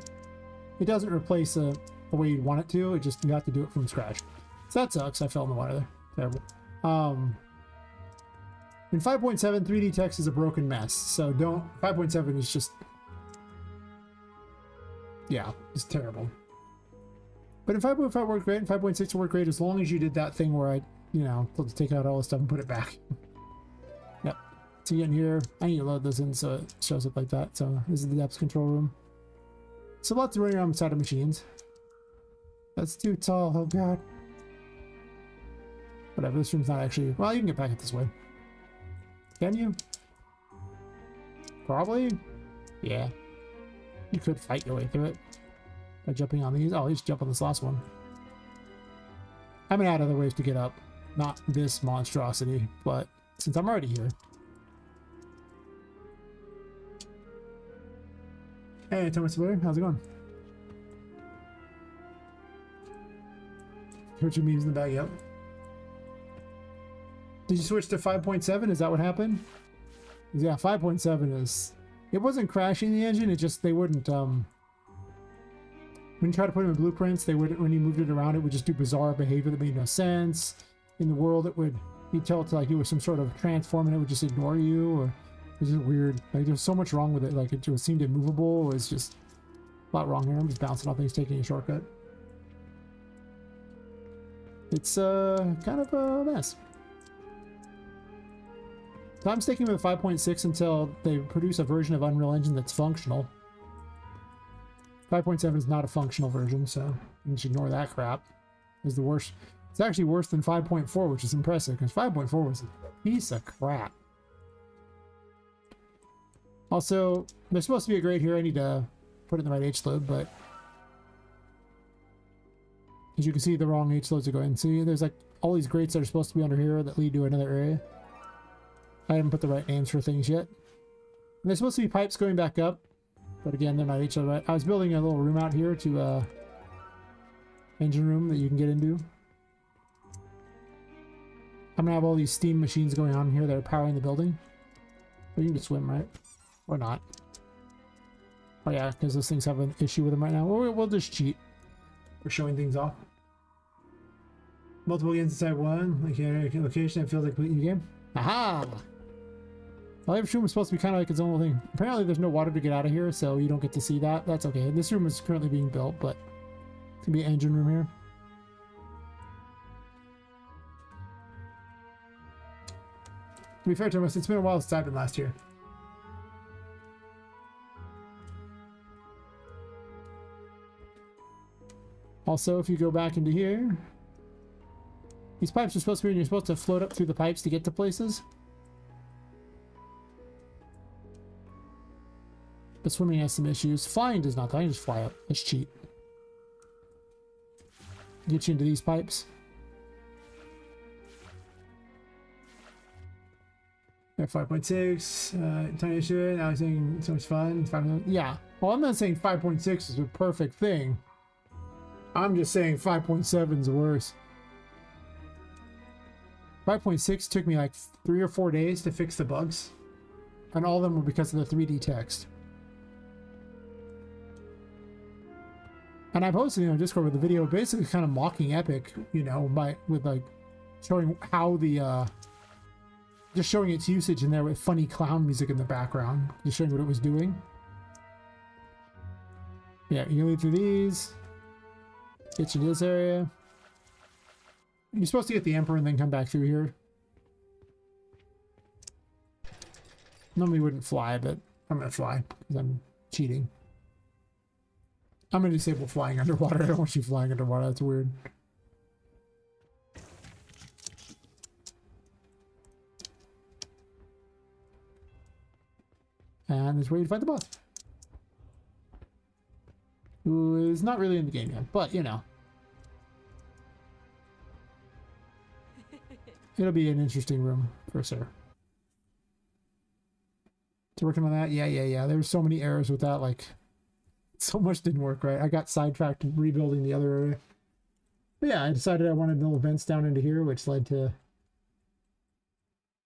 replace the way you want it to. It just, you have to do it from scratch. So that sucks. I fell in the water there. Terrible. In 5.7, 3D text is a broken mess. So 5.7 is just, yeah, it's terrible. But in 5.5 worked great, and 5.6 worked great as long as you did that thing where I, you know, take out all the stuff and put it back. Yep. So you get in here, I need to load this in so it shows up like that. So this is the depth control room. So lots of running around inside of machines. That's too tall, oh god. Whatever, this room's not actually, well, you can get back it this way. Can you? Probably? Yeah. You could fight your way through it by jumping on these. Oh, at least jump on this last one. I'm gonna add other ways to get up. Not this monstrosity, but since I'm already here. Hey, Thomas Blair, how's it going? Put your memes in the bag, yep. Did you switch to 5.7? Is that what happened? Yeah, 5.7 is... It wasn't crashing the engine, it just, they wouldn't, when you try to put them in blueprints, they would, when you moved it around, it would just do bizarre behavior that made no sense. In the world, it would, you'd tell it to, like, it was some sort of transform and it would just ignore you, or it's just weird. Like, there's so much wrong with it. Like, it just seemed immovable. It's just a lot wrong here. I'm just bouncing off things, taking a shortcut. It's, kind of a mess. So I'm sticking with 5.6 until they produce a version of Unreal Engine that's functional. 5.7 is not a functional version, so you can just ignore that crap. It's the worst. It's actually worse than 5.4, which is impressive, because 5.4 was a piece of crap. Also, there's supposed to be a grate here. I need to put it in the right H-load, but as you can see, the wrong H-loads are going. See, there's like all these grates that are supposed to be under here that lead to another area. I haven't put the right names for things yet. And there's supposed to be pipes going back up, but again, they're not H-load right. I was building a little room out here to engine room that you can get into. I'm gonna have all these steam machines going on here that are powering the building. But you can just swim, right? Or not. Oh yeah, because those things have an issue with them right now. We'll just cheat. We're showing things off. Multiple games inside one. Location that feels like a new game. Aha! Well, every room is supposed to be kind of like its own little thing. Apparently there's no water to get out of here, so you don't get to see that. That's okay. This room is currently being built, but it's gonna be an engine room here. To be fair to us, it's been a while since I've been last year. Also, if you go back into here, these pipes are supposed to be, you're supposed to float up through the pipes to get to places. But swimming has some issues. Flying does not. I can just fly up. Let's cheat. Get you into these pipes. At 5.6, tiny issue. Now I'm saying so much fun. 5, yeah. Well, I'm not saying 5.6 is a perfect thing. I'm just saying 5.7 is worse. 5.6 took me like 3 or 4 days to fix the bugs. And all of them were because of the 3D text. And I posted it on Discord with a video basically kind of mocking Epic, you know, with like showing how the just showing its usage in there with funny clown music in the background, just showing what it was doing. Yeah, you can lead through these. Get you to this area. You're supposed to get the Emperor and then come back through here. Normally wouldn't fly, but I'm gonna fly because I'm cheating. I'm gonna disable flying underwater. I don't want you flying underwater. That's weird. And this is where you fight the boss. Who is not really in the game yet, but you know. It'll be an interesting room for sure. So working on that, yeah. There were so many errors with that, like so much didn't work right. I got sidetracked rebuilding the other area. But yeah, I decided I wanted no vents down into here, which led to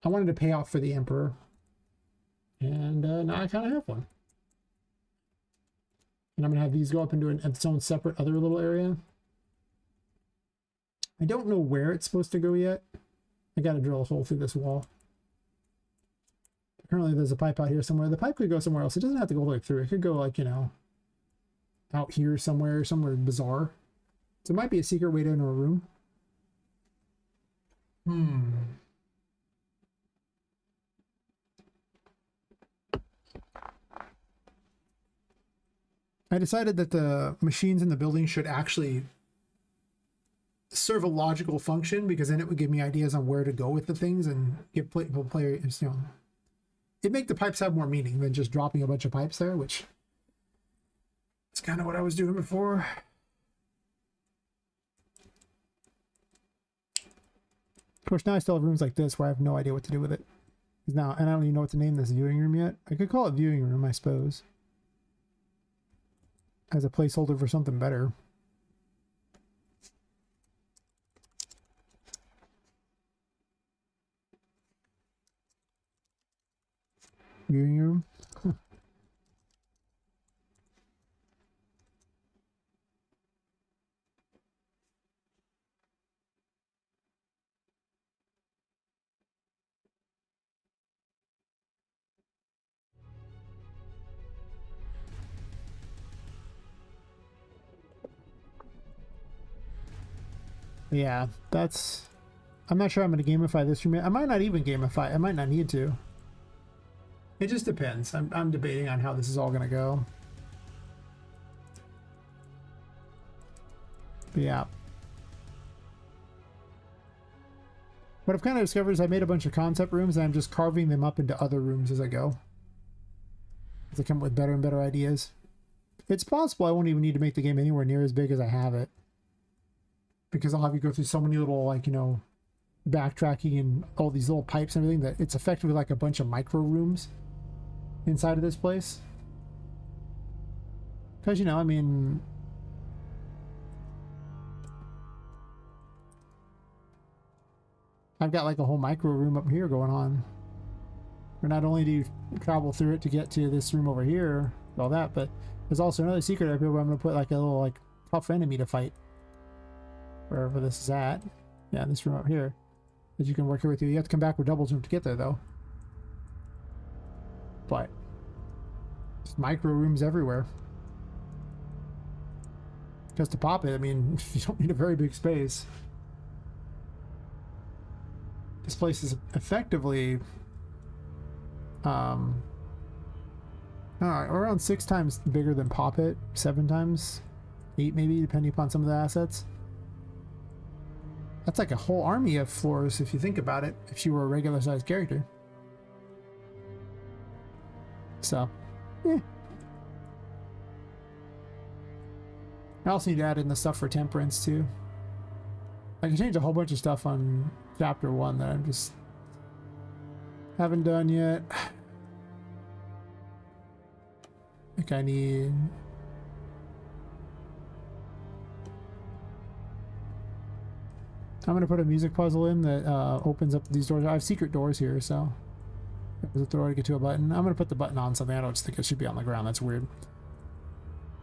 I wanted to pay off for the Emperor. And now I kind of have one. And I'm gonna have these go up into its own separate other little area. I don't know where it's supposed to go yet. I gotta drill a hole through this wall. Apparently there's a pipe out here somewhere. The pipe could go somewhere else. It doesn't have to go all the way through. It could go like, you know, out here somewhere bizarre. So it might be a secret way down to a room. I decided that the machines in the building should actually serve a logical function, because then it would give me ideas on where to go with the things and give players, you know, it'd make the pipes have more meaning than just dropping a bunch of pipes there, which is kind of what I was doing before. Of course, now I still have rooms like this where I have no idea what to do with it. Now, and I don't even know what to name this viewing room yet. I could call it viewing room, I suppose, as a placeholder for something better. Yeah, that's... I'm not sure I'm going to gamify this room yet. I might not even gamify. I might not need to. It just depends. I'm debating on how this is all going to go. But yeah. What I've kind of discovered is I made a bunch of concept rooms and I'm just carving them up into other rooms as I go. As I come up with better and better ideas. It's possible I won't even need to make the game anywhere near as big as I have it. Because I'll have you go through so many little, like, you know, backtracking and all these little pipes and everything that it's effectively like a bunch of micro rooms inside of this place. Because, you know, I mean... I've got like a whole micro room up here going on. Where not only do you travel through it to get to this room over here, all that, but there's also another secret up here where I'm going to put like a little like tough enemy to fight. Wherever this is at. Yeah, this room up here. That you can work here with you. You have to come back with double jump to get there though. But just micro rooms everywhere. Just to pop it, I mean, you don't need a very big space. This place is effectively around 6 times bigger than Poppet, 7 times, 8 maybe, depending upon some of the assets. That's like a whole army of floors if you think about it, if you were a regular sized character. So, yeah. I also need to add in the stuff for temperance too. I can change a whole bunch of stuff on chapter 1 that I'm just haven't done yet. I think I need... I'm going to put a music puzzle in that opens up these doors. I have secret doors here, so there's a door to get to a button. I'm going to put the button on something. I don't just think it should be on the ground. That's weird.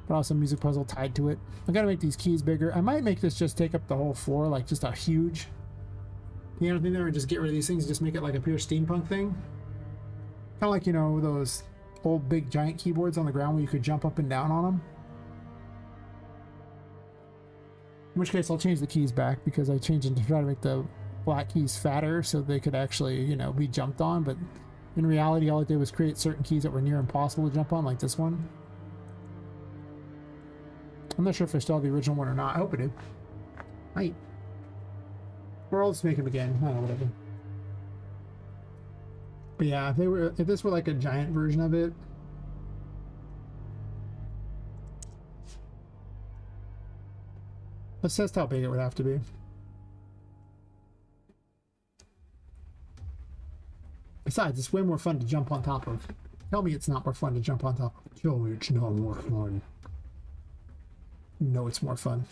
But also a music puzzle tied to it. I got to make these keys bigger. I might make this just take up the whole floor, like just a huge piano thing there, and just get rid of these things and just make it like a pure steampunk thing. Kind of like, you know, those old big giant keyboards on the ground where you could jump up and down on them. In which case I'll change the keys back because I changed them to try to make the black keys fatter so they could actually, you know, be jumped on. But in reality, all I did was create certain keys that were near impossible to jump on, like this one. I'm not sure if I still have the original one or not. I hope I do. Right. Or I'll just make them again. I don't know, whatever. But yeah, if this were like a giant version of it, let's test how big it would have to be. Besides, it's way more fun to jump on top of. Tell me it's not more fun to jump on top of. Tell me it's not more fun. You know it's more fun.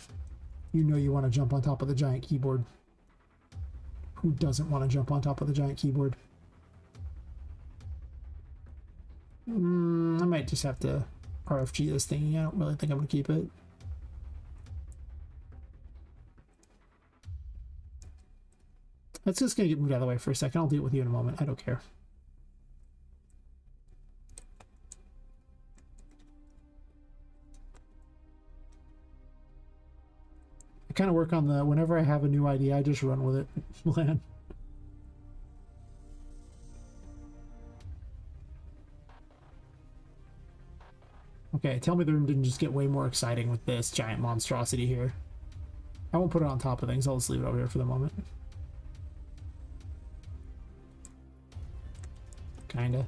You know you want to jump on top of the giant keyboard. Who doesn't want to jump on top of the giant keyboard? I might just have to RFG this thing. I don't really think I'm going to keep it. That's just going to get moved out of the way for a second. I'll deal with you in a moment. I don't care. I kind of work on the, whenever I have a new idea, I just run with it. Plan. Okay, tell me the room didn't just get way more exciting with this giant monstrosity here. I won't put it on top of things. I'll just leave it over here for the moment. Kinda.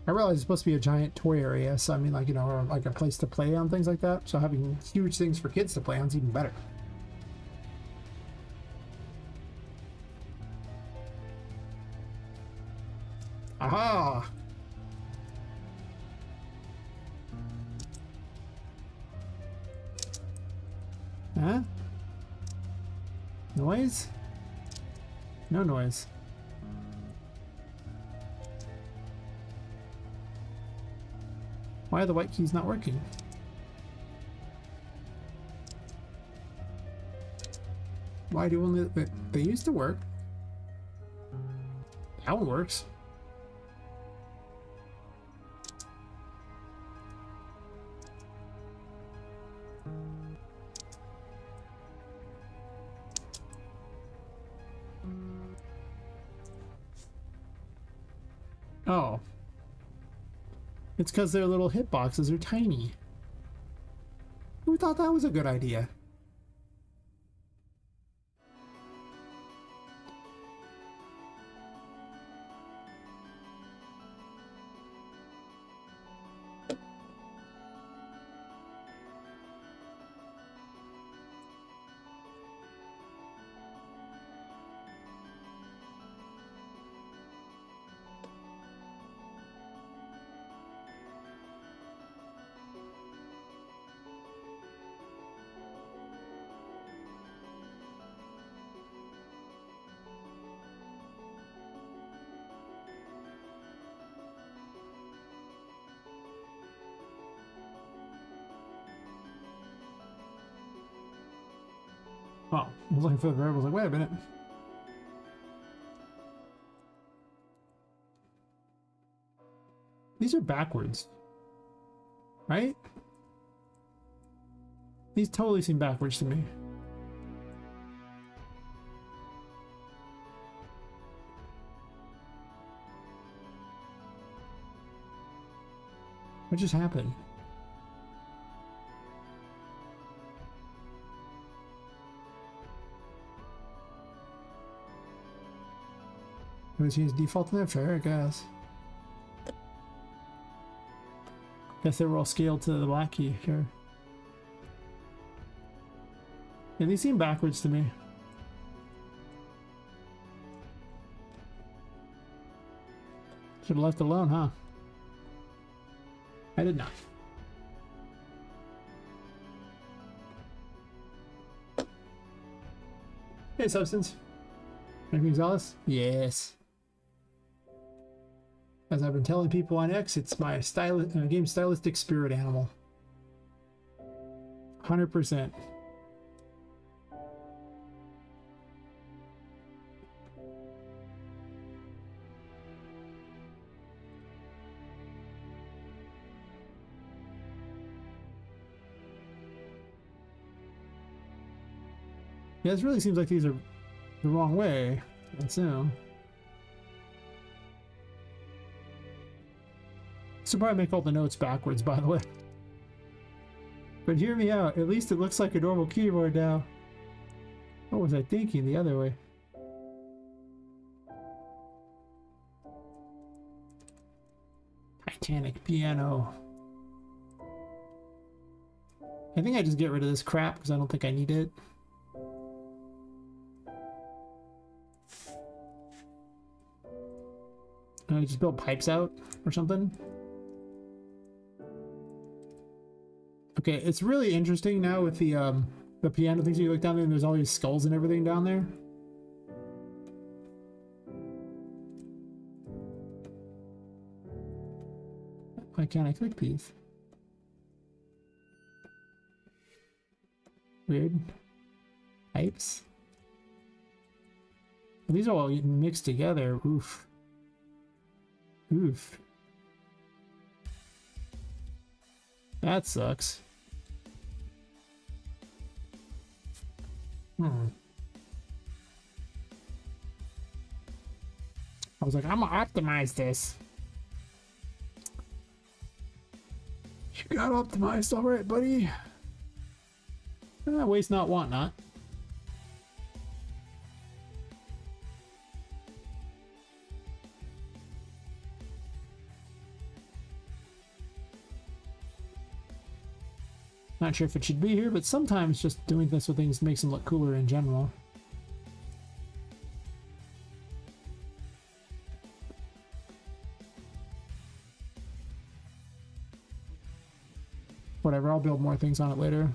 I realize it's supposed to be a giant toy area, so I mean, like, you know, or like a place to play on, things like that. So having huge things for kids to play on is even better. Aha! Huh? Noise? No noise. Why are the white keys not Why do only... They used to work. That one works. Oh. It's because their little hitboxes are tiny. Who thought that was a good idea? Oh, I was looking for the verb. I was like, wait a minute. These are backwards. Right? These totally seem backwards to me. What just happened? Let's use default in there, fair, I guess. Guess they were all scaled to the black key, sure. Yeah, these seem backwards to me. Should have left alone, huh? I did not. Hey, Substance. Anything zealous? Yes. As I've been telling people on X, it's my game stylistic spirit animal. 100%. Yeah, this really seems like these are the wrong way, I assume. Should probably make all the notes backwards, by the way. But hear me out. At least it looks like a normal keyboard now. What was I thinking the other way? Titanic piano. I think I just get rid of this crap because I don't think I need it. I just build pipes out or something. Okay, it's really interesting now with the piano things. You look down there and there's all these skulls and everything down there. Why can't I click these? Weird. Pipes. These are all mixed together. Oof. Oof. That sucks. I was like, I'm gonna optimize this. You got optimized, all right, buddy. Waste not, want not. Not sure if it should be here, but sometimes just doing this with things makes them look cooler in general. Whatever, I'll build more things on it later.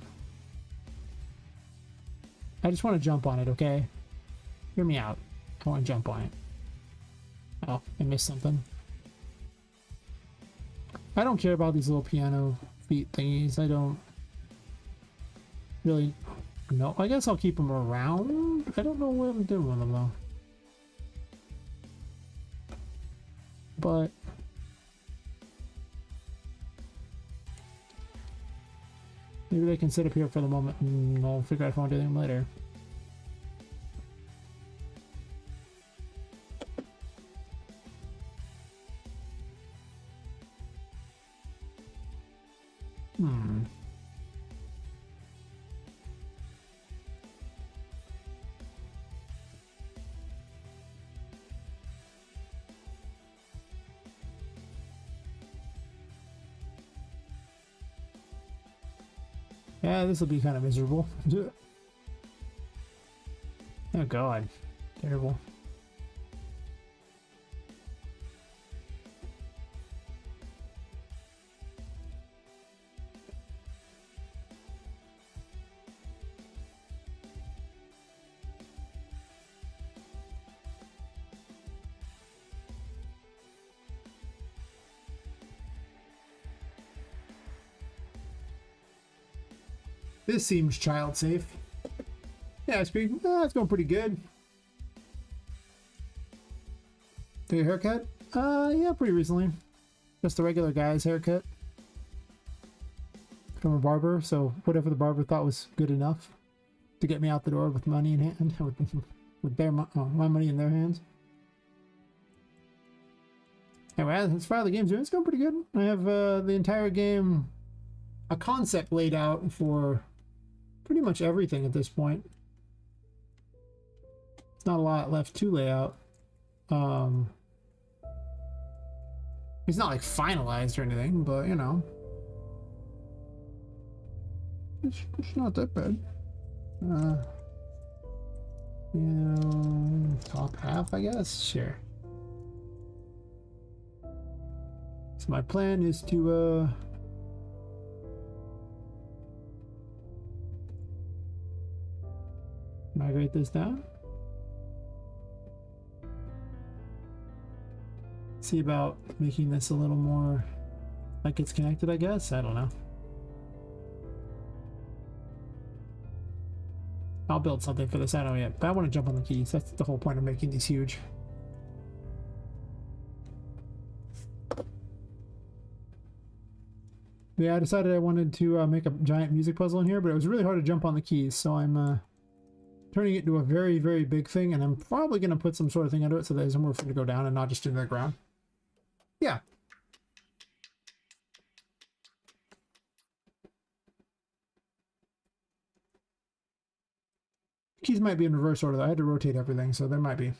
I just want to jump on it, okay? Hear me out. I want to jump on it. Oh, I missed something. I don't care about these little piano feet thingies. I don't really No, I guess I'll keep them around. I don't know what I'm doing with them though. But maybe they can sit up here for the moment and I'll figure out if I want to do them later. Yeah, this will be kind of miserable. Oh god, terrible. This seems child safe. Yeah, it's going pretty good. Do your haircut? Yeah, pretty recently. Just a regular guy's haircut. From a barber, so whatever the barber thought was good enough to get me out the door with money in hand, with their my money in their hands. Anyway, as far as the game's doing, it's going pretty good. I have the entire game, a concept laid out for pretty much everything at this point. It's not a lot left to lay out. It's not like finalized or anything, but you know, it's not that bad. Yeah, top half, I guess. Sure. So my plan is to migrate this down. See about making this a little more like it's connected, I guess. I don't know. I'll build something for this. I don't know yet, but I want to jump on the keys. That's the whole point of making these huge. Yeah, I decided I wanted to make a giant music puzzle in here, but it was really hard to jump on the keys, so I'm turning it into a very, very big thing, and I'm probably going to put some sort of thing under it so there's more for it to go down and not just into the ground. Yeah. Keys might be in reverse order though. I had to rotate everything, so there might be.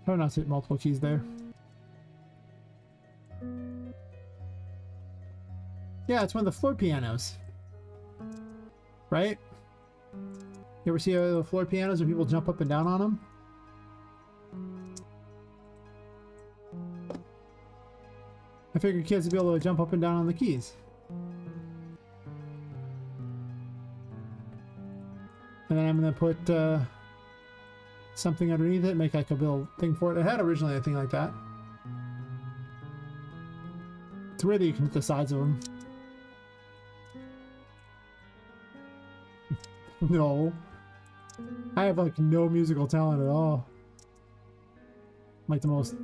Oh, not to hit multiple keys there. Yeah, it's one of the floor pianos. Right? You ever see the floor pianos when people jump up and down on them? I figured kids would be able to jump up and down on the keys. And then I'm going to put something underneath it, make like a little thing for it. It had originally a thing like that. It's weird that you can hit the sides of them. No. I have like no musical talent at all. I'm like the most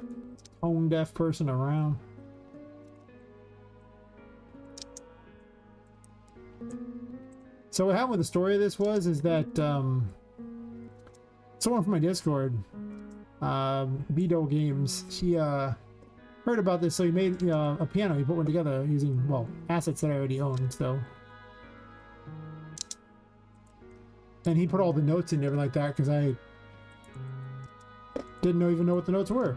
tone deaf person around. So what happened with the story of this is that someone from my Discord, Bido Games, he heard about this, so he made a piano. He put one together using, well, assets that I already owned, so. And he put all the notes in and everything like that, because I didn't even know what the notes were.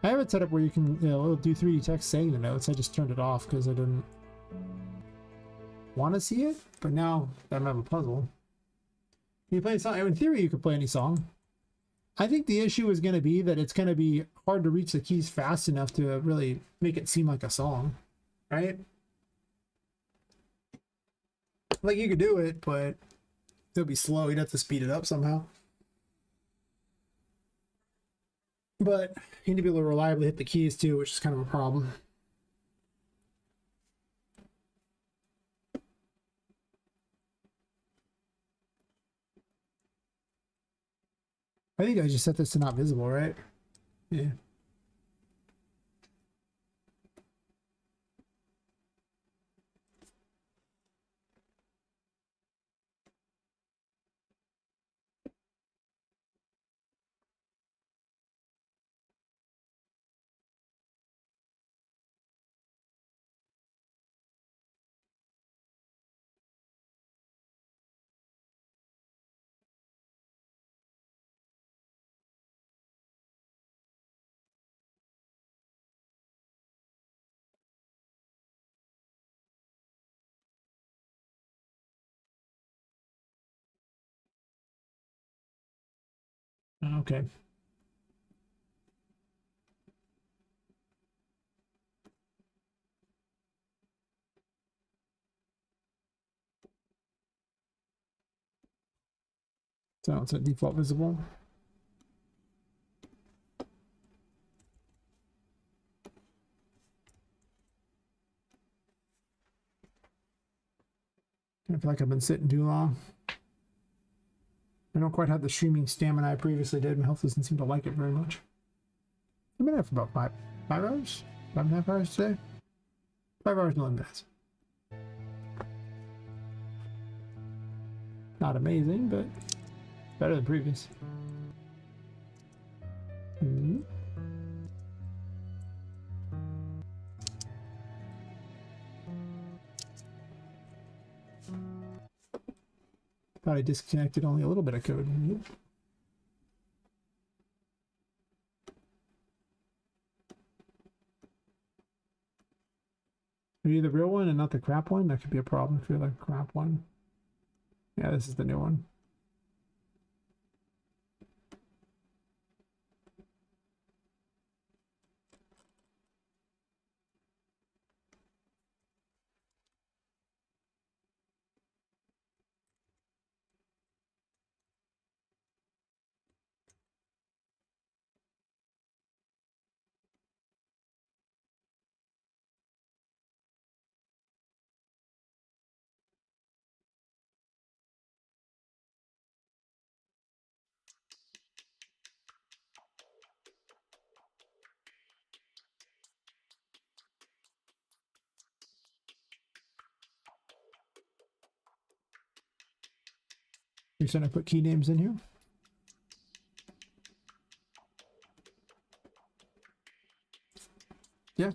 I have it set up where you can, it'll do 3D text saying the notes. I just turned it off because I didn't want to see it, but now that I have a puzzle. You play a song. In theory, you could play any song. I think the issue is going to be that it's going to be hard to reach the keys fast enough to really make it seem like a song, right? Like you could do it, but it'll be slow. You'd have to speed it up somehow. But you need to be able to reliably hit the keys too, which is kind of a problem. I think I just set this to not visible, right? Yeah. Okay. So it's at default visible. I feel like I've been sitting too long. I don't quite have the streaming stamina I previously did. My health doesn't seem to like it very much. I've been there for about 5 hours? 5.5 hours today? 5 hours and 11 minutes. Not amazing, but better than previous. Thought I disconnected only a little bit of code. Are you the real one and not the crap one? That could be a problem if you're the crap one. Yeah, this is the new one. You're saying I put key names in here? Yeah.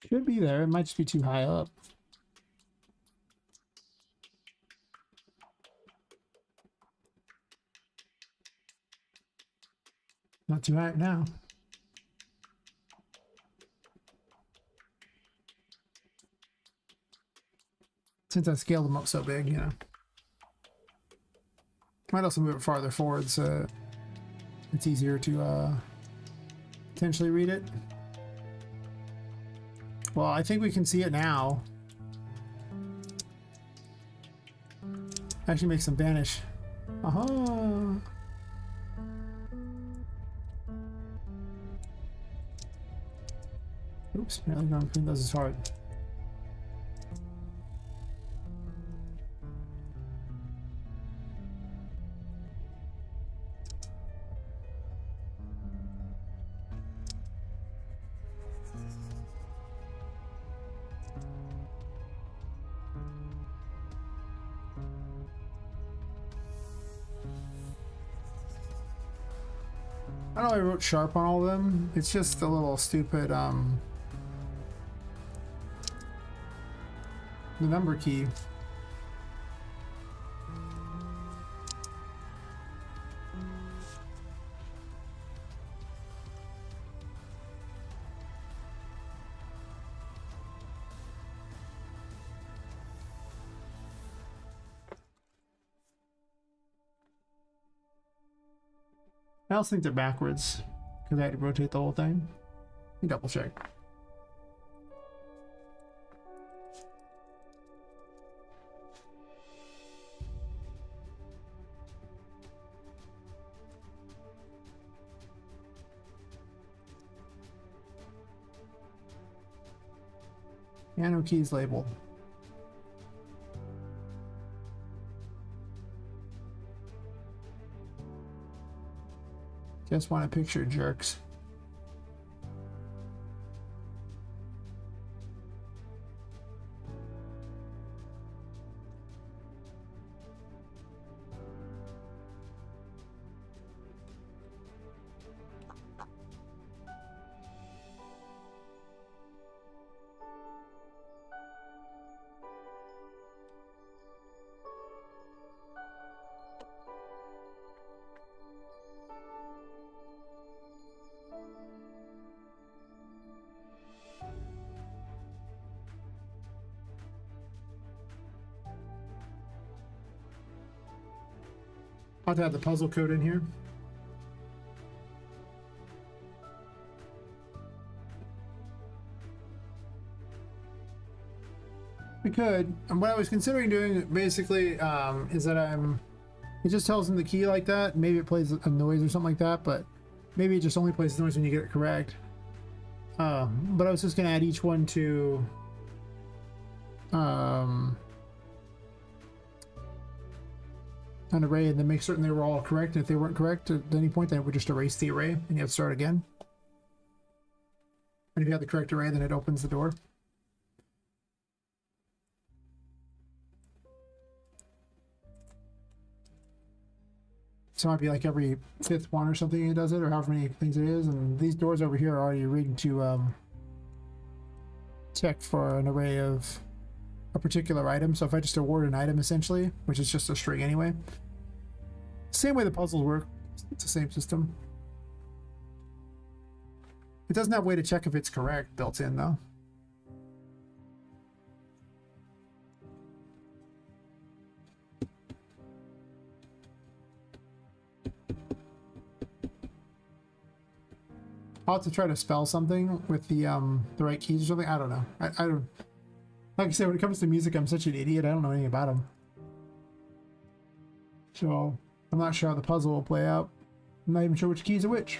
Should be there. It might just be too high up. Not too high now. Since I scaled them up so big, you know. Might also move it farther forward so it's easier to potentially read it. Well, I think we can see it now. Actually makes them vanish. Aha! Oops, apparently going between those is hard. I don't know, I wrote sharp on all of them. It's just a little stupid, the number key. I also think they're backwards because I had to rotate the whole thing. Let me double check. Piano keys labeled. Just want a picture, jerks. I'll have to have the puzzle code in here. We could. And what I was considering doing basically is that it just tells him the key like that. Maybe it plays a noise or something like that, but maybe it just only plays the noise when you get it correct. But I was just going to add each one to an array and then make certain they were all correct. And if they weren't correct at any point, then it would just erase the array and you have to start again. And if you have the correct array, then it opens the door. So it might be like every fifth one or something it does it, or however many things it is. And these doors over here are already rigged to check for an array of a particular item. So if I just award an item essentially, which is just a string anyway, same way the puzzles work, it's the same system. It doesn't have a way to check if it's correct built in though. I'll have to try to spell something with the right keys or something. I don't know. I don't. Like I said, when it comes to music, I'm such an idiot. I don't know anything about them. So I'm not sure how the puzzle will play out. I'm not even sure which keys are which.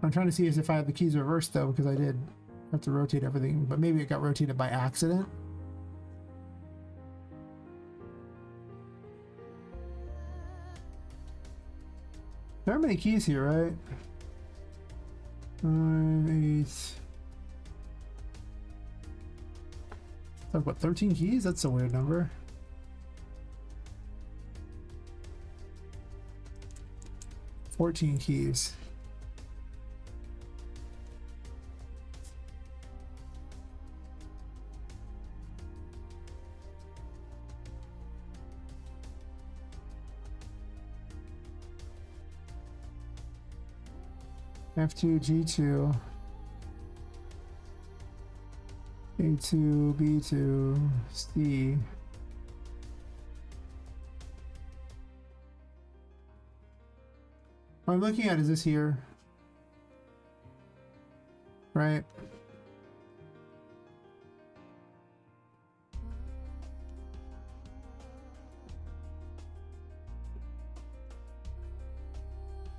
I'm trying to see if I have the keys reversed though, because I did have to rotate everything, but maybe it got rotated by accident. There are many keys here, right? 5, 8. Talk about 13 keys? That's a weird number. $14 keys. F2, G2, A2, B2, C. What I'm looking at is this here, right?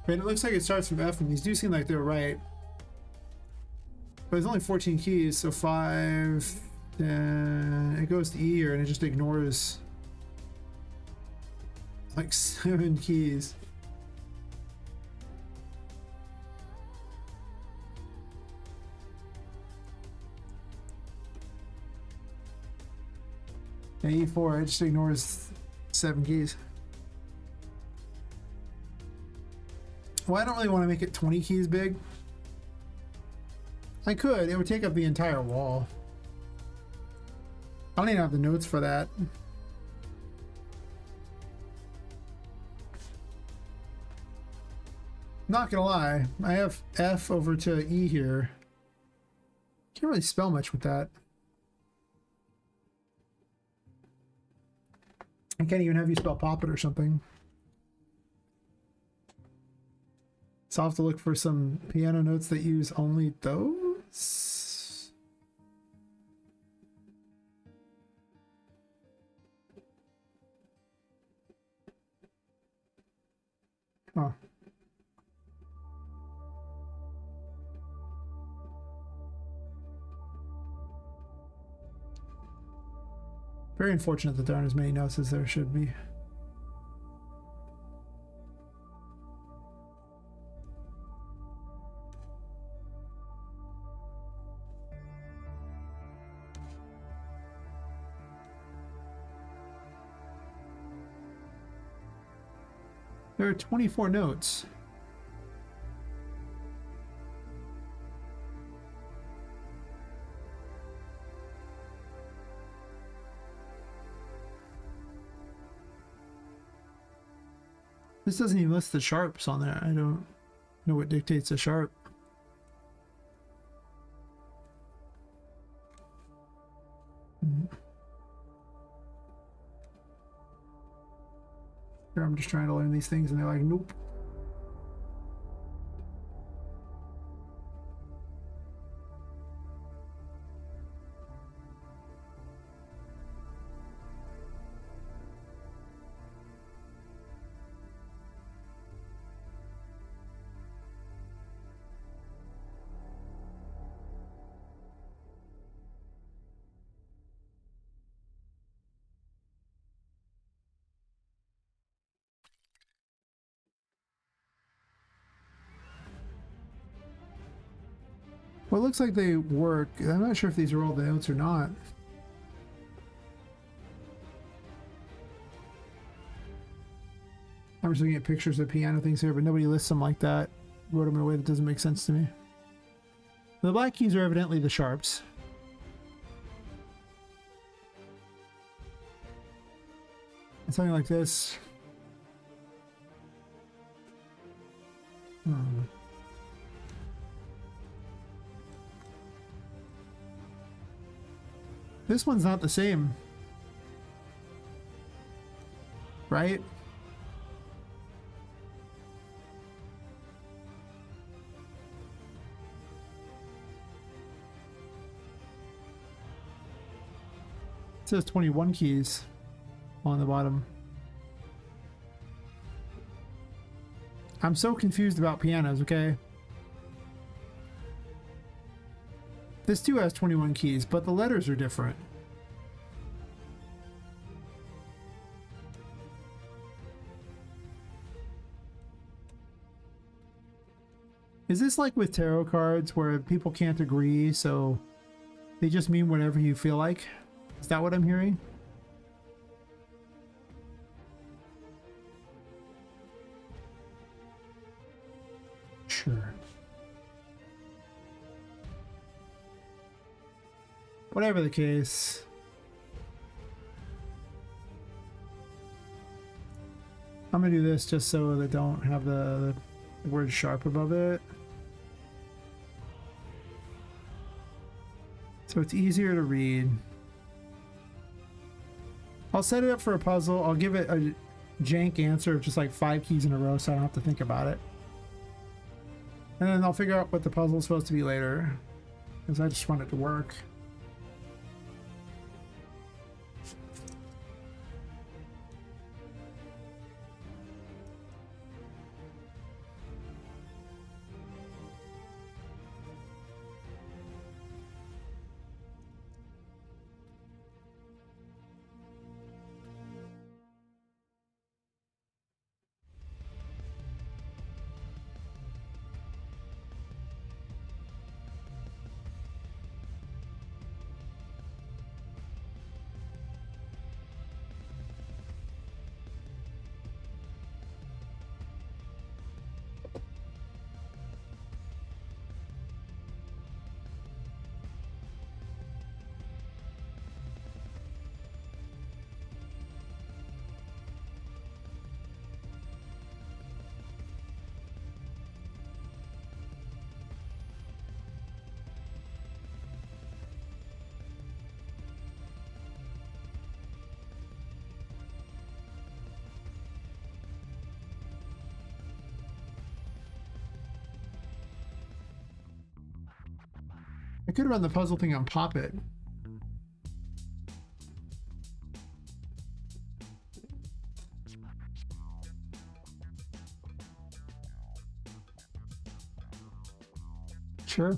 But it looks like it starts from F, and these do seem like they're right. But there's only 14 keys, so 5, 10, it goes to E here and it just ignores like 7 keys. And E4, it just ignores 7 keys. Well, I don't really want to make it 20 keys big. I could, it would take up the entire wall. I don't even have the notes for that. Not gonna lie, I have F over to E here. Can't really spell much with that. I can't even have you spell Poppet or something. So I'll have to look for some piano notes that use only those. Huh. Very unfortunate that there aren't as many notes as there should be. There are 24 notes. This doesn't even list the sharps on there. I don't know what dictates a sharp. I'm just trying to learn these things and they're like, nope. Well, it looks like they work. I'm not sure if these are all the notes or not. I'm just looking at pictures of piano things here, but nobody lists them like that. Wrote them in a way that doesn't make sense to me. The black keys are evidently the sharps. And something like this. This one's not the same. Right? It says 21 keys on the bottom. I'm so confused about pianos, okay? This too has 21 keys, but the letters are different. Is this like with tarot cards where people can't agree, so they just mean whatever you feel like? Is that what I'm hearing? Sure. Whatever the case. I'm gonna do this just so they don't have the word sharp above it. So it's easier to read. I'll set it up for a puzzle. I'll give it a jank answer of just like 5 keys in a row so I don't have to think about it. And then I'll figure out what the puzzle is supposed to be later, because I just want it to work. I could run the puzzle thing on Poppet. Sure.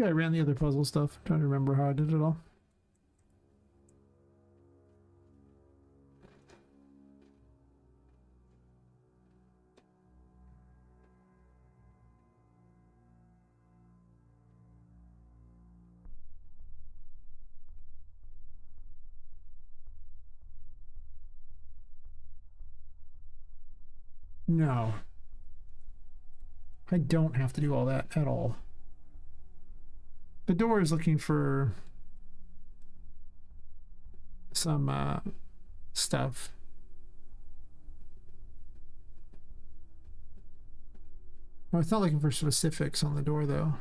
Yeah, I ran the other puzzle stuff. I'm trying to remember how I did it all. No. I don't have to do all that at all. The door is looking for some stuff. Oh, it's not looking for specifics on the door, though.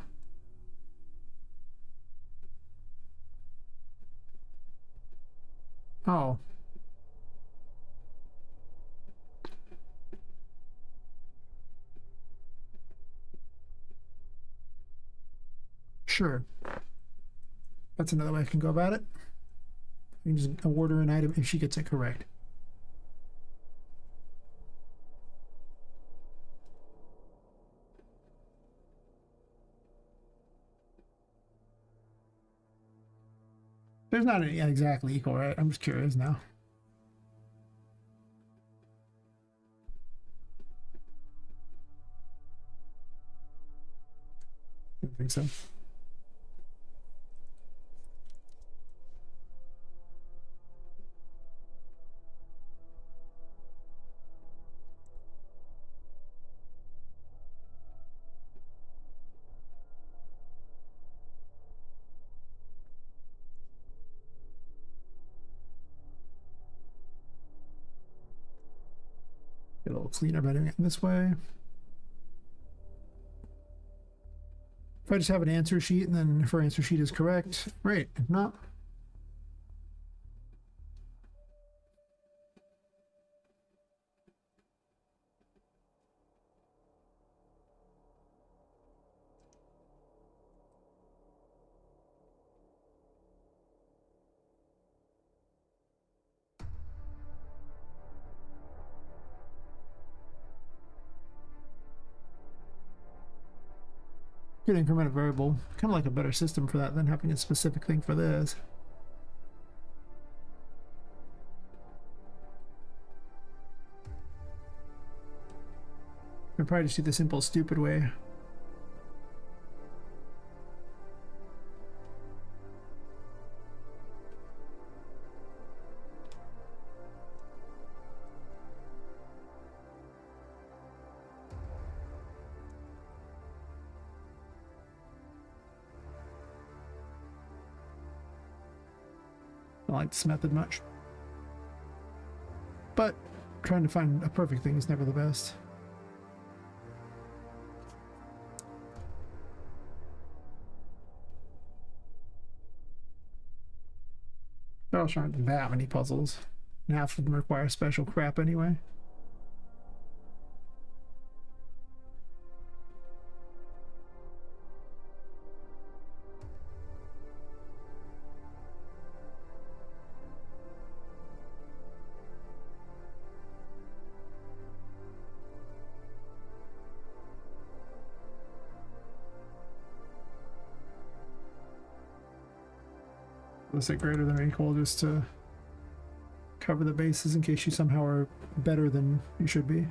Oh. Sure. That's another way I can go about it. You can just award her an item if she gets it correct. There's not any exactly equal, right? I'm just curious now. I don't think so. Get a little cleaner by doing it this way. If I just have an answer sheet and then if our answer sheet is correct, great. If not, Could increment a variable. Kind of like a better system for that than having a specific thing for this. I'd probably just do the simple, stupid way. I don't like this method much. But trying to find a perfect thing is never the best. I was trying to do that many puzzles. And half of them require special crap anyway. Let's say greater than or equal just to cover the bases in case you somehow are better than you should be.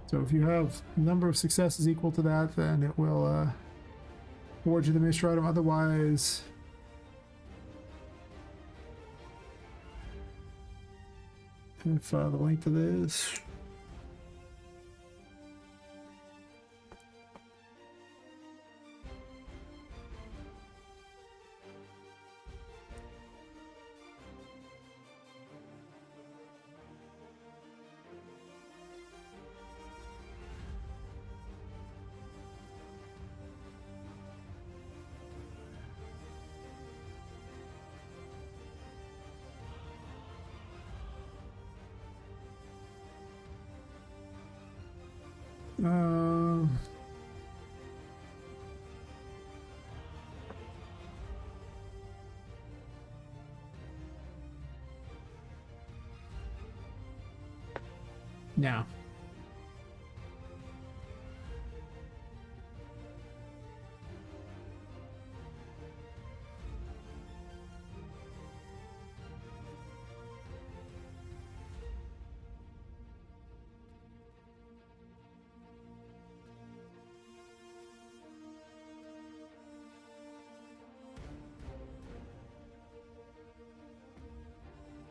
So if you have number of successes equal to that, then it will award you the mystery item. Otherwise, if the link to this. No.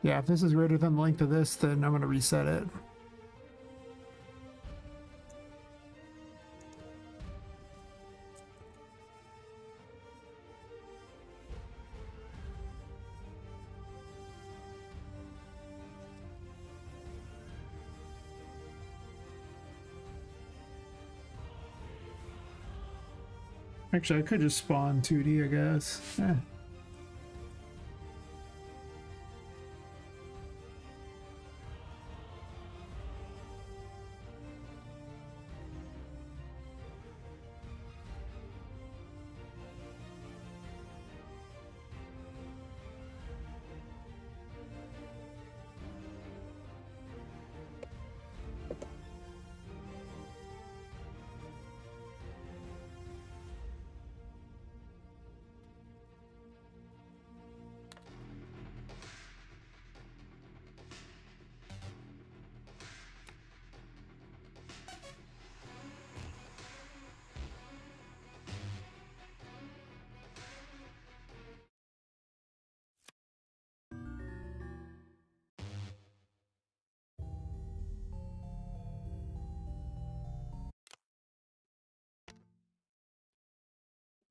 Yeah, if this is greater than the length of this, then I'm going to reset it. Actually, I could just spawn 2D, I guess.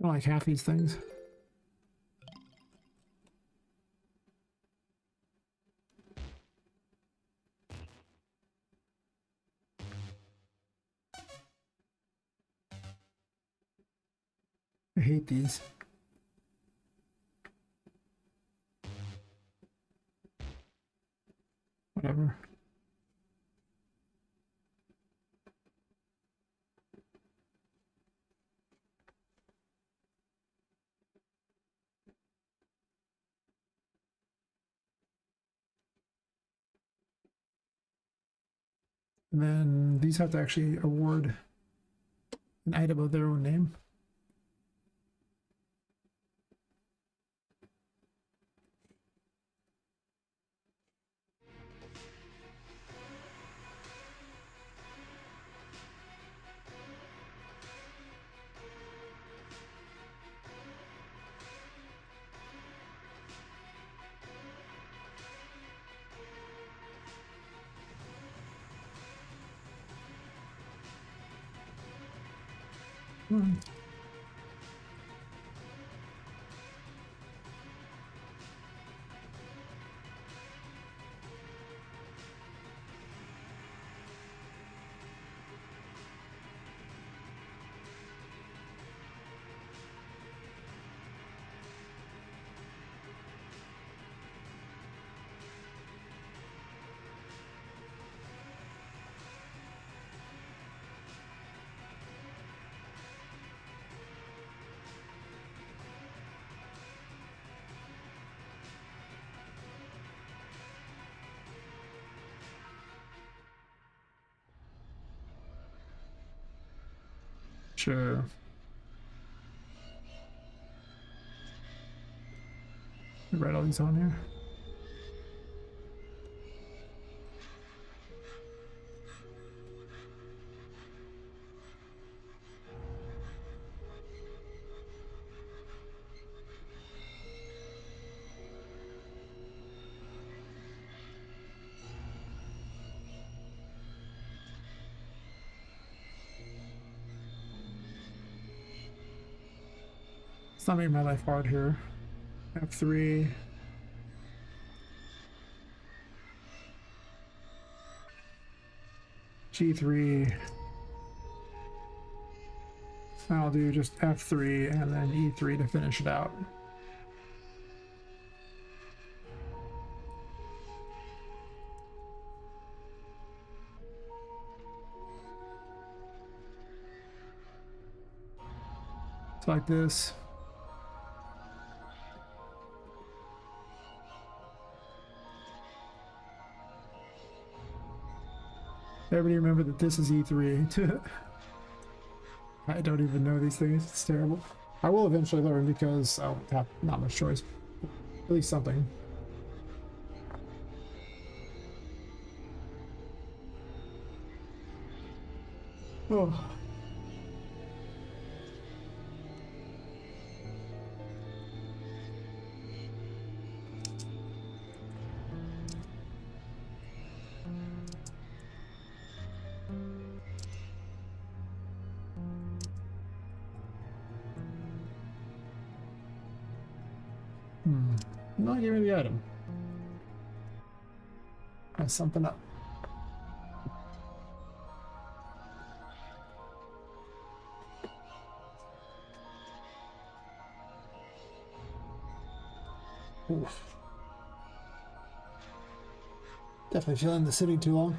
I don't like half these things. I hate these. Whatever. And then these have to actually award an item of their own name. Hmm. Sure. Write all these on here. It's not making my life hard here. F3. G3. I'll do just F3 and then E3 to finish it out. It's like this. Everybody remember that this is E3. I don't even know these things. It's terrible. I will eventually learn because I'll have not much choice. At least something. Oh. Not giving me the item. That's something up. Oof. Definitely feeling the sitting too long.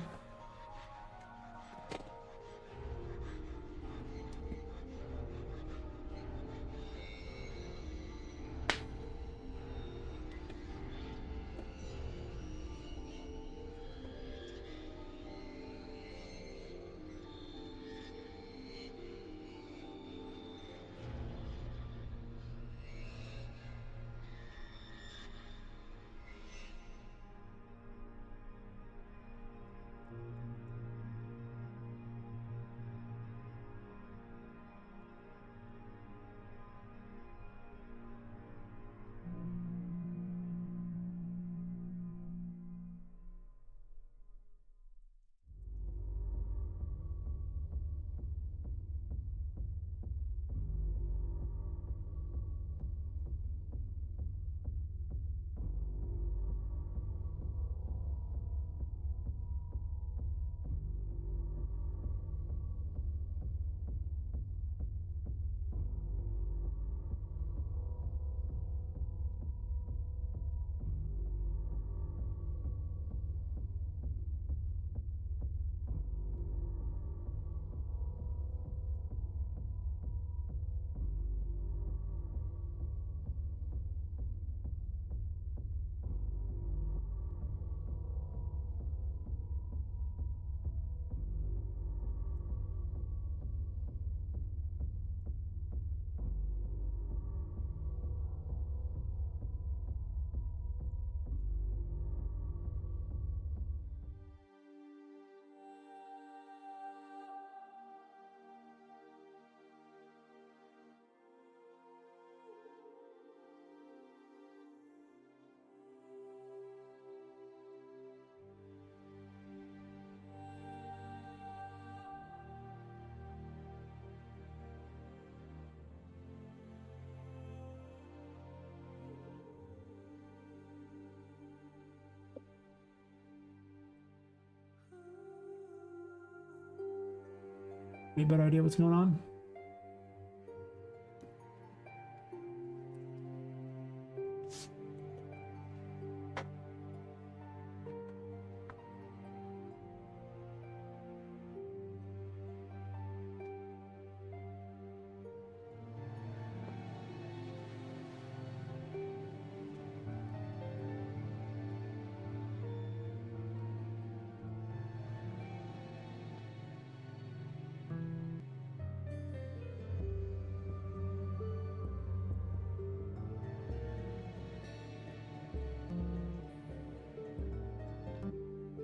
Any better idea what's going on?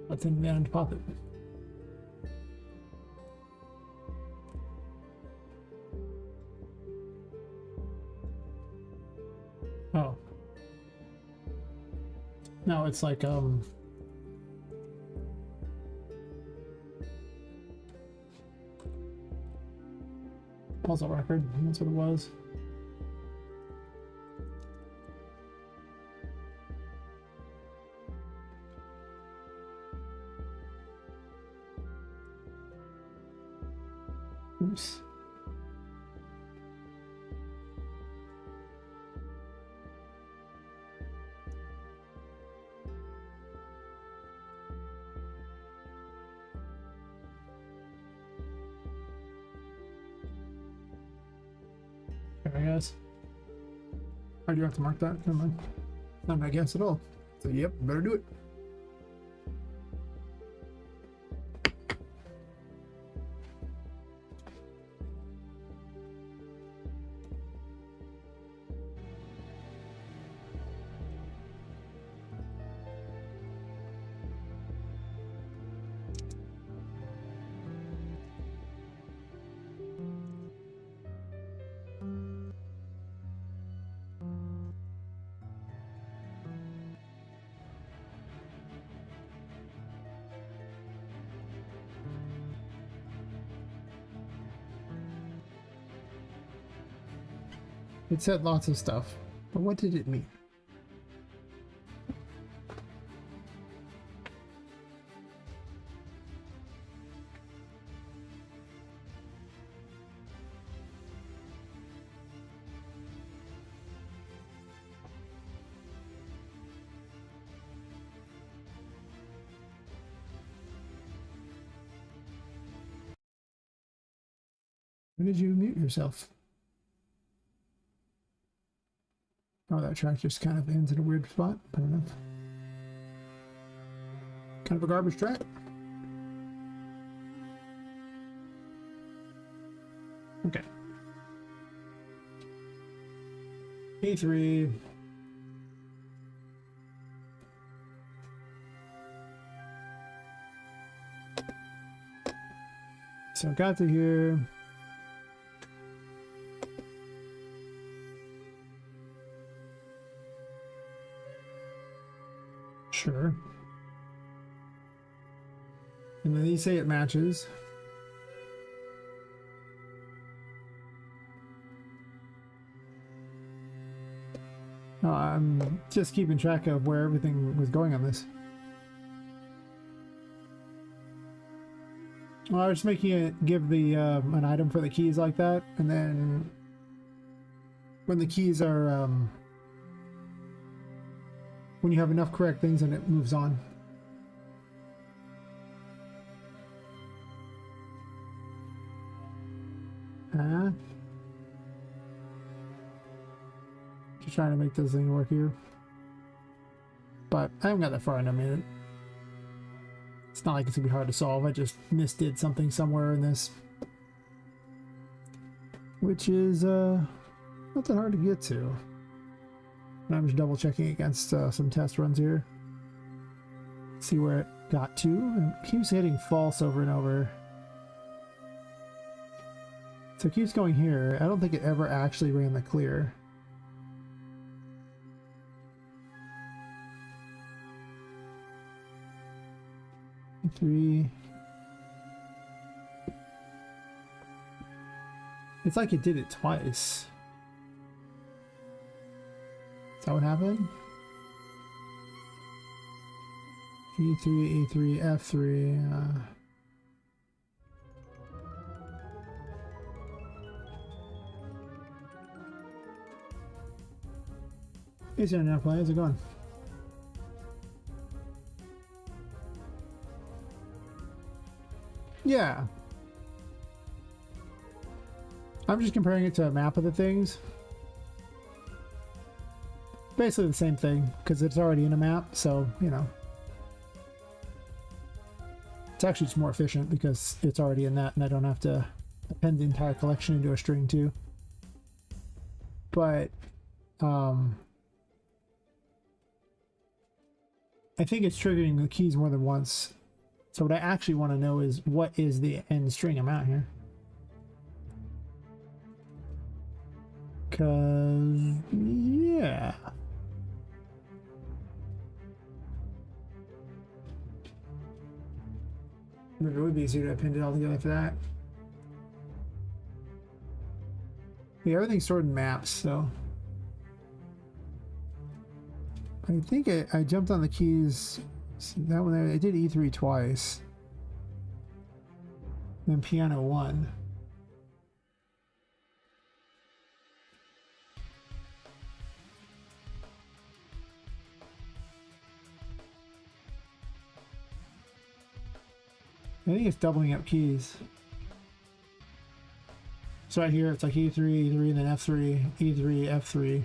Let's end down to Poppet. Oh. No, it's like puzzle record. That's what it was. Oops. I guess. Or do you have to mark that? Never mind. Not I guess at all. So yep, better do it. It said lots of stuff, but what did it mean? When did you mute yourself? Oh, that track just kind of ends in a weird spot. Fair enough. Kind of a garbage track. Okay. E3. So got to here. Sure. And then you say it matches. Oh, I'm just keeping track of where everything was going on this. Well, I was making it give the an item for the keys like that, and then when the keys are when you have enough correct things, and it moves on. Just trying to make this thing work here. But I haven't got that far in a minute. It's not like it's gonna be hard to solve. I just misdid something somewhere in this, which is not that hard to get to. And I'm just double checking against some test runs here. See where it got to. And it keeps hitting false over and over. So it keeps going here. I don't think it ever actually ran the clear. Three. It's like it did it twice. Is that what happened? E3, E3, F3. Hey, Sarah, how's it going? Yeah. I'm just comparing it to a map of the things. Basically the same thing, because it's already in a map, so, you know. It's actually just more efficient because it's already in that and I don't have to append the entire collection into a string too. But, I think it's triggering the keys more than once. So what I actually want to know is what is the end string I'm out here. Cause, yeah. Maybe it would be easier to append it all together for that. Yeah, everything's stored in maps, so. I think I jumped on the keys. That one there, I did E3 twice. Then piano 1. I think it's doubling up keys. So right here, it's like E3, E3, and then F3, E3, F3.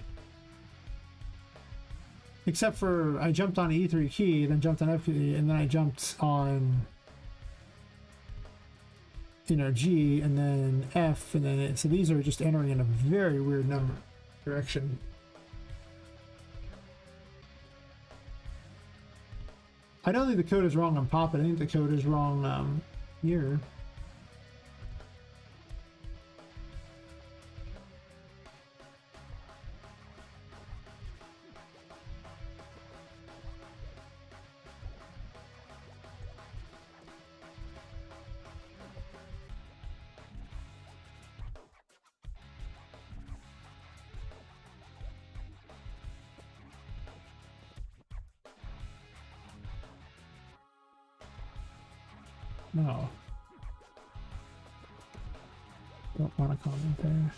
Except for I jumped on E3 key, then jumped on F key, and then I jumped on, you know, G, and then F, and then it, so these are just entering in a very weird number direction. I don't think the code is wrong on Poppet. I think the code is wrong here. No. Don't want to comment there.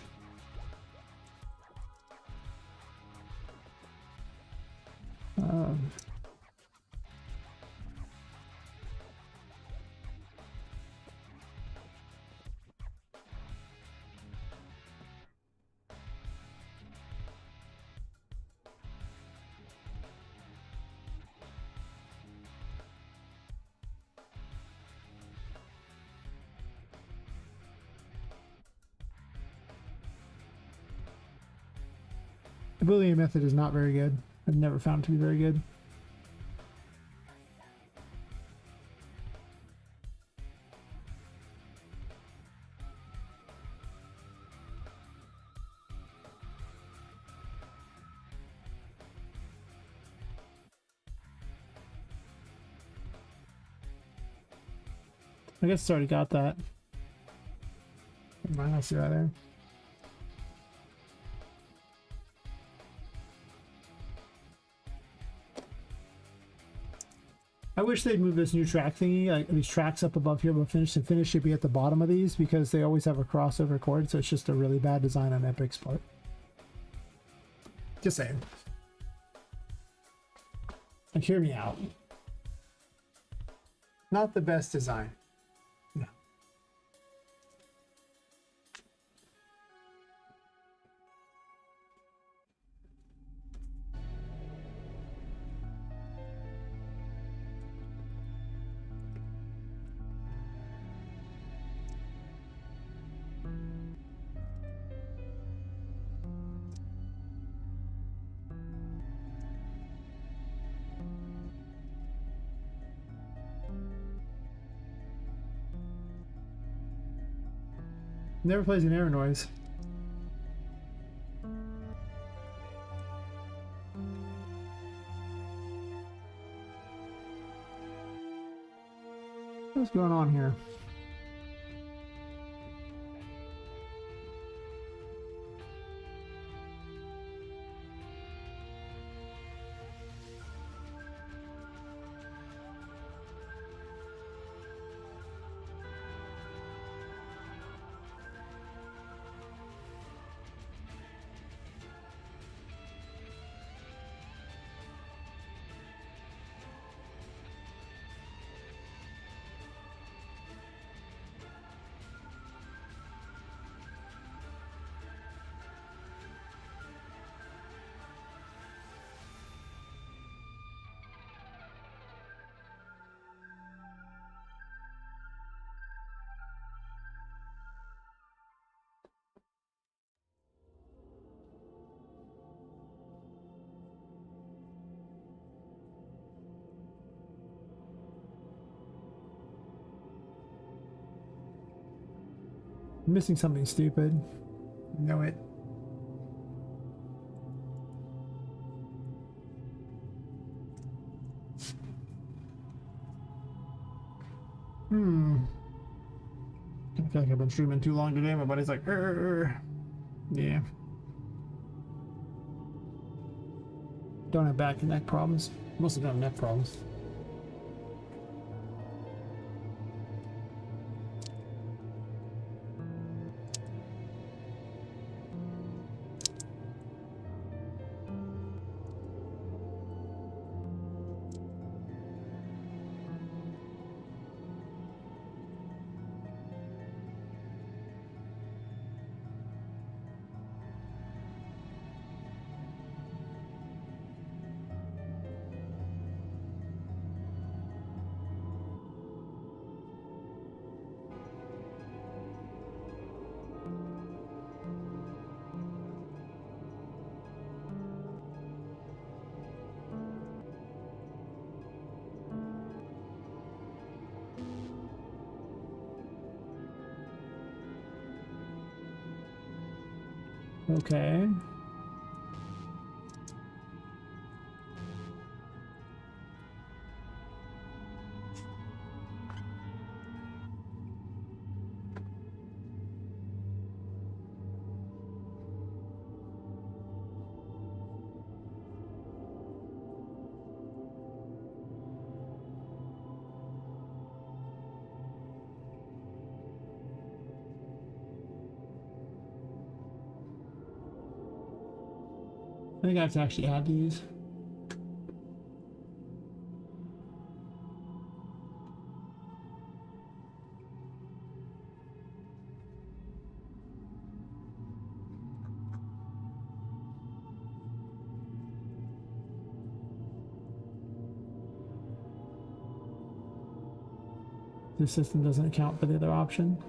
The Boolean method is not very good. I've never found it to be very good. I guess it's already got that. Never mind, I'll see right there. I wish they'd move this new track thingy, like these tracks up above here, but finish should be at the bottom of these because they always have a crossover chord, so it's just a really bad design on Epic's part. Just saying. Like, hear me out. Not the best design. No. Never plays an error noise. What's going on here? I'm missing something stupid. Know it. I feel like I've been streaming too long today. My buddy's like, yeah. Don't have back and neck problems. Mostly don't have neck problems. Okay. I think I have to actually add these. This system doesn't account for the other option.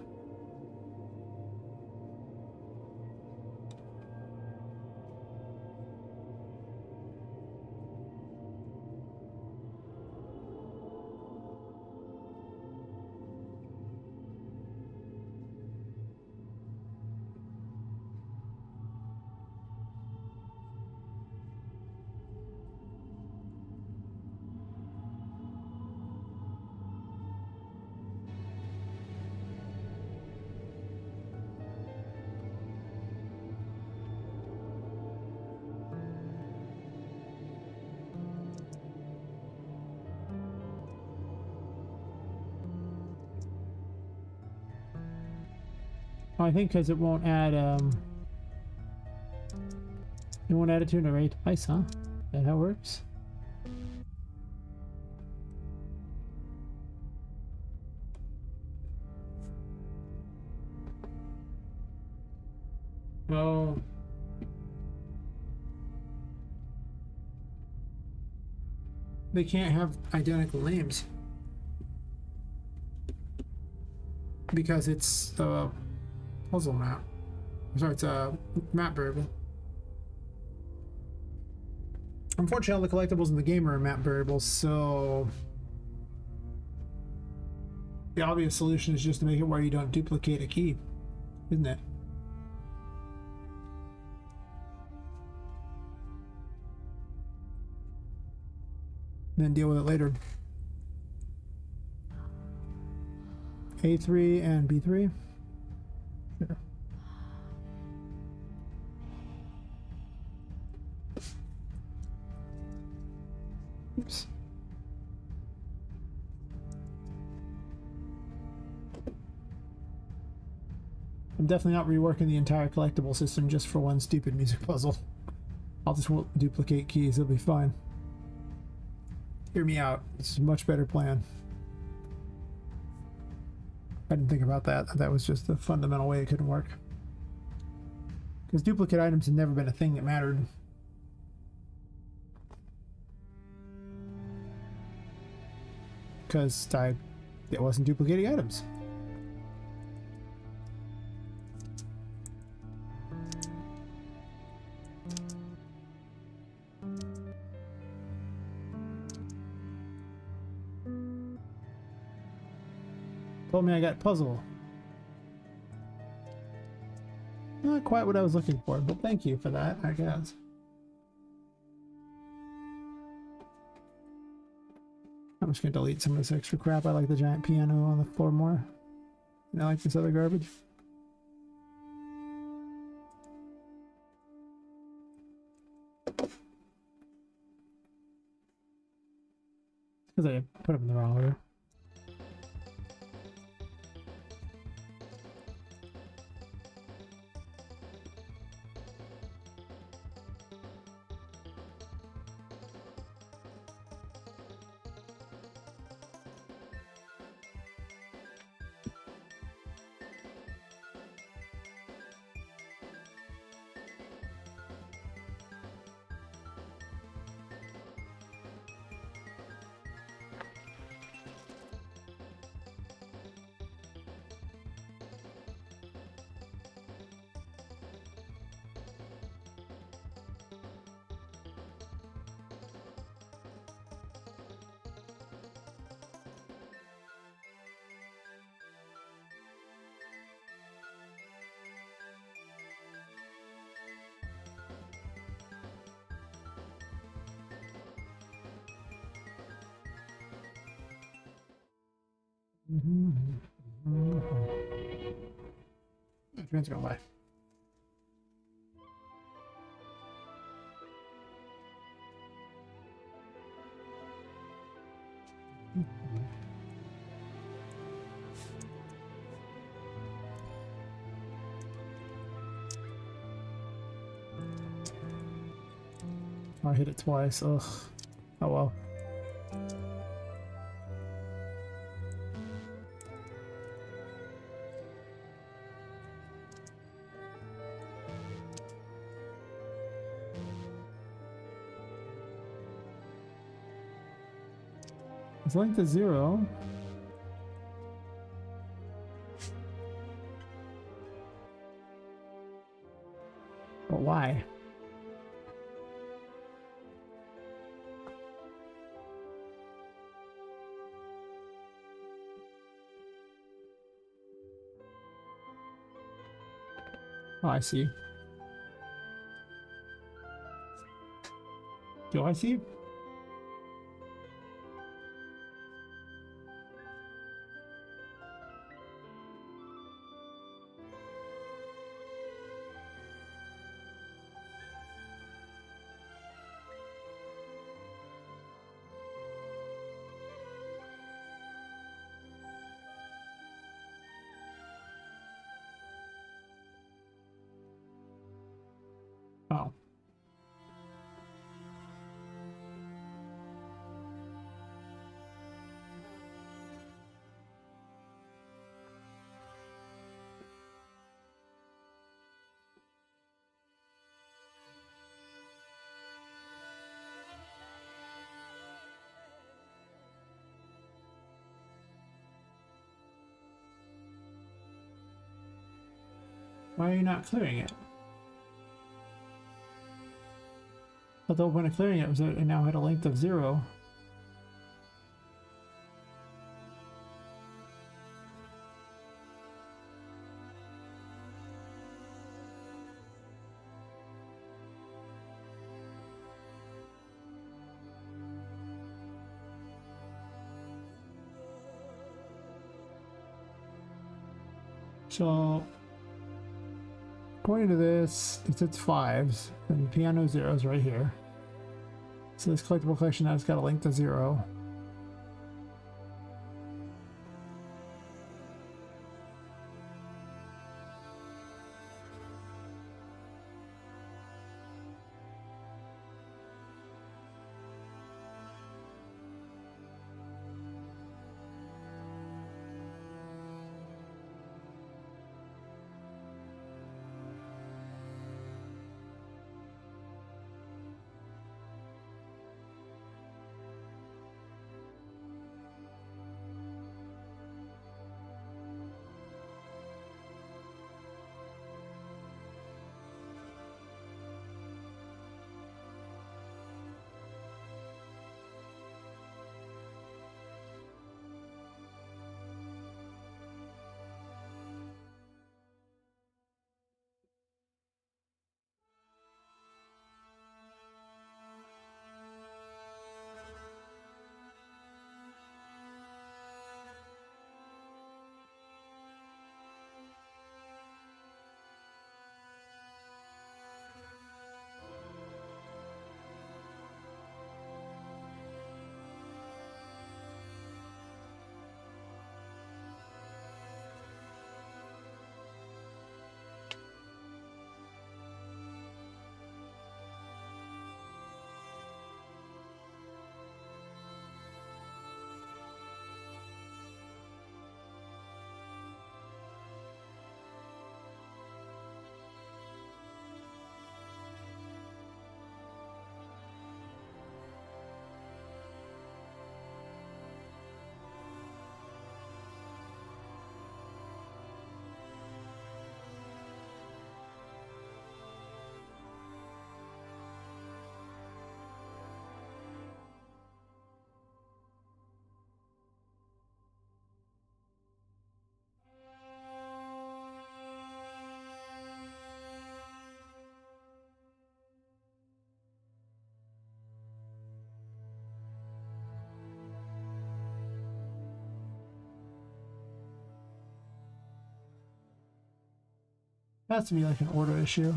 Oh, I think because it won't add it to an array twice, huh? Is that how it works? Oh. They can't have identical names. Because it's a puzzle map. Sorry, it's a map variable. Unfortunately, all the collectibles in the game are map variables, so the obvious solution is just to make it where you don't duplicate a key, isn't it? Then deal with it later. A3 and B3. Sure. Oops. I'm definitely not reworking the entire collectible system just for one stupid music puzzle. I'll just duplicate keys, it'll be fine. Hear me out. This is a much better plan. I didn't think about that. That was just the fundamental way it couldn't work. Because duplicate items have never been a thing that mattered. Because it wasn't duplicating items. Told me I got puzzle. quite what I was looking for, but thank you for that, I guess. I'm just gonna delete some of this extra crap. I like the giant piano on the floor more. And I like this other garbage. Because I put them in the wrong order. Train's going by. I hit it twice. Ugh. Oh well. It's linked to 0. But why? Oh, I see. Do I see? Oh. Why are you not clearing it? Although when clearing it, it now had a length of 0. So, according to this, it's 5s, and piano 0s right here. So this collectible collection now has got a length of 0. Has to be like an order issue.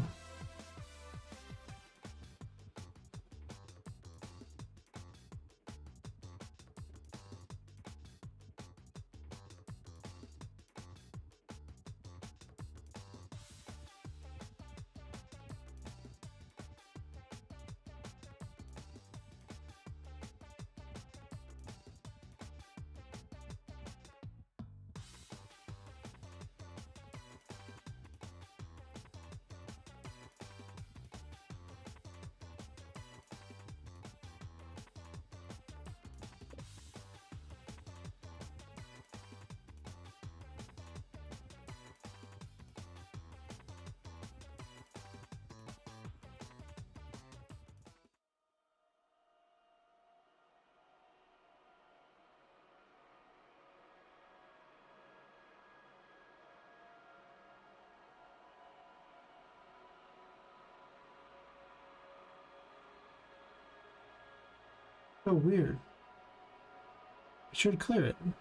So weird. It should clear it. It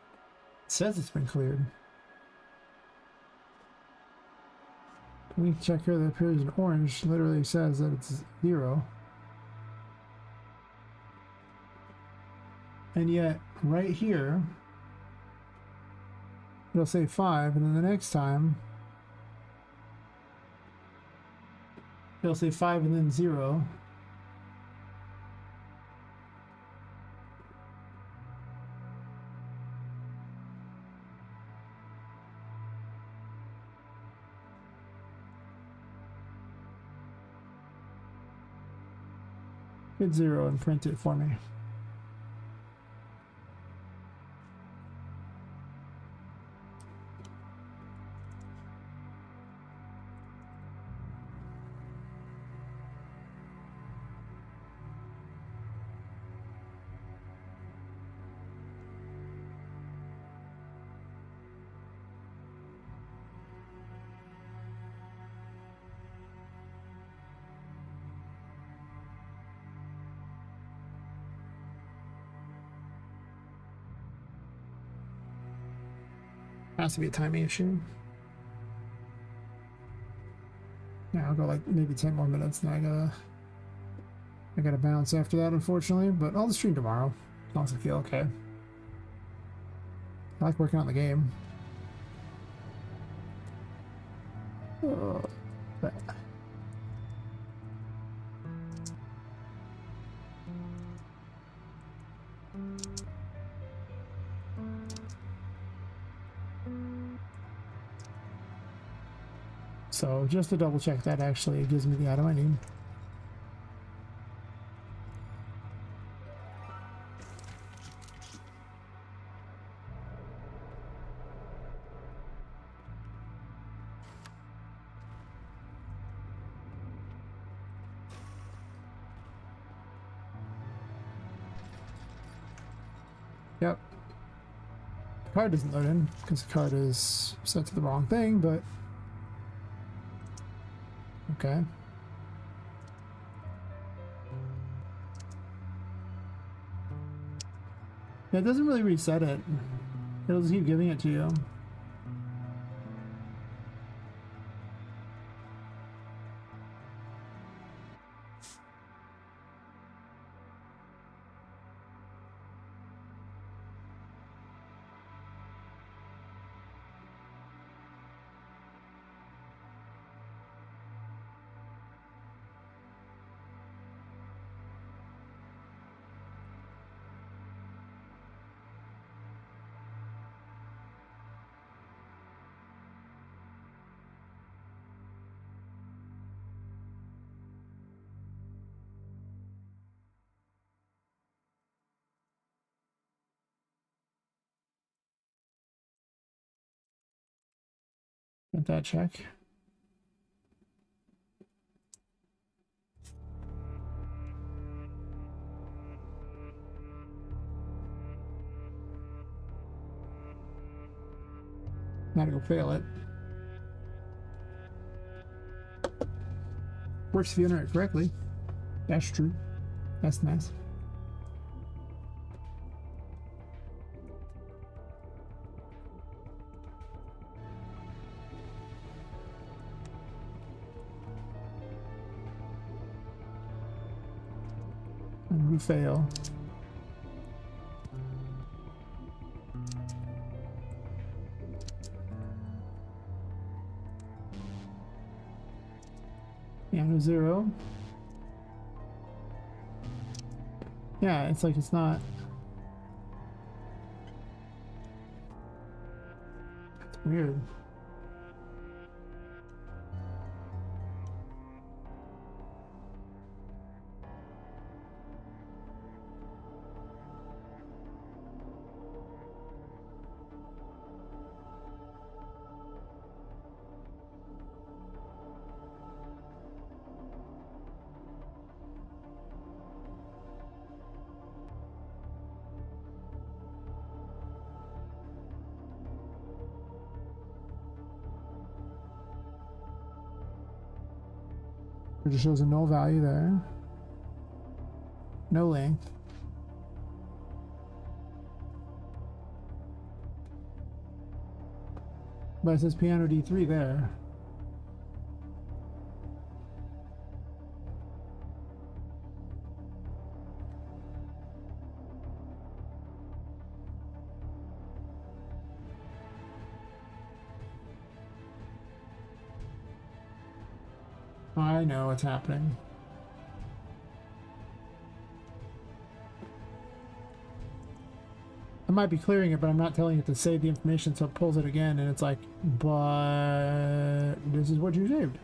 says it's been cleared. We check here that appears in orange. Literally says that it's 0. And yet, right here, it'll say 5, and then the next time, it'll say 5 and then 0. Hit 0 and print it for me. Has to be a timing issue. Yeah, I'll go like maybe 10 more minutes, and I gotta bounce after that, unfortunately. But I'll just stream tomorrow, as long as I feel okay. I like working on the game. But so just to double check that actually it gives me the item I need. Yep. The card doesn't load in because the card is set to the wrong thing, but okay. Yeah, it doesn't really reset it. It'll just keep giving it to you. Get that check. Gotta go fail it. Works if you enter it correctly. That's true. That's nice. And we fail. Piano 0. Yeah, it's like it's not. It's weird. It just shows a null value there. No length. But it says piano D3 there. I know what's happening. I might be clearing it, but I'm not telling it to save the information, so it pulls it again, and it's like, but this is what you saved.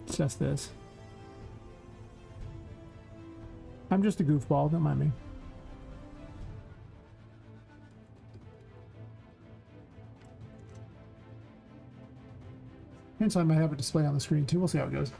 It's just this. I'm just a goofball, don't mind me. Hence, I might have a display on the screen too. We'll see how it goes.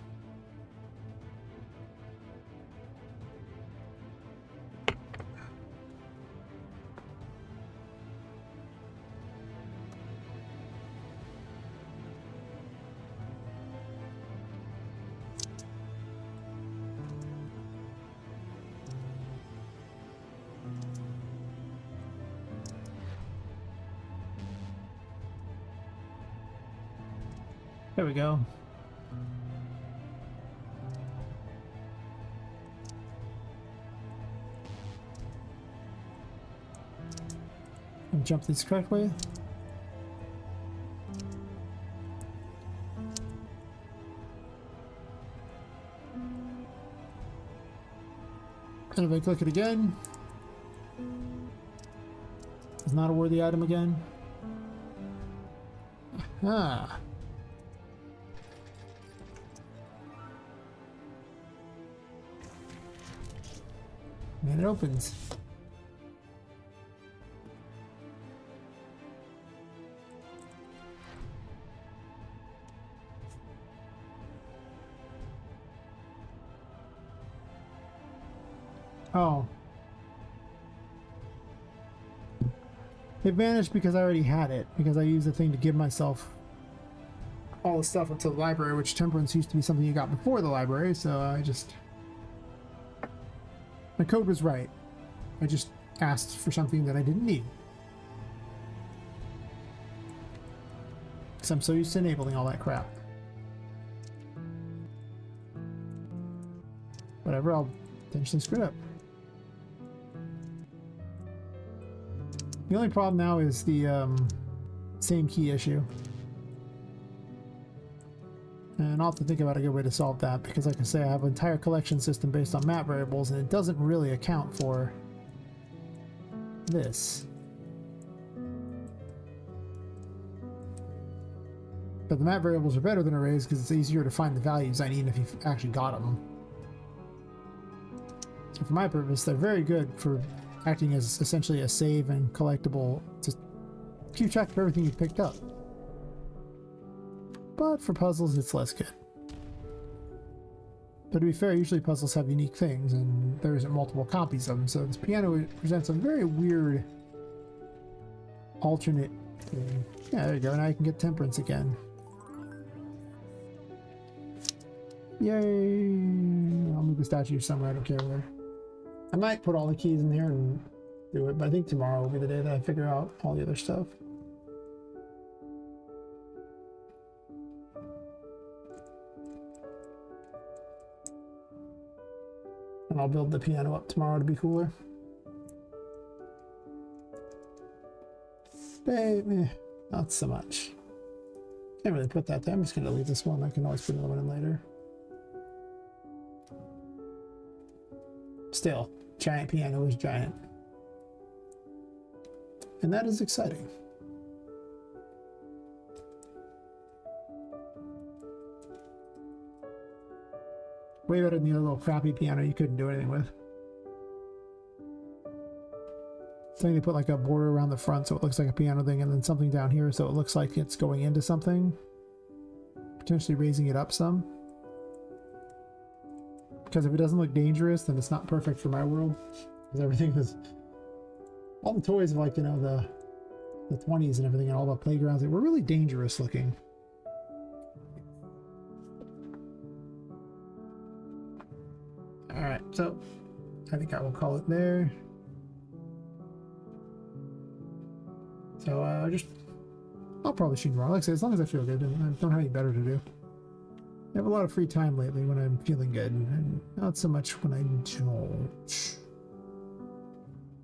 There we go. And jump this correctly. And if I click it again, it's not a worthy item again. Ah. And it opens. Oh. It vanished because I already had it, because I used the thing to give myself all the stuff until the library, which temperance used to be something you got before the library, so I just... My code was right. I just asked for something that I didn't need. Because I'm so used to enabling all that crap. Whatever, I'll potentially screw it up. The only problem now is the same key issue. And I'll have to think about a good way to solve that, because like I say, I have an entire collection system based on map variables, and it doesn't really account for this. But the map variables are better than arrays because it's easier to find the values I need if you've actually got them. So for my purpose, they're very good for acting as essentially a save and collectible to keep track of everything you picked up. But for puzzles, it's less good. But to be fair, usually puzzles have unique things, and there isn't multiple copies of them, so this piano presents a very weird alternate thing. Yeah, there you go, now I can get temperance again. Yay! I'll move the statue somewhere, I don't care where. I might put all the keys in here and do it, but I think tomorrow will be the day that I figure out all the other stuff. I'll build the piano up tomorrow to be cooler. Baby, not so much. Can't really put that there. I'm just going to leave this one. I can always put another one in later. Still, giant piano is giant. And that is exciting. Way better than the other little crappy piano you couldn't do anything with. Something to put like a border around the front so it looks like a piano thing, and then something down here so it looks like it's going into something. Potentially raising it up some. Because if it doesn't look dangerous, then it's not perfect for my world. Because everything is... all the toys of, like, you know, the 20s and everything, and all the playgrounds, they were really dangerous looking. Alright, so I think I will call it there. So I'll probably shoot more. Like I said, as long as I feel good and I don't have any better to do. I have a lot of free time lately when I'm feeling good, and not so much when I don't.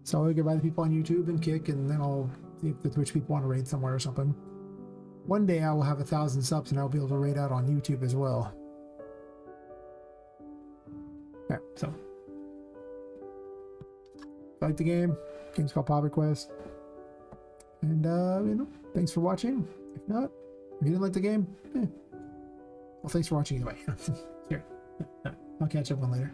So I'll get by the people on YouTube and Kick, and then I'll see if the Twitch people want to raid somewhere or something. One day I will have 1,000 subs and I'll be able to raid out on YouTube as well. Yeah, so. Like the game. Game's called Poppet Quest. And, you know, thanks for watching. If not, if you didn't like the game, well, thanks for watching either way. Here. I'll catch up on later.